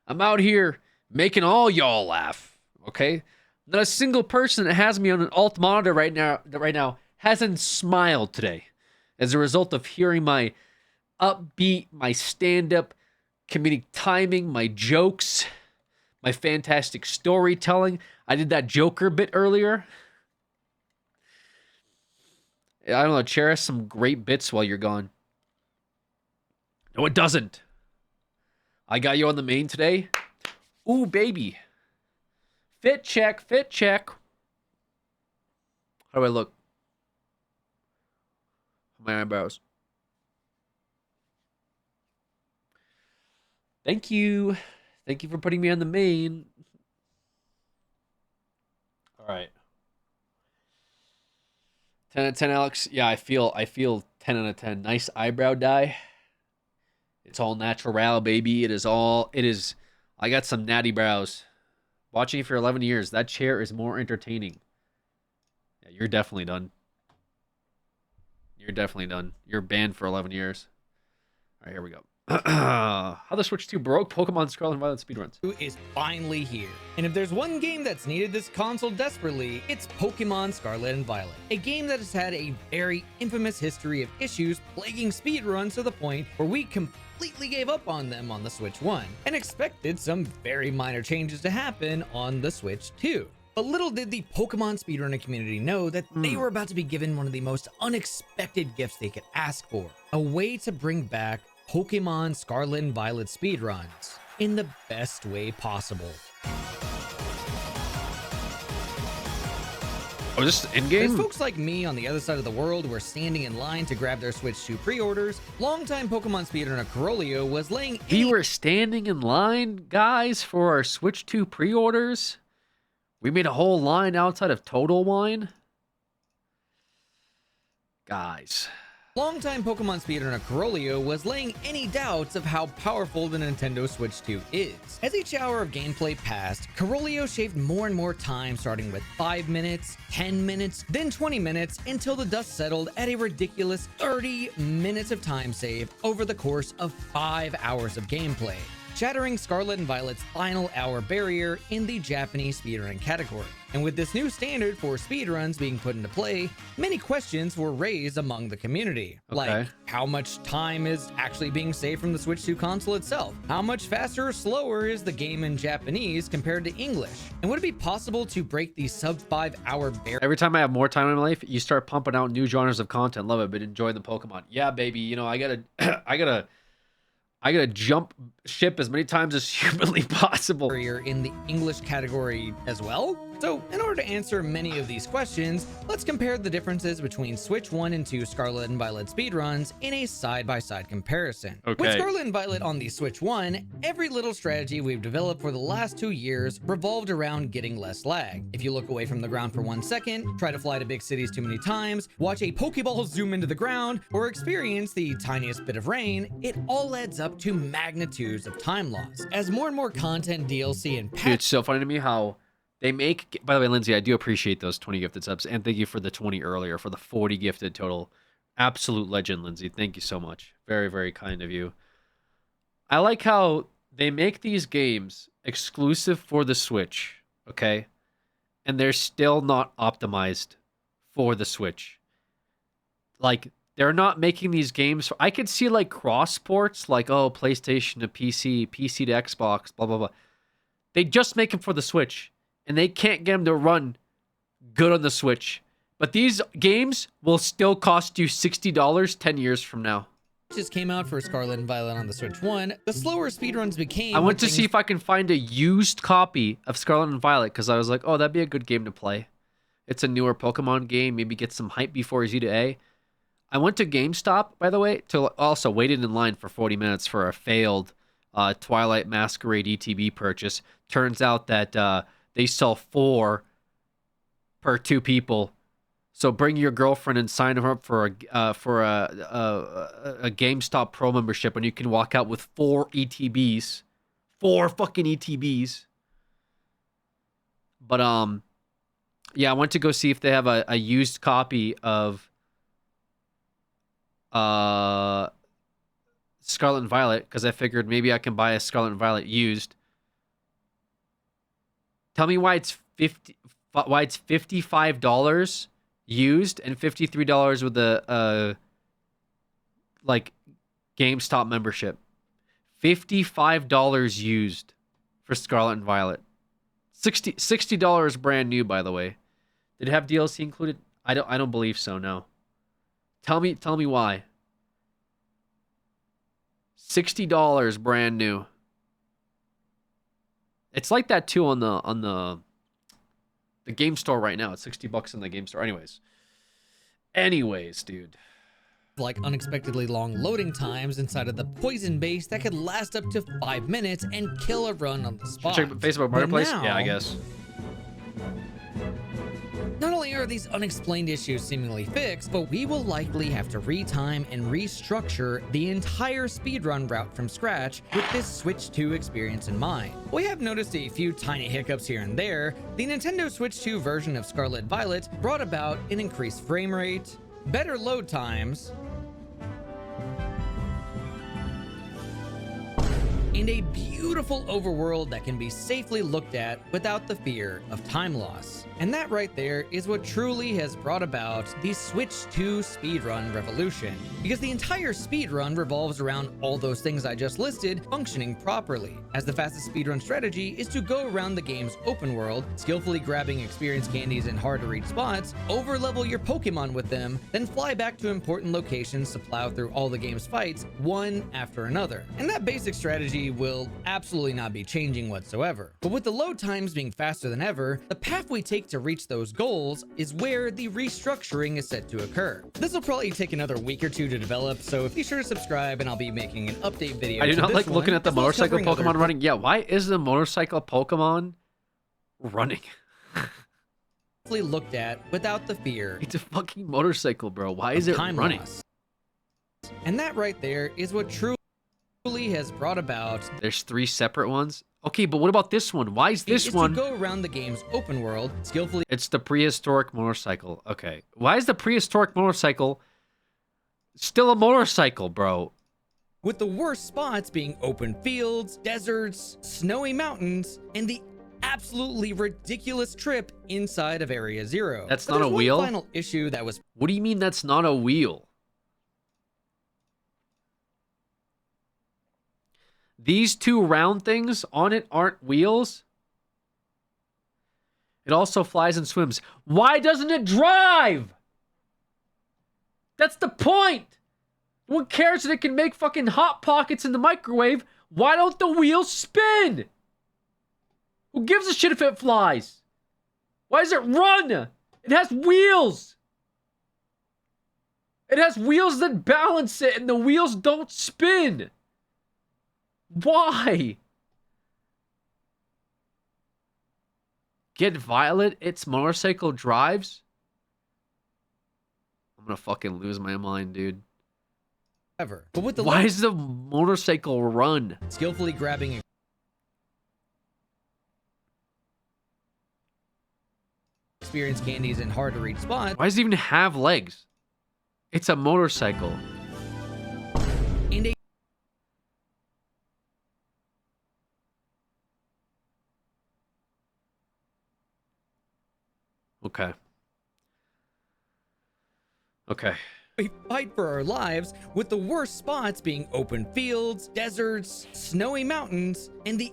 I'm out here making all y'all laugh, okay? Not a single person that has me on an alt monitor right now hasn't smiled today as a result of hearing my upbeat, my stand-up, comedic timing, my jokes, my fantastic storytelling. I did that Joker bit earlier. I don't know, cherish some great bits while you're gone. No, it doesn't. I got you on the main today. Ooh, baby. Fit check, fit check. How do I look? My eyebrows. Thank you. Thank you for putting me on the main. All right. 10 out of 10, Alex. Yeah, I feel 10 out of 10. Nice eyebrow dye. It's all natural, baby. It is. I got some natty brows. Watching it for 11 years. That chair is more entertaining. Yeah, you're definitely done. You're definitely done. You're banned for 11 years. All right, here we go. How the Switch 2 broke Pokemon Scarlet and Violet speedruns. Is finally here. And if there's one game that's needed this console desperately, it's Pokemon Scarlet and Violet. A game that has had a very infamous history of issues plaguing speedruns to the point where we completely gave up on them on the Switch 1 and expected some very minor changes to happen on the Switch 2. But little did the Pokemon speedrunner community know that they were about to be given one of the most unexpected gifts they could ask for. A way to bring back Pokemon Scarlet and Violet speedruns in the best way possible. Oh, this is in-game? As folks like me on the other side of the world were standing in line to grab their Switch 2 pre-orders, longtime Pokemon speedrunner Corolio was laying... We were standing in line, guys, for our Switch 2 pre-orders? We made a whole line outside of Total Wine? Guys... Longtime Pokemon speedrunner Corolio was laying any doubts of how powerful the Nintendo Switch 2 is. As each hour of gameplay passed, Corolio shaved more and more time, starting with 5 minutes, 10 minutes, then 20 minutes, until the dust settled at a ridiculous 30 minutes of time save over the course of 5 hours of gameplay, shattering Scarlet and Violet's final hour barrier in the Japanese speedrunning category. And with this new standard for speedruns being put into play, many questions were raised among the community. Like, how much time is actually being saved from the Switch 2 console itself? How much faster or slower is the game in Japanese compared to English? And would it be possible to break the sub 5 hour barrier? Every time I have more time in my life, you start pumping out new genres of content. Love it, but enjoy the Pokemon. Yeah, baby, you know, I gotta jump ship as many times as humanly possible. In the English category as well? So, in order to answer many of these questions, let's compare the differences between Switch 1 and 2 Scarlet and Violet speedruns in a side-by-side comparison. Okay. With Scarlet and Violet on the Switch 1, every little strategy we've developed for the last 2 years revolved around getting less lag. If you look away from the ground for 1 second, try to fly to big cities too many times, watch a Pokeball zoom into the ground, or experience the tiniest bit of rain, it all adds up to magnitudes of time loss. As more and more content, DLC, and Dude, it's so funny to me how they make... By the way, Lindsay, I do appreciate those 20 gifted subs, and thank you for the 20 earlier, for the 40 gifted total. Absolute legend, Lindsay. Thank you so much. Very, very kind of you. I like how they make these games exclusive for the Switch, okay? And they're still not optimized for the Switch. Like, they're not making these games... I could see, like, cross-ports, like, oh, PlayStation to PC, PC to Xbox, blah, blah, blah. They just make them for the Switch, and they can't get them to run good on the Switch. But these games will still cost you $60 10 years from now. patches came out for Scarlet and Violet on the Switch 1, the slower speedruns became... I went to see if I can find a used copy of Scarlet and Violet because I was like, oh, that'd be a good game to play. It's a newer Pokemon game. Maybe get some hype before Z to A. I went to GameStop, by the way, to also waited in line for 40 minutes for a failed Twilight Masquerade ETB purchase. Turns out that they sell 4 per 2 people. So bring your girlfriend and sign her up for a GameStop Pro membership, and you can walk out with 4 ETBs, 4 fucking ETBs. But yeah, I went to go see if they have a used copy of Scarlet and Violet because I figured maybe I can buy a Scarlet and Violet used. Tell me why it's $55 used and $53 with a like GameStop membership. $55 used for Scarlet and Violet. $60 brand new, by the way. Did it have DLC included? I don't believe so, no. Tell me why. $60 brand new. It's like that too on the game store right now. It's $60 in the game store. Anyways, dude. Like unexpectedly long loading times inside of the poison base that could last up to 5 minutes and kill a run on the spot. Check Facebook Marketplace? Yeah, I guess. Not only are these unexplained issues seemingly fixed, but we will likely have to retime and restructure the entire speedrun route from scratch with this Switch 2 experience in mind. We have noticed a few tiny hiccups here and there. The Nintendo Switch 2 version of Scarlet Violet brought about an increased frame rate, better load times, and a beautiful overworld that can be safely looked at without the fear of time loss. And that right there is what truly has brought about the Switch 2 speedrun revolution, because the entire speedrun revolves around all those things I just listed functioning properly, as the fastest speedrun strategy is to go around the game's open world, skillfully grabbing experience candies in hard to reach spots, overlevel your Pokemon with them, then fly back to important locations to plow through all the game's fights one after another. And that basic strategy will absolutely not be changing whatsoever. But with the load times being faster than ever, the path we take to reach those goals is where the restructuring is set to occur. This will probably take another week or 2 to develop, so be sure to subscribe and I'll be making an update video. I do not like looking at the motorcycle Pokemon running. Yeah, why is the motorcycle Pokemon running? Looked at without the fear. It's a fucking motorcycle, bro. Why is it running? Loss. And that right there is what truly has brought about. There's 3 separate ones. Okay, but what about this one? Why is this one? To go around the game's open world skillfully. It's the prehistoric motorcycle. Okay, why is the prehistoric motorcycle still a motorcycle, bro? With the worst spots being open fields, deserts, snowy mountains, and the absolutely ridiculous trip inside of Area Zero. That's not a wheel. One final issue that was. What do you mean that's not a wheel? These 2 round things on it aren't wheels. It also flies and swims. Why doesn't it drive? That's the point. Who cares that it can make fucking Hot Pockets in the microwave? Why don't the wheels spin? Who gives a shit if it flies? Why does it run? It has wheels. It has wheels that balance it, and the wheels don't spin. Why? Get Violet, its motorcycle drives? I'm gonna fucking lose my mind, dude. Ever. But with the why does the motorcycle run? Skillfully grabbing experience candies in hard to reach spots. Why does it even have legs? It's a motorcycle. And a Okay. Okay. We fight for our lives, with the worst spots being open fields, deserts, snowy mountains, and the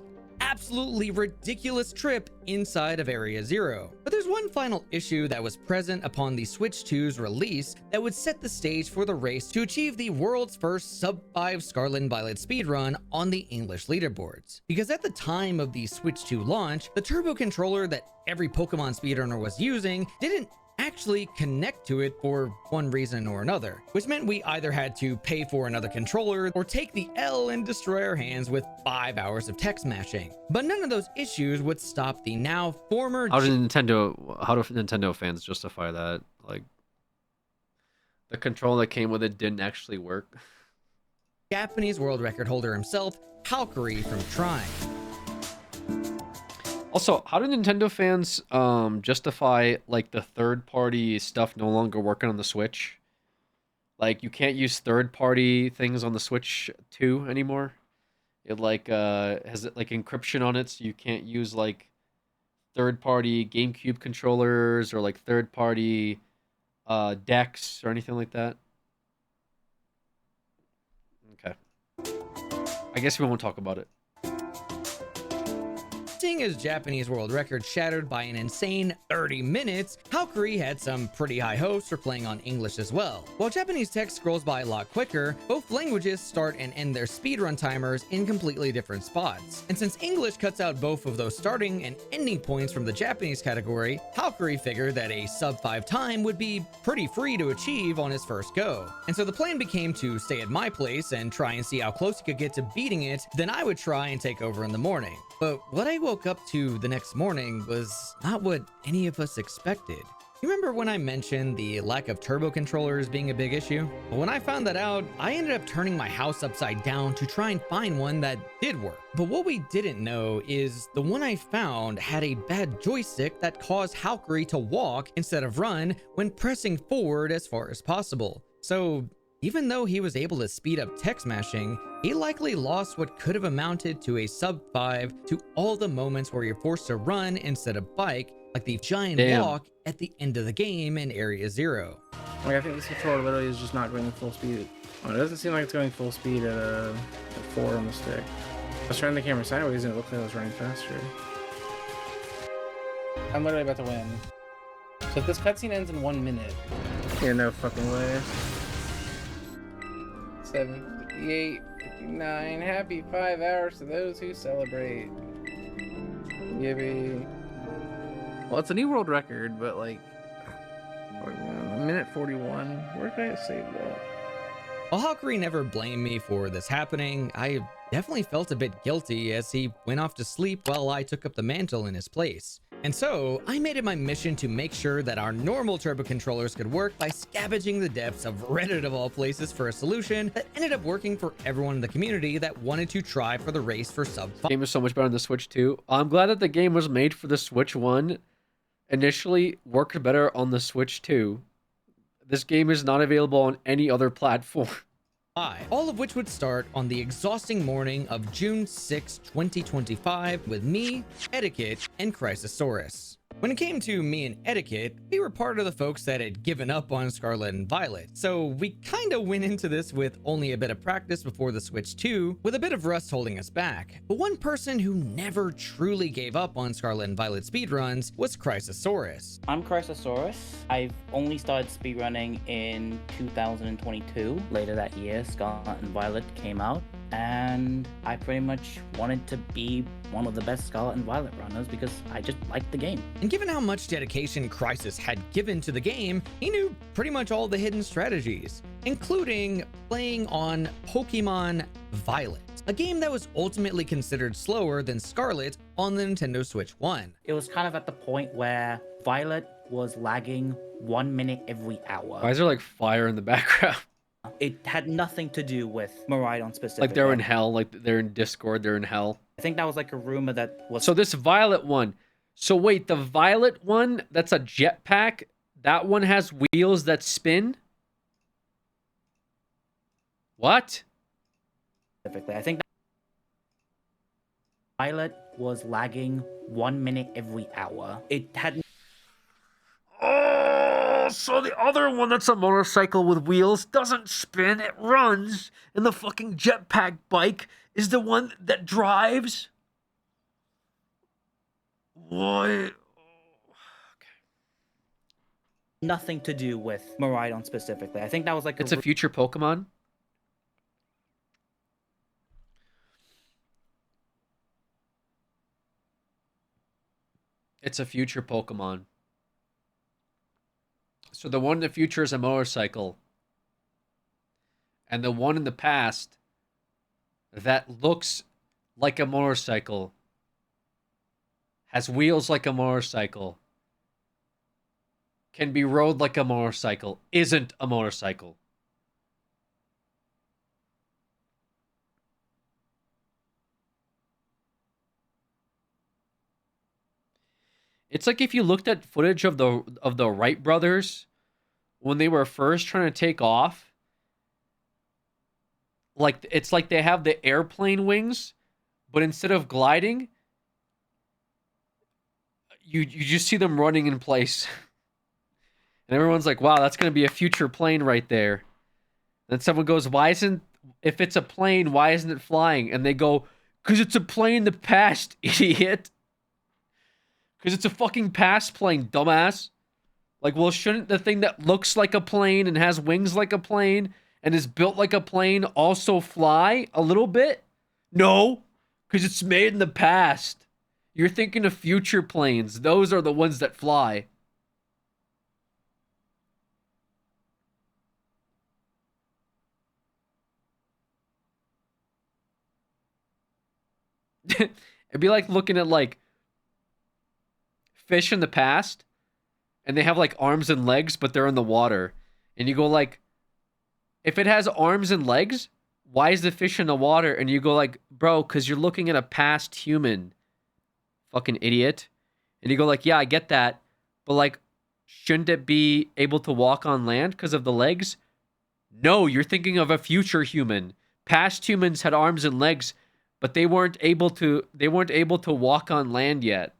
absolutely ridiculous trip inside of Area Zero. But there's one final issue that was present upon the Switch 2's release that would set the stage for the race to achieve the world's first sub-5 Scarlet and Violet speedrun on the English leaderboards. Because at the time of the Switch 2 launch, the turbo controller that every Pokemon speedrunner was using didn't actually connect to it for one reason or another, which meant we either had to pay for another controller or take the L and destroy our hands with 5 hours of text mashing. But none of those issues would stop the now former how do Nintendo fans justify that? Like, the controller that came with it didn't actually work. Japanese world record holder himself, Valkyrie, from trying. Also, how do Nintendo fans justify like the third-party stuff no longer working on the Switch? Like, you can't use third-party things on the Switch 2 anymore. It like has it like encryption on it, so you can't use like third-party GameCube controllers or like third-party decks or anything like that. Okay. I guess we won't talk about it. Seeing his Japanese world record shattered by an insane 30 minutes, Valkyrie had some pretty high hopes for playing on English as well. While Japanese text scrolls by a lot quicker, both languages start and end their speedrun timers in completely different spots. And since English cuts out both of those starting and ending points from the Japanese category, Valkyrie figured that a sub-5 time would be pretty free to achieve on his first go. And so the plan became to stay at my place and try and see how close he could get to beating it, then I would try and take over in the morning. But what I woke up to the next morning was not what any of us expected. You remember when I mentioned the lack of turbo controllers being a big issue? Well, when I found that out, I ended up turning my house upside down to try and find one that did work. But what we didn't know is the one I found had a bad joystick that caused Valkyrie to walk instead of run when pressing forward as far as possible. So even though he was able to speed up text mashing, he likely lost what could have amounted to a sub-5 to all the moments where you're forced to run instead of bike, like the giant walk at the end of the game in Area Zero. Like, I think this controller literally is just not going full speed. Oh, it doesn't seem like it's going full speed at 4 on the stick. I was turning the camera sideways and it looked like I was running faster. I'm literally about to win. So if this cutscene ends in 1 minute. Yeah, no fucking way. 7:58, 59. Happy 5 hours to those who celebrate. Yippee. Well, it's a new world record, but like, a minute 41. Where did I save that? While Valkyrie never blamed me for this happening, I definitely felt a bit guilty as he went off to sleep while I took up the mantle in his place. And so, I made it my mission to make sure that our normal turbo controllers could work by scavenging the depths of Reddit of all places for a solution that ended up working for everyone in the community that wanted to try for the race for sub-5. The game is so much better on the Switch 2. I'm glad that the game was made for the Switch 1. Initially, worked better on the Switch 2. This game is not available on any other platform. All of which would start on the exhausting morning of June 6, 2025 with me, Etiquette, and Chrysosaurus. When it came to me and Etiquette, we were part of the folks that had given up on Scarlet and Violet, so we kinda went into this with only a bit of practice before the Switch 2, with a bit of rust holding us back. But one person who never truly gave up on Scarlet and Violet speedruns was Chrysosaurus. I'm Chrysosaurus. I've only started speedrunning in 2022. Later that year, Scarlet and Violet came out, and I pretty much wanted to be one of the best Scarlet and Violet runners because I just liked the game. And given how much dedication Crysis had given to the game, he knew pretty much all the hidden strategies, including playing on Pokemon Violet, a game that was ultimately considered slower than Scarlet on the Nintendo Switch 1. It was kind of at the point where Violet was lagging 1 minute every hour. Why is there like fire in the background? It had nothing to do with Miraidon specifically. Like they're in hell, like they're in Discord, they're in hell. I think that was like a rumor that was... So this Violet one. So wait, the Violet one, that's a jetpack. That one has wheels that spin? What? Specifically, I think Violet was lagging 1 minute every hour. It had... Oh, so the other one that's a motorcycle with wheels doesn't spin, it runs, and the fucking jetpack bike is the one that drives? What? Nothing to do with Miraidon specifically. I think that was like It's a future Pokemon? It's a future Pokemon. So the one in the future is a motorcycle. And the one in the past that looks like a motorcycle, has wheels like a motorcycle, can be rode like a motorcycle, isn't a motorcycle. It's like if you looked at footage of the Wright brothers when they were first trying to take off. Like it's like they have the airplane wings, but instead of gliding, you just see them running in place. And everyone's like, "Wow, that's going to be a future plane right there." Then someone goes, if it's a plane, why isn't it flying?" And they go, "'Cause it's a plane in the past, idiot. 'Cause it's a fucking past plane, dumbass." Like, well, shouldn't the thing that looks like a plane and has wings like a plane and is built like a plane also fly a little bit? No, because it's made in the past. You're thinking of future planes. Those are the ones that fly. It'd be like looking at like fish in the past, and they have like arms and legs, but they're in the water. And you go like, if it has arms and legs, why is the fish in the water? And you go like, bro, because you're looking at a past human, fucking idiot. And you go like, yeah, I get that, but like, shouldn't it be able to walk on land because of the legs? No, you're thinking of a future human. Past humans had arms and legs, but they weren't able to walk on land yet.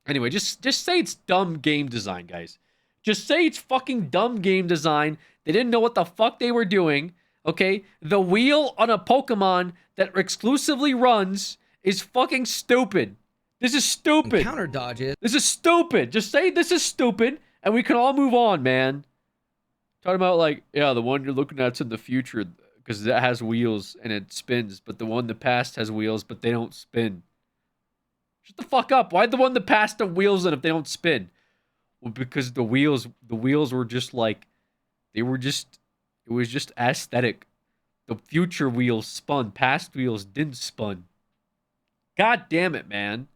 Anyway, just say it's dumb game design, guys. Just say it's fucking dumb game design. They didn't know what the fuck they were doing, okay? The wheel on a Pokemon that exclusively runs is fucking stupid. This is stupid. Counter dodges. This is stupid. Just say this is stupid, and we can all move on, man. Talking about like, yeah, the one you're looking at's in the future because that has wheels and it spins, but the one in the past has wheels, but they don't spin. Shut the fuck up. Why'd the one in the past have wheels and if they don't spin? Well, because the wheels were just like, it was just aesthetic. The future wheels spun. Past wheels didn't spun. God damn it, man.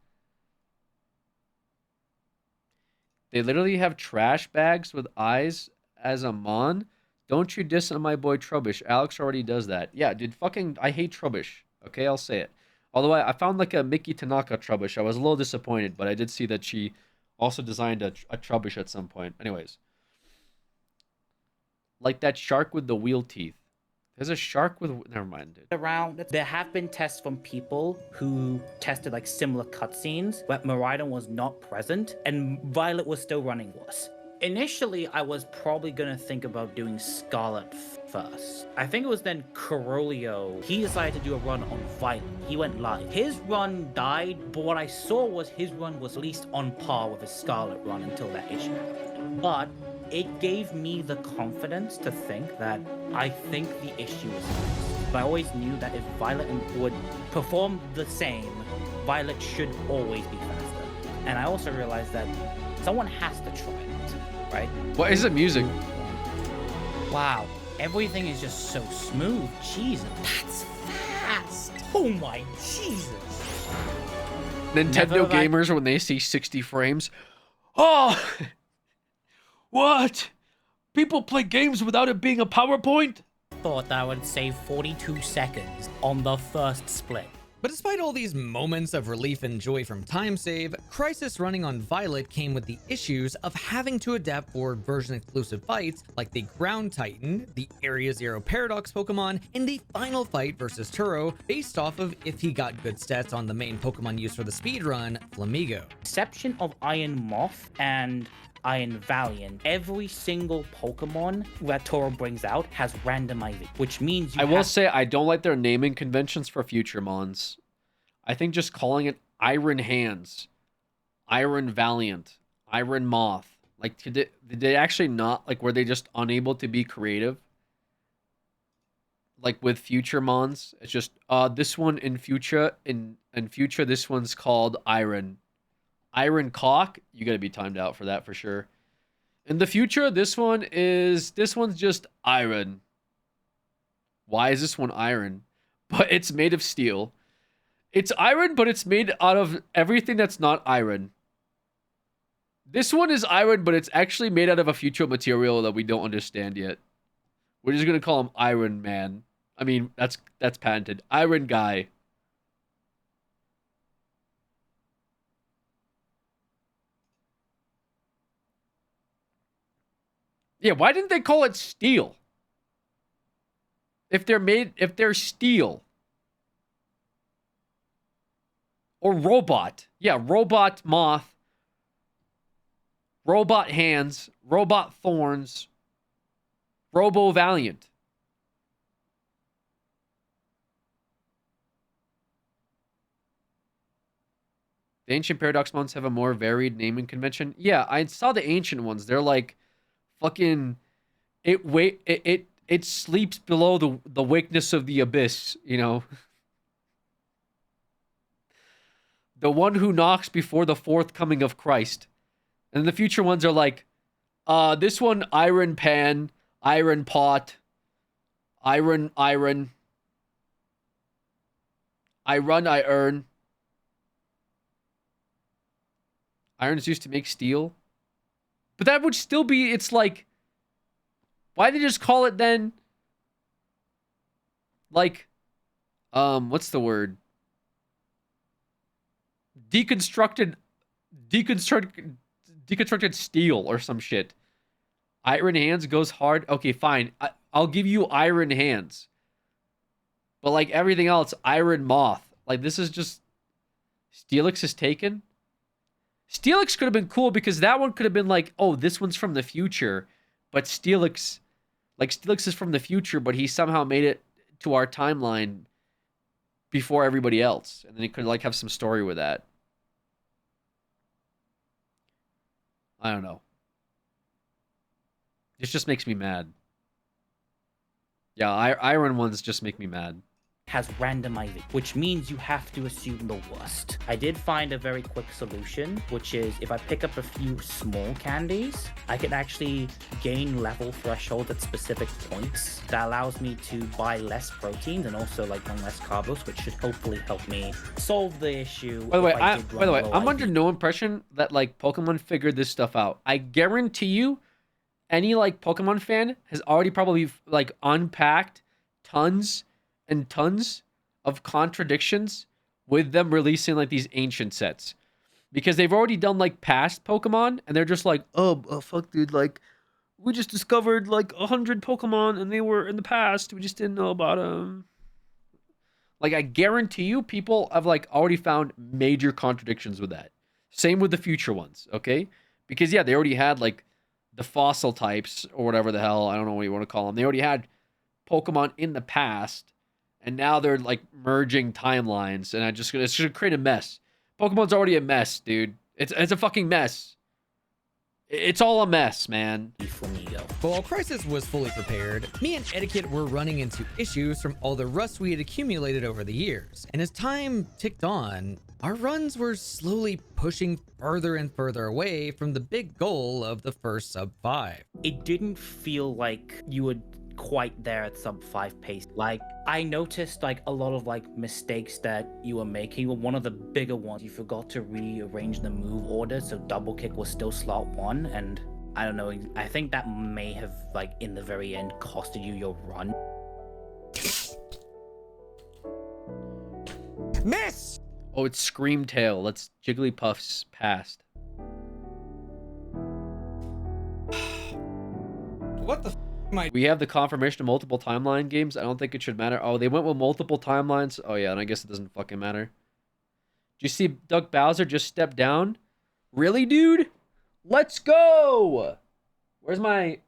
They literally have trash bags with eyes as a mon. Don't you diss on my boy Trubbish. Alex already does that. Yeah, dude, fucking, I hate Trubbish. Okay, I'll say it. Although I found like a Mickey Tanaka Trubbish. I was a little disappointed, but I did see that she also designed a Trubbish at some point. Anyways. Like that shark with the wheel teeth. There's a shark with... Never mind, dude. Around, there have been tests from people who tested like similar cutscenes where Miraidon was not present and Violet was still running worse. Initially, I was probably gonna think about doing Scarlet first. I think it was then Corolio. He decided to do a run on Violet. He went live. His run died, but what I saw was his run was at least on par with his Scarlet run until that issue happened. But it gave me the confidence to think that I think the issue is fixed. But I always knew that if Violet would perform the same, Violet should always be faster. And I also realized that someone has to try it, right? What is the music? Wow, everything is just so smooth. Jesus, that's fast. Oh my Jesus. Nintendo gamers, when they see 60 frames, oh, what? People play games without it being a PowerPoint? Thought that I would save 42 seconds on the first split. But despite all these moments of relief and joy from time save, Crisis running on Violet came with the issues of having to adapt for version-exclusive fights like the Ground Titan, the Area Zero Paradox Pokemon, and the final fight versus Turo based off of if he got good stats on the main Pokemon used for the speedrun, Flamigo. Exception of Iron Moth and Iron Valiant, every single Pokemon that Toro brings out has randomizing, which means I will say I don't like their naming conventions for future mons. I think just calling it Iron Hands, Iron Valiant, Iron Moth. Like, did they actually not, like, were they just unable to be creative? Like with future mons, it's just this one in future this one's called Iron Cock. You gotta be timed out for that for sure. In the future, this one's just Iron. Why is this one iron? But it's made of steel. It's iron, but it's made out of everything that's not iron. This one is iron, but it's actually made out of a future material that we don't understand yet. We're just gonna call him Iron Man. I mean, that's patented. Iron Guy. Yeah, why didn't they call it steel? If they're steel. Or robot. Yeah, robot moth. Robot hands. Robot thorns. Robo Valiant. The ancient paradox mons have a more varied naming convention. Yeah, I saw the ancient ones. They're like fucking it sleeps below the wakeness of the abyss, you know. The one who knocks before the forthcoming of Christ. And the future ones are like this one Iron Pan, Iron Pot, Iron I run, I earn. Iron is used to make steel. But that would still be, it's like, why did they just call it then? Like, what's the word? Deconstructed steel or some shit. Iron Hands goes hard. Okay, fine. I'll give you Iron Hands. But like everything else, Iron Moth. Like this is just, Steelix is taken. Steelix could have been cool because that one could have been like, oh, this one's from the future, but Steelix is from the future, but he somehow made it to our timeline before everybody else, and then he could like have some story with that. I don't know. This just makes me mad. Yeah, Iron ones just make me mad. Has randomizing, which means you have to assume the worst. I did find a very quick solution, which is if I pick up a few small candies, I can actually gain level threshold at specific points. That allows me to buy less proteins and also like less carbs, which should hopefully help me solve the issue. By the way, I'm under no impression that like Pokemon figured this stuff out. I guarantee you, any like Pokemon fan has already probably like unpacked tons and tons of contradictions with them releasing like these ancient sets, because they've already done like past Pokemon and they're just like, oh fuck dude, like we just discovered like 100 Pokemon and they were in the past, we just didn't know about them. Like I guarantee you people have like already found major contradictions with that. Same with the future ones, okay? Because yeah, they already had like the fossil types or whatever the hell, I don't know what you want to call them. They already had Pokemon in the past. And now they're like merging timelines, and it's just gonna create a mess. Pokemon's already a mess, dude. It's a fucking mess. It's all a mess, man. But while Crisis was fully prepared, me and Etiquette were running into issues from all the rust we had accumulated over the years. And as time ticked on, our runs were slowly pushing further and further away from the big goal of the first sub 5. It didn't feel like you would quite there at sub 5 pace. Like I noticed like a lot of like mistakes that you were making. One of the bigger ones, you forgot to rearrange the move order, so double kick was still slot 1, and I don't know, I think that may have like in the very end costed you your run. Miss! Oh, it's Screamtail. Let's Jigglypuff's past. What the We have the confirmation of multiple timeline games. I don't think it should matter. Oh, they went with multiple timelines. Oh yeah, and I guess it doesn't fucking matter. Do you see Doug Bowser just step down? Really, dude? Let's go! Where's my...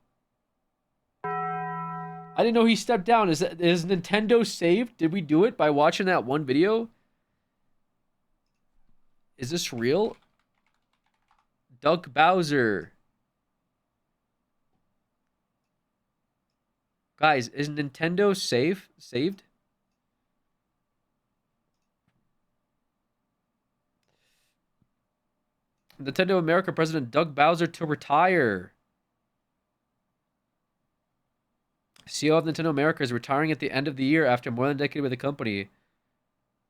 I didn't know he stepped down. Is Nintendo saved? Did we do it by watching that one video? Is this real? Duck Bowser. Guys, is Nintendo saved? Nintendo America President Doug Bowser to retire. CEO of Nintendo America is retiring at the end of the year after more than a decade with the company.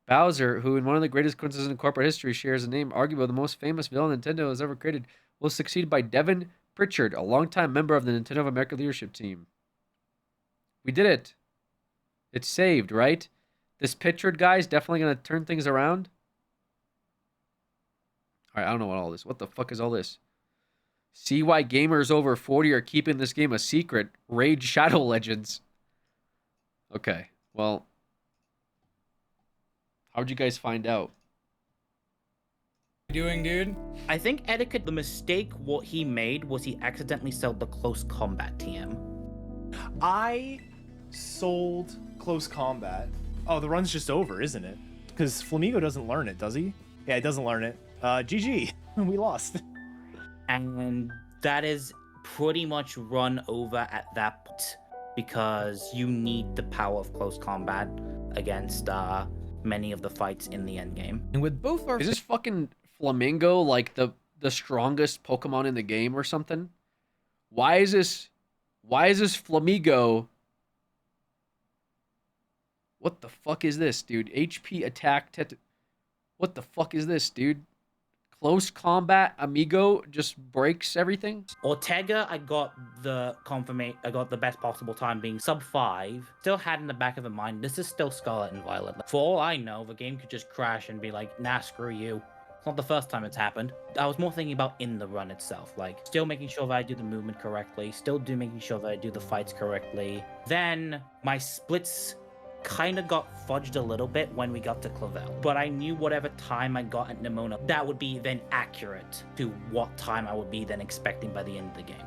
Bowser, who in one of the greatest coincidences in corporate history shares a name arguably the most famous villain Nintendo has ever created, was succeeded by Devin Pritchard, a longtime member of the Nintendo of America leadership team. We did it. It's saved, right? This Pritchard guy is definitely going to turn things around. All right, I don't know what all this. What the fuck is all this? See why gamers over 40 are keeping this game a secret. Raid Shadow Legends. Okay, well, how'd you guys find out? Doing, dude? I think Etiquette, the mistake what he made was he accidentally sold the close combat TM. I sold close combat. Oh, the run's just over, isn't it? Because Flamigo doesn't learn it, does he? Yeah, he doesn't learn it. GG. We lost. And that is pretty much run over at that point because you need the power of close combat against many of the fights in the end game. And with both our... Is this fucking Flamingo like the strongest Pokemon in the game or something? Why is this Flamigo? What the fuck is this, dude? HP attack what the fuck is this, dude? Close combat amigo just breaks everything. Ortega, I got the best possible time being sub 5. Still had in the back of the mind, this is still Scarlet and Violet. For all I know, the game could just crash and be like, nah, screw you. It's not the first time it's happened. I was more thinking about in the run itself, like still making sure that I do the movement correctly, making sure that I do the fights correctly. Then my splits kind of got fudged a little bit when we got to Clavel, but I knew whatever time I got at Nimona, that would be then accurate to what time I would be then expecting by the end of the game.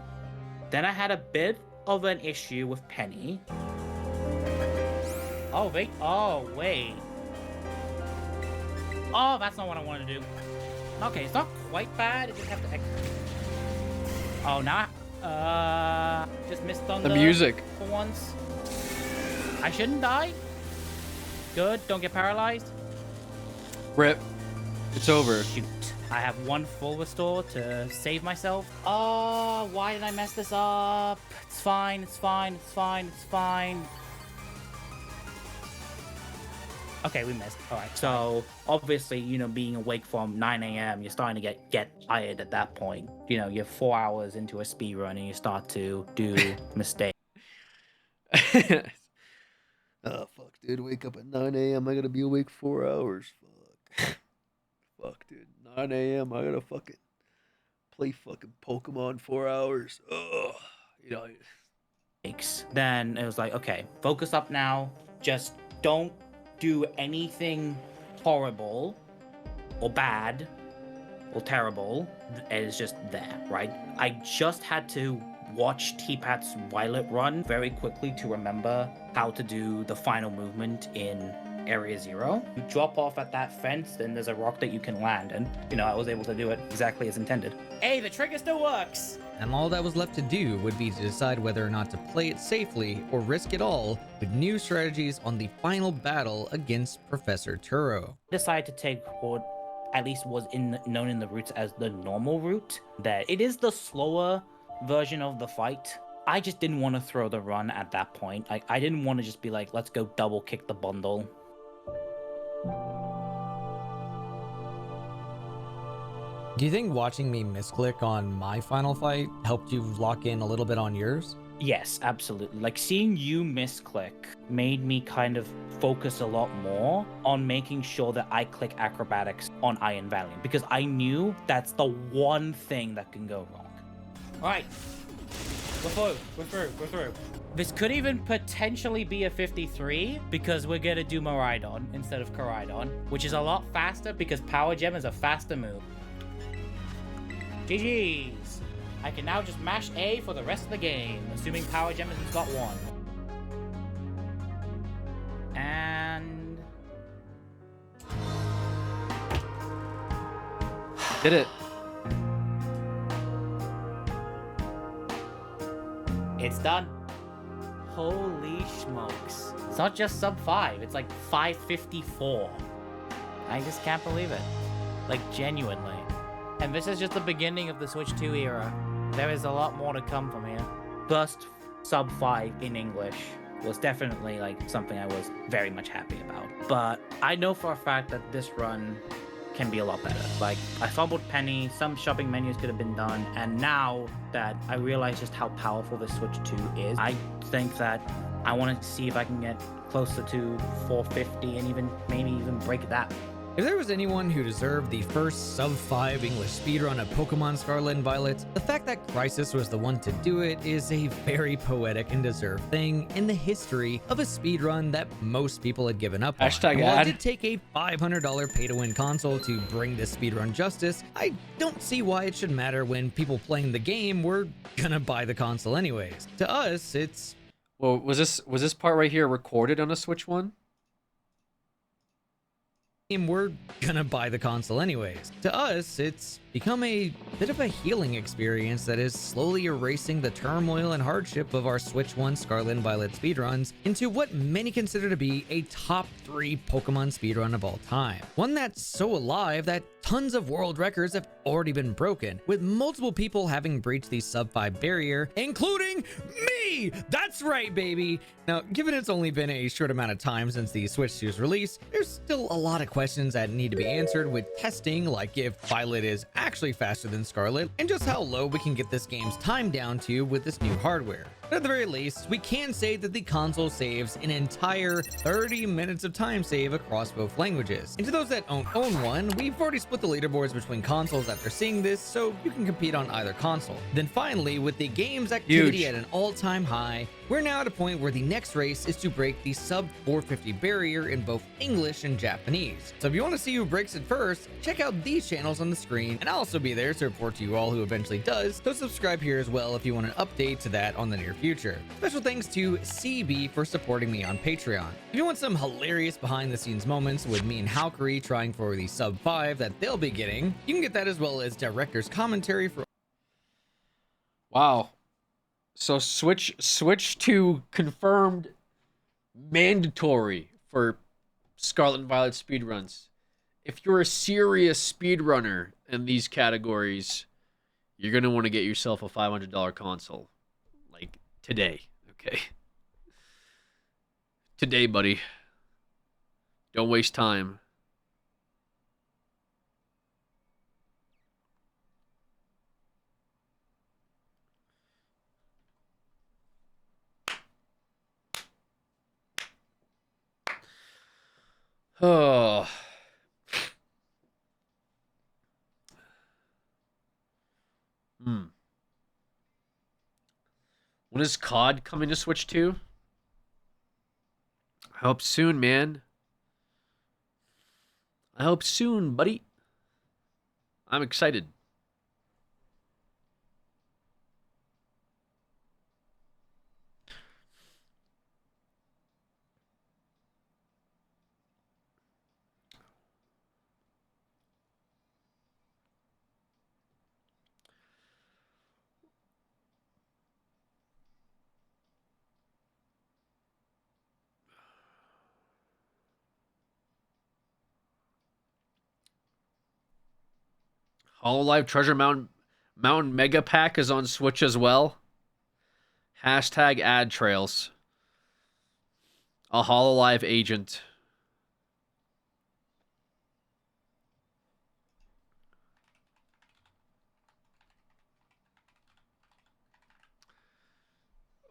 Then I had a bit of an issue with Penny. Oh, wait. Oh, that's not what I wanted to do. Okay, it's not quite bad. It just have to... Oh, now just missed on the music for once. I shouldn't die. Good, don't get paralyzed. Rip. It's over. Shoot. I have one full restore to save myself. Oh, why did I mess this up? It's fine, it's fine, it's fine, it's fine. Okay, we missed. All right. So obviously, you know, being awake from 9 a.m., you're starting to get tired at that point. You know, you're 4 hours into a speed run and you start to do mistakes. Oh, fuck, dude. Wake up at 9 a.m. I gotta be awake 4 hours. Fuck. Fuck, dude. 9 a.m. I gotta fucking play fucking Pokemon 4 hours. Ugh. You know. Then it was like, okay, focus up now. Just don't do anything horrible or bad or terrible. It is just there, right? I just had to watch T-Pat's Violet run very quickly to remember how to do the final movement in Area 0. You drop off at that fence, then there's a rock that you can land, and, you know, I was able to do it exactly as intended. Hey, the trigger still works! And all that was left to do would be to decide whether or not to play it safely or risk it all with new strategies on the final battle against Professor Turo. I decided to take what at least was known in the routes as the normal route, that it is the slower version of the fight. I just didn't want to throw the run at that point. I didn't want to just be like, let's go double kick the bundle. Do you think watching me misclick on my final fight helped you lock in a little bit on yours? Yes, absolutely. Like, seeing you misclick made me kind of focus a lot more on making sure that I click acrobatics on Iron Valiant, because I knew that's the one thing that can go wrong. All right, we're through. This could even potentially be a 53 because we're gonna do Miraidon instead of Koraidon, which is a lot faster because Power Gem is a faster move. GG's. I can now just mash A for the rest of the game, assuming Power Gem is in slot 1. And... Did it. It's done. Holy smokes. It's not just sub 5, it's like 554. I just can't believe it. Like, genuinely. And this is just the beginning of the Switch 2 era. There is a lot more to come from here. First sub 5 in English was definitely like something I was very much happy about. But I know for a fact that this run can be a lot better. Like, I fumbled Penny, some shopping menus could have been done, and now that I realize just how powerful the Switch 2 is, I think that I want to see if I can get closer to 450 and maybe even break that. If there was anyone who deserved the first sub-5 English speedrun of Pokemon Scarlet and Violet, the fact that Crisis was the one to do it is a very poetic and deserved thing in the history of a speedrun that most people had given up on. Hashtag And while ad. it did take a $500 pay-to-win console to bring this speedrun justice, I don't see why it should matter when people playing the game were gonna buy the console anyways. To us, it's... Well, was this part right here recorded on a Switch 1? We're gonna buy the console anyways. To us, it's become a bit of a healing experience that is slowly erasing the turmoil and hardship of our Switch 1 Scarlet and Violet speedruns into what many consider to be a top 3 Pokemon speedrun of all time. One that's so alive that tons of world records have already been broken, with multiple people having breached the sub-5 barrier, including me! That's right, baby! Now, given it's only been a short amount of time since the Switch 2's release, there's still a lot of questions that need to be answered with testing, like if Violet is actually faster than Scarlet, and just how low we can get this game's time down to with this new hardware. But at the very least, we can say that the console saves an entire 30 minutes of time save across both languages. And to those that don't own one, we've already split the leaderboards between consoles after seeing this, so you can compete on either console. Then finally, with the game's activity at an all-time high, we're now at a point where the next race is to break the sub 450 barrier in both English and Japanese. So if you want to see who breaks it first, check out these channels on the screen, and I'll also be there to report to you all who eventually does, so subscribe here as well if you want an update to that on the near future. Special thanks to CB for supporting me on Patreon. If you want some hilarious behind the scenes moments with me and Halkery trying for the sub 5 that they'll be getting, you can get that as well as director's commentary for... Wow. So Switch 2 confirmed mandatory for Scarlet and Violet speedruns. If you're a serious speedrunner in these categories, you're going to want to get yourself a $500 console. Like, today, okay? Today, buddy. Don't waste time. Oh. When is COD coming to Switch 2? I hope soon, man. I hope soon, buddy. I'm excited. Hololive Treasure Mountain Mega Pack is on Switch as well. Hashtag ad trails. A Hololive agent.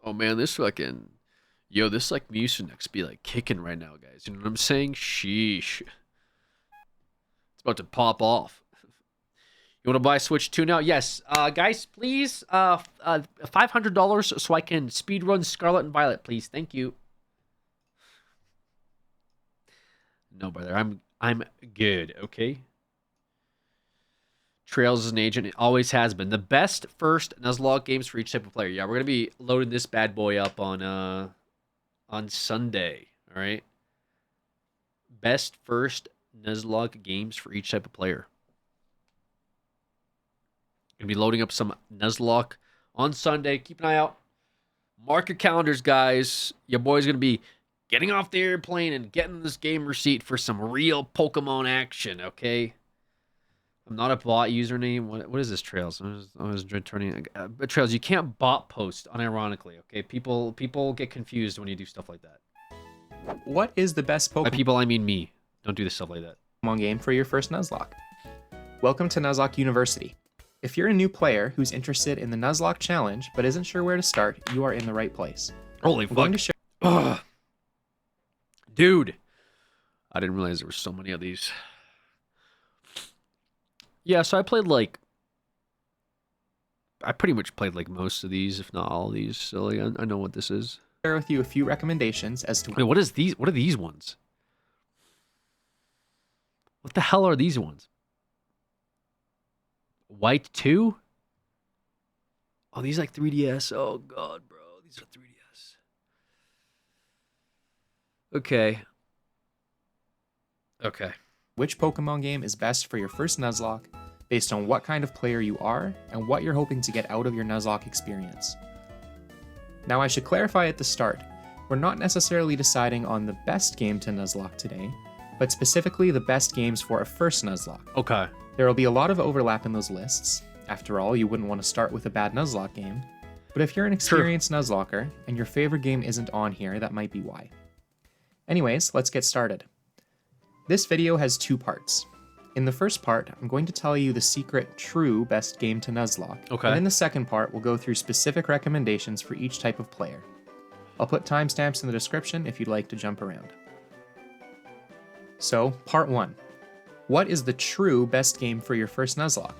Oh man, this fucking... Yo, this like Mucinex be like kicking right now, guys. You know what I'm saying? Sheesh. It's about to pop off. You want to buy Switch 2 now? Yes. Guys, please, $500 so I can speedrun Scarlet and Violet, please. Thank you. No, brother. I'm good, okay? Trails is an agent. It always has been. The best first Nuzlocke games for each type of player. Yeah, we're going to be loading this bad boy up on Sunday, all right? Best first Nuzlocke games for each type of player. Gonna be loading up some Nuzlocke on Sunday. Keep an eye out. Mark your calendars, guys. Your boy's gonna be getting off the airplane and getting this game receipt for some real Pokemon action, okay? I'm not a bot username. What is this, Trails? I was turning Trails. You can't bot post unironically, okay? People get confused when you do stuff like that. What is the best Pokemon? By people, I mean me. Don't do this stuff like that. Pokemon game for your first Nuzlocke. Welcome to Nuzlocke University. If you're a new player who's interested in the Nuzlocke challenge but isn't sure where to start, you are in the right place. Holy fuck. Going to share. Ugh. Dude, I didn't realize there were so many of these. Yeah, so I pretty much played like most of these, if not all of these. So like, I know what this is. Share with you a few recommendations as to. Wait, what is these? What are these ones? What the hell are these ones? White 2? Oh, these like 3DS. Oh god, bro, these are 3DS. Okay. Which Pokemon game is best for your first Nuzlocke based on what kind of player you are and what you're hoping to get out of your Nuzlocke experience. Now, I should clarify at the start, we're not necessarily deciding on the best game to Nuzlocke today, but specifically the best games for a first Nuzlocke. Okay. There will be a lot of overlap in those lists. After all, you wouldn't want to start with a bad Nuzlocke game. But if you're an experienced Nuzlocker and your favorite game isn't on here, that might be why. Anyways, let's get started. This video has 2 parts. In the first part, I'm going to tell you the secret, true best game to Nuzlocke. Okay. And in the second part, we'll go through specific recommendations for each type of player. I'll put timestamps in the description if you'd like to jump around. So, part 1. What is the true best game for your first Nuzlocke?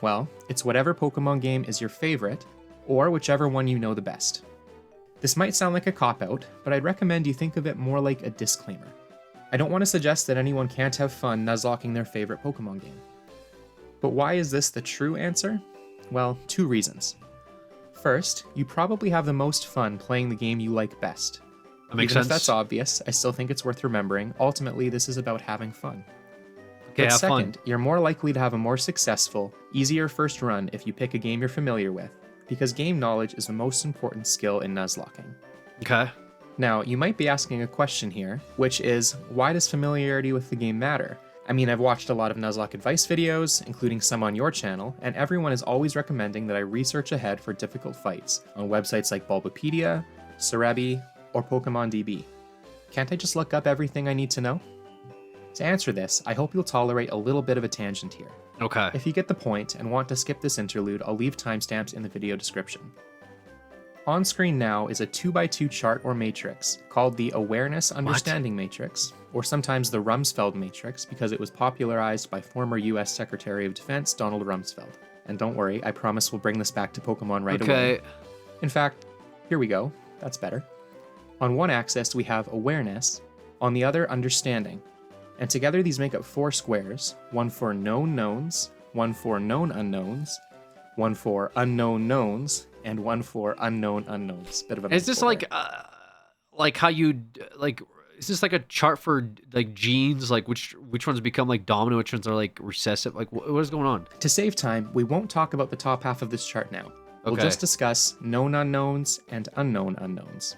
Well, it's whatever Pokemon game is your favorite, or whichever one you know the best. This might sound like a cop-out, but I'd recommend you think of it more like a disclaimer. I don't want to suggest that anyone can't have fun Nuzlocking their favorite Pokemon game. But why is this the true answer? Well, 2 reasons. First, you probably have the most fun playing the game you like best. That makes Even sense. if that's obvious, I still think it's worth remembering. Ultimately, this is about having fun. Okay, But have second, fun. you're more likely to have a more successful, easier first run if you pick a game you're familiar with, because game knowledge is the most important skill in Nuzlocking. Okay. Now, you might be asking a question here, which is, why does familiarity with the game matter? I mean, I've watched a lot of Nuzlocke advice videos, including some on your channel, and everyone is always recommending that I research ahead for difficult fights on websites like Bulbapedia, Cerebi, or PokemonDB. Can't I just look up everything I need to know? To answer this, I hope you'll tolerate a little bit of a tangent here. Okay. If you get the point and want to skip this interlude, I'll leave timestamps in the video description. On screen now is a 2x2 chart or matrix called the Awareness Understanding Matrix, or sometimes the Rumsfeld Matrix because it was popularized by former US Secretary of Defense Donald Rumsfeld. And don't worry, I promise we'll bring this back to Pokemon right away. In fact, here we go. That's better. On one axis, we have awareness, on the other, understanding. And together these make up 4 squares, one for known knowns, one for known unknowns, one for unknown knowns, and one for unknown unknowns. Bit of a Is this like how you like? Is this like a chart for like genes? Like which ones become like dominant, which ones are like recessive? Like what is going on? To save time, we won't talk about the top half of this chart now. We'll Okay. just discuss known unknowns and unknown unknowns.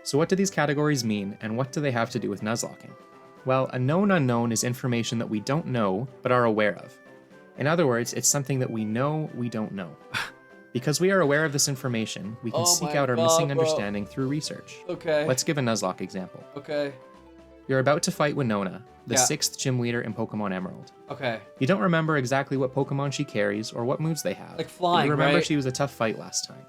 So what do these categories mean, and what do they have to do with Nuzlocking? Well, a known unknown is information that we don't know, but are aware of. In other words, it's something that we know we don't know. Because we are aware of this information, we can seek out our missing understanding through research. Okay. Let's give a Nuzlocke example. Okay. You're about to fight Winona, the Yeah. 6th gym leader in Pokemon Emerald. Okay. You don't remember exactly what Pokemon she carries or what moves they have. Like but flying, you remember right? she was a tough fight last time.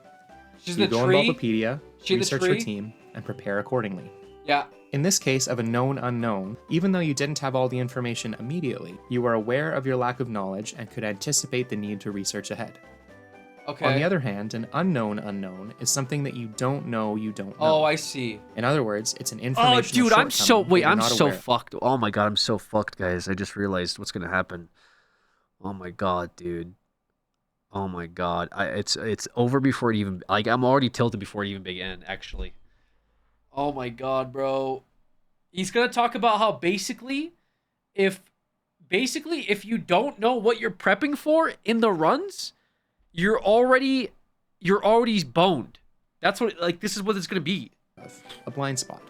She's So you the go tree? on Bulbapedia, She the research tree? her team, and prepare accordingly. Yeah. In this case of a known unknown, even though you didn't have all the information immediately, you were aware of your lack of knowledge and could anticipate the need to research ahead. Okay. On the other hand, an unknown unknown is something that you don't know you don't know. Oh, I see. In other words, it's an information. Oh, dude, I'm so wait, I'm so fucked. fucked. Oh my god, I'm so fucked, guys. I just realized what's gonna happen. Oh my god, dude. Oh my god, it's over before it even like I'm already tilted before it even began. Actually. Oh my god, bro. He's gonna talk about how basically, if you don't know what you're prepping for in the runs, you're already boned. That's what, like, this is what it's gonna be. A blind spot.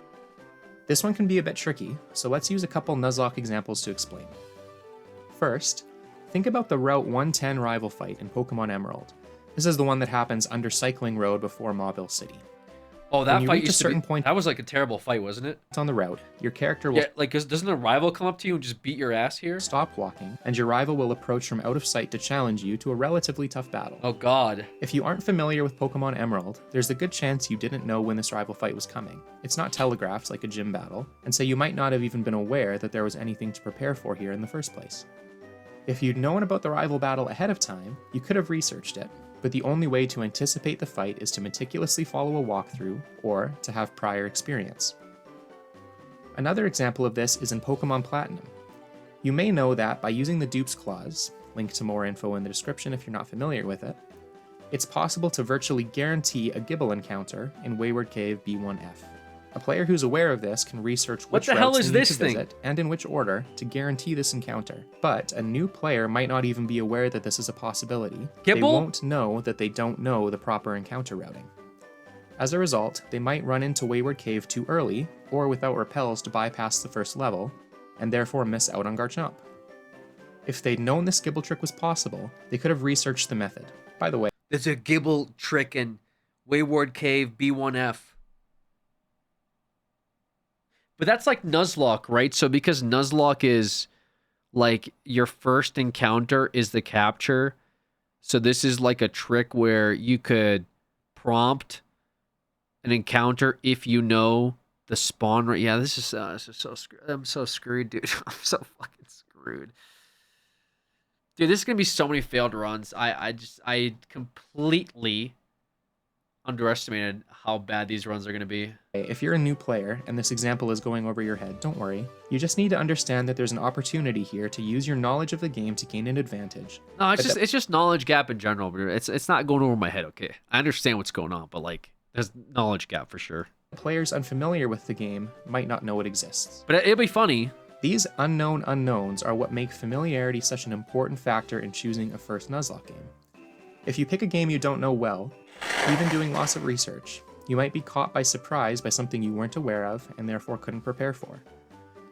This one can be a bit tricky, so let's use a couple Nuzlocke examples to explain. First, think about the Route 110 rival fight in Pokemon Emerald. This is the one that happens under Cycling Road before Mobile City. Oh, that fight used to be, point. That was like a terrible fight, wasn't it? It's on the route. Your character will doesn't a rival come up to you and just beat your ass here? Stop walking, and your rival will approach from out of sight to challenge you to a relatively tough battle. Oh god. If you aren't familiar with Pokemon Emerald, there's a good chance you didn't know when this rival fight was coming. It's not telegraphed like a gym battle, and so you might not have even been aware that there was anything to prepare for here in the first place. If you'd known about the rival battle ahead of time, you could have researched it, but the only way to anticipate the fight is to meticulously follow a walkthrough, or to have prior experience. Another example of this is in Pokemon Platinum. You may know that by using the dupes clause, link to more info in the description if you're not familiar with it, it's possible to virtually guarantee a Gible encounter in Wayward Cave B1F. A player who's aware of this can research which routes they need to visit and in which order to guarantee this encounter. But a new player might not even be aware that this is a possibility. They won't know that they don't know the proper encounter routing. As a result, they might run into Wayward Cave too early, or without repels to bypass the first level, and therefore miss out on Garchomp. If they'd known this Gible trick was possible, they could have researched the method. By the way, there's a Gible trick in Wayward Cave B1F. But that's like Nuzlocke, right? So because Nuzlocke is like your first encounter is the capture. So this is like a trick where you could prompt an encounter if you know the spawn rate. Yeah, this is so screwed. I'm so screwed, dude. I'm so fucking screwed. Dude, this is going to be so many failed runs. I completely underestimated how bad these runs are going to be. If you're a new player and this example is going over your head, don't worry. You just need to understand that there's an opportunity here to use your knowledge of the game to gain an advantage. No, it's just knowledge gap in general, but it's not going over my head, okay? I understand what's going on, but like there's knowledge gap for sure. Players unfamiliar with the game might not know it exists. But it'll be funny. These unknown unknowns are what make familiarity such an important factor in choosing a first Nuzlocke game. If you pick a game you don't know well, even doing lots of research, you might be caught by surprise by something you weren't aware of and therefore couldn't prepare for.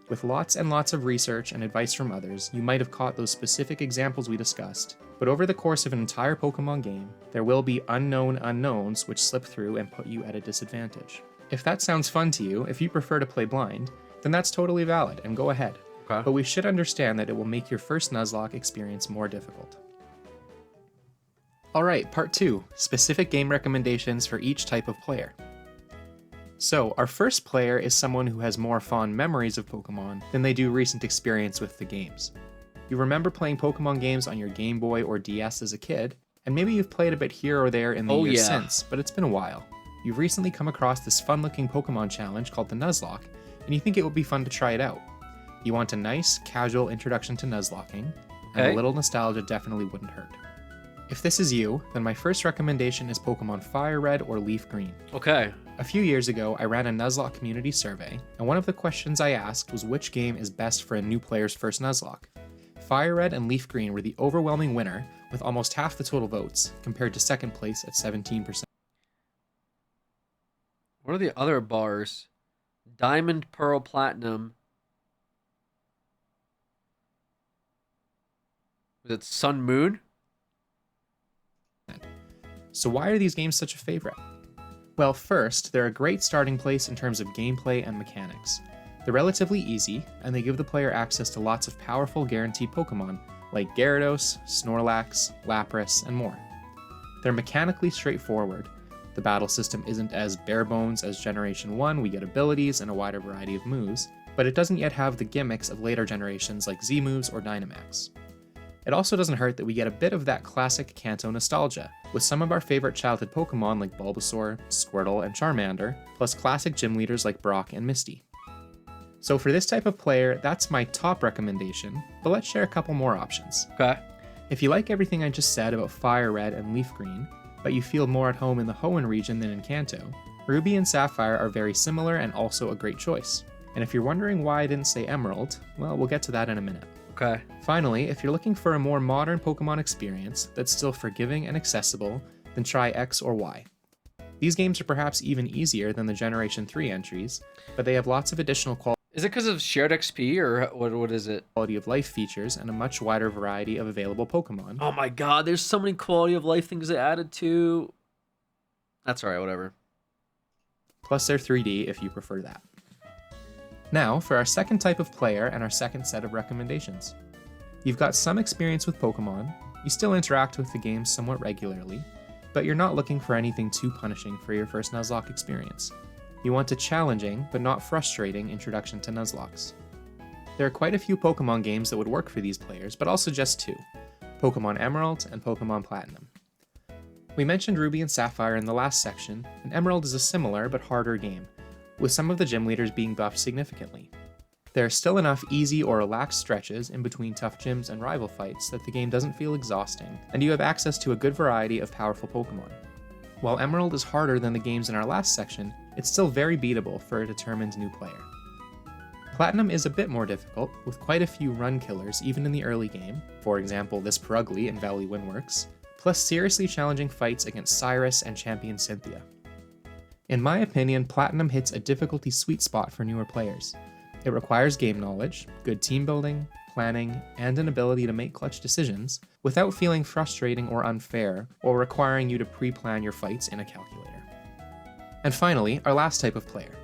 With lots and lots of research and advice from others, you might have caught those specific examples we discussed, but over the course of an entire Pokemon game, there will be unknown unknowns which slip through and put you at a disadvantage. If that sounds fun to you, if you prefer to play blind, then that's totally valid and go ahead. Okay. But we should understand that it will make your first Nuzlocke experience more difficult. Alright, part 2, specific game recommendations for each type of player. So, our first player is someone who has more fond memories of Pokemon than they do recent experience with the games. You remember playing Pokemon games on your Game Boy or DS as a kid, and maybe you've played a bit here or there in the years since, but it's been a while. You've recently come across this fun-looking Pokemon challenge called the Nuzlocke, and you think it would be fun to try it out. You want a nice, casual introduction to Nuzlocking, and a little nostalgia definitely wouldn't hurt. If this is you, then my first recommendation is Pokemon Fire Red or Leaf Green. Okay. A few years ago, I ran a Nuzlocke community survey, and one of the questions I asked was which game is best for a new player's first Nuzlocke. Fire Red and Leaf Green were the overwhelming winner, with almost half the total votes, compared to second place at 17%. What are the other bars? Diamond, Pearl, Platinum. Was it Sun, Moon? So why are these games such a favorite? Well, first, they're a great starting place in terms of gameplay and mechanics. They're relatively easy, and they give the player access to lots of powerful guaranteed Pokemon, like Gyarados, Snorlax, Lapras, and more. They're mechanically straightforward. The battle system isn't as bare bones as Generation 1, we get abilities and a wider variety of moves, but it doesn't yet have the gimmicks of later generations like Z-moves or Dynamax. It also doesn't hurt that we get a bit of that classic Kanto nostalgia, with some of our favorite childhood Pokemon like Bulbasaur, Squirtle, and Charmander, plus classic gym leaders like Brock and Misty. So for this type of player, that's my top recommendation, but let's share a couple more options. Okay. If you like everything I just said about Fire Red and Leaf Green, but you feel more at home in the Hoenn region than in Kanto, Ruby and Sapphire are very similar and also a great choice. And if you're wondering why I didn't say Emerald, well, we'll get to that in a minute. Okay. Finally, if you're looking for a more modern Pokemon experience that's still forgiving and accessible, then try X or Y. These games are perhaps even easier than the Generation 3 entries, but they have lots of additional quality. Is it because of shared XP or what is it? Quality of life features and a much wider variety of available Pokemon. Oh my god, there's so many quality of life things they added to. That's alright, whatever. Plus they're 3D if you prefer that. Now, for our second type of player and our second set of recommendations. You've got some experience with Pokemon, you still interact with the game somewhat regularly, but you're not looking for anything too punishing for your first Nuzlocke experience. You want a challenging, but not frustrating, introduction to Nuzlockes. There are quite a few Pokemon games that would work for these players, but I'll suggest two, Pokemon Emerald and Pokemon Platinum. We mentioned Ruby and Sapphire in the last section, and Emerald is a similar but harder game, with some of the gym leaders being buffed significantly. There are still enough easy or relaxed stretches in between tough gyms and rival fights that the game doesn't feel exhausting, and you have access to a good variety of powerful Pokemon. While Emerald is harder than the games in our last section, it's still very beatable for a determined new player. Platinum is a bit more difficult, with quite a few run killers even in the early game, for example this Purugly in Valley Windworks, plus seriously challenging fights against Cyrus and Champion Cynthia. In my opinion, Platinum hits a difficulty sweet spot for newer players. It requires game knowledge, good team building, planning, and an ability to make clutch decisions without feeling frustrating or unfair, or requiring you to pre-plan your fights in a calculator. And finally, our last type of player.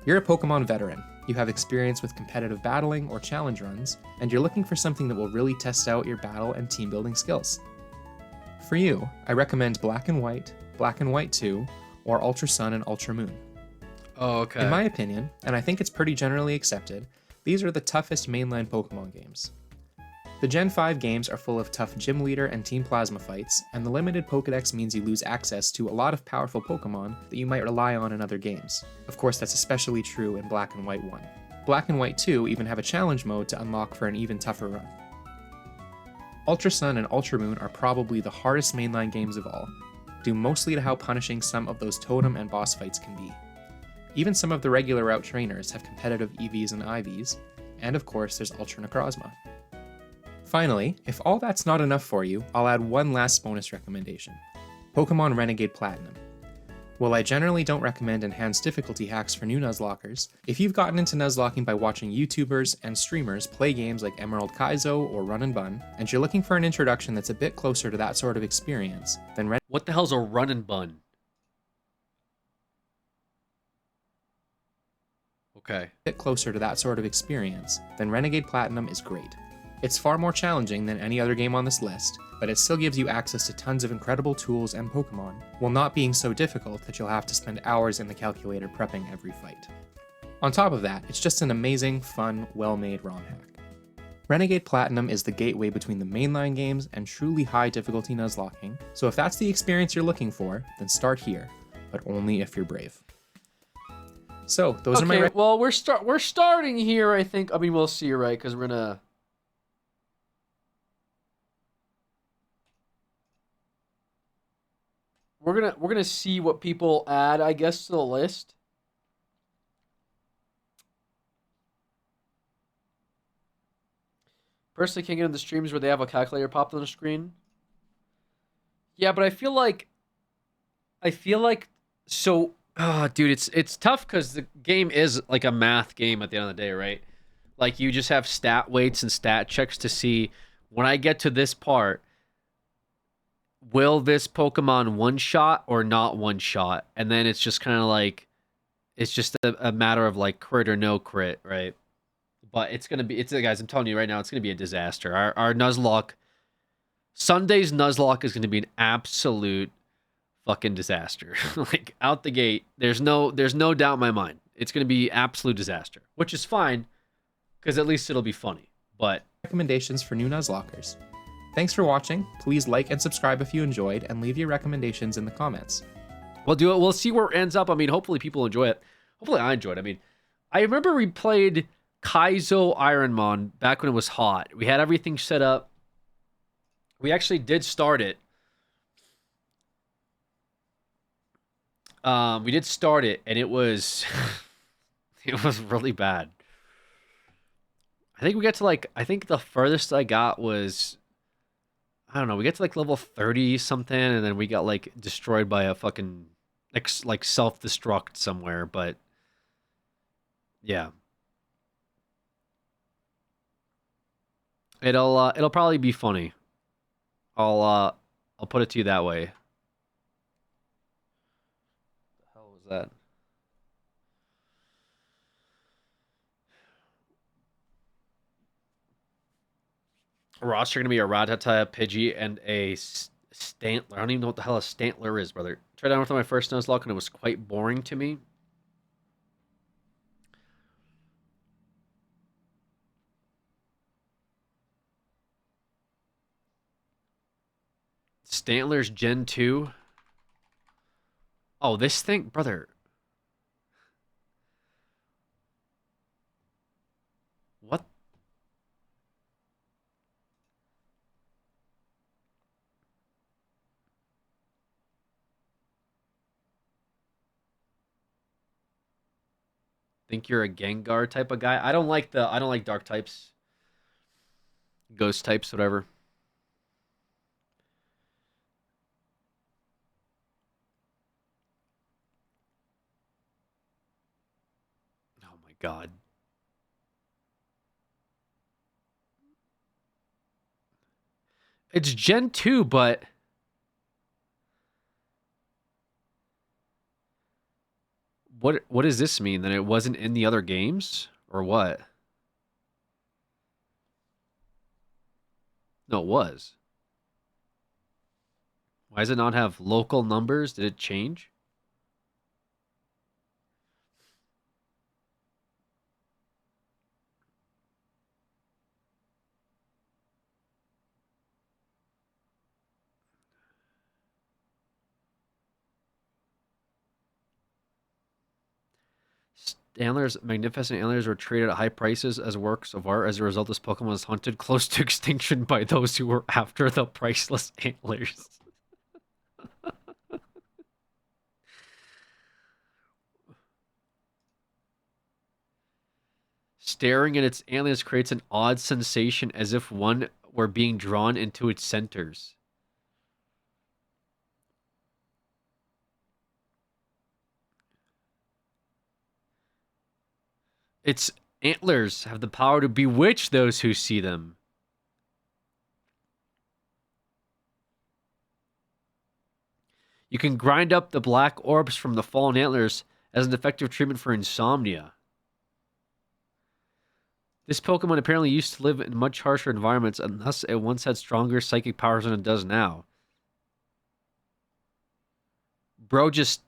You're a Pokemon veteran, you have experience with competitive battling or challenge runs, and you're looking for something that will really test out your battle and team building skills. For you, I recommend Black and White 2, or Ultra Sun and Ultra Moon. Oh, okay. In my opinion, and I think it's pretty generally accepted, these are the toughest mainline Pokemon games. The Gen 5 games are full of tough gym leader and Team Plasma fights, and the limited Pokedex means you lose access to a lot of powerful Pokemon that you might rely on in other games. Of course, that's especially true in Black and White 1. Black and White 2 even have a challenge mode to unlock for an even tougher run. Ultra Sun and Ultra Moon are probably the hardest mainline games of all, due mostly to how punishing some of those totem and boss fights can be. Even some of the regular route trainers have competitive EVs and IVs, and of course there's Ultra Necrozma. Finally, if all that's not enough for you, I'll add one last bonus recommendation, Pokemon Renegade Platinum. While I generally don't recommend enhanced difficulty hacks for new Nuzlockers, if you've gotten into Nuzlocking by watching YouTubers and streamers play games like Emerald Kaizo or Run and Bun, and you're looking for an introduction that's a bit closer to that sort of experience, then What the hell's a Run and Bun? Okay. Then Renegade Platinum is great. It's far more challenging than any other game on this list, but it still gives you access to tons of incredible tools and Pokemon, while not being so difficult that you'll have to spend hours in the calculator prepping every fight. On top of that, it's just an amazing, fun, well-made ROM hack. Renegade Platinum is the gateway between the mainline games and truly high difficulty Nuzlocking, so if that's the experience you're looking for, then start here, but only if you're brave. So, those are my well, we're starting here, I think. I mean, we'll see, right? Because we're gonna see what people add, I guess, to the list. Personally, can't get into the streams where they have a calculator popped on the screen. Yeah, but I feel like so. Oh, dude, it's tough because the game is like a math game at the end of the day, right? Like, you just have stat weights and stat checks to see, when I get to this part, will this Pokemon one-shot or not one-shot? And then it's just kind of like, it's just a matter of like crit or no crit, right? But guys, I'm telling you right now, it's going to be a disaster. Our Nuzlocke, Sunday's Nuzlocke is going to be an absolute fucking disaster. Like, out the gate, there's no doubt in my mind. It's going to be absolute disaster, which is fine, because at least it'll be funny. But recommendations for new Nuzlockers. Thanks for watching. Please like and subscribe if you enjoyed, and leave your recommendations in the comments. We'll do it. We'll see where it ends up. I mean, hopefully people enjoy it. Hopefully I enjoyed it. I mean, I remember we played Kaizo Ironmon back when it was hot. We had everything set up. We actually did start it. We did start it, and it was it was really bad. I think we get to like, I think the furthest I got was, I don't know, we get to like level 30 something, and then we got like destroyed by a fucking like self-destruct somewhere, but yeah. It'll probably be funny. I'll put it to you that way. The hell was that? Roster gonna be a Rattata, Pidgey, and a Stantler. I don't even know what the hell a Stantler is, brother. Tried out with my first Nuzlocke and it was quite boring to me. Stantler's Gen 2. Oh, this thing, brother. What? Think you're a Gengar type of guy? I don't like dark types. Ghost types, whatever. Oh my god. It's Gen 2, but what does this mean? That it wasn't in the other games? Or what? No, it was. Why does it not have local numbers? Did it change? Antlers, magnificent antlers were traded at high prices as works of art. As a result, this Pokemon was hunted close to extinction by those who were after the priceless antlers. Staring at its antlers creates an odd sensation as if one were being drawn into its centers. Its antlers have the power to bewitch those who see them. You can grind up the black orbs from the fallen antlers as an effective treatment for insomnia. This Pokemon apparently used to live in much harsher environments, and thus it once had stronger psychic powers than it does now. Bro, just...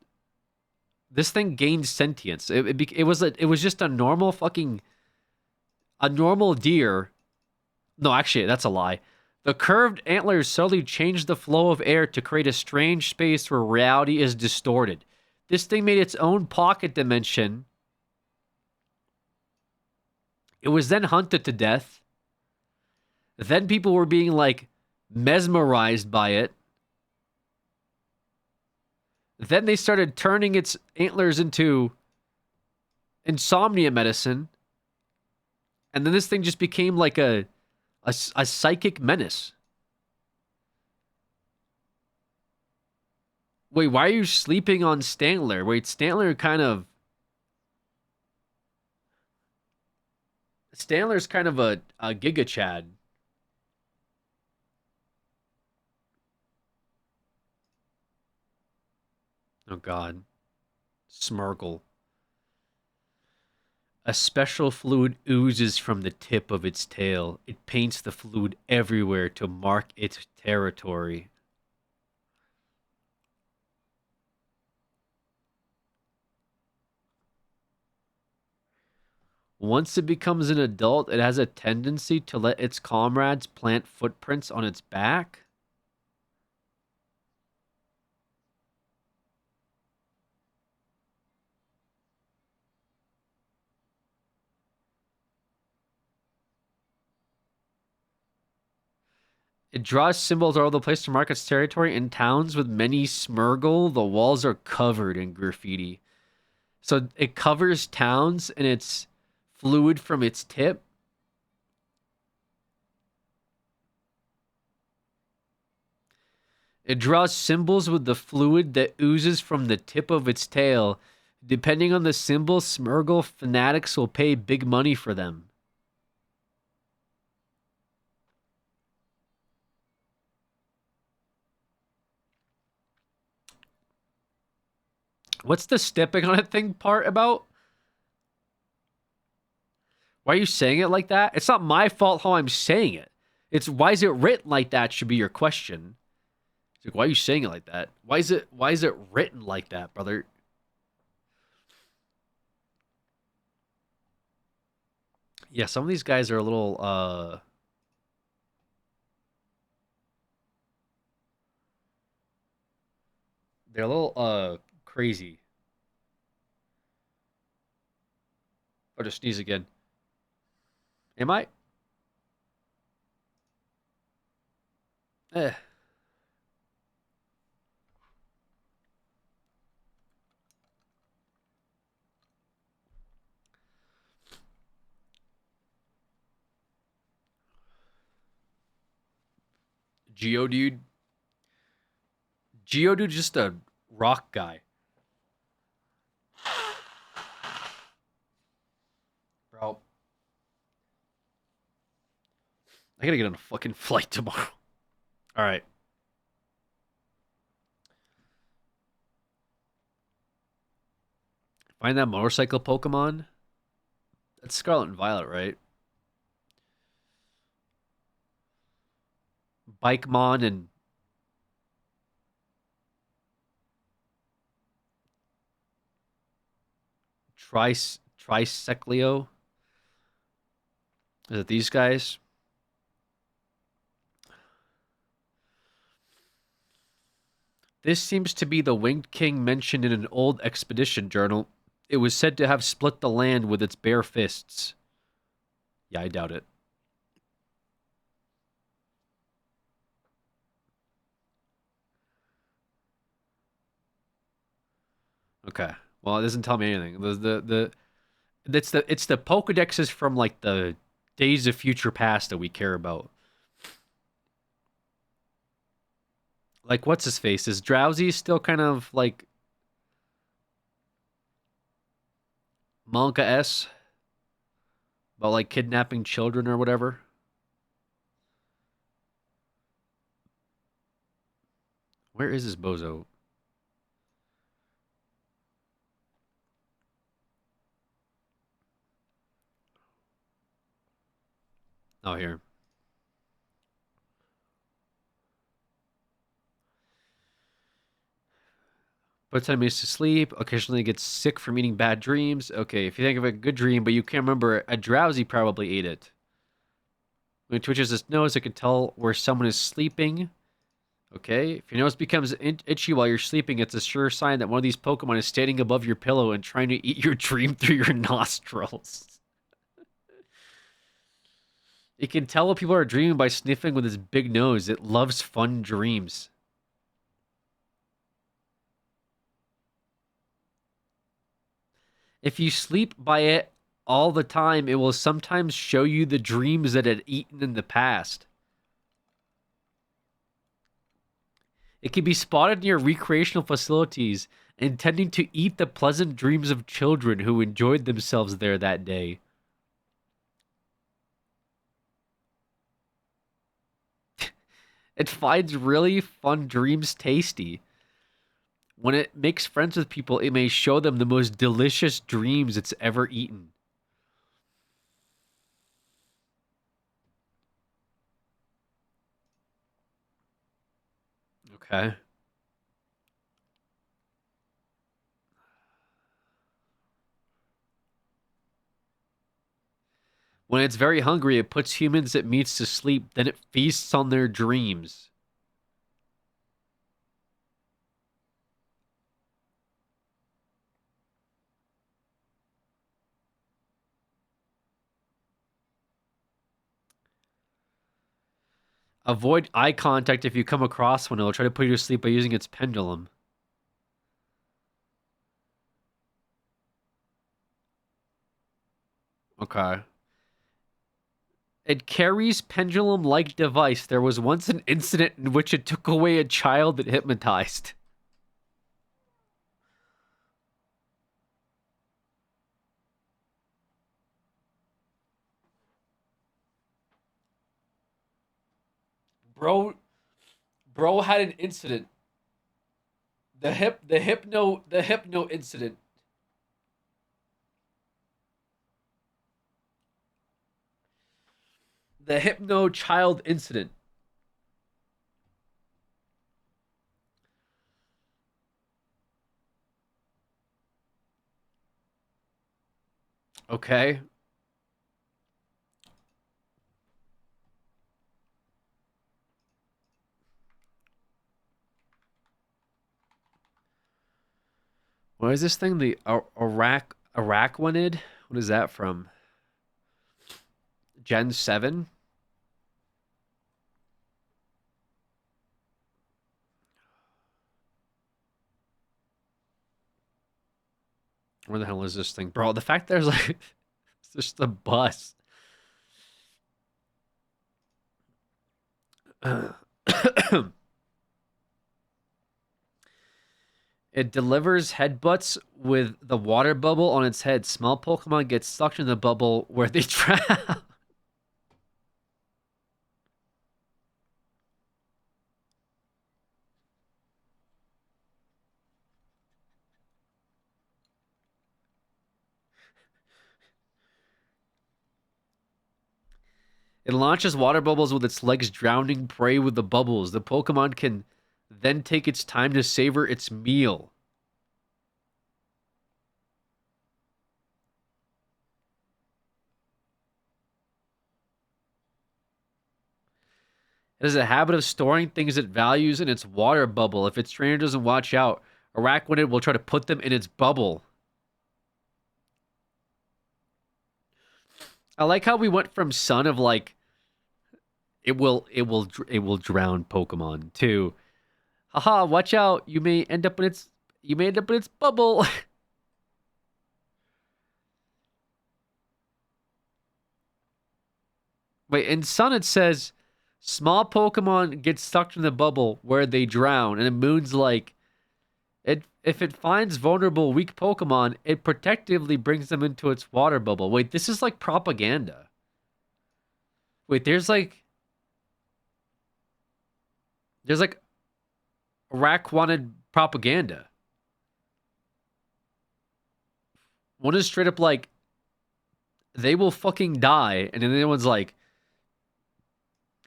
This thing gained sentience. It was just a normal fucking... A normal deer. No, actually, that's a lie. The curved antlers subtly changed the flow of air to create a strange space where reality is distorted. This thing made its own pocket dimension. It was then hunted to death. Then people were being, like, mesmerized by it. Then they started turning its antlers into insomnia medicine. And then this thing just became like a psychic menace. Wait, why are you sleeping on Stantler? Wait, Stantler's kind of a Giga Chad. Oh god. Smirgle. A special fluid oozes from the tip of its tail. It paints the fluid everywhere to mark its territory. Once it becomes an adult, it has a tendency to let its comrades plant footprints on its back. It draws symbols all over the place to mark its territory. In towns with many Smirgle, the walls are covered in graffiti. So it covers towns and it's fluid from its tip. It draws symbols with the fluid that oozes from the tip of its tail. Depending on the symbol, Smurgle fanatics will pay big money for them. What's the stepping on a thing part about? Why are you saying it like that? It's not my fault how I'm saying it. It's why is it written like that should be your question. It's like, why are you saying it like that? Why is it written like that, brother? Yeah, some of these guys are a little they're a little crazy. I'll just sneeze again. Am I? Eh. Geodude. Geodude just a rock guy. Bro. I gotta get on a fucking flight tomorrow. Alright. Find that motorcycle Pokemon? That's Scarlet and Violet, right? Bikemon and Triseclio. Is it these guys? This seems to be the Winged King mentioned in an old expedition journal. It was said to have split the land with its bare fists. Yeah, I doubt it. Okay. Well, it doesn't tell me anything. It's the Pokedexes from like the Days of Future Past that we care about. Like, what's his face? Is Drowsy still kind of like Monka S? About like kidnapping children or whatever? Where is this bozo? Oh, here. Puts enemies to sleep. Occasionally gets sick from eating bad dreams. Okay, if you think of a good dream, but you can't remember, a Drowsy probably ate it. When it twitches its nose, it can tell where someone is sleeping. Okay, if your nose becomes itchy while you're sleeping, it's a sure sign that one of these Pokemon is standing above your pillow and trying to eat your dream through your nostrils. It can tell what people are dreaming by sniffing with its big nose. It loves fun dreams. If you sleep by it all the time, it will sometimes show you the dreams that it had eaten in the past. It can be spotted near recreational facilities, intending to eat the pleasant dreams of children who enjoyed themselves there that day. It finds really fun dreams tasty. When it makes friends with people, it may show them the most delicious dreams it's ever eaten. Okay. When it's very hungry, it puts humans it meets to sleep, then it feasts on their dreams. Avoid eye contact if you come across one. It'll try to put you to sleep by using its pendulum. Okay. It carries pendulum-like device. There was once an incident in which it took away a child it hypnotized. Bro had an incident. The hypno incident. The hypno child incident. Okay. What is this thing? The Araquanid? What is that from? Gen 7? Where the hell is this thing? Bro, the fact there's like... it's just a bus. It delivers headbutts with the water bubble on its head. Small Pokemon get sucked in the bubble where they trap. It launches water bubbles with its legs, drowning prey with the bubbles. The Pokemon can then take its time to savor its meal. It has a habit of storing things it values in its water bubble. If its trainer doesn't watch out, Araquanid will try to put them in its bubble. I like how we went from son of like it will drown Pokemon to haha, watch out, you may end up in its bubble. Wait, in Sun it says small Pokemon get stuck in the bubble where they drown, and the Moon's like if it finds vulnerable, weak Pokemon, it protectively brings them into its water bubble. Wait, this is like propaganda. Wait, there's like Araquanid propaganda. One is straight up like, they will fucking die, and then the other one's like,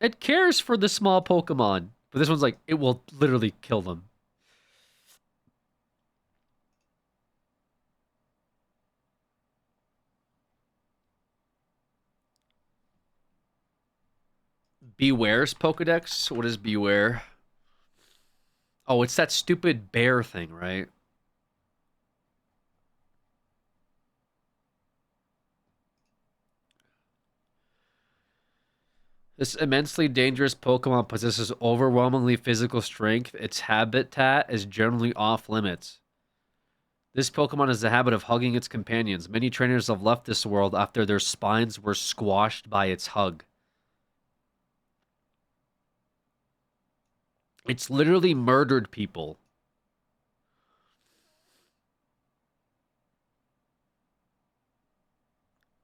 it cares for the small Pokemon. But this one's like, it will literally kill them. Beware's Pokedex? What is Beware? Oh, it's that stupid bear thing, right? This immensely dangerous Pokemon possesses overwhelmingly physical strength. Its habitat is generally off limits. This Pokemon has the habit of hugging its companions. Many trainers have left this world after their spines were squashed by its hug. It's literally murdered people.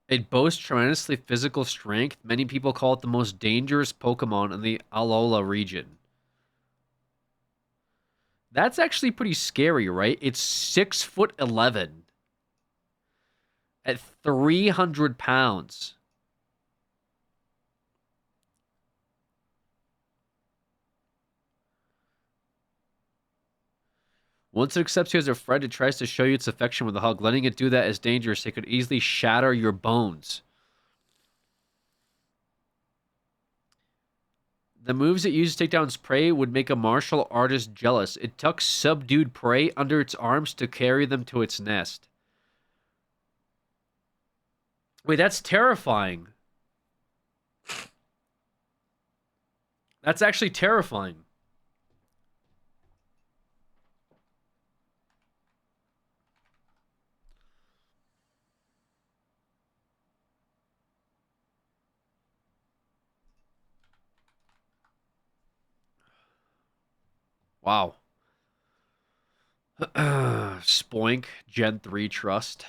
It boasts tremendously physical strength. Many people call it the most dangerous Pokemon in the Alola region. That's actually pretty scary, right? It's 6'11" at 300 pounds. Once it accepts you as a friend, it tries to show you its affection with a hug. Letting it do that is dangerous. It could easily shatter your bones. The moves it uses to take down its prey would make a martial artist jealous. It tucks subdued prey under its arms to carry them to its nest. Wait, that's terrifying. That's actually terrifying. Wow. Spoink, Gen 3 Trust.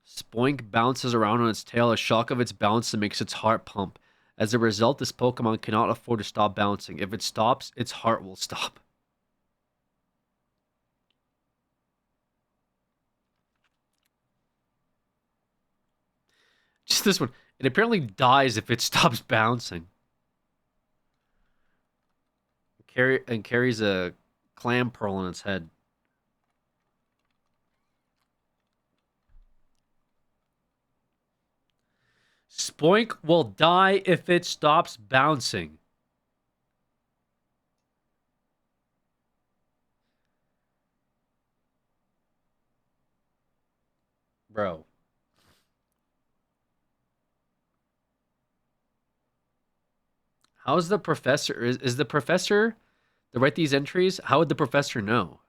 Spoink bounces around on its tail. A shock of its bounce that makes its heart pump. As a result, this Pokemon cannot afford to stop bouncing. If it stops, its heart will stop. Just this one. It apparently dies if it stops bouncing. Carries a clam pearl in its head. Spoink will die if it stops bouncing. Bro. How's the professor? Is the professor to write these entries? How would the professor know?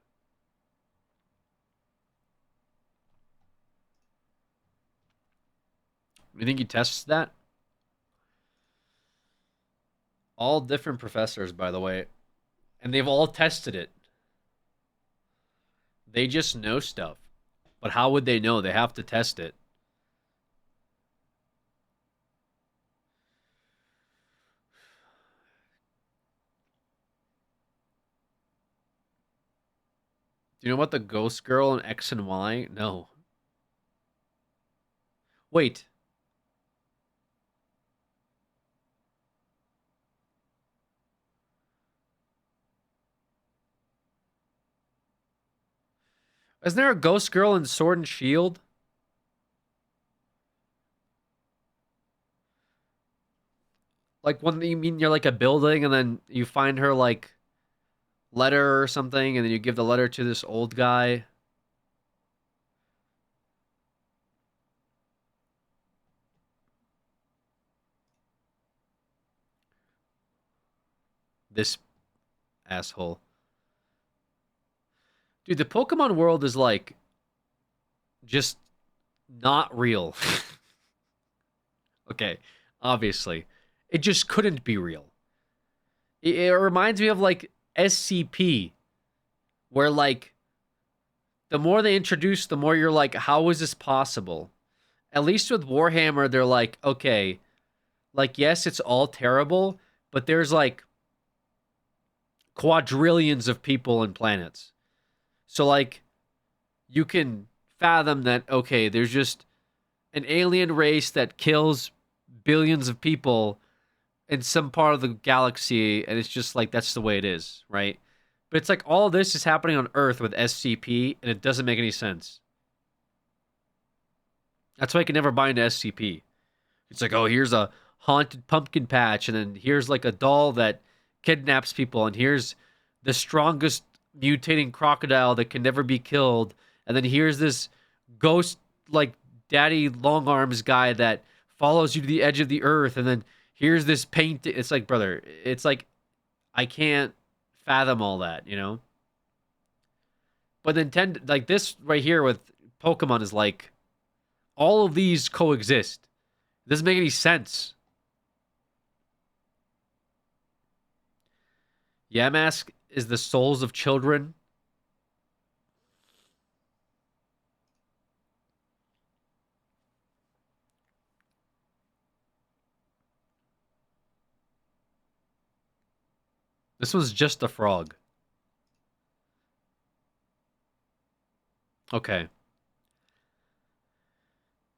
You think he tests that? All different professors, by the way. And they've all tested it. They just know stuff. But how would they know? They have to test it. Do you know about the ghost girl in X and Y? No. Wait. Isn't there a ghost girl in Sword and Shield? Like when you mean you're like a building and then you find her like letter or something and then you give the letter to this old guy. This asshole. Dude, the Pokemon world is like just not real. Okay, obviously. It just couldn't be real. It reminds me of like SCP, where like the more they introduce, the more you're like, how is this possible? At least with Warhammer, they're like, okay, like, yes, it's all terrible, but there's like quadrillions of people and planets. So like you can fathom that, okay, there's just an alien race that kills billions of people in some part of the galaxy, and it's just like that's the way it is, right? But it's like all this is happening on Earth with SCP, and it doesn't make any sense. That's why I can never buy into SCP. It's like, oh, here's a haunted pumpkin patch, and then here's like a doll that kidnaps people, and here's the strongest mutating crocodile that can never be killed, and then here's this ghost like daddy long arms guy that follows you to the edge of the earth, and then here's this paint. It's like, brother, it's like I can't fathom all that, you know? But Nintendo, like this right here with Pokemon is like all of these coexist. It doesn't make any sense. Yamask is the souls of children. This was just a frog. Okay.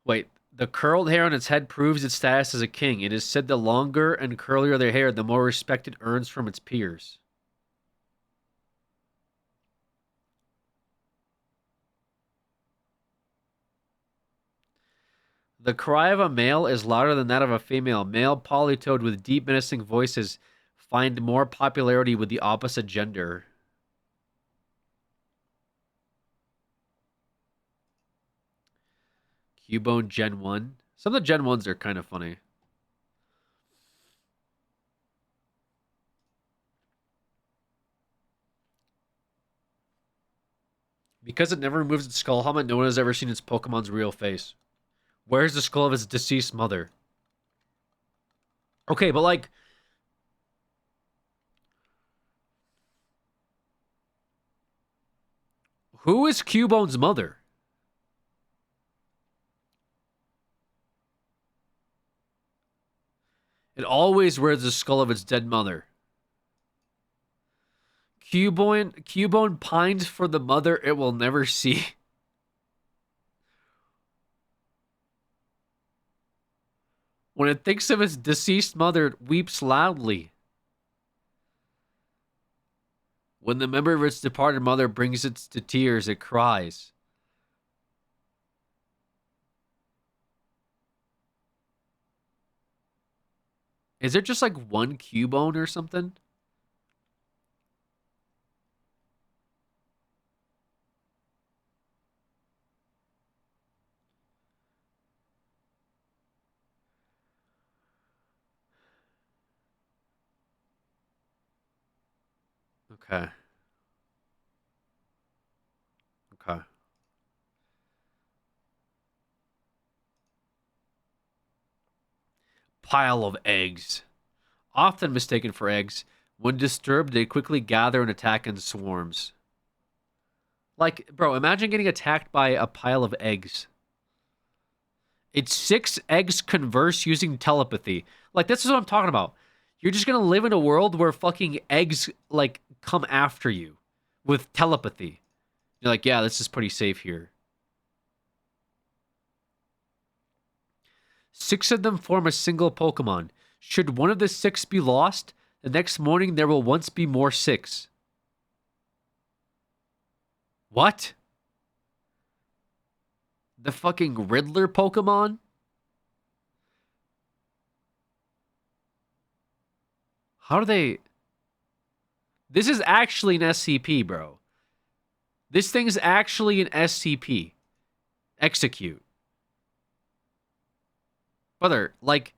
Wait, the curled hair on its head proves its status as a king. It is said the longer and curlier their hair, the more respect it earns from its peers. The cry of a male is louder than that of a female. Male polytoad with deep menacing voices find more popularity with the opposite gender. Cubone Gen 1. Some of the Gen 1s are kind of funny. Because it never removes its skull helmet, no one has ever seen its Pokemon's real face. Where's the skull of its deceased mother? Okay, but like... Who is Cubone's mother? It always wears the skull of its dead mother. Cubone pines for the mother it will never see. When it thinks of its deceased mother, it weeps loudly. When the memory of its departed mother brings it to tears, it cries. Is there just like one Cubone or something? Okay. Okay. Pile of eggs. Often mistaken for eggs, when disturbed, they quickly gather and attack in swarms. Like, bro, imagine getting attacked by a pile of eggs. It's 6 eggs converse using telepathy. Like, this is what I'm talking about. You're just gonna live in a world where fucking eggs, like, come after you with telepathy. You're like, yeah, this is pretty safe here. 6 of them form a single Pokemon. Should one of the 6 be lost, the next morning there will once be more 6. What? The fucking Riddler Pokemon? How do they... This is actually an SCP, bro. This thing's actually an SCP. Execute. Brother, like...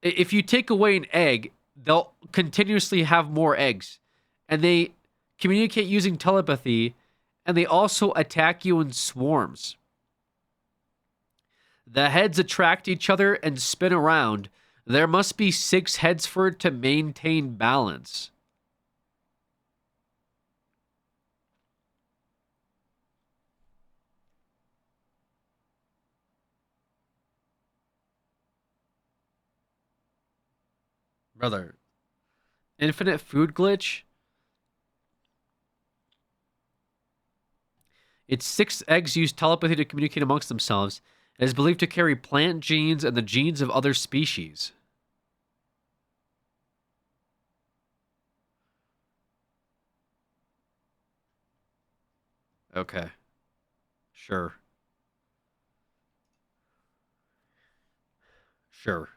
If you take away an egg, they'll continuously have more eggs. And they communicate using telepathy, and they also attack you in swarms. The heads attract each other and spin around. There must be 6 heads for it to maintain balance. Brother, infinite food glitch? Its 6 eggs use telepathy to communicate amongst themselves. It is believed to carry plant genes and the genes of other species. Okay. Sure. Sure.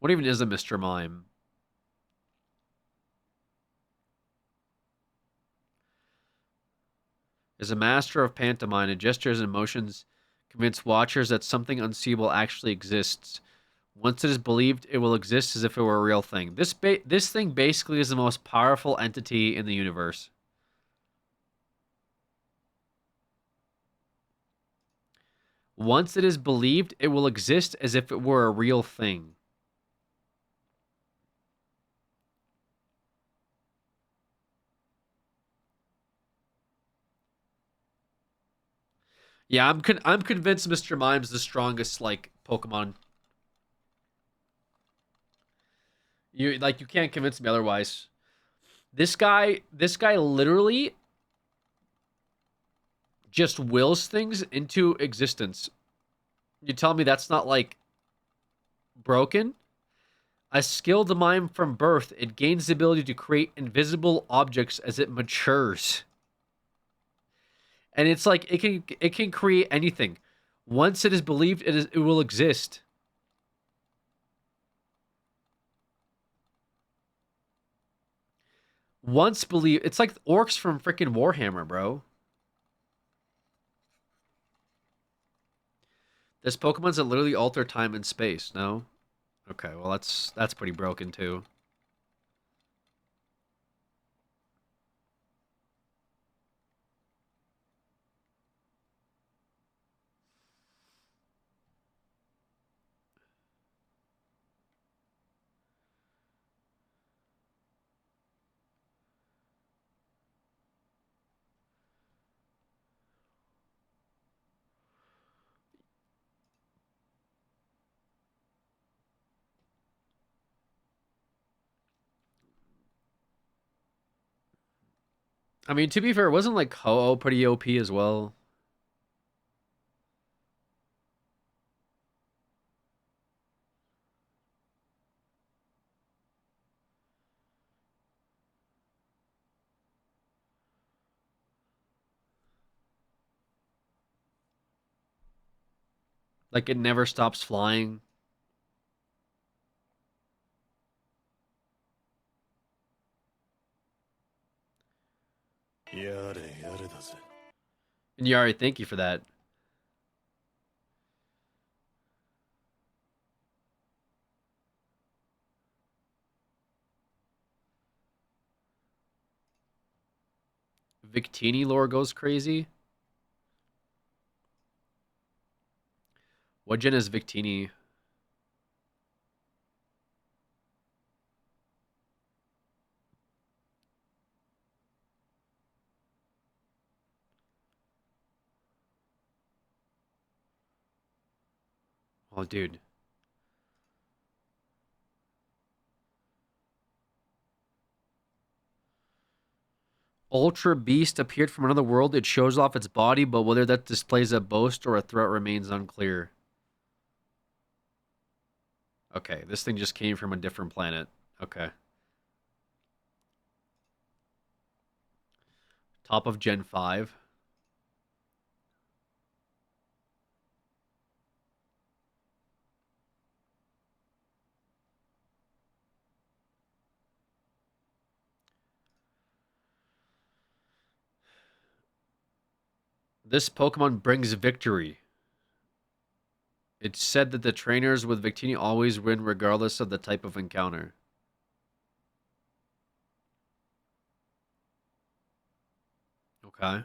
What even is a Mr. Mime? Is a master of pantomime and gestures and motions convince watchers that something unseeable actually exists. Once it is believed, it will exist as if it were a real thing. This thing basically is the most powerful entity in the universe. Once it is believed, it will exist as if it were a real thing. Yeah, I'm convinced Mr. Mime's the strongest like Pokemon. You can't convince me otherwise. This guy literally just wills things into existence. You tell me that's not like broken? A skilled mime from birth, it gains the ability to create invisible objects as it matures. And it's like it can create anything. Once it is believed, it will exist. Once believed, it's like orcs from freaking Warhammer, bro. There's Pokemons that literally alter time and space, no? Okay, well that's pretty broken too. I mean, to be fair, wasn't like Ho-Oh pretty OP as well? Like, it never stops flying. And Yari, thank you for that. Victini lore goes crazy. What gen is Victini? Oh, dude. Ultra Beast appeared from another world. It shows off its body, but whether that displays a boast or a threat remains unclear. Okay, this thing just came from a different planet. Okay. Top of Gen 5. This Pokemon brings victory. It's said that the trainers with Victini always win regardless of the type of encounter. Okay.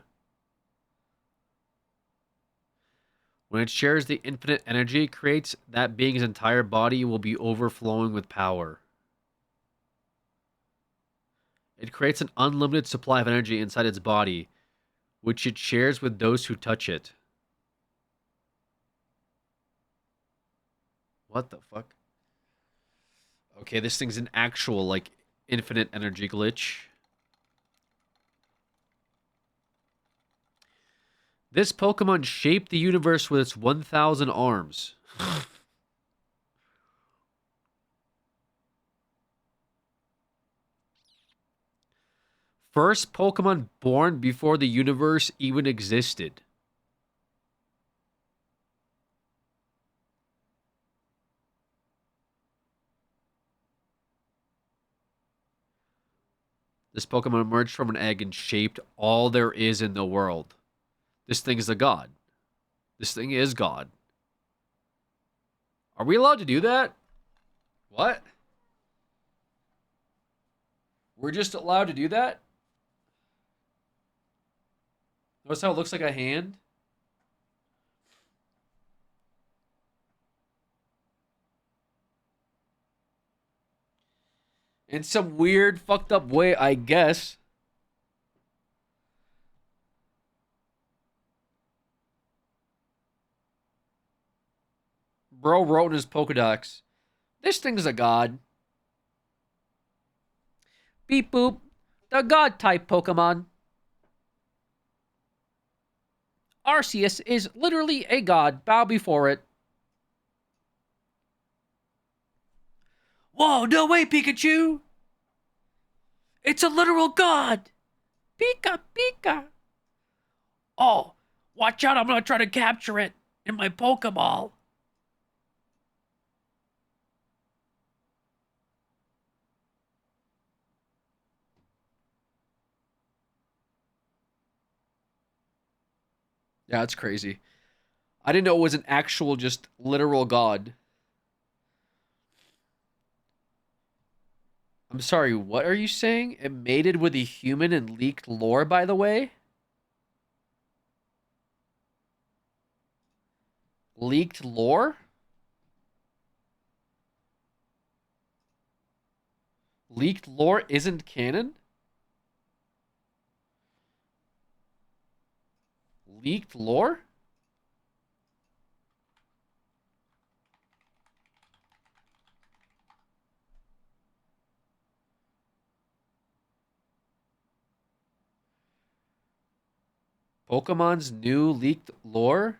When it shares the infinite energy it creates, that being's entire body will be overflowing with power. It creates an unlimited supply of energy inside its body, which it shares with those who touch it. What the fuck? Okay, this thing's an actual, like, infinite energy glitch. This Pokemon shaped the universe with its 1,000 arms. First Pokemon born before the universe even existed. This Pokemon emerged from an egg and shaped all there is in the world. This thing is a god. This thing is God. Are we allowed to do that? What? We're just allowed to do that? Notice how it looks like a hand? In some weird, fucked up way, I guess. Bro wrote in his Pokedex, this thing's a god. Beep boop. The god type Pokemon. Arceus is literally a god. Bow before it. Whoa, no way, Pikachu! It's a literal god! Pika, Pika! Oh, watch out, I'm gonna try to capture it in my Pokeball. Yeah, it's crazy. I didn't know it was an actual, just literal god. I'm sorry, what are you saying? It mated with a human and leaked lore, by the way? Leaked lore? Leaked lore isn't canon? Leaked lore? Pokemon's new leaked lore?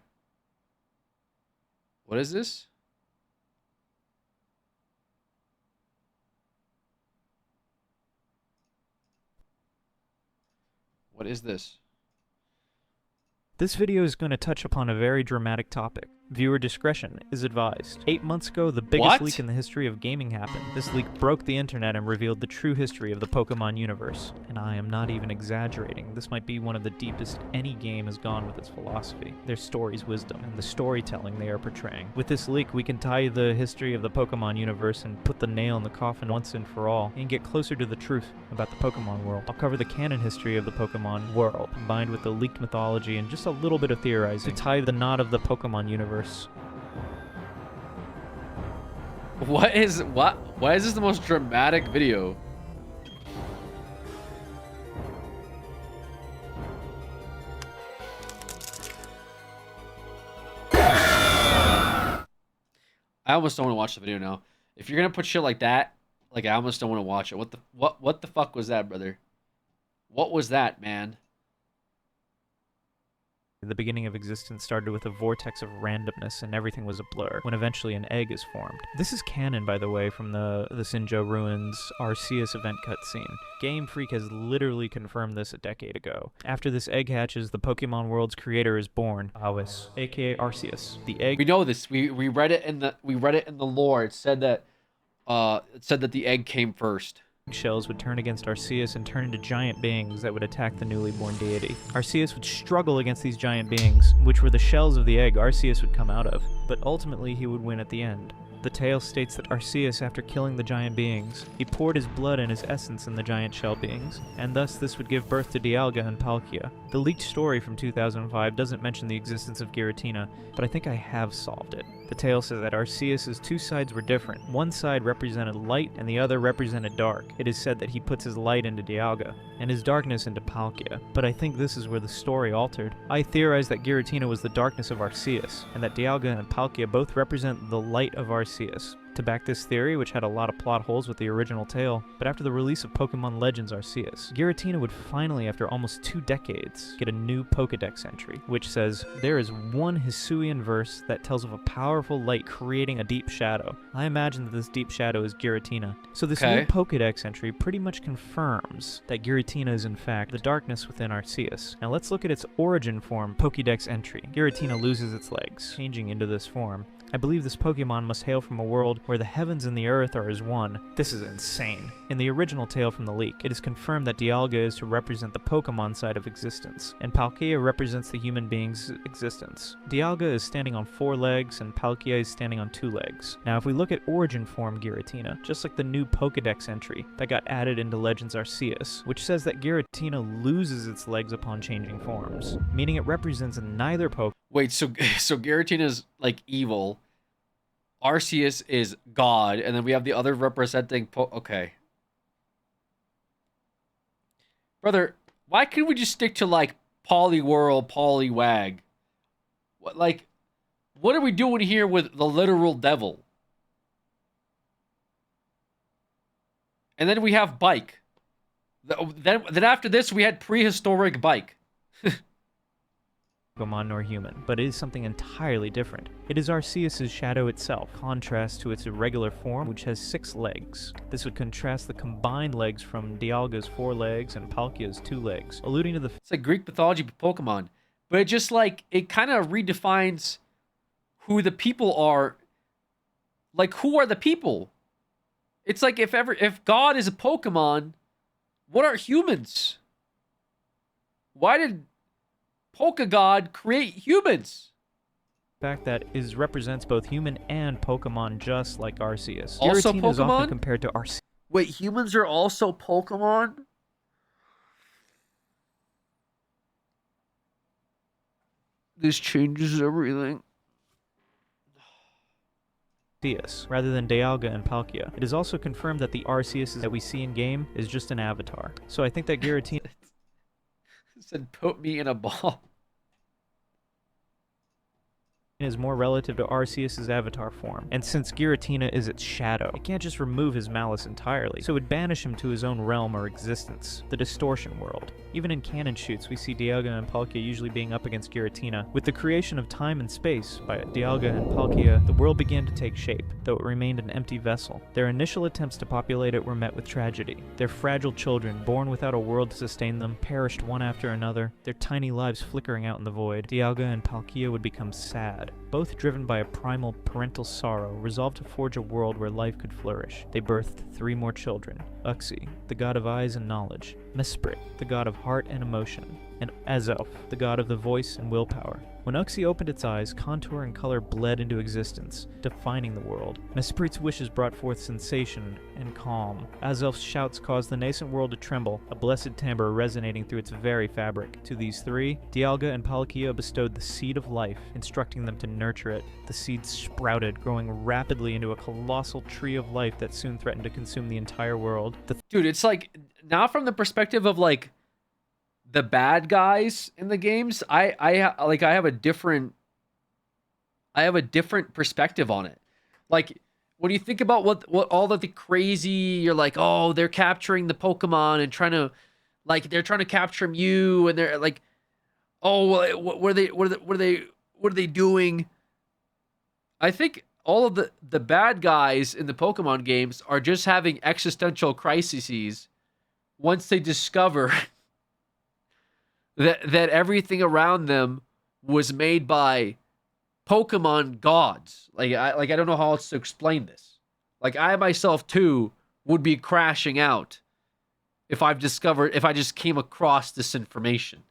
What is this? What is this? This video is going to touch upon a very dramatic topic. Viewer discretion is advised. 8 months ago, the biggest leak in the history of gaming happened. This leak broke the internet and revealed the true history of the Pokemon universe. And I am not even exaggerating. This might be one of the deepest any game has gone with its philosophy. Their story's wisdom and the storytelling they are portraying. With this leak, we can tie the history of the Pokemon universe and put the nail in the coffin once and for all, and get closer to the truth about the Pokemon world. I'll cover the canon history of the Pokemon world, combined with the leaked mythology and just a little bit of theorizing to tie the knot of the Pokemon universe. Why is this the most dramatic video? I almost don't want to watch the video now. If you're gonna put shit like that, like I almost don't want to watch it. What the fuck was that, brother? What was that, man? The beginning of existence started with a vortex of randomness and everything was a blur, when eventually an egg is formed. This is canon, by the way, from the Sinjo Ruins Arceus event cutscene. Game Freak has literally confirmed this a decade ago. After this egg hatches, the Pokemon world's creator is born, Awis, aka Arceus. The egg— We know this. We read it in the lore. It said that the egg came first. Shells would turn against Arceus and turn into giant beings that would attack the newly born deity. Arceus would struggle against these giant beings, which were the shells of the egg Arceus would come out of, but ultimately he would win at the end. The tale states that Arceus, after killing the giant beings, he poured his blood and his essence in the giant shell beings, and thus this would give birth to Dialga and Palkia. The leaked story from 2005 doesn't mention the existence of Giratina, but I think I have solved it. The tale says that Arceus' two sides were different. One side represented light and the other represented dark. It is said that he puts his light into Dialga, and his darkness into Palkia, but I think this is where the story altered. I theorize that Giratina was the darkness of Arceus, and that Dialga and Palkia both represent the light of Arceus. To back this theory, which had a lot of plot holes with the original tale, but after the release of Pokemon Legends Arceus, Giratina would finally, after almost 2 decades, get a new Pokedex entry, which says, "There is one Hisuian verse that tells of a powerful light creating a deep shadow." I imagine that this deep shadow is Giratina. So this new Pokedex entry pretty much confirms that Giratina is in fact the darkness within Arceus. Now let's look at its origin form Pokedex entry. Giratina loses its legs, changing into this form. I believe this Pokemon must hail from a world where the heavens and the earth are as one. This is insane. In the original tale from the leak, it is confirmed that Dialga is to represent the Pokemon side of existence, and Palkia represents the human being's existence. Dialga is standing on 4 legs, and Palkia is standing on 2 legs. Now if we look at origin form Giratina, just like the new Pokedex entry that got added into Legends Arceus, which says that Giratina loses its legs upon changing forms, meaning it represents neither Pokemon. Wait, so Giratina's like evil. Arceus is God, and then we have the other representing okay. Brother, why couldn't we just stick to like Poliwhirl, Poliwag? What are we doing here with the literal devil? And then we have Bike. Then after this we had prehistoric Bike. Pokemon nor human, but it is something entirely different. It is Arceus' shadow itself, contrast to its irregular form, which has 6 legs. This would contrast the combined legs from Dialga's 4 legs and Palkia's 2 legs, alluding to the— It's like Greek mythology for Pokemon, but it just like, it kind of redefines who the people are. Like, who are the people? It's like if God is a Pokemon, what are humans? Why did Poke-a-God create humans? fact that it represents both human and Pokemon, just like Arceus. Also Giratina is often Pokemon? compared to Arceus. Wait, humans are also Pokemon? This changes everything. Rather than Dialga and Palkia. It is also confirmed that the Arceus that we see in game is just an avatar. So I think that Giratina said, "Put me in a ball." is more relative to Arceus' avatar form, and since Giratina is its shadow, it can't just remove his malice entirely, so it would banish him to his own realm or existence, the distortion world. Even in canon shoots, we see Dialga and Palkia usually being up against Giratina. With the creation of time and space by Dialga and Palkia, the world began to take shape, though it remained an empty vessel. Their initial attempts to populate it were met with tragedy. Their fragile children, born without a world to sustain them, perished one after another, their tiny lives flickering out in the void. Dialga and Palkia would become sad. Both driven by a primal parental sorrow, resolved to forge a world where life could flourish. They birthed 3 more children: Uxie, the god of eyes and knowledge; Mesprit, the god of heart and emotion; and Azelf, the god of the voice and willpower. When Uxie opened its eyes, contour and color bled into existence, defining the world. Mesprit's wishes brought forth sensation and calm. Azelf's shouts caused the nascent world to tremble, a blessed timbre resonating through its very fabric. To these 3, Dialga and Palkia bestowed the seed of life, instructing them to nurture it. The seed sprouted, growing rapidly into a colossal tree of life that soon threatened to consume the entire world. Dude, it's like, not from the perspective of like the bad guys in the games. I have a different perspective on it. Like, when you think about what all of the crazy, you're like, oh, they're capturing the Pokemon and they're trying to capture Mew, and they're like, oh, what are they doing? I think all of the bad guys in the Pokemon games are just having existential crises once they discover that everything around them was made by Pokemon gods. I don't know how else to explain this. Like, I myself too would be crashing out if I just came across this information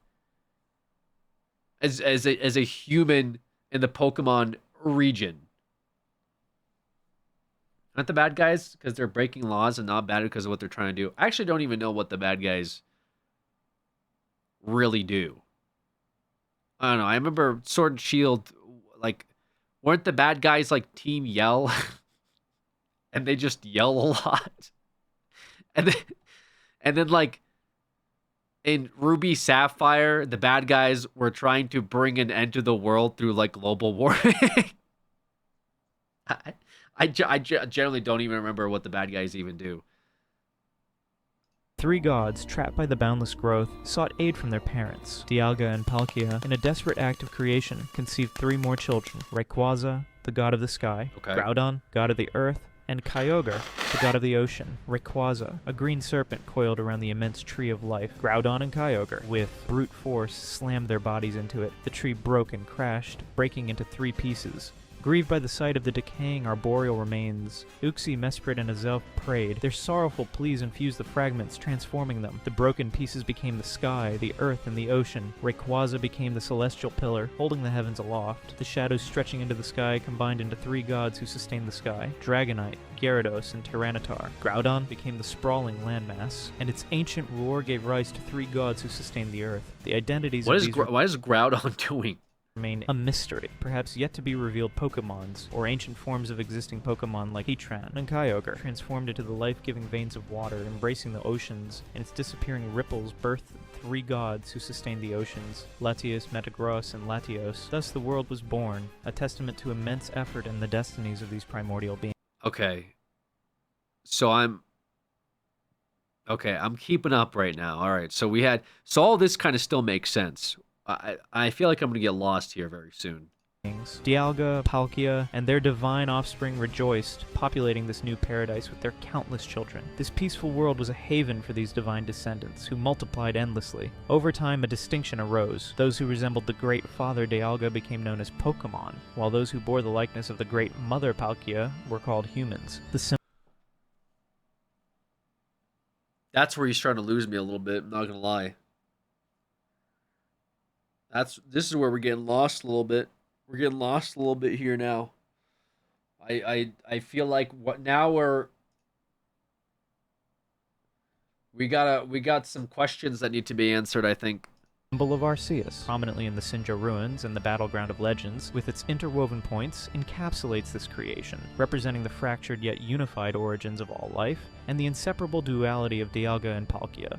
as a human in the Pokemon region. Not the bad guys because they're breaking laws, and not bad because of what they're trying to do. I actually don't even know what the bad guys really do. I don't know. I remember Sword and Shield, like, weren't the bad guys like Team Yell? And they just yell a lot. And then like in Ruby Sapphire, the bad guys were trying to bring an end to the world through like global warming. I generally don't even remember what the bad guys even do. 3 gods, trapped by the boundless growth, sought aid from their parents. Dialga and Palkia, in a desperate act of creation, conceived 3 more children: Rayquaza, the god of the sky; Groudon, god of the earth; and Kyogre, the god of the ocean. Rayquaza, a green serpent coiled around the immense tree of life. Groudon and Kyogre, with brute force, slammed their bodies into it. The tree broke and crashed, breaking into 3 pieces. Grieved by the sight of the decaying arboreal remains, Uxie, Mesprit, and Azelf prayed. Their sorrowful pleas infused the fragments, transforming them. The broken pieces became the sky, the earth, and the ocean. Rayquaza became the celestial pillar, holding the heavens aloft. The shadows stretching into the sky combined into 3 gods who sustained the sky: Dragonite, Gyarados, and Tyranitar. Groudon became the sprawling landmass, and its ancient roar gave rise to 3 gods who sustained the earth. The identities of these... What is Groudon doing? Remain a mystery, perhaps yet to be revealed Pokemons, or ancient forms of existing Pokemon like Heatran and Kyogre, transformed into the life-giving veins of water, embracing the oceans, and its disappearing ripples birthed 3 gods who sustained the oceans: Latios, Metagross, and Latios. Thus the world was born, a testament to immense effort and the destinies of these primordial beings. Okay. So I'm keeping up right now. All right. So all this kind of still makes sense. I feel like I'm going to get lost here very soon. Dialga, Palkia, and their divine offspring rejoiced, populating this new paradise with their countless children. This peaceful world was a haven for these divine descendants, who multiplied endlessly. Over time, a distinction arose. Those who resembled the great father Dialga became known as Pokemon, while those who bore the likeness of the great mother Palkia were called humans. That's where he's trying to lose me a little bit, I'm not going to lie. This is where we're getting lost a little bit. We're getting lost a little bit here now. I feel like what now we got some questions that need to be answered, I think. Symbol of Arceus, prominently in the Sinja ruins and the battleground of legends, with its interwoven points, encapsulates this creation, representing the fractured yet unified origins of all life, and the inseparable duality of Dialga and Palkia.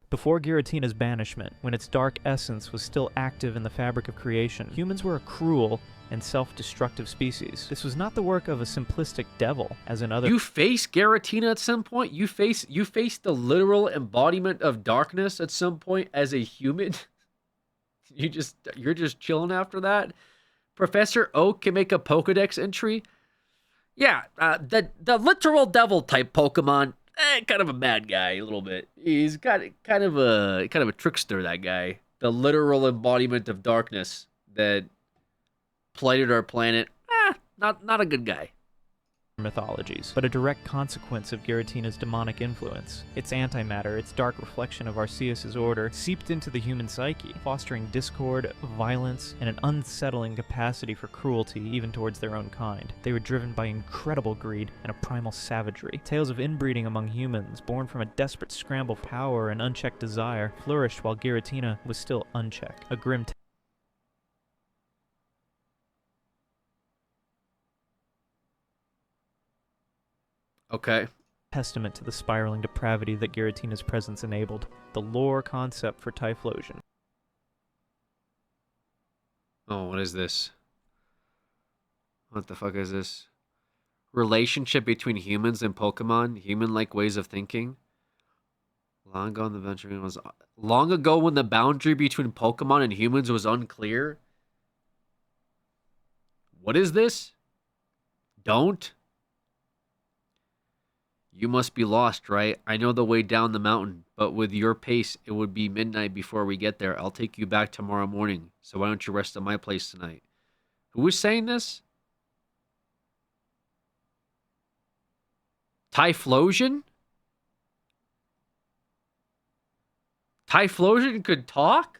Before Giratina's banishment, when its dark essence was still active in the fabric of creation, humans were a cruel and self-destructive species. This was not the work of a simplistic devil, as in other— You face Giratina at some point? You face the literal embodiment of darkness at some point as a human? You're just chilling after that? Professor Oak can make a Pokedex entry? Yeah, the literal devil type Pokemon, kind of a bad guy a little bit. He's got kind of a trickster, that guy. The literal embodiment of darkness that plighted our planet. Not a good guy. Mythologies, but a direct consequence of Giratina's demonic influence. Its antimatter, its dark reflection of Arceus' order, seeped into the human psyche, fostering discord, violence, and an unsettling capacity for cruelty even towards their own kind. They were driven by incredible greed and a primal savagery. Tales of inbreeding among humans, born from a desperate scramble for power and unchecked desire, flourished while Giratina was still unchecked. A grim Okay. testament to the spiraling depravity that Giratina's presence enabled. The lore concept for Typhlosion. Oh, what is this? What the fuck is this? Relationship between humans and Pokemon? Human-like ways of thinking? Long ago when the boundary between Pokemon and humans was unclear? What is this? Don't? You must be lost, right? I know the way down the mountain, but with your pace, it would be midnight before we get there. I'll take you back tomorrow morning, so why don't you rest at my place tonight? Who is saying this? Typhlosion? Typhlosion could talk?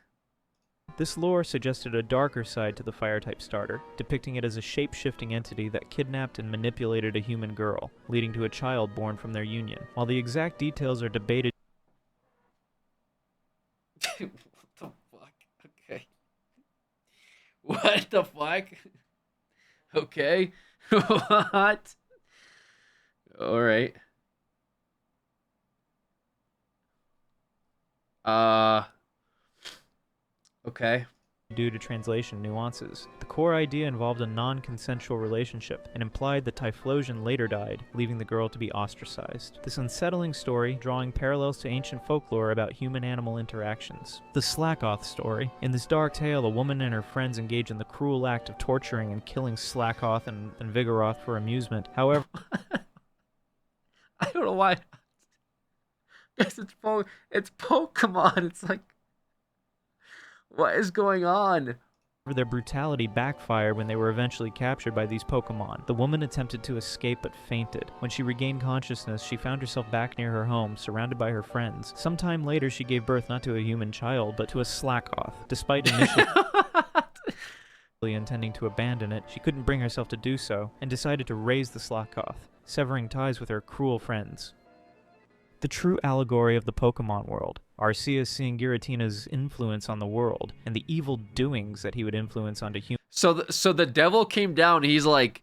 This lore suggested a darker side to the Fire-type starter, depicting it as a shape-shifting entity that kidnapped and manipulated a human girl, leading to a child born from their union. While the exact details are debated— What the fuck? Okay. What the fuck? Okay. What? Alright. Okay. Due to translation nuances. The core idea involved a non-consensual relationship and implied that Typhlosion later died, leaving the girl to be ostracized. This unsettling story, drawing parallels to ancient folklore about human-animal interactions. The Slackoth story. In this dark tale, a woman and her friends engage in the cruel act of torturing and killing Slackoth and Vigoroth for amusement. However— I don't know why. Guess it's Pokemon. It's like, what is going on? Their brutality backfired when they were eventually captured by these Pokemon. The woman attempted to escape but fainted. When she regained consciousness, she found herself back near her home, surrounded by her friends. Sometime later, she gave birth not to a human child, but to a Slackoth. Despite initially intending to abandon it, she couldn't bring herself to do so, and decided to raise the Slackoth, severing ties with her cruel friends. The true allegory of the Pokemon world. Arceus seeing Giratina's influence on the world, and the evil doings that he would influence onto humans. So the devil came down, and he's like,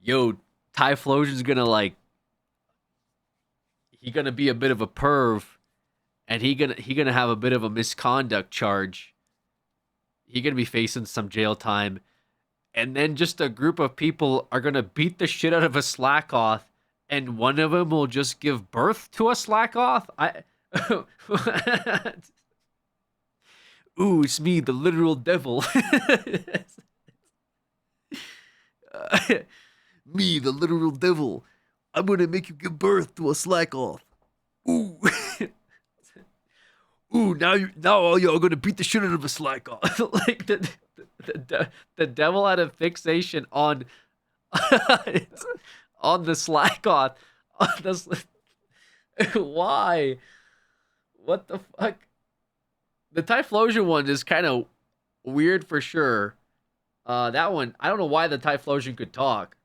yo, Typhlosion's gonna he gonna be a bit of a perv, and he gonna have a bit of a misconduct charge. He gonna be facing some jail time, and then just a group of people are gonna beat the shit out of a Slackoth, and one of them will just give birth to a Slackoth? Ooh, it's me, the literal devil. Me, the literal devil. I'm gonna make you give birth to a Slackoth. Ooh. Ooh, now all y'all gonna beat the shit out of a Slackoth. Like the devil had a fixation on on the Slackoth. Why? What the fuck? The Typhlosion one is kind of weird for sure. That one, I don't know why the Typhlosion could talk.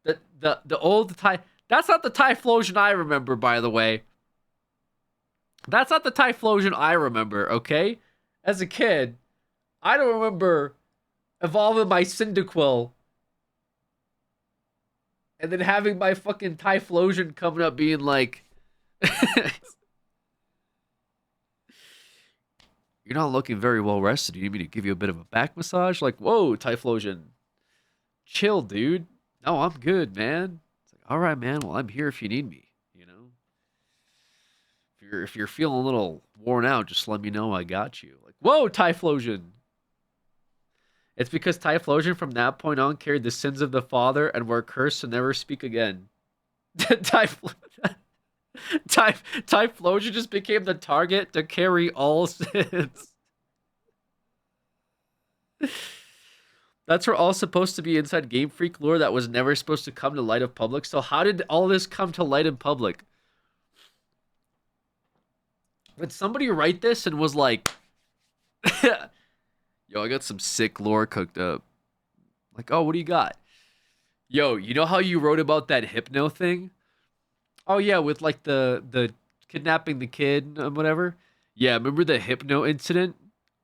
The old that's not the Typhlosion I remember, by the way. That's not the Typhlosion I remember, okay? As a kid, I don't remember evolving my Cyndaquil and then having my fucking Typhlosion coming up being like, you're not looking very well rested. You need me to give you a bit of a back massage? Like, whoa, Typhlosion. Chill, dude. No, I'm good, man. It's like, all right, man. Well, I'm here if you need me. You know, if you're feeling a little worn out, just let me know. I got you. Like, whoa, Typhlosion. It's because Typhlosion from that point on carried the sins of the father and were cursed to never speak again. Typhlosion just became the target to carry all sins. That's all supposed to be inside Game Freak lore that was never supposed to come to light of public. So how did all this come to light in public? Did somebody write this and was like, yo, I got some sick lore cooked up. Like, oh, what do you got? Yo, you know how you wrote about that Hypno thing? Oh, yeah, with like the kidnapping the kid and whatever. Yeah, remember the Hypno incident?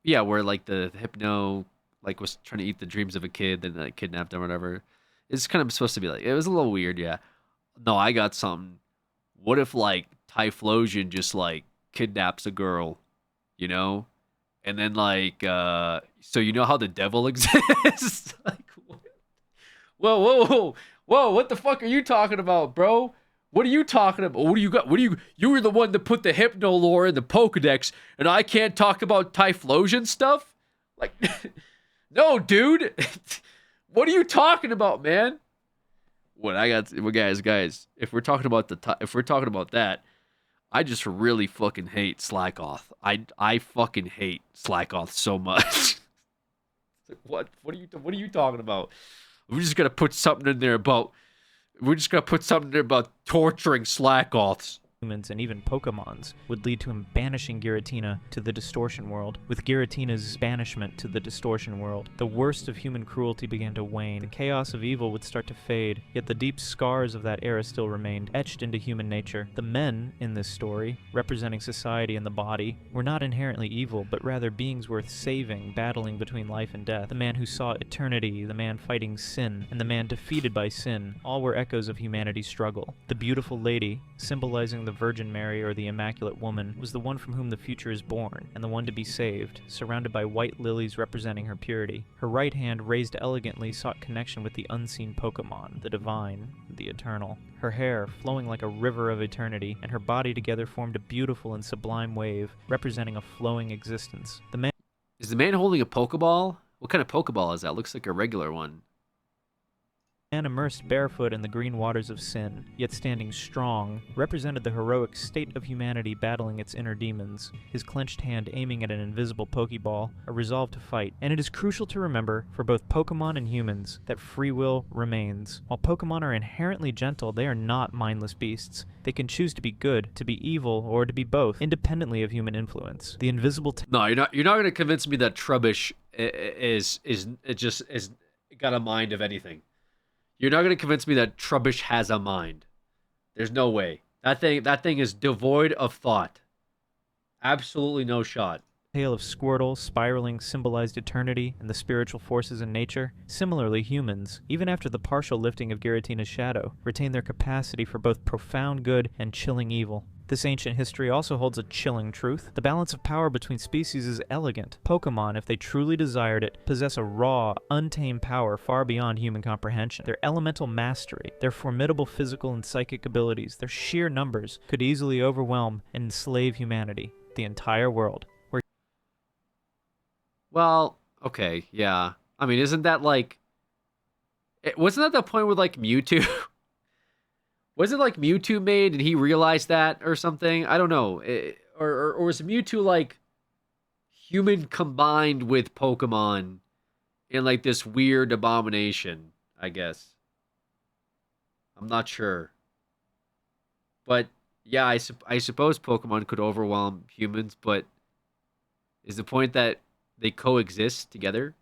Yeah, where like the Hypno like was trying to eat the dreams of a kid, then like kidnapped him or whatever. It's kind of supposed to be like, it was a little weird, yeah. No, I got something. What if like Typhlosion just like kidnaps a girl, you know? And then like, so you know how the devil exists? Like, whoa, what the fuck are you talking about, bro? What are you talking about? What do you got? You were the one that put the Hypno lore in the Pokedex, and I can't talk about Typhlosion stuff? Like, no, dude. What are you talking about, man? What I got, well, guys, if we're talking about that, I just really fucking hate Slackoth. I fucking hate Slackoth so much. What are you talking about? We're just gonna put something in there about torturing Slackoths. Humans and even Pokemons would lead to him banishing Giratina to the Distortion World. With Giratina's banishment to the Distortion World, the worst of human cruelty began to wane. The chaos of evil would start to fade, yet the deep scars of that era still remained, etched into human nature. The men in this story, representing society and the body, were not inherently evil, but rather beings worth saving, battling between life and death. The man who saw eternity, the man fighting sin, and the man defeated by sin, all were echoes of humanity's struggle. The beautiful lady, symbolizing the Virgin Mary or the Immaculate Woman, was the one from whom the future is born, and the one to be saved, surrounded by white lilies representing her purity. Her right hand, raised elegantly, sought connection with the unseen Pokemon, the divine, the eternal. Her hair, flowing like a river of eternity, and her body together formed a beautiful and sublime wave, representing a flowing existence. Is the man holding a Pokeball? What kind of Pokeball is that? Looks like a regular one. Man immersed barefoot in the green waters of sin, yet standing strong, represented the heroic state of humanity battling its inner demons, his clenched hand aiming at an invisible Pokeball, a resolve to fight. And it is crucial to remember, for both Pokemon and humans, that free will remains. While Pokemon are inherently gentle, they are not mindless beasts. They can choose to be good, to be evil, or to be both, independently of human influence. The invisible... No, you're not going to convince me that Trubbish is got a mind of anything. You're not going to convince me that Trubbish has a mind. There's no way. That thing is devoid of thought. Absolutely no shot. Tale of Squirtle, spiraling, symbolized eternity and the spiritual forces in nature. Similarly, humans, even after the partial lifting of Giratina's shadow, retain their capacity for both profound good and chilling evil. This ancient history also holds a chilling truth. The balance of power between species is elegant. Pokemon, if they truly desired it, possess a raw, untamed power far beyond human comprehension. Their elemental mastery, their formidable physical and psychic abilities, their sheer numbers could easily overwhelm and enslave humanity, the entire world. Well, okay, yeah. I mean, isn't that like... Wasn't that the point with like Mewtwo? Was it like Mewtwo made and he realized that or something? I don't know. Or was Mewtwo like human combined with Pokemon in like this weird abomination, I guess. I'm not sure. But yeah, I suppose Pokemon could overwhelm humans, but Is the point that they coexist together?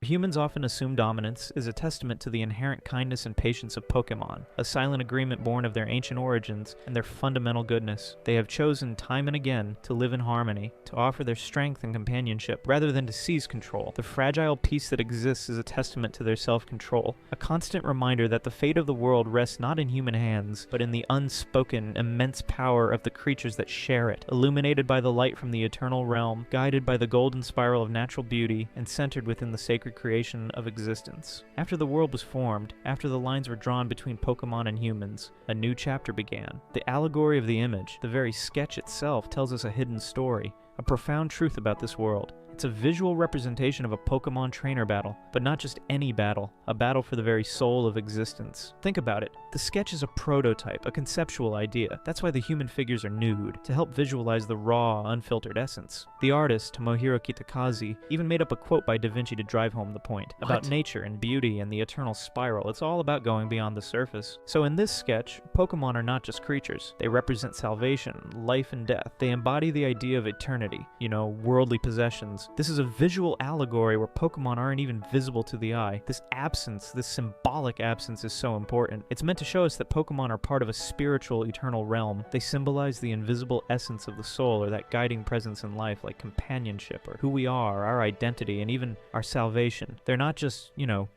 Humans often assume dominance is a testament to the inherent kindness and patience of Pokemon, a silent agreement born of their ancient origins and their fundamental goodness. They have chosen time and again to live in harmony, to offer their strength and companionship, rather than to seize control. The fragile peace that exists is a testament to their self-control, a constant reminder that the fate of the world rests not in human hands, but in the unspoken, immense power of the creatures that share it, illuminated by the light from the eternal realm, guided by the golden spiral of natural beauty, and centered within the sacred creation of existence. After the world was formed, after the lines were drawn between Pokemon and humans, a new chapter began. The allegory of the image, the very sketch itself, tells us a hidden story, a profound truth about this world. It's a visual representation of a Pokemon trainer battle, but not just any battle, a battle for the very soul of existence. Think about it. The sketch is a prototype, a conceptual idea. That's why the human figures are nude, to help visualize the raw, unfiltered essence. The artist, Tomohiro Kitakaze, even made up a quote by Da Vinci to drive home the point. About nature and beauty and the eternal spiral. It's all about going beyond the surface. So in this sketch, Pokemon are not just creatures. They represent salvation, life and death. They embody the idea of eternity, worldly possessions. This is a visual allegory where Pokemon aren't even visible to the eye. This absence, this symbolic absence, is so important. It's meant to show us that Pokemon are part of a spiritual, eternal realm. They symbolize the invisible essence of the soul, or that guiding presence in life, like companionship, or who we are, our identity, and even our salvation. They're not just,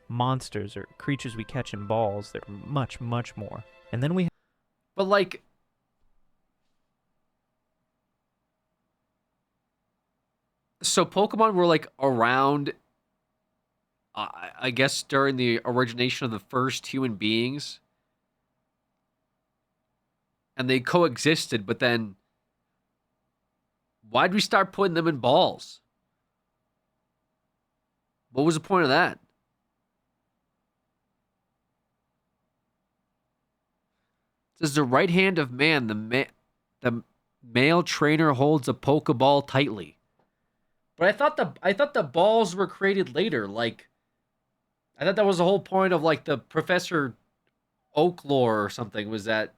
monsters or creatures we catch in balls. They're much, much more. And then we... But, like... So Pokemon were like around, I guess, during the origination of the first human beings, and they coexisted. But then, why'd we start putting them in balls? What was the point of that? It says the right hand of man, the male trainer holds a Pokeball tightly. But I thought the balls were created later. Like, I thought that was the whole point of like the Professor Oak lore or something, was that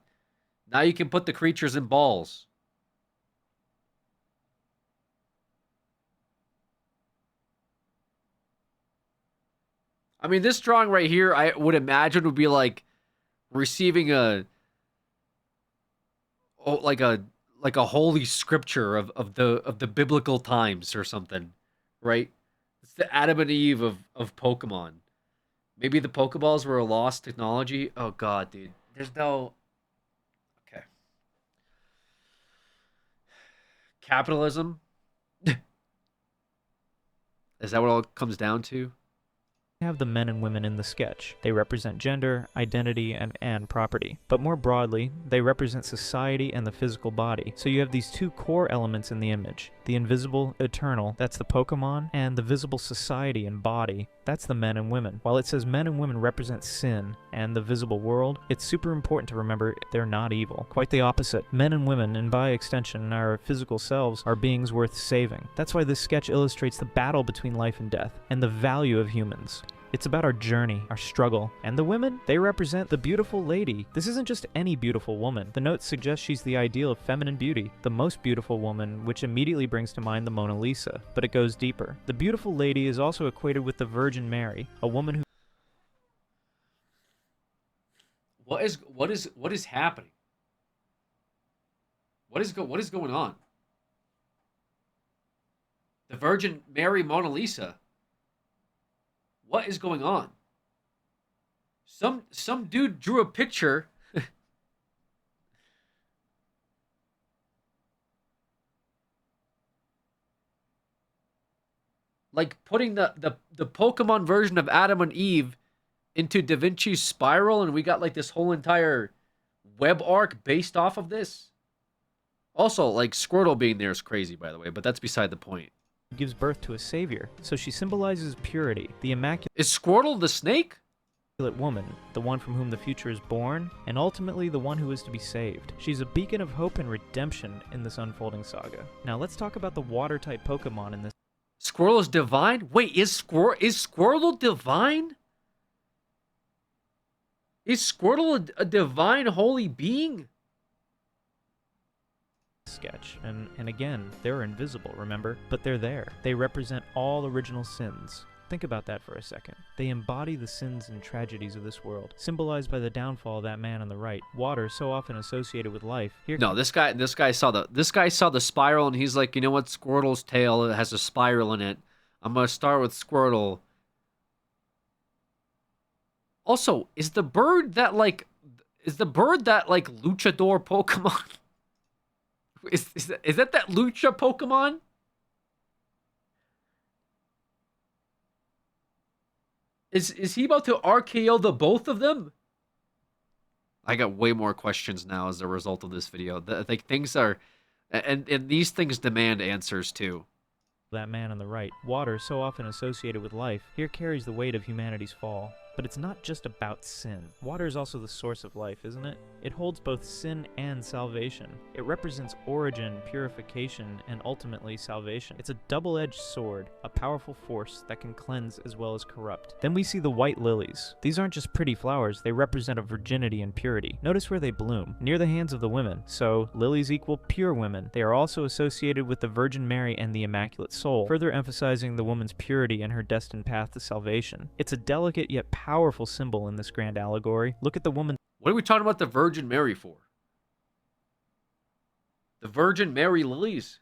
now you can put the creatures in balls. I mean, this drawing right here, I would imagine would be like receiving a holy scripture of the biblical times or something, right? It's the Adam and Eve of Pokemon. Maybe the Pokeballs were a lost technology. Oh god, dude. There's no... Okay. Capitalism? Is that what it all comes down to? Have the men and women in the sketch. They represent gender, identity, and property. But more broadly, they represent society and the physical body. So you have these two core elements in the image. The invisible, eternal, that's the Pokemon, and the visible society and body, that's the men and women. While it says men and women represent sin and the visible world, it's super important to remember they're not evil. Quite the opposite. Men and women, and by extension our physical selves, are beings worth saving. That's why this sketch illustrates the battle between life and death, and the value of humans. It's about our journey, our struggle. And the women, they represent the beautiful lady. This isn't just any beautiful woman. The notes suggest she's the ideal of feminine beauty, the most beautiful woman, which immediately brings to mind the Mona Lisa. But it goes deeper. The beautiful lady is also equated with the Virgin Mary, a woman who... What is happening? What is going on? The Virgin Mary Mona Lisa. What is going on? Some dude drew a picture. Like putting the Pokemon version of Adam and Eve into Da Vinci's spiral, and we got like this whole entire web arc based off of this. Also, like Squirtle being there is crazy, by the way, but that's beside the point. Gives birth to a savior, so she symbolizes purity, the immaculate... Is Squirtle the snake? ...woman, the one from whom the future is born, and ultimately the one who is to be saved. She's a beacon of hope and redemption in this unfolding saga. Now let's talk about the water-type Pokemon in this... Squirtle is divine? Wait, is Squirtle divine? Is Squirtle a divine holy being? sketch. And again, they're invisible, remember? But they're there. They represent all original sins. Think about that for a second. They embody the sins and tragedies of this world, symbolized by the downfall of that man on the right. Water, so often associated with life. No, this guy saw the spiral, and he's like, you know what? Squirtle's tail has a spiral in it. I'm gonna start with Squirtle. Also, is the bird that like luchador Pokemon? Is that lucha Pokemon? Is he about to RKO the both of them? I got way more questions now as a result of this video. Like things are, and these things demand answers too. That man on the right. Water, so often associated with life, here carries the weight of humanity's fall. But it's not just about sin. Water is also the source of life, isn't it? It holds both sin and salvation. It represents origin, purification, and ultimately salvation. It's a double-edged sword, a powerful force that can cleanse as well as corrupt. Then we see the white lilies. These aren't just pretty flowers, they represent a virginity and purity. Notice where they bloom, near the hands of the women. So, lilies equal pure women. They are also associated with the Virgin Mary and the Immaculate Soul, further emphasizing the woman's purity and her destined path to salvation. It's a delicate yet powerful symbol in this grand allegory. Look at the woman. What are we talking about the Virgin Mary for? The Virgin Mary lilies?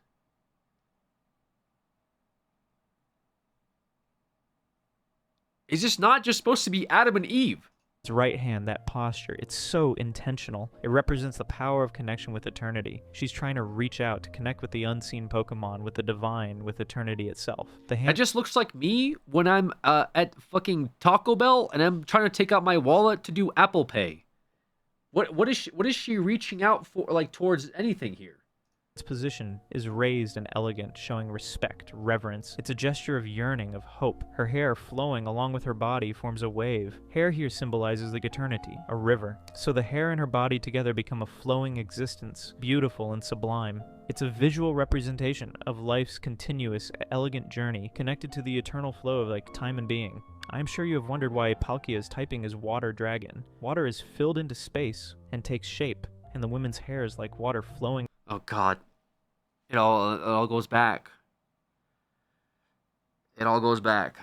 Is this not just supposed to be Adam and Eve? Right hand, that posture, it's so intentional. It represents the power of connection with eternity. She's trying to reach out to connect with the unseen Pokemon, with the divine, with eternity itself. The hand that just looks like me when I'm at fucking Taco Bell and I'm trying to take out my wallet to do Apple Pay. What is she reaching out for, like, towards anything here? Its position is raised and elegant, showing respect, reverence. It's a gesture of yearning, of hope. Her hair, flowing along with her body, forms a wave. Hair here symbolizes the eternity, a river. So the hair and her body together become a flowing existence, beautiful and sublime. It's a visual representation of life's continuous, elegant journey, connected to the eternal flow of like time and being. I'm sure you have wondered why Palkia's typing is water dragon. Water is filled into space and takes shape, and the woman's hair is like water flowing. Oh God, it all goes back. It all goes back.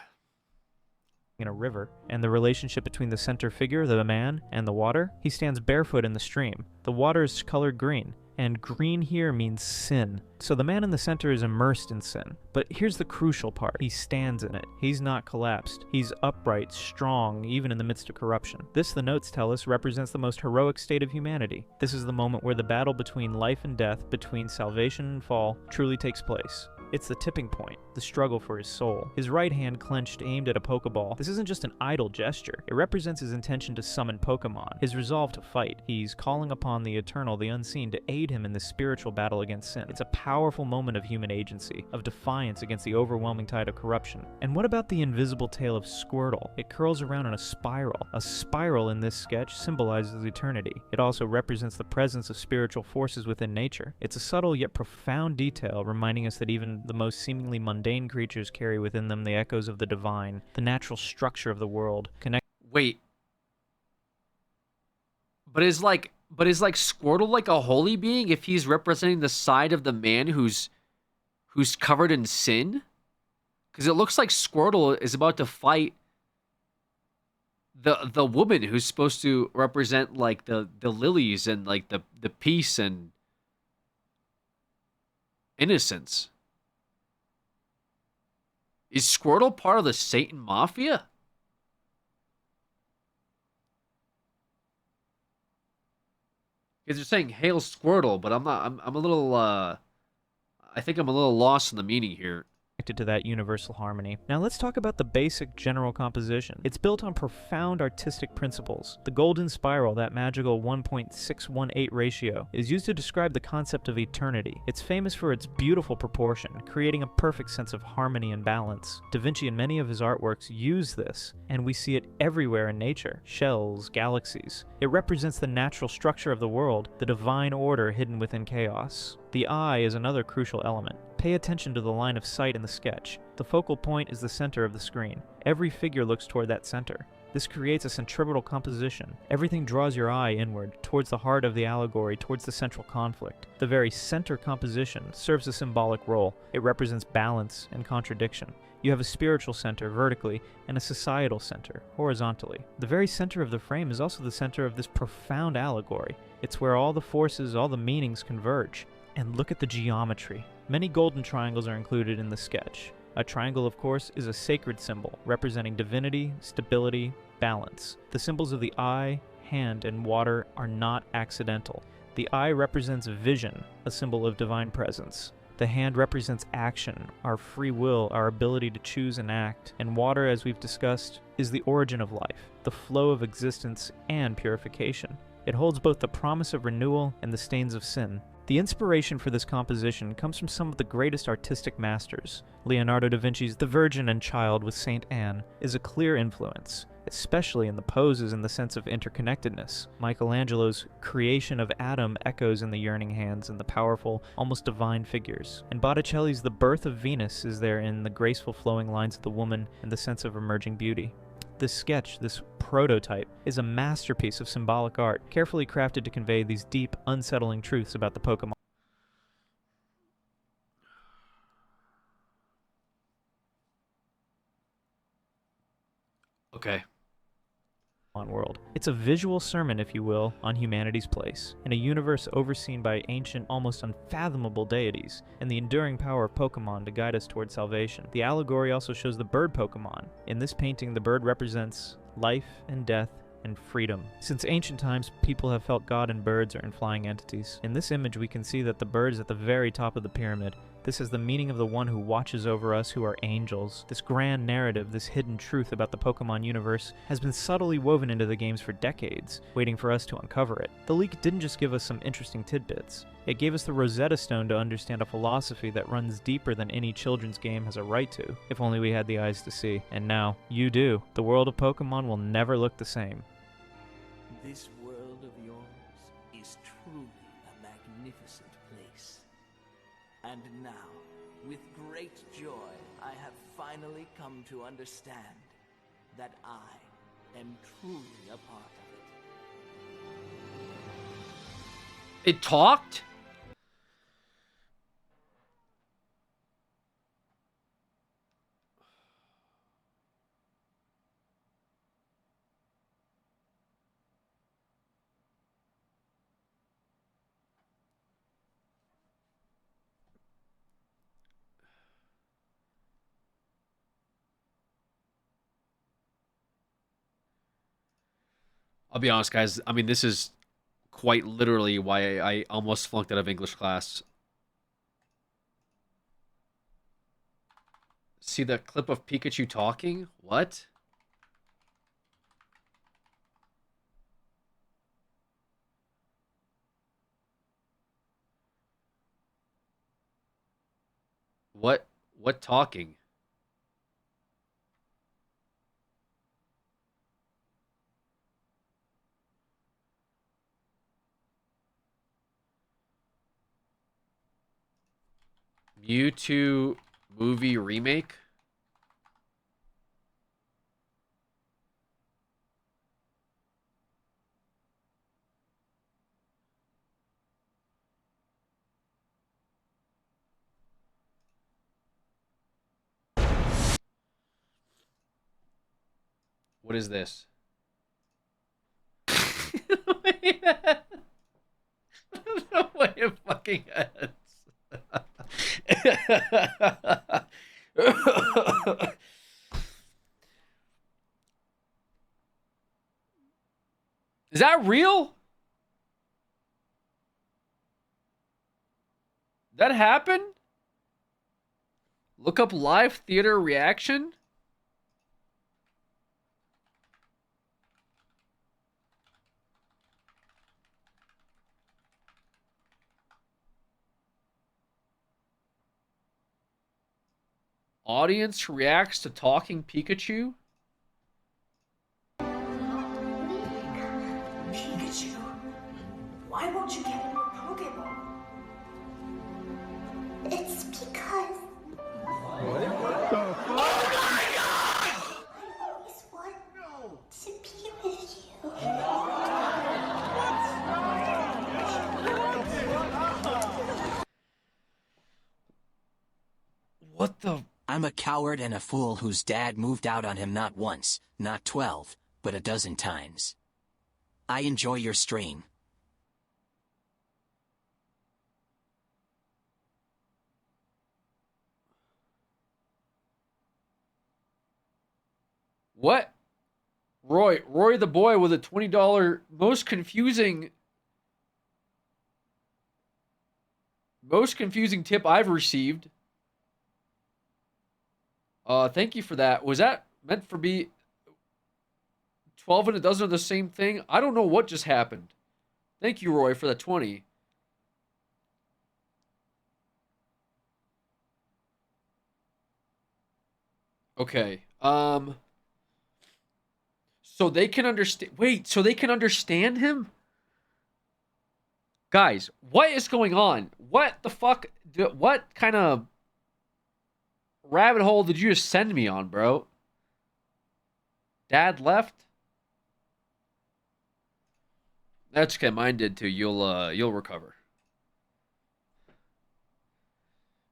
In a river, and the relationship between the center figure, the man, and the water. He stands barefoot in the stream. The water is colored green, and green here means sin. So the man in the center is immersed in sin. But here's the crucial part. He stands in it. He's not collapsed. He's upright, strong, even in the midst of corruption. This, the notes tell us, represents the most heroic state of humanity. This is the moment where the battle between life and death, between salvation and fall, truly takes place. It's the tipping point, the struggle for his soul. His right hand clenched, aimed at a Pokeball. This isn't just an idle gesture. It represents his intention to summon Pokemon, his resolve to fight. He's calling upon the eternal, the unseen, to aid him in this spiritual battle against sin. It's a powerful moment of human agency, of defiance against the overwhelming tide of corruption. And what about the invisible tail of Squirtle? It curls around in a spiral. A spiral in this sketch symbolizes eternity. It also represents the presence of spiritual forces within nature. It's a subtle yet profound detail, reminding us that even the most seemingly mundane creatures carry within them the echoes of the divine, the natural structure of the world. Wait. But is Squirtle like a holy being if he's representing the side of the man who's covered in sin? Because it looks like Squirtle is about to fight the woman who's supposed to represent like the lilies and like the peace and innocence. Is Squirtle part of the Satan Mafia? Because they're saying "Hail Squirtle," but I'm not. I'm a little. I think I'm a little lost in the meaning here. To that universal harmony. Now let's talk about the basic general composition. It's built on profound artistic principles. The golden spiral, that magical 1.618 ratio, is used to describe the concept of eternity. It's famous for its beautiful proportion, creating a perfect sense of harmony and balance. Da Vinci and many of his artworks use this, and we see it everywhere in nature. Shells, galaxies. It represents the natural structure of the world, the divine order hidden within chaos. The eye is another crucial element. Pay attention to the line of sight in the sketch. The focal point is the center of the screen. Every figure looks toward that center. This creates a centripetal composition. Everything draws your eye inward, towards the heart of the allegory, towards the central conflict. The very center composition serves a symbolic role. It represents balance and contradiction. You have a spiritual center vertically and a societal center horizontally. The very center of the frame is also the center of this profound allegory. It's where all the forces, all the meanings converge. And look at the geometry. Many golden triangles are included in the sketch. A triangle, of course, is a sacred symbol representing divinity, stability, balance. The symbols of the eye, hand, and water are not accidental. The eye represents vision, a symbol of divine presence. The hand represents action, our free will, our ability to choose and act. And water, as we've discussed, is the origin of life, the flow of existence and purification. It holds both the promise of renewal and the stains of sin. The inspiration for this composition comes from some of the greatest artistic masters. Leonardo da Vinci's The Virgin and Child with Saint Anne is a clear influence, especially in the poses and the sense of interconnectedness. Michelangelo's creation of Adam echoes in the yearning hands and the powerful, almost divine figures. And Botticelli's The Birth of Venus is there in the graceful flowing lines of the woman and the sense of emerging beauty. This sketch, this prototype, is a masterpiece of symbolic art, carefully crafted to convey these deep, unsettling truths about the Pokemon. Okay. World. It's a visual sermon, if you will, on humanity's place, in a universe overseen by ancient, almost unfathomable deities, and the enduring power of Pokemon to guide us toward salvation. The allegory also shows the bird Pokemon. In this painting, the bird represents life and death and freedom. Since ancient times, people have felt God and birds are in flying entities. In this image, we can see that the bird is at the very top of the pyramid. This is the meaning of the one who watches over us, who are angels. This grand narrative, this hidden truth about the Pokemon universe, has been subtly woven into the games for decades, waiting for us to uncover it. The leak didn't just give us some interesting tidbits. It gave us the Rosetta Stone to understand a philosophy that runs deeper than any children's game has a right to, if only we had the eyes to see. And now, you do. The world of Pokemon will never look the same. This world of yours is truly a magnificent place. And now, with great joy, I have finally come to understand that I am truly a part of it. It talked? I'll be honest, guys. I mean, this is quite literally why I almost flunked out of English class. See that clip of Pikachu talking? What? What talking? Mewtwo movie remake? What is this? No way it fucking ends. Is that real? That happened? Look up live theater reaction. Audience reacts to talking Pikachu. Pikachu, why won't you get more Pokeball? It's because... What? Oh my God! I always want to I'm a coward and a fool whose dad moved out on him not once, not 12, but a dozen times. I enjoy your stream. What? Roy the boy with a $20 most confusing tip I've received. Thank you for that. Was that meant for be 12 and a dozen of the same thing? I don't know what just happened. Thank you, Roy, for the 20. Okay. So they can understand. Wait, so they can understand him? Guys, what is going on? What the fuck? What kind of rabbit hole did you just send me on, bro? Dad left? That's okay. Mine did too. You'll recover.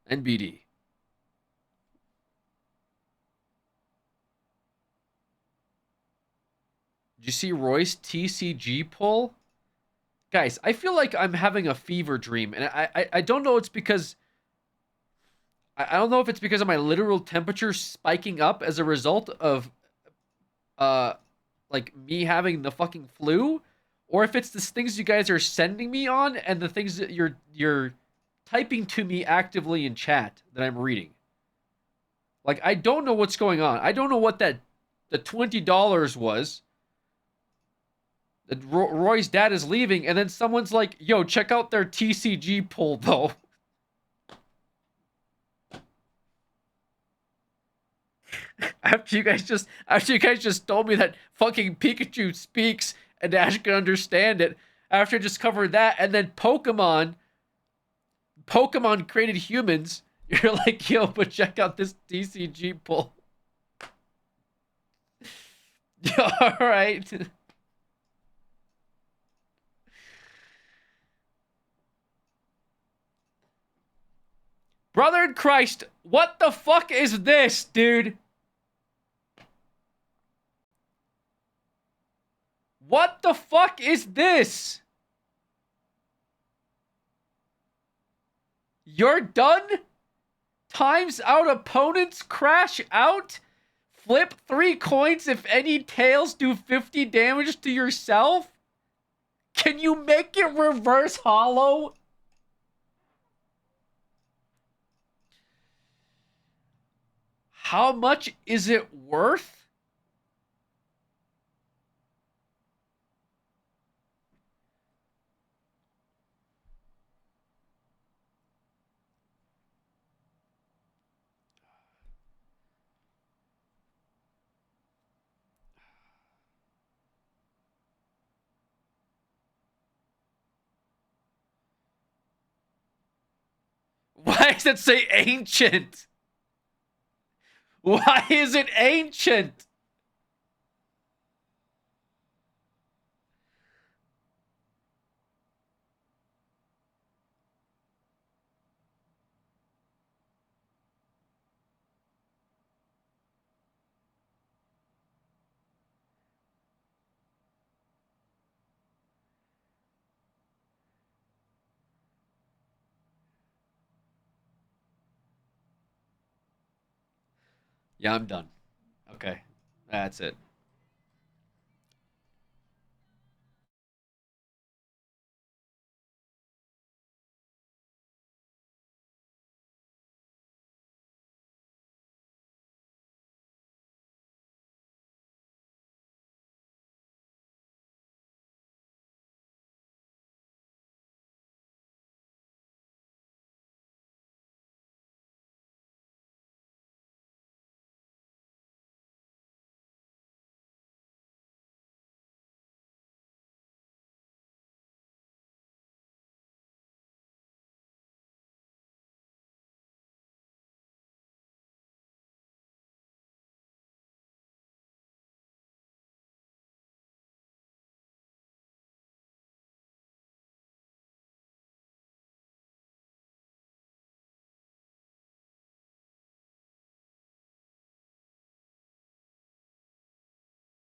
NBD. Did you see Roy's TCG pull? Guys, I feel like I'm having a fever dream, and I don't know. It's because I don't know if it's because of my literal temperature spiking up as a result of like me having the fucking flu, or if it's the things you guys are sending me on and the things that you're typing to me actively in chat that I'm reading. Like, I don't know what's going on. I don't know what the $20 was. Roy's dad is leaving, and then someone's like, yo, check out their TCG pull, though. After you guys just told me that fucking Pikachu speaks and Ash can understand it, after I just covered that, and then Pokemon created humans, you're like, yo, but check out this TCG pull. Alright. Brother in Christ, what the fuck is this, dude? What the fuck is this? You're done? Times out opponents, crash out? Flip 3 coins if any tails do 50 damage to yourself? Can you make it reverse hollow? How much is it worth? Why does it say ancient? Why is it ancient? Yeah, I'm done. Okay, that's it.